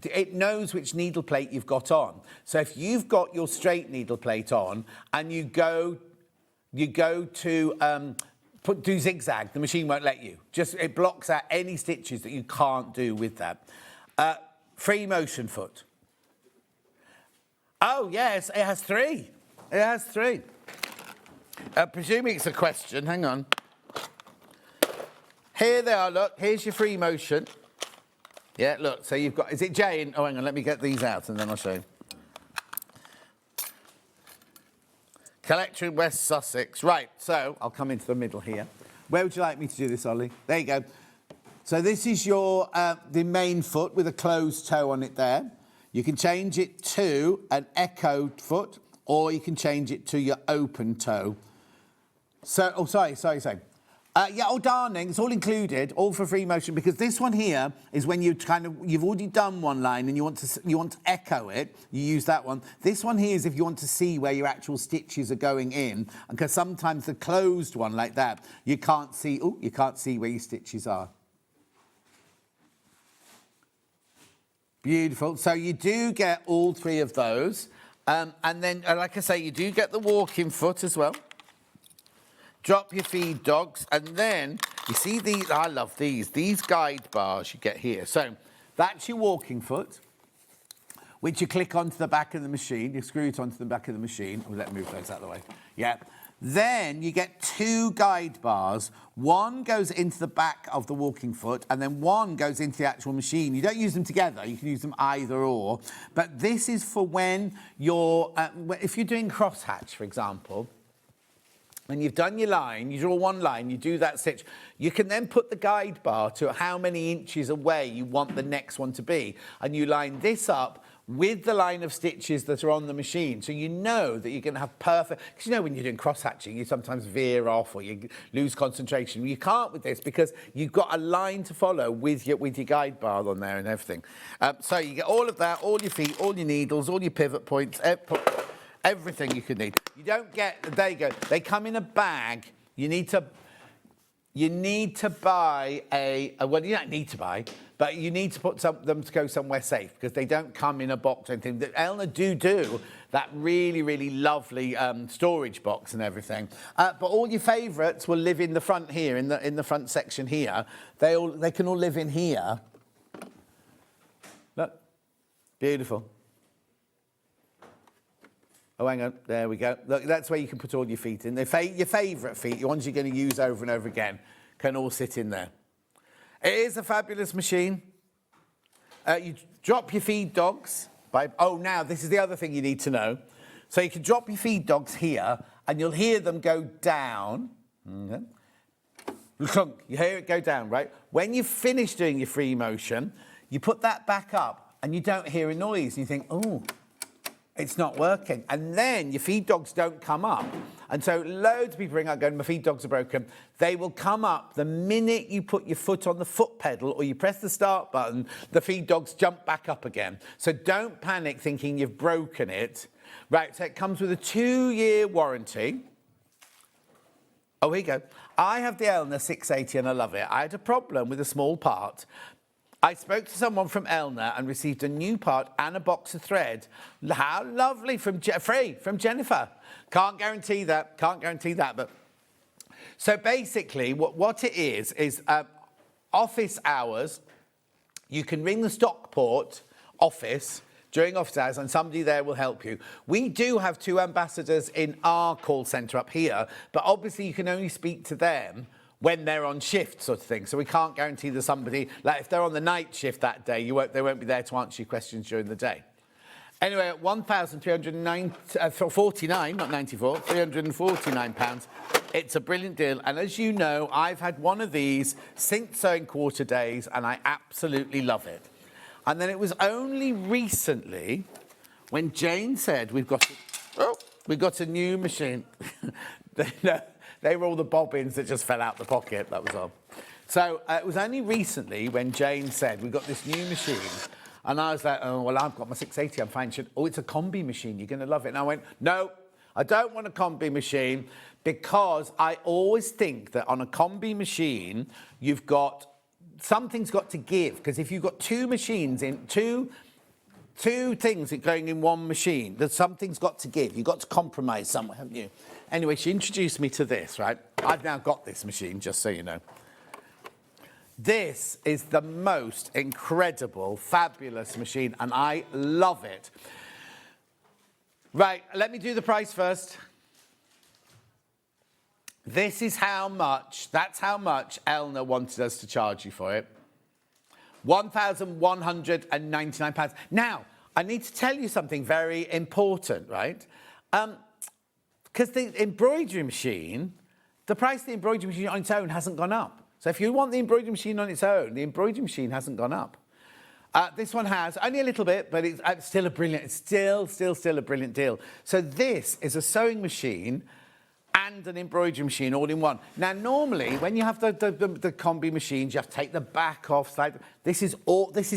It knows which needle plate you've got on. So if you've got your straight needle plate on and you go to... do zigzag, the machine won't let you. It blocks out any stitches that you can't do with that. Free motion foot. Oh, yes, it has 3. It has 3. Presuming it's a question, hang on. Here they are, look, here's your free motion. Yeah, look, so you've got, is it Jane? Oh, hang on, let me get these out and then I'll show you. Collector in West Sussex. Right, so I'll come into the middle here. Where would you like me to do this, Ollie? There you go. So this is your the main foot with a closed toe on it there. You can change it to an echo foot or you can change it to your open toe. So, oh, sorry. Yeah, oh, darning, it's all included, all for free motion, because this one here is when you've already done one line and you want to echo it, you use that one. This one here is if you want to see where your actual stitches are going in, because sometimes the closed one like that, you can't see where your stitches are. Beautiful. So you do get all 3 of those. And then, like I say, you do get the walking foot as well. Drop your feed dogs, and then you see these. I love these guide bars you get here. So that's your walking foot, which you click onto the back of the machine. You screw it onto the back of the machine. Oh, let me move those out of the way. Yeah. Then you get 2 guide bars. One goes into the back of the walking foot, and then one goes into the actual machine. You don't use them together. You can use them either or. But this is for when you're, if you're doing crosshatch, for example. When you've done your line, you draw one line, you do that stitch, you can then put the guide bar to how many inches away you want the next one to be. And you line this up with the line of stitches that are on the machine. So you know that you're going to have perfect, because you know when you're doing cross-hatching, you sometimes veer off or you lose concentration. You can't with this because you've got a line to follow with your guide bar on there and everything. So you get all of that, all your feet, all your needles, all your pivot points, everything you could need. You don't get, there you go, they come in a bag. You need to buy well, you don't need to buy, but you need to put them to go somewhere safe because they don't come in a box or anything. Elna do that really, really lovely storage box and everything. But all your favourites will live in the front here, in the front section here. They can all live in here. Look, beautiful. Oh, hang on, there we go. Look, that's where you can put all your feet in. Your favourite feet, the ones you're going to use over and over again, can all sit in there. It is a fabulous machine. You drop your feed dogs now this is the other thing you need to know. So you can drop your feed dogs here, and you'll hear them go down. You hear it go down, right? When you finish doing your free motion, you put that back up, and you don't hear a noise, and you think, oh, it's not working. And then your feed dogs don't come up. And so loads of people ring up going, my feed dogs are broken. They will come up the minute you put your foot on the foot pedal or you press the start button, the feed dogs jump back up again. So don't panic thinking you've broken it. Right, so it comes with a 2-year warranty. Oh, here you go. I have the Elna 680 and I love it. I had a problem with a small part. I spoke to someone from Elna and received a new part and a box of thread. How lovely, free from Jennifer. Can't guarantee that, but... So basically, what it is office hours. You can ring the Stockport office during office hours and somebody there will help you. We do have 2 ambassadors in our call centre up here, but obviously you can only speak to them when they're on shift, sort of thing. So we can't guarantee that somebody, like if they're on the night shift that day, they won't be there to answer your questions during the day. Anyway, at £1,349, not 94, £349, it's a brilliant deal. And as you know, I've had one of these since Sewing Quarter days, and I absolutely love it. And then it was only recently when Jane said, we've got a new machine. They were all the bobbins that just fell out the pocket, that was all. So it was only recently when Jane said, we've got this new machine. And I was like, oh, well, I've got my 680, I'm fine. She said, oh, it's a combi machine, you're going to love it. And I went, no, I don't want a combi machine because I always think that on a combi machine, something's got to give. Because if you've got 2 machines in, two things going in one machine, that something's got to give. You've got to compromise somewhere, haven't you? Anyway, she introduced me to this, right? I've now got this machine, just so you know. This is the most incredible, fabulous machine, and I love it. Right, let me do the price first. This is how much, that's how much Elna wanted us to charge you for it. £1,199. Now, I need to tell you something very important, right? Because the embroidery machine, the price of the embroidery machine on its own hasn't gone up. So if you want the embroidery machine on its own, the embroidery machine hasn't gone up. This one has, only a little bit, but it's still a brilliant, it's still a brilliant deal. So this is a sewing machine and an embroidery machine all in one. Now, normally, when you have the combi machines, you have to take the back off. This is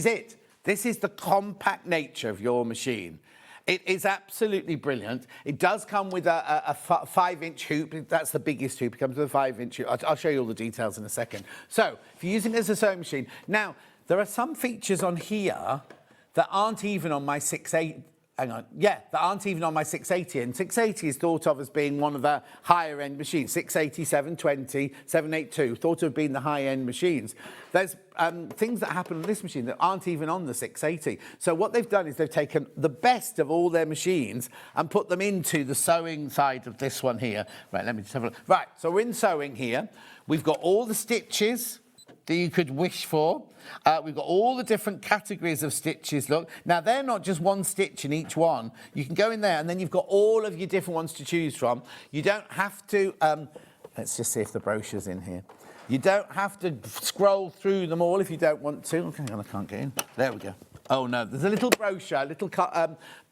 it. This is the compact nature of your machine. It is absolutely brilliant. It does come with a 5-inch hoop. That's the biggest hoop. It comes with a 5-inch hoop. I'll show you all the details in a second. So, if you're using it as a sewing machine... Now, there are some features on here that aren't even on my 680... Hang on. Yeah, that aren't even on my 680. And 680 is thought of as being one of the higher-end machines. 680, 720, 782, thought of being the high-end machines. There's things that happen on this machine that aren't even on the 680. So what they've done is they've taken the best of all their machines and put them into the sewing side of this one here. Right, let me just have a look. Right, so we're in sewing here. We've got all the stitches that you could wish for. We've got all the different categories of stitches, look. Now, they're not just one stitch in each one. You can go in there, and then you've got all of your different ones to choose from. You don't have to... let's just see if the brochure's in here. You don't have to scroll through them all if you don't want to. Okay, I can't get in. There we go. Oh, no. There's a little brochure, a little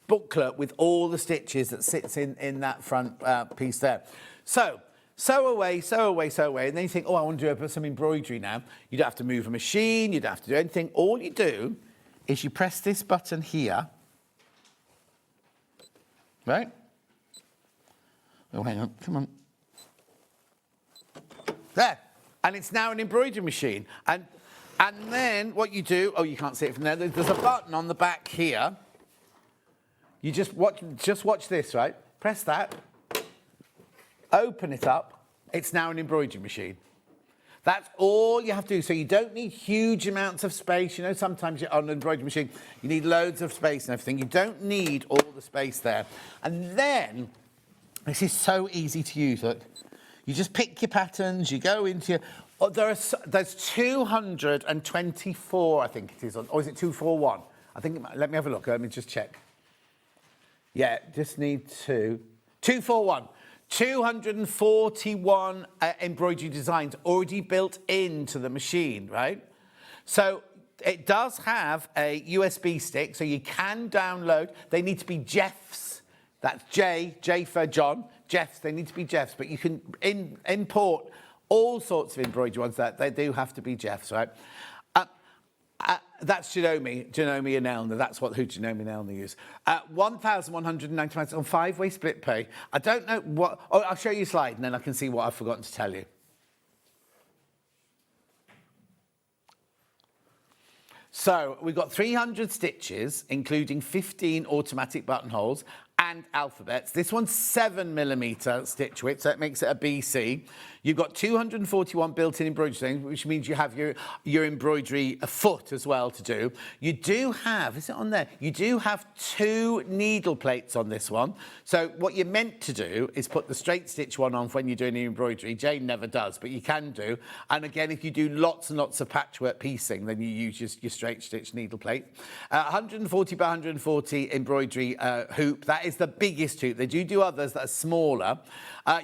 booklet with all the stitches that sits in that front piece there. So, sew away, sew away, sew away. And then you think, oh, I want to do some embroidery now. You don't have to move a machine. You don't have to do anything. All you do is you press this button here. Right? Oh, hang on. Come on. There. And it's now an embroidery machine. And then what you do, oh, you can't see it from there. There's a button on the back here. You just watch this, right? Press that. Open it up. It's now an embroidery machine. That's all you have to do. So you don't need huge amounts of space. You know, sometimes you're on an embroidery machine, you need loads of space and everything. You don't need all the space there. And then, this is so easy to use, look. You just pick your patterns, you go into your... Oh, there's 224, I think it is, or is it 241? I think, let me have a look, let me just check. Yeah, just need 241. 241 embroidery designs already built into the machine, right? So it does have a USB stick, so you can download. They need to be Jeffs. That's J for John. Jeffs, they need to be Jeffs, but you can import all sorts of embroidery ones that they do have to be Jeffs, right? That's Janome and Elna. That's who Janome and Elna use. 1,190 pounds on 5-way split pay. I don't know what... Oh, I'll show you a slide and then I can see what I've forgotten to tell you. So we've got 300 stitches, including 15 automatic buttonholes and alphabets. This one's 7mm stitch width, so it makes it a BC. You've got 241 built-in embroidery strings, which means you have your embroidery a foot as well to do. You do have, is it on there? You do have 2 needle plates on this one. So what you're meant to do is put the straight stitch one on when you're doing the embroidery. Jane never does, but you can do. And again, if you do lots and lots of patchwork piecing, then you use your straight stitch needle plate. 140 by 140 embroidery hoop. That is the biggest hoop. They do others that are smaller.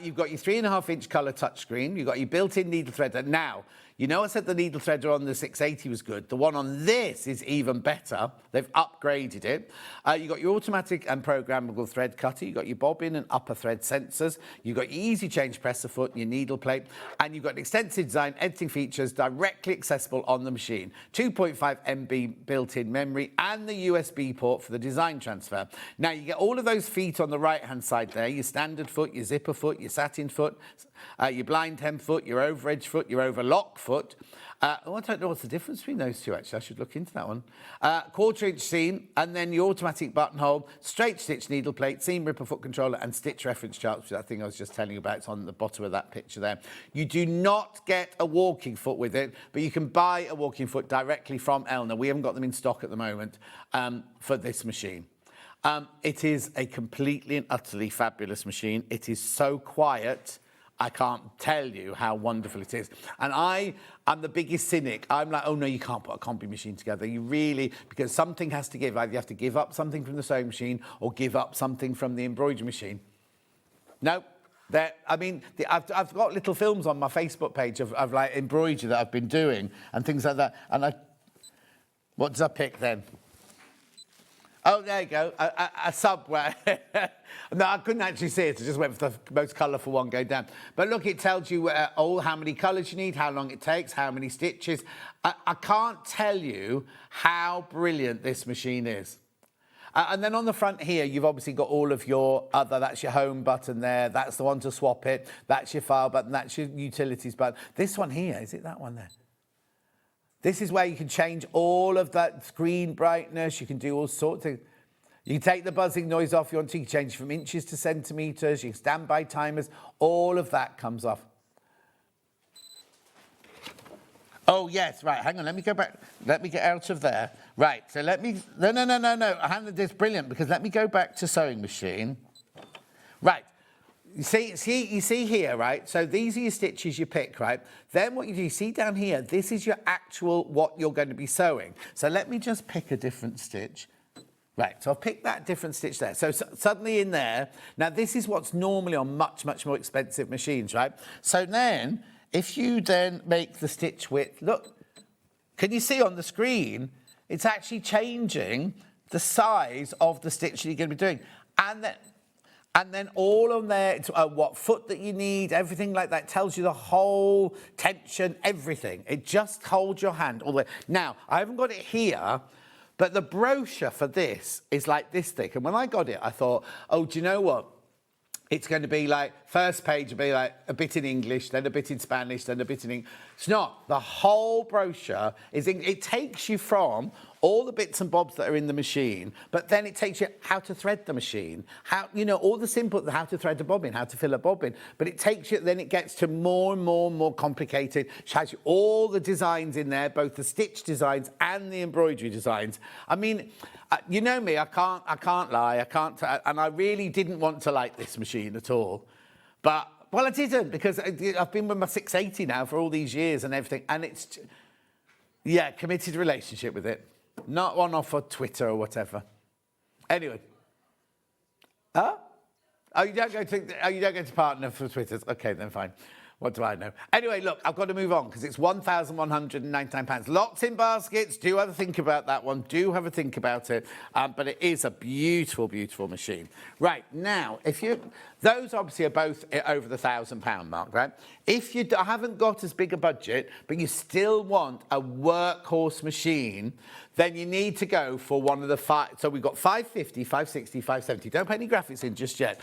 You've got your 3.5-inch colour touchscreen. You've got your built-in needle threader. Now, you know I said the needle threader on the 680 was good. The one on this is even better. They've upgraded it. You've got your automatic and programmable thread cutter. You've got your bobbin and upper thread sensors. You've got your easy change presser foot and your needle plate. And you've got extensive design editing features directly accessible on the machine. 2.5 MB built-in memory and the USB port for the design transfer. Now, you get all of those feet on the right-hand side there. Your standard foot, your zipper foot, your satin foot, your blind hem foot, your over-edge foot, your overlock foot. I don't know what's the difference between those two, actually. I should look into that one. 1/4-inch seam, and then your automatic buttonhole, straight stitch needle plate, seam ripper foot controller, and stitch reference charts, which I think I was just telling you about. It's on the bottom of that picture there. You do not get a walking foot with it, but you can buy a walking foot directly from Elna. We haven't got them in stock at the moment for this machine. It is a completely and utterly fabulous machine. It is so quiet. I can't tell you how wonderful it is. And I'm the biggest cynic. I'm like, oh, no, you can't put a combi machine together. You really, because something has to give. Either you have to give up something from the sewing machine or give up something from the embroidery machine. No. I've got little films on my Facebook page of like embroidery that I've been doing and things like that. And what did I pick then? Oh, there you go, a subway. No, I couldn't actually see it. I just went for the most colourful one going down. But look, it tells you how many colours you need, how long it takes, how many stitches. I can't tell you how brilliant this machine is. And then on the front here, you've obviously got all of your that's your home button there. That's the one to swap it. That's your file button. That's your utilities button. This one here, is it that one there? This is where you can change all of that screen brightness. You can do all sorts of... You can take the buzzing noise off if you want to. You can change from inches to centimetres. You can standby timers. All of that comes off. Oh, yes, right. Hang on, let me go back. Let me get out of there. Right, so let me... No. This is brilliant, because let me go back to sewing machine. Right. You see here, right? So these are your stitches you pick, right? Then what you do, you see down here, this is your actual what you're going to be sewing. So let me just pick a different stitch. Right, so I've picked that different stitch there. So suddenly in there, now this is what's normally on much, much more expensive machines, right? So then, if you then make the stitch width, look, can you see on the screen, It's actually changing the size of the stitch you're going to be doing. And then all on there, it's, what foot that you need, everything like that, tells you the whole tension, everything. It just holds your hand all the way. Now, I haven't got it here, but the brochure for this is like this thick. And when I got it, I thought, oh, do you know what? It's going to be like, first page will be like a bit in English, then a bit in Spanish, then a bit in English. It's not. The whole brochure it takes you from all the bits and bobs that are in the machine, but then it takes you how to thread the machine, all the simple, how to thread a bobbin, how to fill a bobbin, but it takes you, then it gets to more and more and more complicated. It has you all the designs in there, both the stitch designs and the embroidery designs. I mean, you know me, I can't lie, and I really didn't want to like this machine at all. But, well, I didn't, because I've been with my 680 now for all these years and everything, and it's, yeah, committed relationship with it. Not one off of Twitter or whatever. Anyway. Huh? Oh, you don't go to partner for Twitter. Okay, then fine. What do I know? Anyway, look, I've got to move on because it's £1,199. Lots in baskets. Do have a think about that one. Do have a think about it. But it is a beautiful, beautiful machine. Right, now, those obviously are both over the £1,000 mark, right? If you haven't got as big a budget, but you still want a workhorse machine, then you need to go for one of the five. So we've got 550, 560, 570. Don't put any graphics in just yet.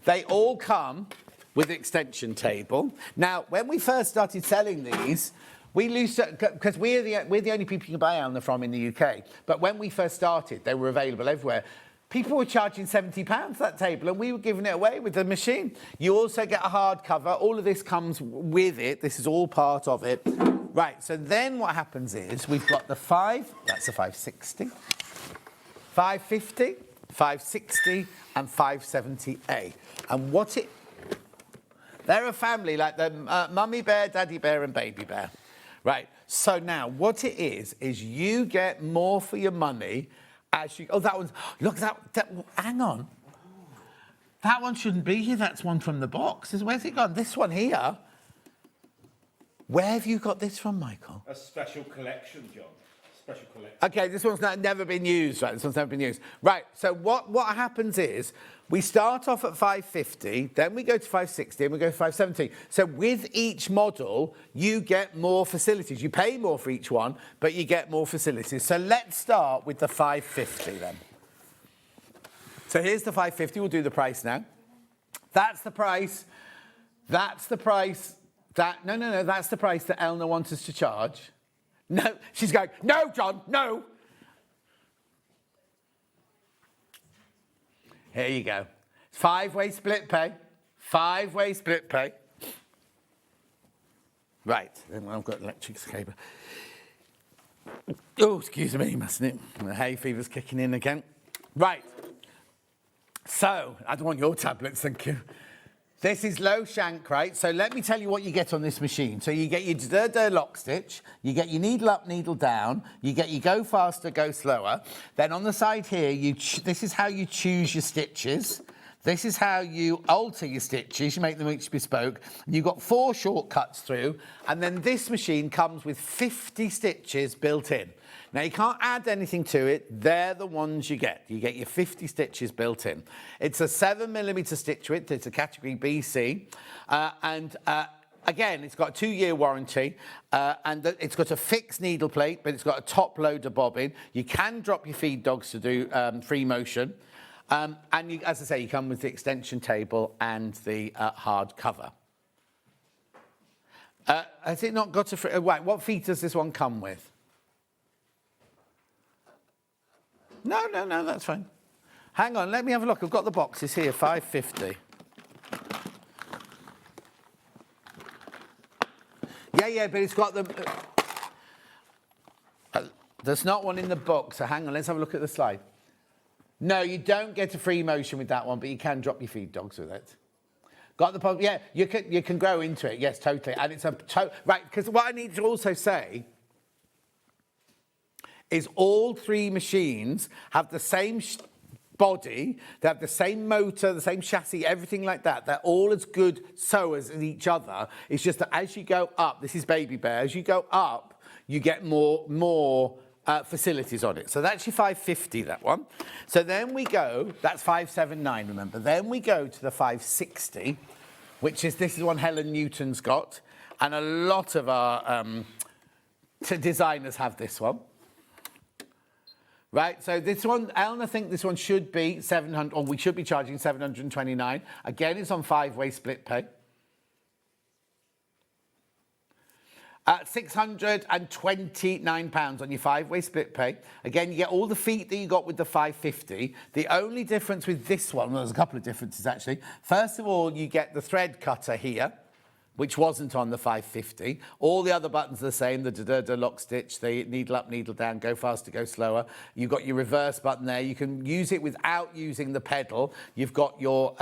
They all come with extension table. Now, when we first started selling these, because we're the only people you can buy Elna from in the UK. But when we first started, they were available everywhere. People were charging £70 that table, and we were giving it away with the machine. You also get a hard cover. All of this comes with it. This is all part of it. Right, so then what happens is we've got the that's a 560, 550, 560, and 570A. And they're a family like the mummy bear, daddy bear, and baby bear. Right, so now what it is you get more for your money as you... Oh, that one's... Look, hang on. That one shouldn't be here. That's one from the box. Where's it gone? This one here. Where have you got this from, Michael? A special collection, John. Special collection. OK, this one's never been used, right? This one's never been used. Right, so what happens is we start off at 550, then we go to 560, and we go to 570. So with each model, you get more facilities. You pay more for each one, but you get more facilities. So let's start with the 550 then. So here's the 550. We'll do the price now. That's the price. That's the price. No, that's the price that Elna wants us to charge. No, she's going, no, John, no. Here you go. 5-way split pay. 5-way split pay. Right, then I've got electric cable. Oh, excuse me, mustn't it? The hay fever's kicking in again. Right. So, I don't want your tablets, thank you. This is low shank, right? So let me tell you what you get on this machine. So you get your lock stitch, you get your needle up, needle down, you get your go faster, go slower. Then on the side here, this is how you choose your stitches. This is how you alter your stitches. You make them each bespoke. You've got 4 shortcuts through, and then this machine comes with 50 stitches built in. Now, you can't add anything to it. They're the ones you get. You get your 50 stitches built in. It's a 7mm stitch width. It's a category BC. Again, it's got a 2-year warranty. And it's got a fixed needle plate, but it's got a top loader bobbin. You can drop your feed dogs to do free motion. And as I say, you come with the extension table and the hard cover. Has it not got a... Right, what feet does this one come with? No, that's fine. Hang on, let me have a look. I've got the boxes here, 550. Yeah, but it's got the... there's not one in the box, so hang on, let's have a look at the slide. No, you don't get a free motion with that one, but you can drop your feed dogs with it. Got the... Yeah, you can grow into it, yes, totally. And it's a... Right, because what I need to also say is all 3 machines have the same body, they have the same motor, the same chassis, everything like that. They're all as good sewers as each other. It's just that as you go up, this is Baby Bear, as you go up, you get more facilities on it. So that's your 550, that one. So then we go, that's 579, remember. Then we go to the 560, which is, this is one Helen Newton's got. And a lot of our designers have this one. Right, so this one, Ellen, I think this one should be 700, or we should be charging 729. Again, it's on 5-way split pay. £629 on your 5-way split pay. Again, you get all the feet that you got with the 550. The only difference with this one, well, there's a couple of differences actually. First of all, you get the thread cutter here, which wasn't on the 550. All the other buttons are the same, the da-da-da lock stitch, the needle up, needle down, go faster, go slower. You've got your reverse button there. You can use it without using the pedal. You've got your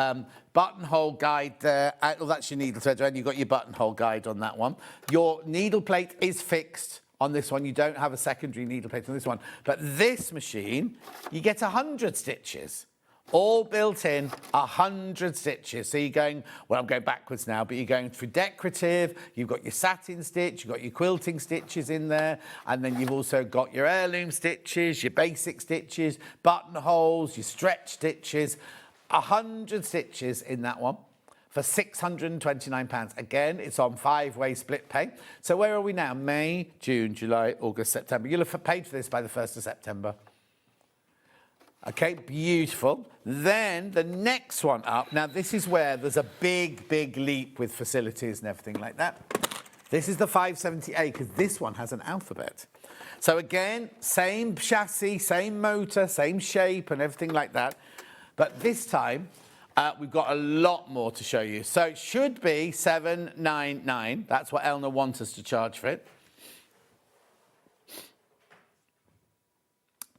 buttonhole guide there. Oh, that's your needle thread, and you've got your buttonhole guide on that one. Your needle plate is fixed on this one. You don't have a secondary needle plate on this one. But this machine, you get 100 stitches. All built in, 100 stitches. So you're going, well, I'm going backwards now, but you're going through decorative, you've got your satin stitch, you've got your quilting stitches in there, and then you've also got your heirloom stitches, your basic stitches, buttonholes, your stretch stitches, 100 stitches in that one for £629. Again, it's on 5-way split pay. So where are we now? May, June, July, August, September. You'll have paid for this by the 1st of September. Okay, beautiful. Then the next one up, now this is where there's a big, big leap with facilities and everything like that. This is the 570A, because this one has an alphabet. So again, same chassis, same motor, same shape and everything like that. But this time, we've got a lot more to show you. So it should be 799. That's what Elna wants us to charge for it.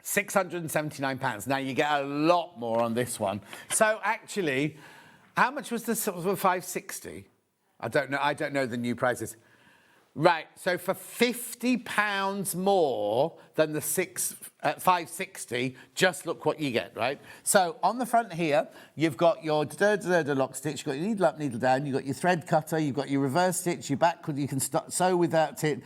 £679. Now you get a lot more on this one. So actually, how much was this? 560? I don't know the new prices. Right, so for £50 more than the 560, just look what you get, right? So on the front here, you've got your lock stitch, you've got your needle up, needle down, you've got your thread cutter, you've got your reverse stitch, your backward, you can sew without it,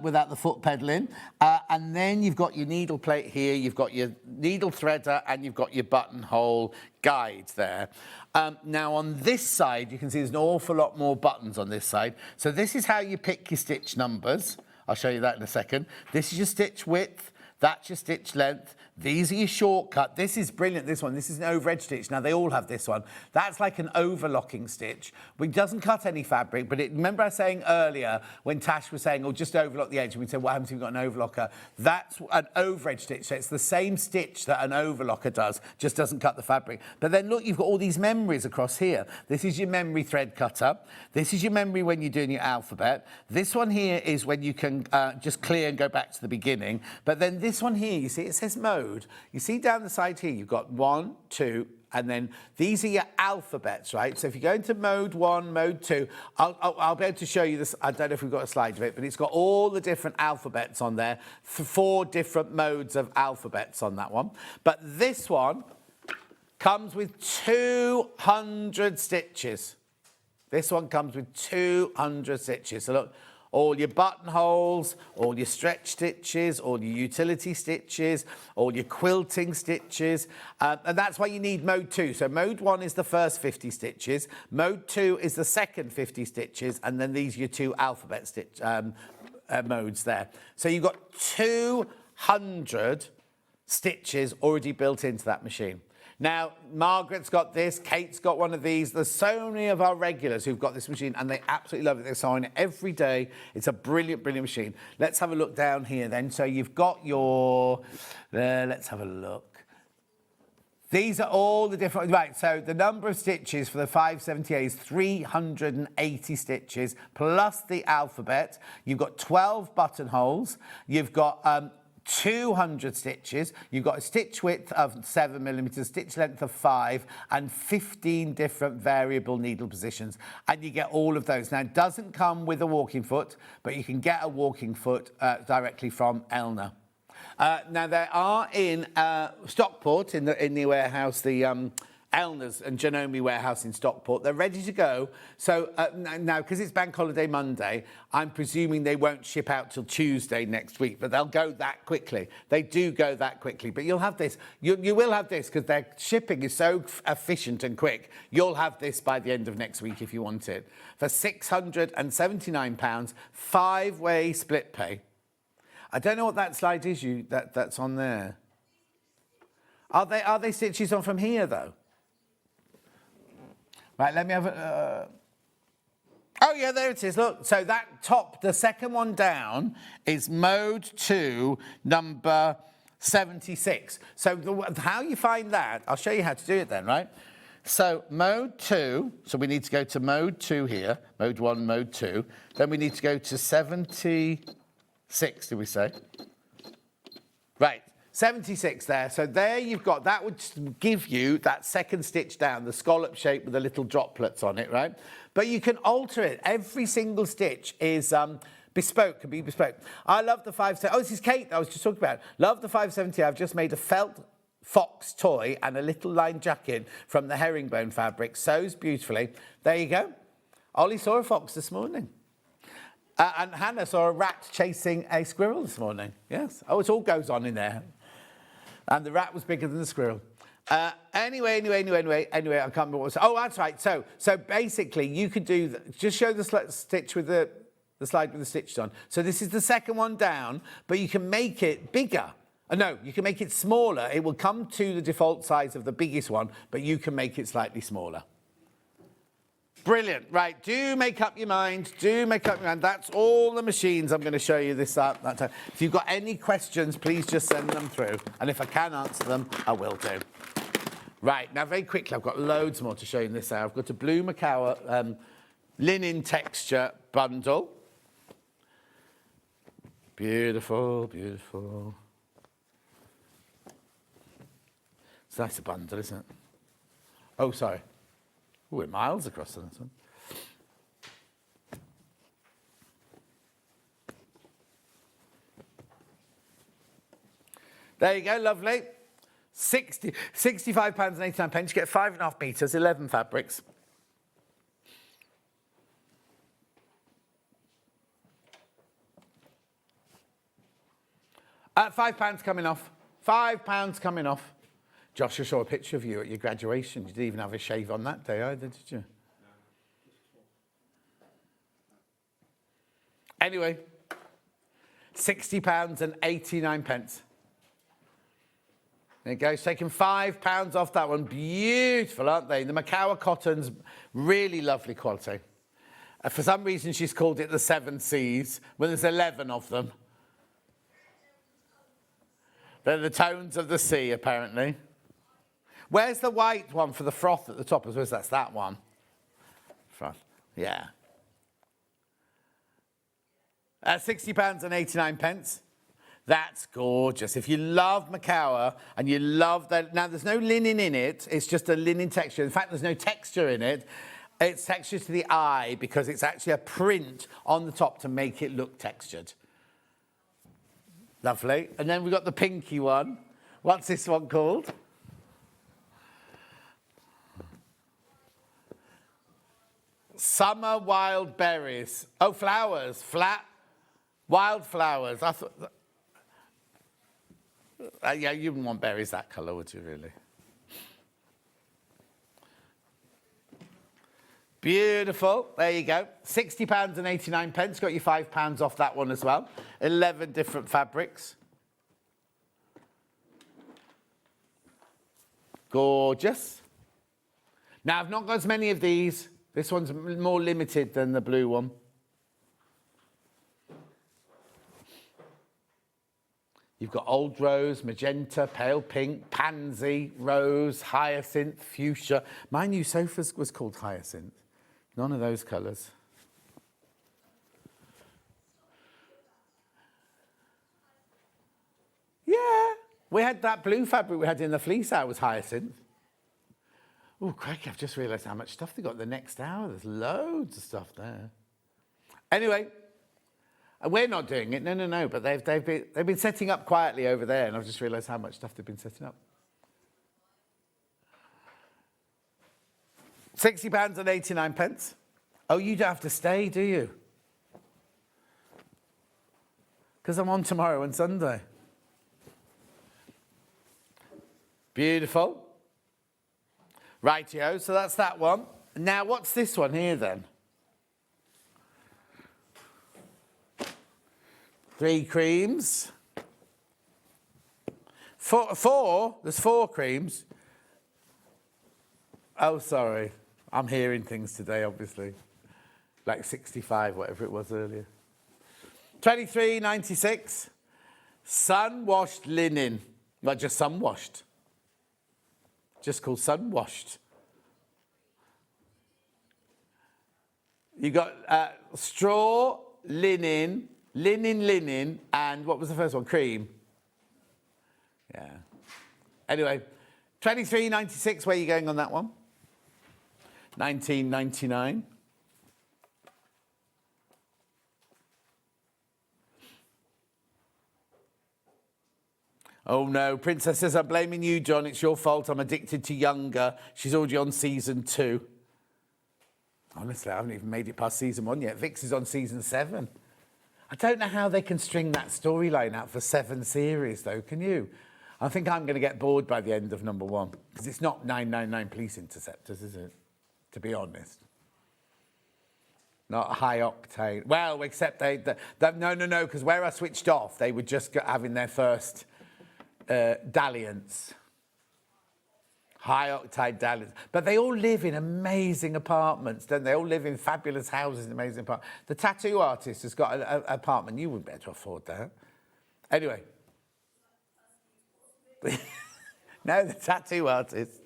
without the foot pedaling, and then you've got your needle plate here, you've got your needle threader, and you've got your buttonhole guide there. Now on this side, you can see there's an awful lot more buttons on this side. So this is how you pick your stitch numbers. I'll show you that in a second. This is your stitch width. That's your stitch length. These are your shortcut. This is brilliant, this one. This is an over-edge stitch. Now, they all have this one. That's like an overlocking stitch, which doesn't cut any fabric, but remember I was saying earlier when Tash was saying, oh, just overlock the edge, and we said, what happens if you've got an overlocker? That's an over-edge stitch, so it's the same stitch that an overlocker does, just doesn't cut the fabric. But then, look, you've got all these memories across here. This is your memory thread cutter. This is your memory when you're doing your alphabet. This one here is when you can just clear and go back to the beginning. But then this one here, you see, it says mode. You see down the side here, you've got 1, 2, and then these are your alphabets, right? So if you go into mode 1, mode 2, I'll be able to show you this. I don't know if we've got a slide of it, but it's got all the different alphabets on there, 4 different modes of alphabets on that one. But this one comes with 200 stitches. This one comes with 200 stitches. So look, all your buttonholes, all your stretch stitches, all your utility stitches, all your quilting stitches. And that's why you need mode 2. So mode 1 is the first 50 stitches. Mode 2 is the second 50 stitches. And then these are your 2 alphabet stitch modes there. So you've got 200 stitches already built into that machine. Now, Margaret's got this, Kate's got one of these. There's so many of our regulars who've got this machine, and they absolutely love it. They're sewing it every day. It's a brilliant, brilliant machine. Let's have a look down here then. So you've got your, let's have a look. These are all the different, right, so the number of stitches for the 570A is 380 stitches, plus the alphabet. You've got 12 buttonholes. You've got 200 stitches, you've got a stitch width of 7mm, stitch length of 5, and 15 different variable needle positions. And you get all of those. Now, it doesn't come with a walking foot, but you can get a walking foot directly from Elna. Now, there are in Stockport, in the warehouse, the Elna's and Janome warehouse in Stockport. They're ready to go. So now, because it's Bank Holiday Monday, I'm presuming they won't ship out till Tuesday next week, but they'll go that quickly. They do go that quickly, but you'll have this. You will have this because their shipping is so efficient and quick. You'll have this by the end of next week if you want it. For £679, 5-way split pay. I don't know what that slide is that's on there. Are they stitches on from here, though? Right, let me have a... Oh, yeah, there it is. Look, so that top, the second one down, is mode 2, number 76. So how you find that, I'll show you how to do it then, right? So mode 2, so we need to go to mode 2 here, mode 1, mode 2. Then we need to go to 76, did we say? Right. 76 there. So there you've got, that would give you that second stitch down, the scallop shape with the little droplets on it, right? But you can alter it. Every single stitch is bespoke, can be bespoke. I love the 570. Oh, this is Kate I was just talking about. Love the 570. I've just made a felt fox toy and a little lined jacket from the herringbone fabric. Sews beautifully. There you go. Ollie saw a fox this morning. And Hannah saw a rat chasing a squirrel this morning. Yes. Oh, it all goes on in there. And the rat was bigger than the squirrel. Anyway, I can't remember what was... Oh, that's right. So basically, you could do... Just show the stitch with the slide with the stitches on. So this is the second one down, but you can make it bigger. No, you can make it smaller. It will come to the default size of the biggest one, but you can make it slightly smaller. Brilliant. Right, do make up your mind. Do make up your mind. That's all the machines I'm going to show you this that time. If you've got any questions, please just send them through. And if I can answer them, I will do. Right, now very quickly, I've got loads more to show you in this hour. I've got a blue Macawa linen texture bundle. Beautiful, beautiful. It's a nice bundle, isn't it? Oh, sorry. Ooh, we're miles across on this one. There you go, lovely. £65.89. You get 5.5 metres, 11 fabrics. £5 coming off. £5 coming off. Josh, I saw a picture of you at your graduation. You didn't even have a shave on that day either, did you? Anyway, £60.89. There you go. It's taken £5 off that one. Beautiful, aren't they? The Macawa cotton's really lovely quality. For some reason, she's called it the 7 C's, when there's 11 of them. They're the tones of the sea, apparently. Where's the white one for the froth at the top? I suppose that's that one. Froth, yeah. £60.89. That's gorgeous. If you love Macawa and you love that, now there's no linen in it, it's just a linen texture. In fact, there's no texture in it. It's texture to the eye because it's actually a print on the top to make it look textured. Lovely. And then we've got the pinky one. What's this one called? Summer wild berries. Oh, flowers. Wild flowers. I thought... yeah, you wouldn't want berries that colour, would you, really? Beautiful. There you go. £60.89. Got you £5 off that one as well. 11 different fabrics. Gorgeous. Now, I've not got as many of these. This one's more limited than the blue one. You've got old rose, magenta, pale pink, pansy, rose, hyacinth, fuchsia. My new sofa was called hyacinth. None of those colours. Yeah. We had that blue fabric we had in the fleece hour was hyacinth. Oh, crack, I've just realised how much stuff they got the next hour. There's loads of stuff there. Anyway, we're not doing it. No. But they've been setting up quietly over there, and I've just realised how much stuff they've been setting up. £60.89. Oh, you don't have to stay, do you? Because I'm on tomorrow and Sunday. Beautiful. Rightio, so that's that one. Now, what's this one here then? 3 creams. Four? There's 4 creams. Oh, sorry. I'm hearing things today, obviously. Like 65, whatever it was earlier. 23.96. Sun-washed linen. Not just sun-washed. Just called sun-washed. You got straw, linen, and what was the first one? Cream. Yeah. Anyway, 23.96. Where are you going on that one? 19.99. Oh no, Princess says, I'm blaming you, John. It's your fault. I'm addicted to Younger. She's already on season 2. Honestly, I haven't even made it past season 1 yet. Vix is on season 7. I don't know how they can string that storyline out for 7 series, though, can you? I think I'm going to get bored by the end of number 1, because it's not 999 Police Interceptors, is it? To be honest. Not high octane. Well, except no, because where I switched off, they were just having their first dalliance. High octane dalliance. But they all live in amazing apartments, don't they? All live in fabulous houses and amazing apartments. The tattoo artist has got an apartment. You wouldn't be able to afford that. Anyway. No, the tattoo artist.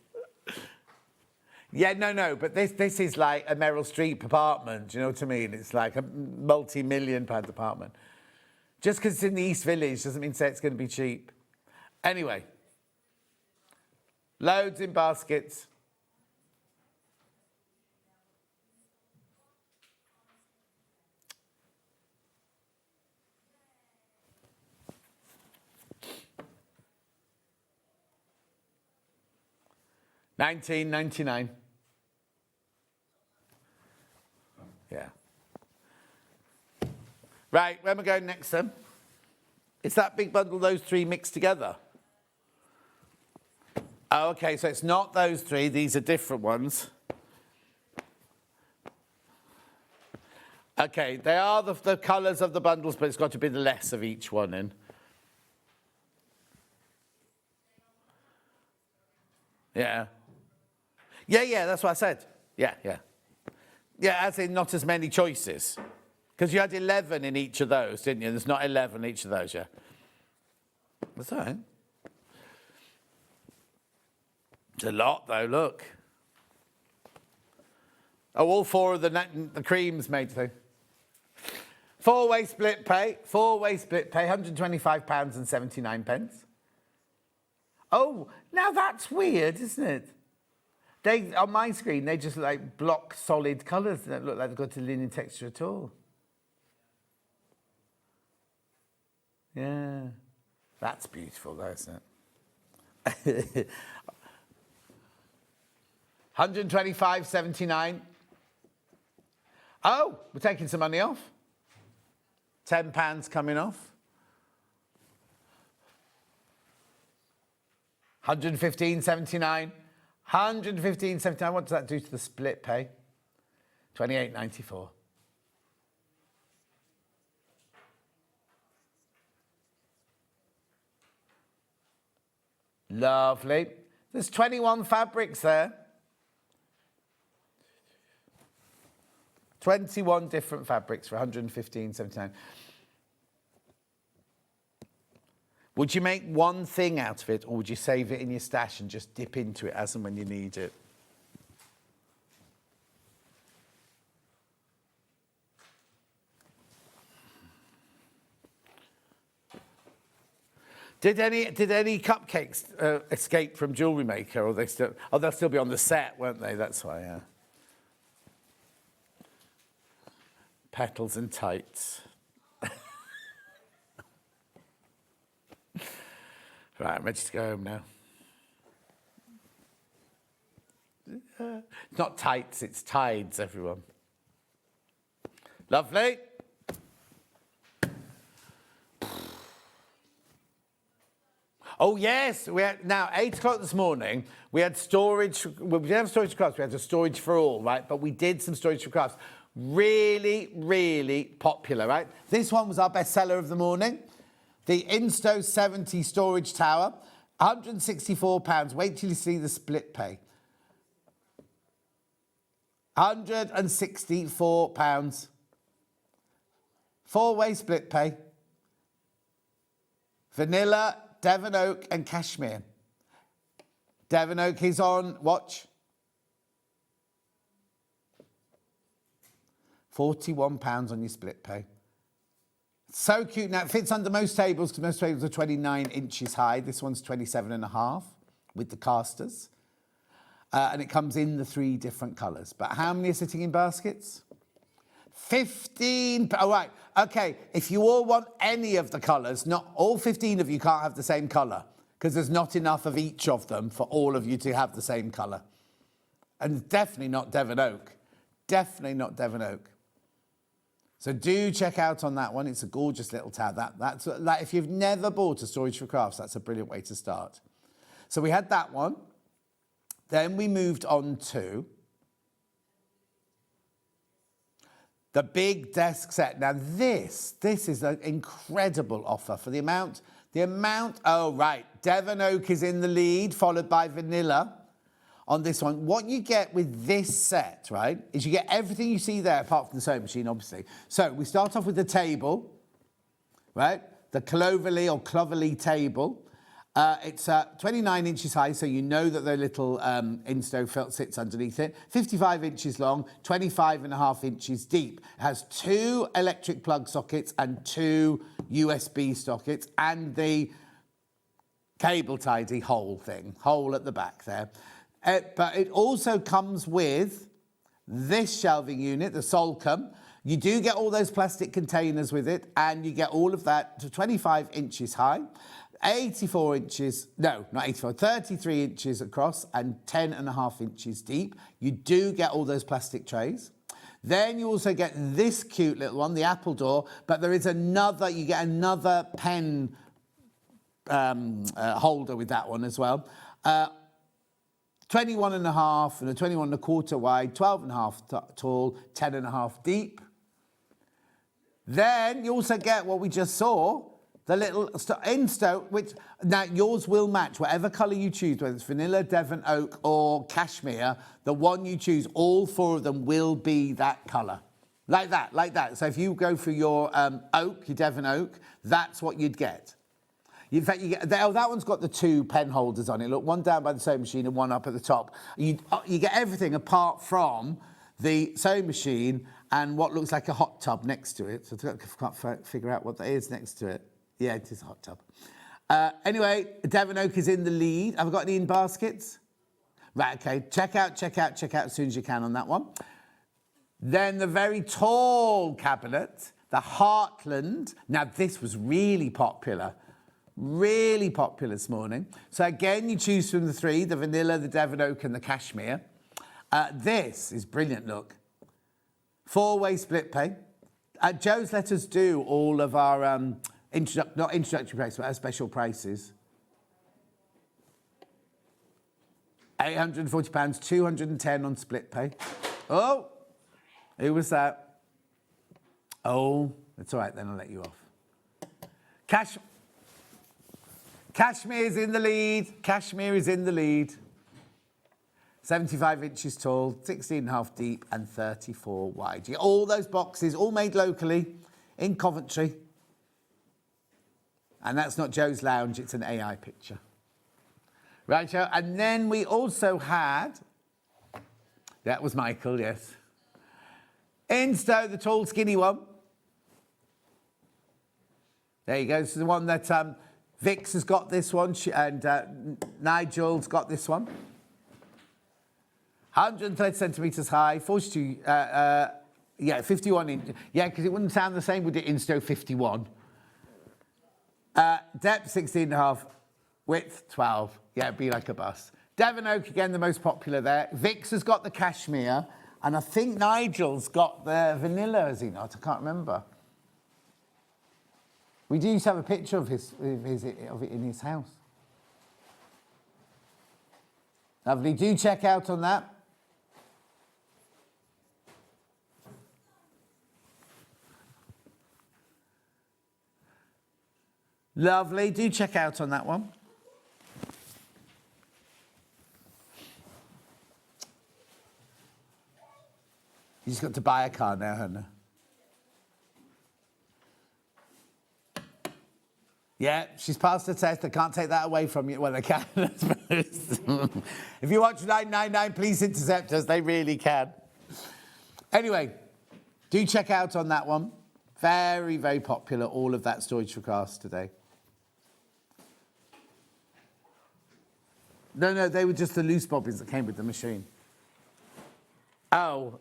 Yeah, no, but this is like a Meryl Streep apartment, do you know what I mean? It's like a multi-million-pound apartment. Just because it's in the East Village doesn't mean say it's going to be cheap. Anyway. Loads in baskets. $19.99. Yeah. Right, where am I going next then? Is that big bundle, those 3 mixed together? Oh, okay, so it's not those 3. These are different ones. Okay, they are the colours of the bundles, but it's got to be the less of each one in. Yeah. Yeah, that's what I said. Yeah. Yeah, as in not as many choices. Because you had 11 in each of those, didn't you? There's not 11 in each of those, yeah. That's all right. It's a lot, though, look. Oh, all 4 of the creams made through. 4-way split pay, £125.79. Oh, now that's weird, isn't it? They, on my screen, they just like block solid colours. They don't look like they've got a linen texture at all. Yeah. That's beautiful, though, isn't it? £125.79. Oh, we're taking some money off. £10 coming off. £115.79. £115.79. What does that do to the split pay? £28.94. Lovely. There's 21 fabrics there. 21 different fabrics for £115.79. Would you make one thing out of it, or would you save it in your stash and just dip into it as and when you need it? Did any cupcakes escape from Jewellery Maker, or they still? Oh, they'll still be on the set, won't they? That's why. Yeah. Petals and tights. Right, I'm ready to go home now. It's not tights, it's tides, everyone. Lovely. Oh, yes. We had, now, 8 o'clock this morning, we had storage. We didn't have storage for crafts. We had a storage for all, right? But we did some storage for crafts. Really, really popular, right? This one was our bestseller of the morning. The Insto 70 Storage Tower. £164. Wait till you see the split pay. £164. 4-way split pay. Vanilla, Devon Oak and Cashmere. Devon Oak is on, watch. £41 on your split pay. So cute. Now, it fits under most tables because most tables are 29 inches high. This one's 27.5 with the casters. And it comes in the 3 different colours. But how many are sitting in baskets? 15. All right. Okay. If you all want any of the colours, not all 15 of you can't have the same colour because there's not enough of each of them for all of you to have the same colour. And definitely not Devon Oak. Definitely not Devon Oak. So do check out on that one. It's a gorgeous little tab. That's like if you've never bought a storage for crafts, that's a brilliant way to start. So we had that one. Then we moved on to the big desk set. Now this is an incredible offer for the amount, oh right, Devon Oak is in the lead, followed by Vanilla on this one. What you get with this set, right, is you get everything you see there apart from the sewing machine, obviously. So we start off with the table, right, the Cloverleigh table. It's 29 inches high, so you know that the little Insto felt sits underneath it. 55 inches long, 25.5 inches deep. It has 2 electric plug sockets and 2 USB sockets and the cable tidy hole at the back there. But it also comes with this shelving unit, the Solcombe. You do get all those plastic containers with it, and you get all of that to 25 inches high. 84 inches, no, not 84, 33 inches across and 10.5 inches deep. You do get all those plastic trays. Then you also get this cute little one, the Apple Door, but there is another, you get another pen holder with that one as well. 21.5 and a 21.25 wide, 12.5 tall, 10.5 deep. Then you also get what we just saw, the little Insto, which now yours will match whatever colour you choose, whether it's vanilla, Devon Oak or Cashmere. The one you choose, all 4 of them will be that colour. Like that. So if you go for your oak, your Devon Oak, that's what you'd get. In fact, you get, that one's got the 2 pen holders on it. Look, one down by the sewing machine and one up at the top. You get everything apart from the sewing machine and what looks like a hot tub next to it. So I can't figure out what that is next to it. Yeah, it is a hot tub. Anyway, Devon Oak is in the lead. Have I got any in baskets? Right, okay. Check out as soon as you can on that one. Then the very tall cabinet, the Heartland. Now, this was really popular this morning. So again, you choose from the 3, the vanilla, the Devon Oak and the Cashmere. This is brilliant, look. 4-way split pay. Joe's let us do all of our... not introductory prices, but our special prices. £840, 210 on split pay. Oh, who was that? Oh, it's all right then, I'll let you off. Cashmere is in the lead. 75 inches tall, 16.5 deep and 34 wide. You get all those boxes, all made locally in Coventry. And that's not Joe's Lounge, it's an AI picture. Right, Joe? And then we also had, that was Michael, yes. Insto, the tall, skinny one. There you go, this is the one that Vix has got this one, and Nigel's got this one. 130 centimetres high, 42, 51 inches. Yeah, because it wouldn't sound the same with the Insto 51. Depth 16.5, width 12. Yeah, it'd be like a bus. Devon Oak, again, the most popular there. Vix has got the cashmere, and I think Nigel's got the vanilla, has he not? I can't remember. We do used to have a picture of it in his house. Lovely. Do check out on that. Lovely. Do check out on that one. You just got to buy a car now, haven't you? Yeah, she's passed the test. They can't take that away from you. Well, they can, I suppose. If you watch 999, please intercept us. They really can. Anyway, do check out on that one. Very, very popular, all of that storage for cars today. No, they were just the loose bobbins that came with the machine. Oh.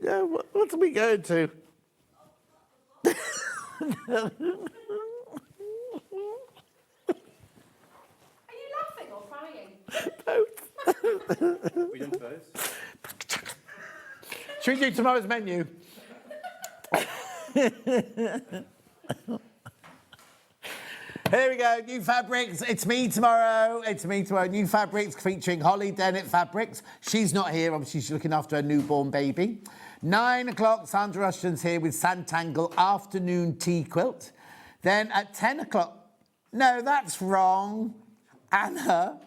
Yeah, what are we going to? Are you laughing or crying? Both. We done both. Should we do tomorrow's menu? Here we go, new fabrics. It's me tomorrow. New fabrics featuring Holly Dennett Fabrics. She's not here, obviously she's looking after her newborn baby. 9 o'clock, Sandra Rushton's here with Santangle Afternoon Tea Quilt. Then at 10 o'clock, no, that's wrong, Anna.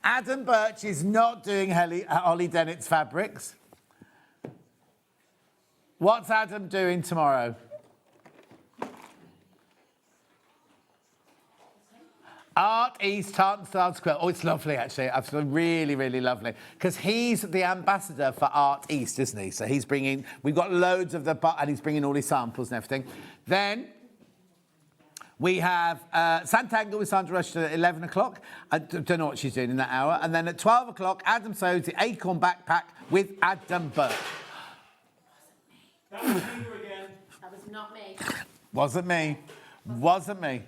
Adam Birch is not doing Holly Dennett's Fabrics. What's Adam doing tomorrow? Art East Tartan Styles Quilt. Oh, it's lovely, actually. Absolutely, really, really lovely. Because he's the ambassador for Art East, isn't he? So he's bringing... We've got loads of and he's bringing all his samples and everything. Then we have Santangle with Sandra Rushton at 11 o'clock. I don't know what she's doing in that hour. And then at 12 o'clock, Adam sews the Acorn Backpack with Adam Burke. That was you again. That was not me. Wasn't me. Wasn't me.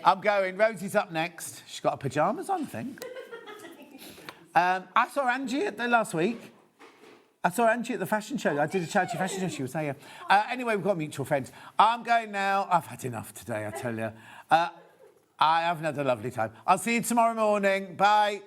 I'm going. Rosie's up next. She's got her pyjamas on, I think. I saw Angie last week. I saw Angie at the fashion show. I did a charity fashion show. She was there. Anyway, we've got mutual friends. I'm going now. I've had enough today, I tell you. I haven't had a lovely time. I'll see you tomorrow morning. Bye.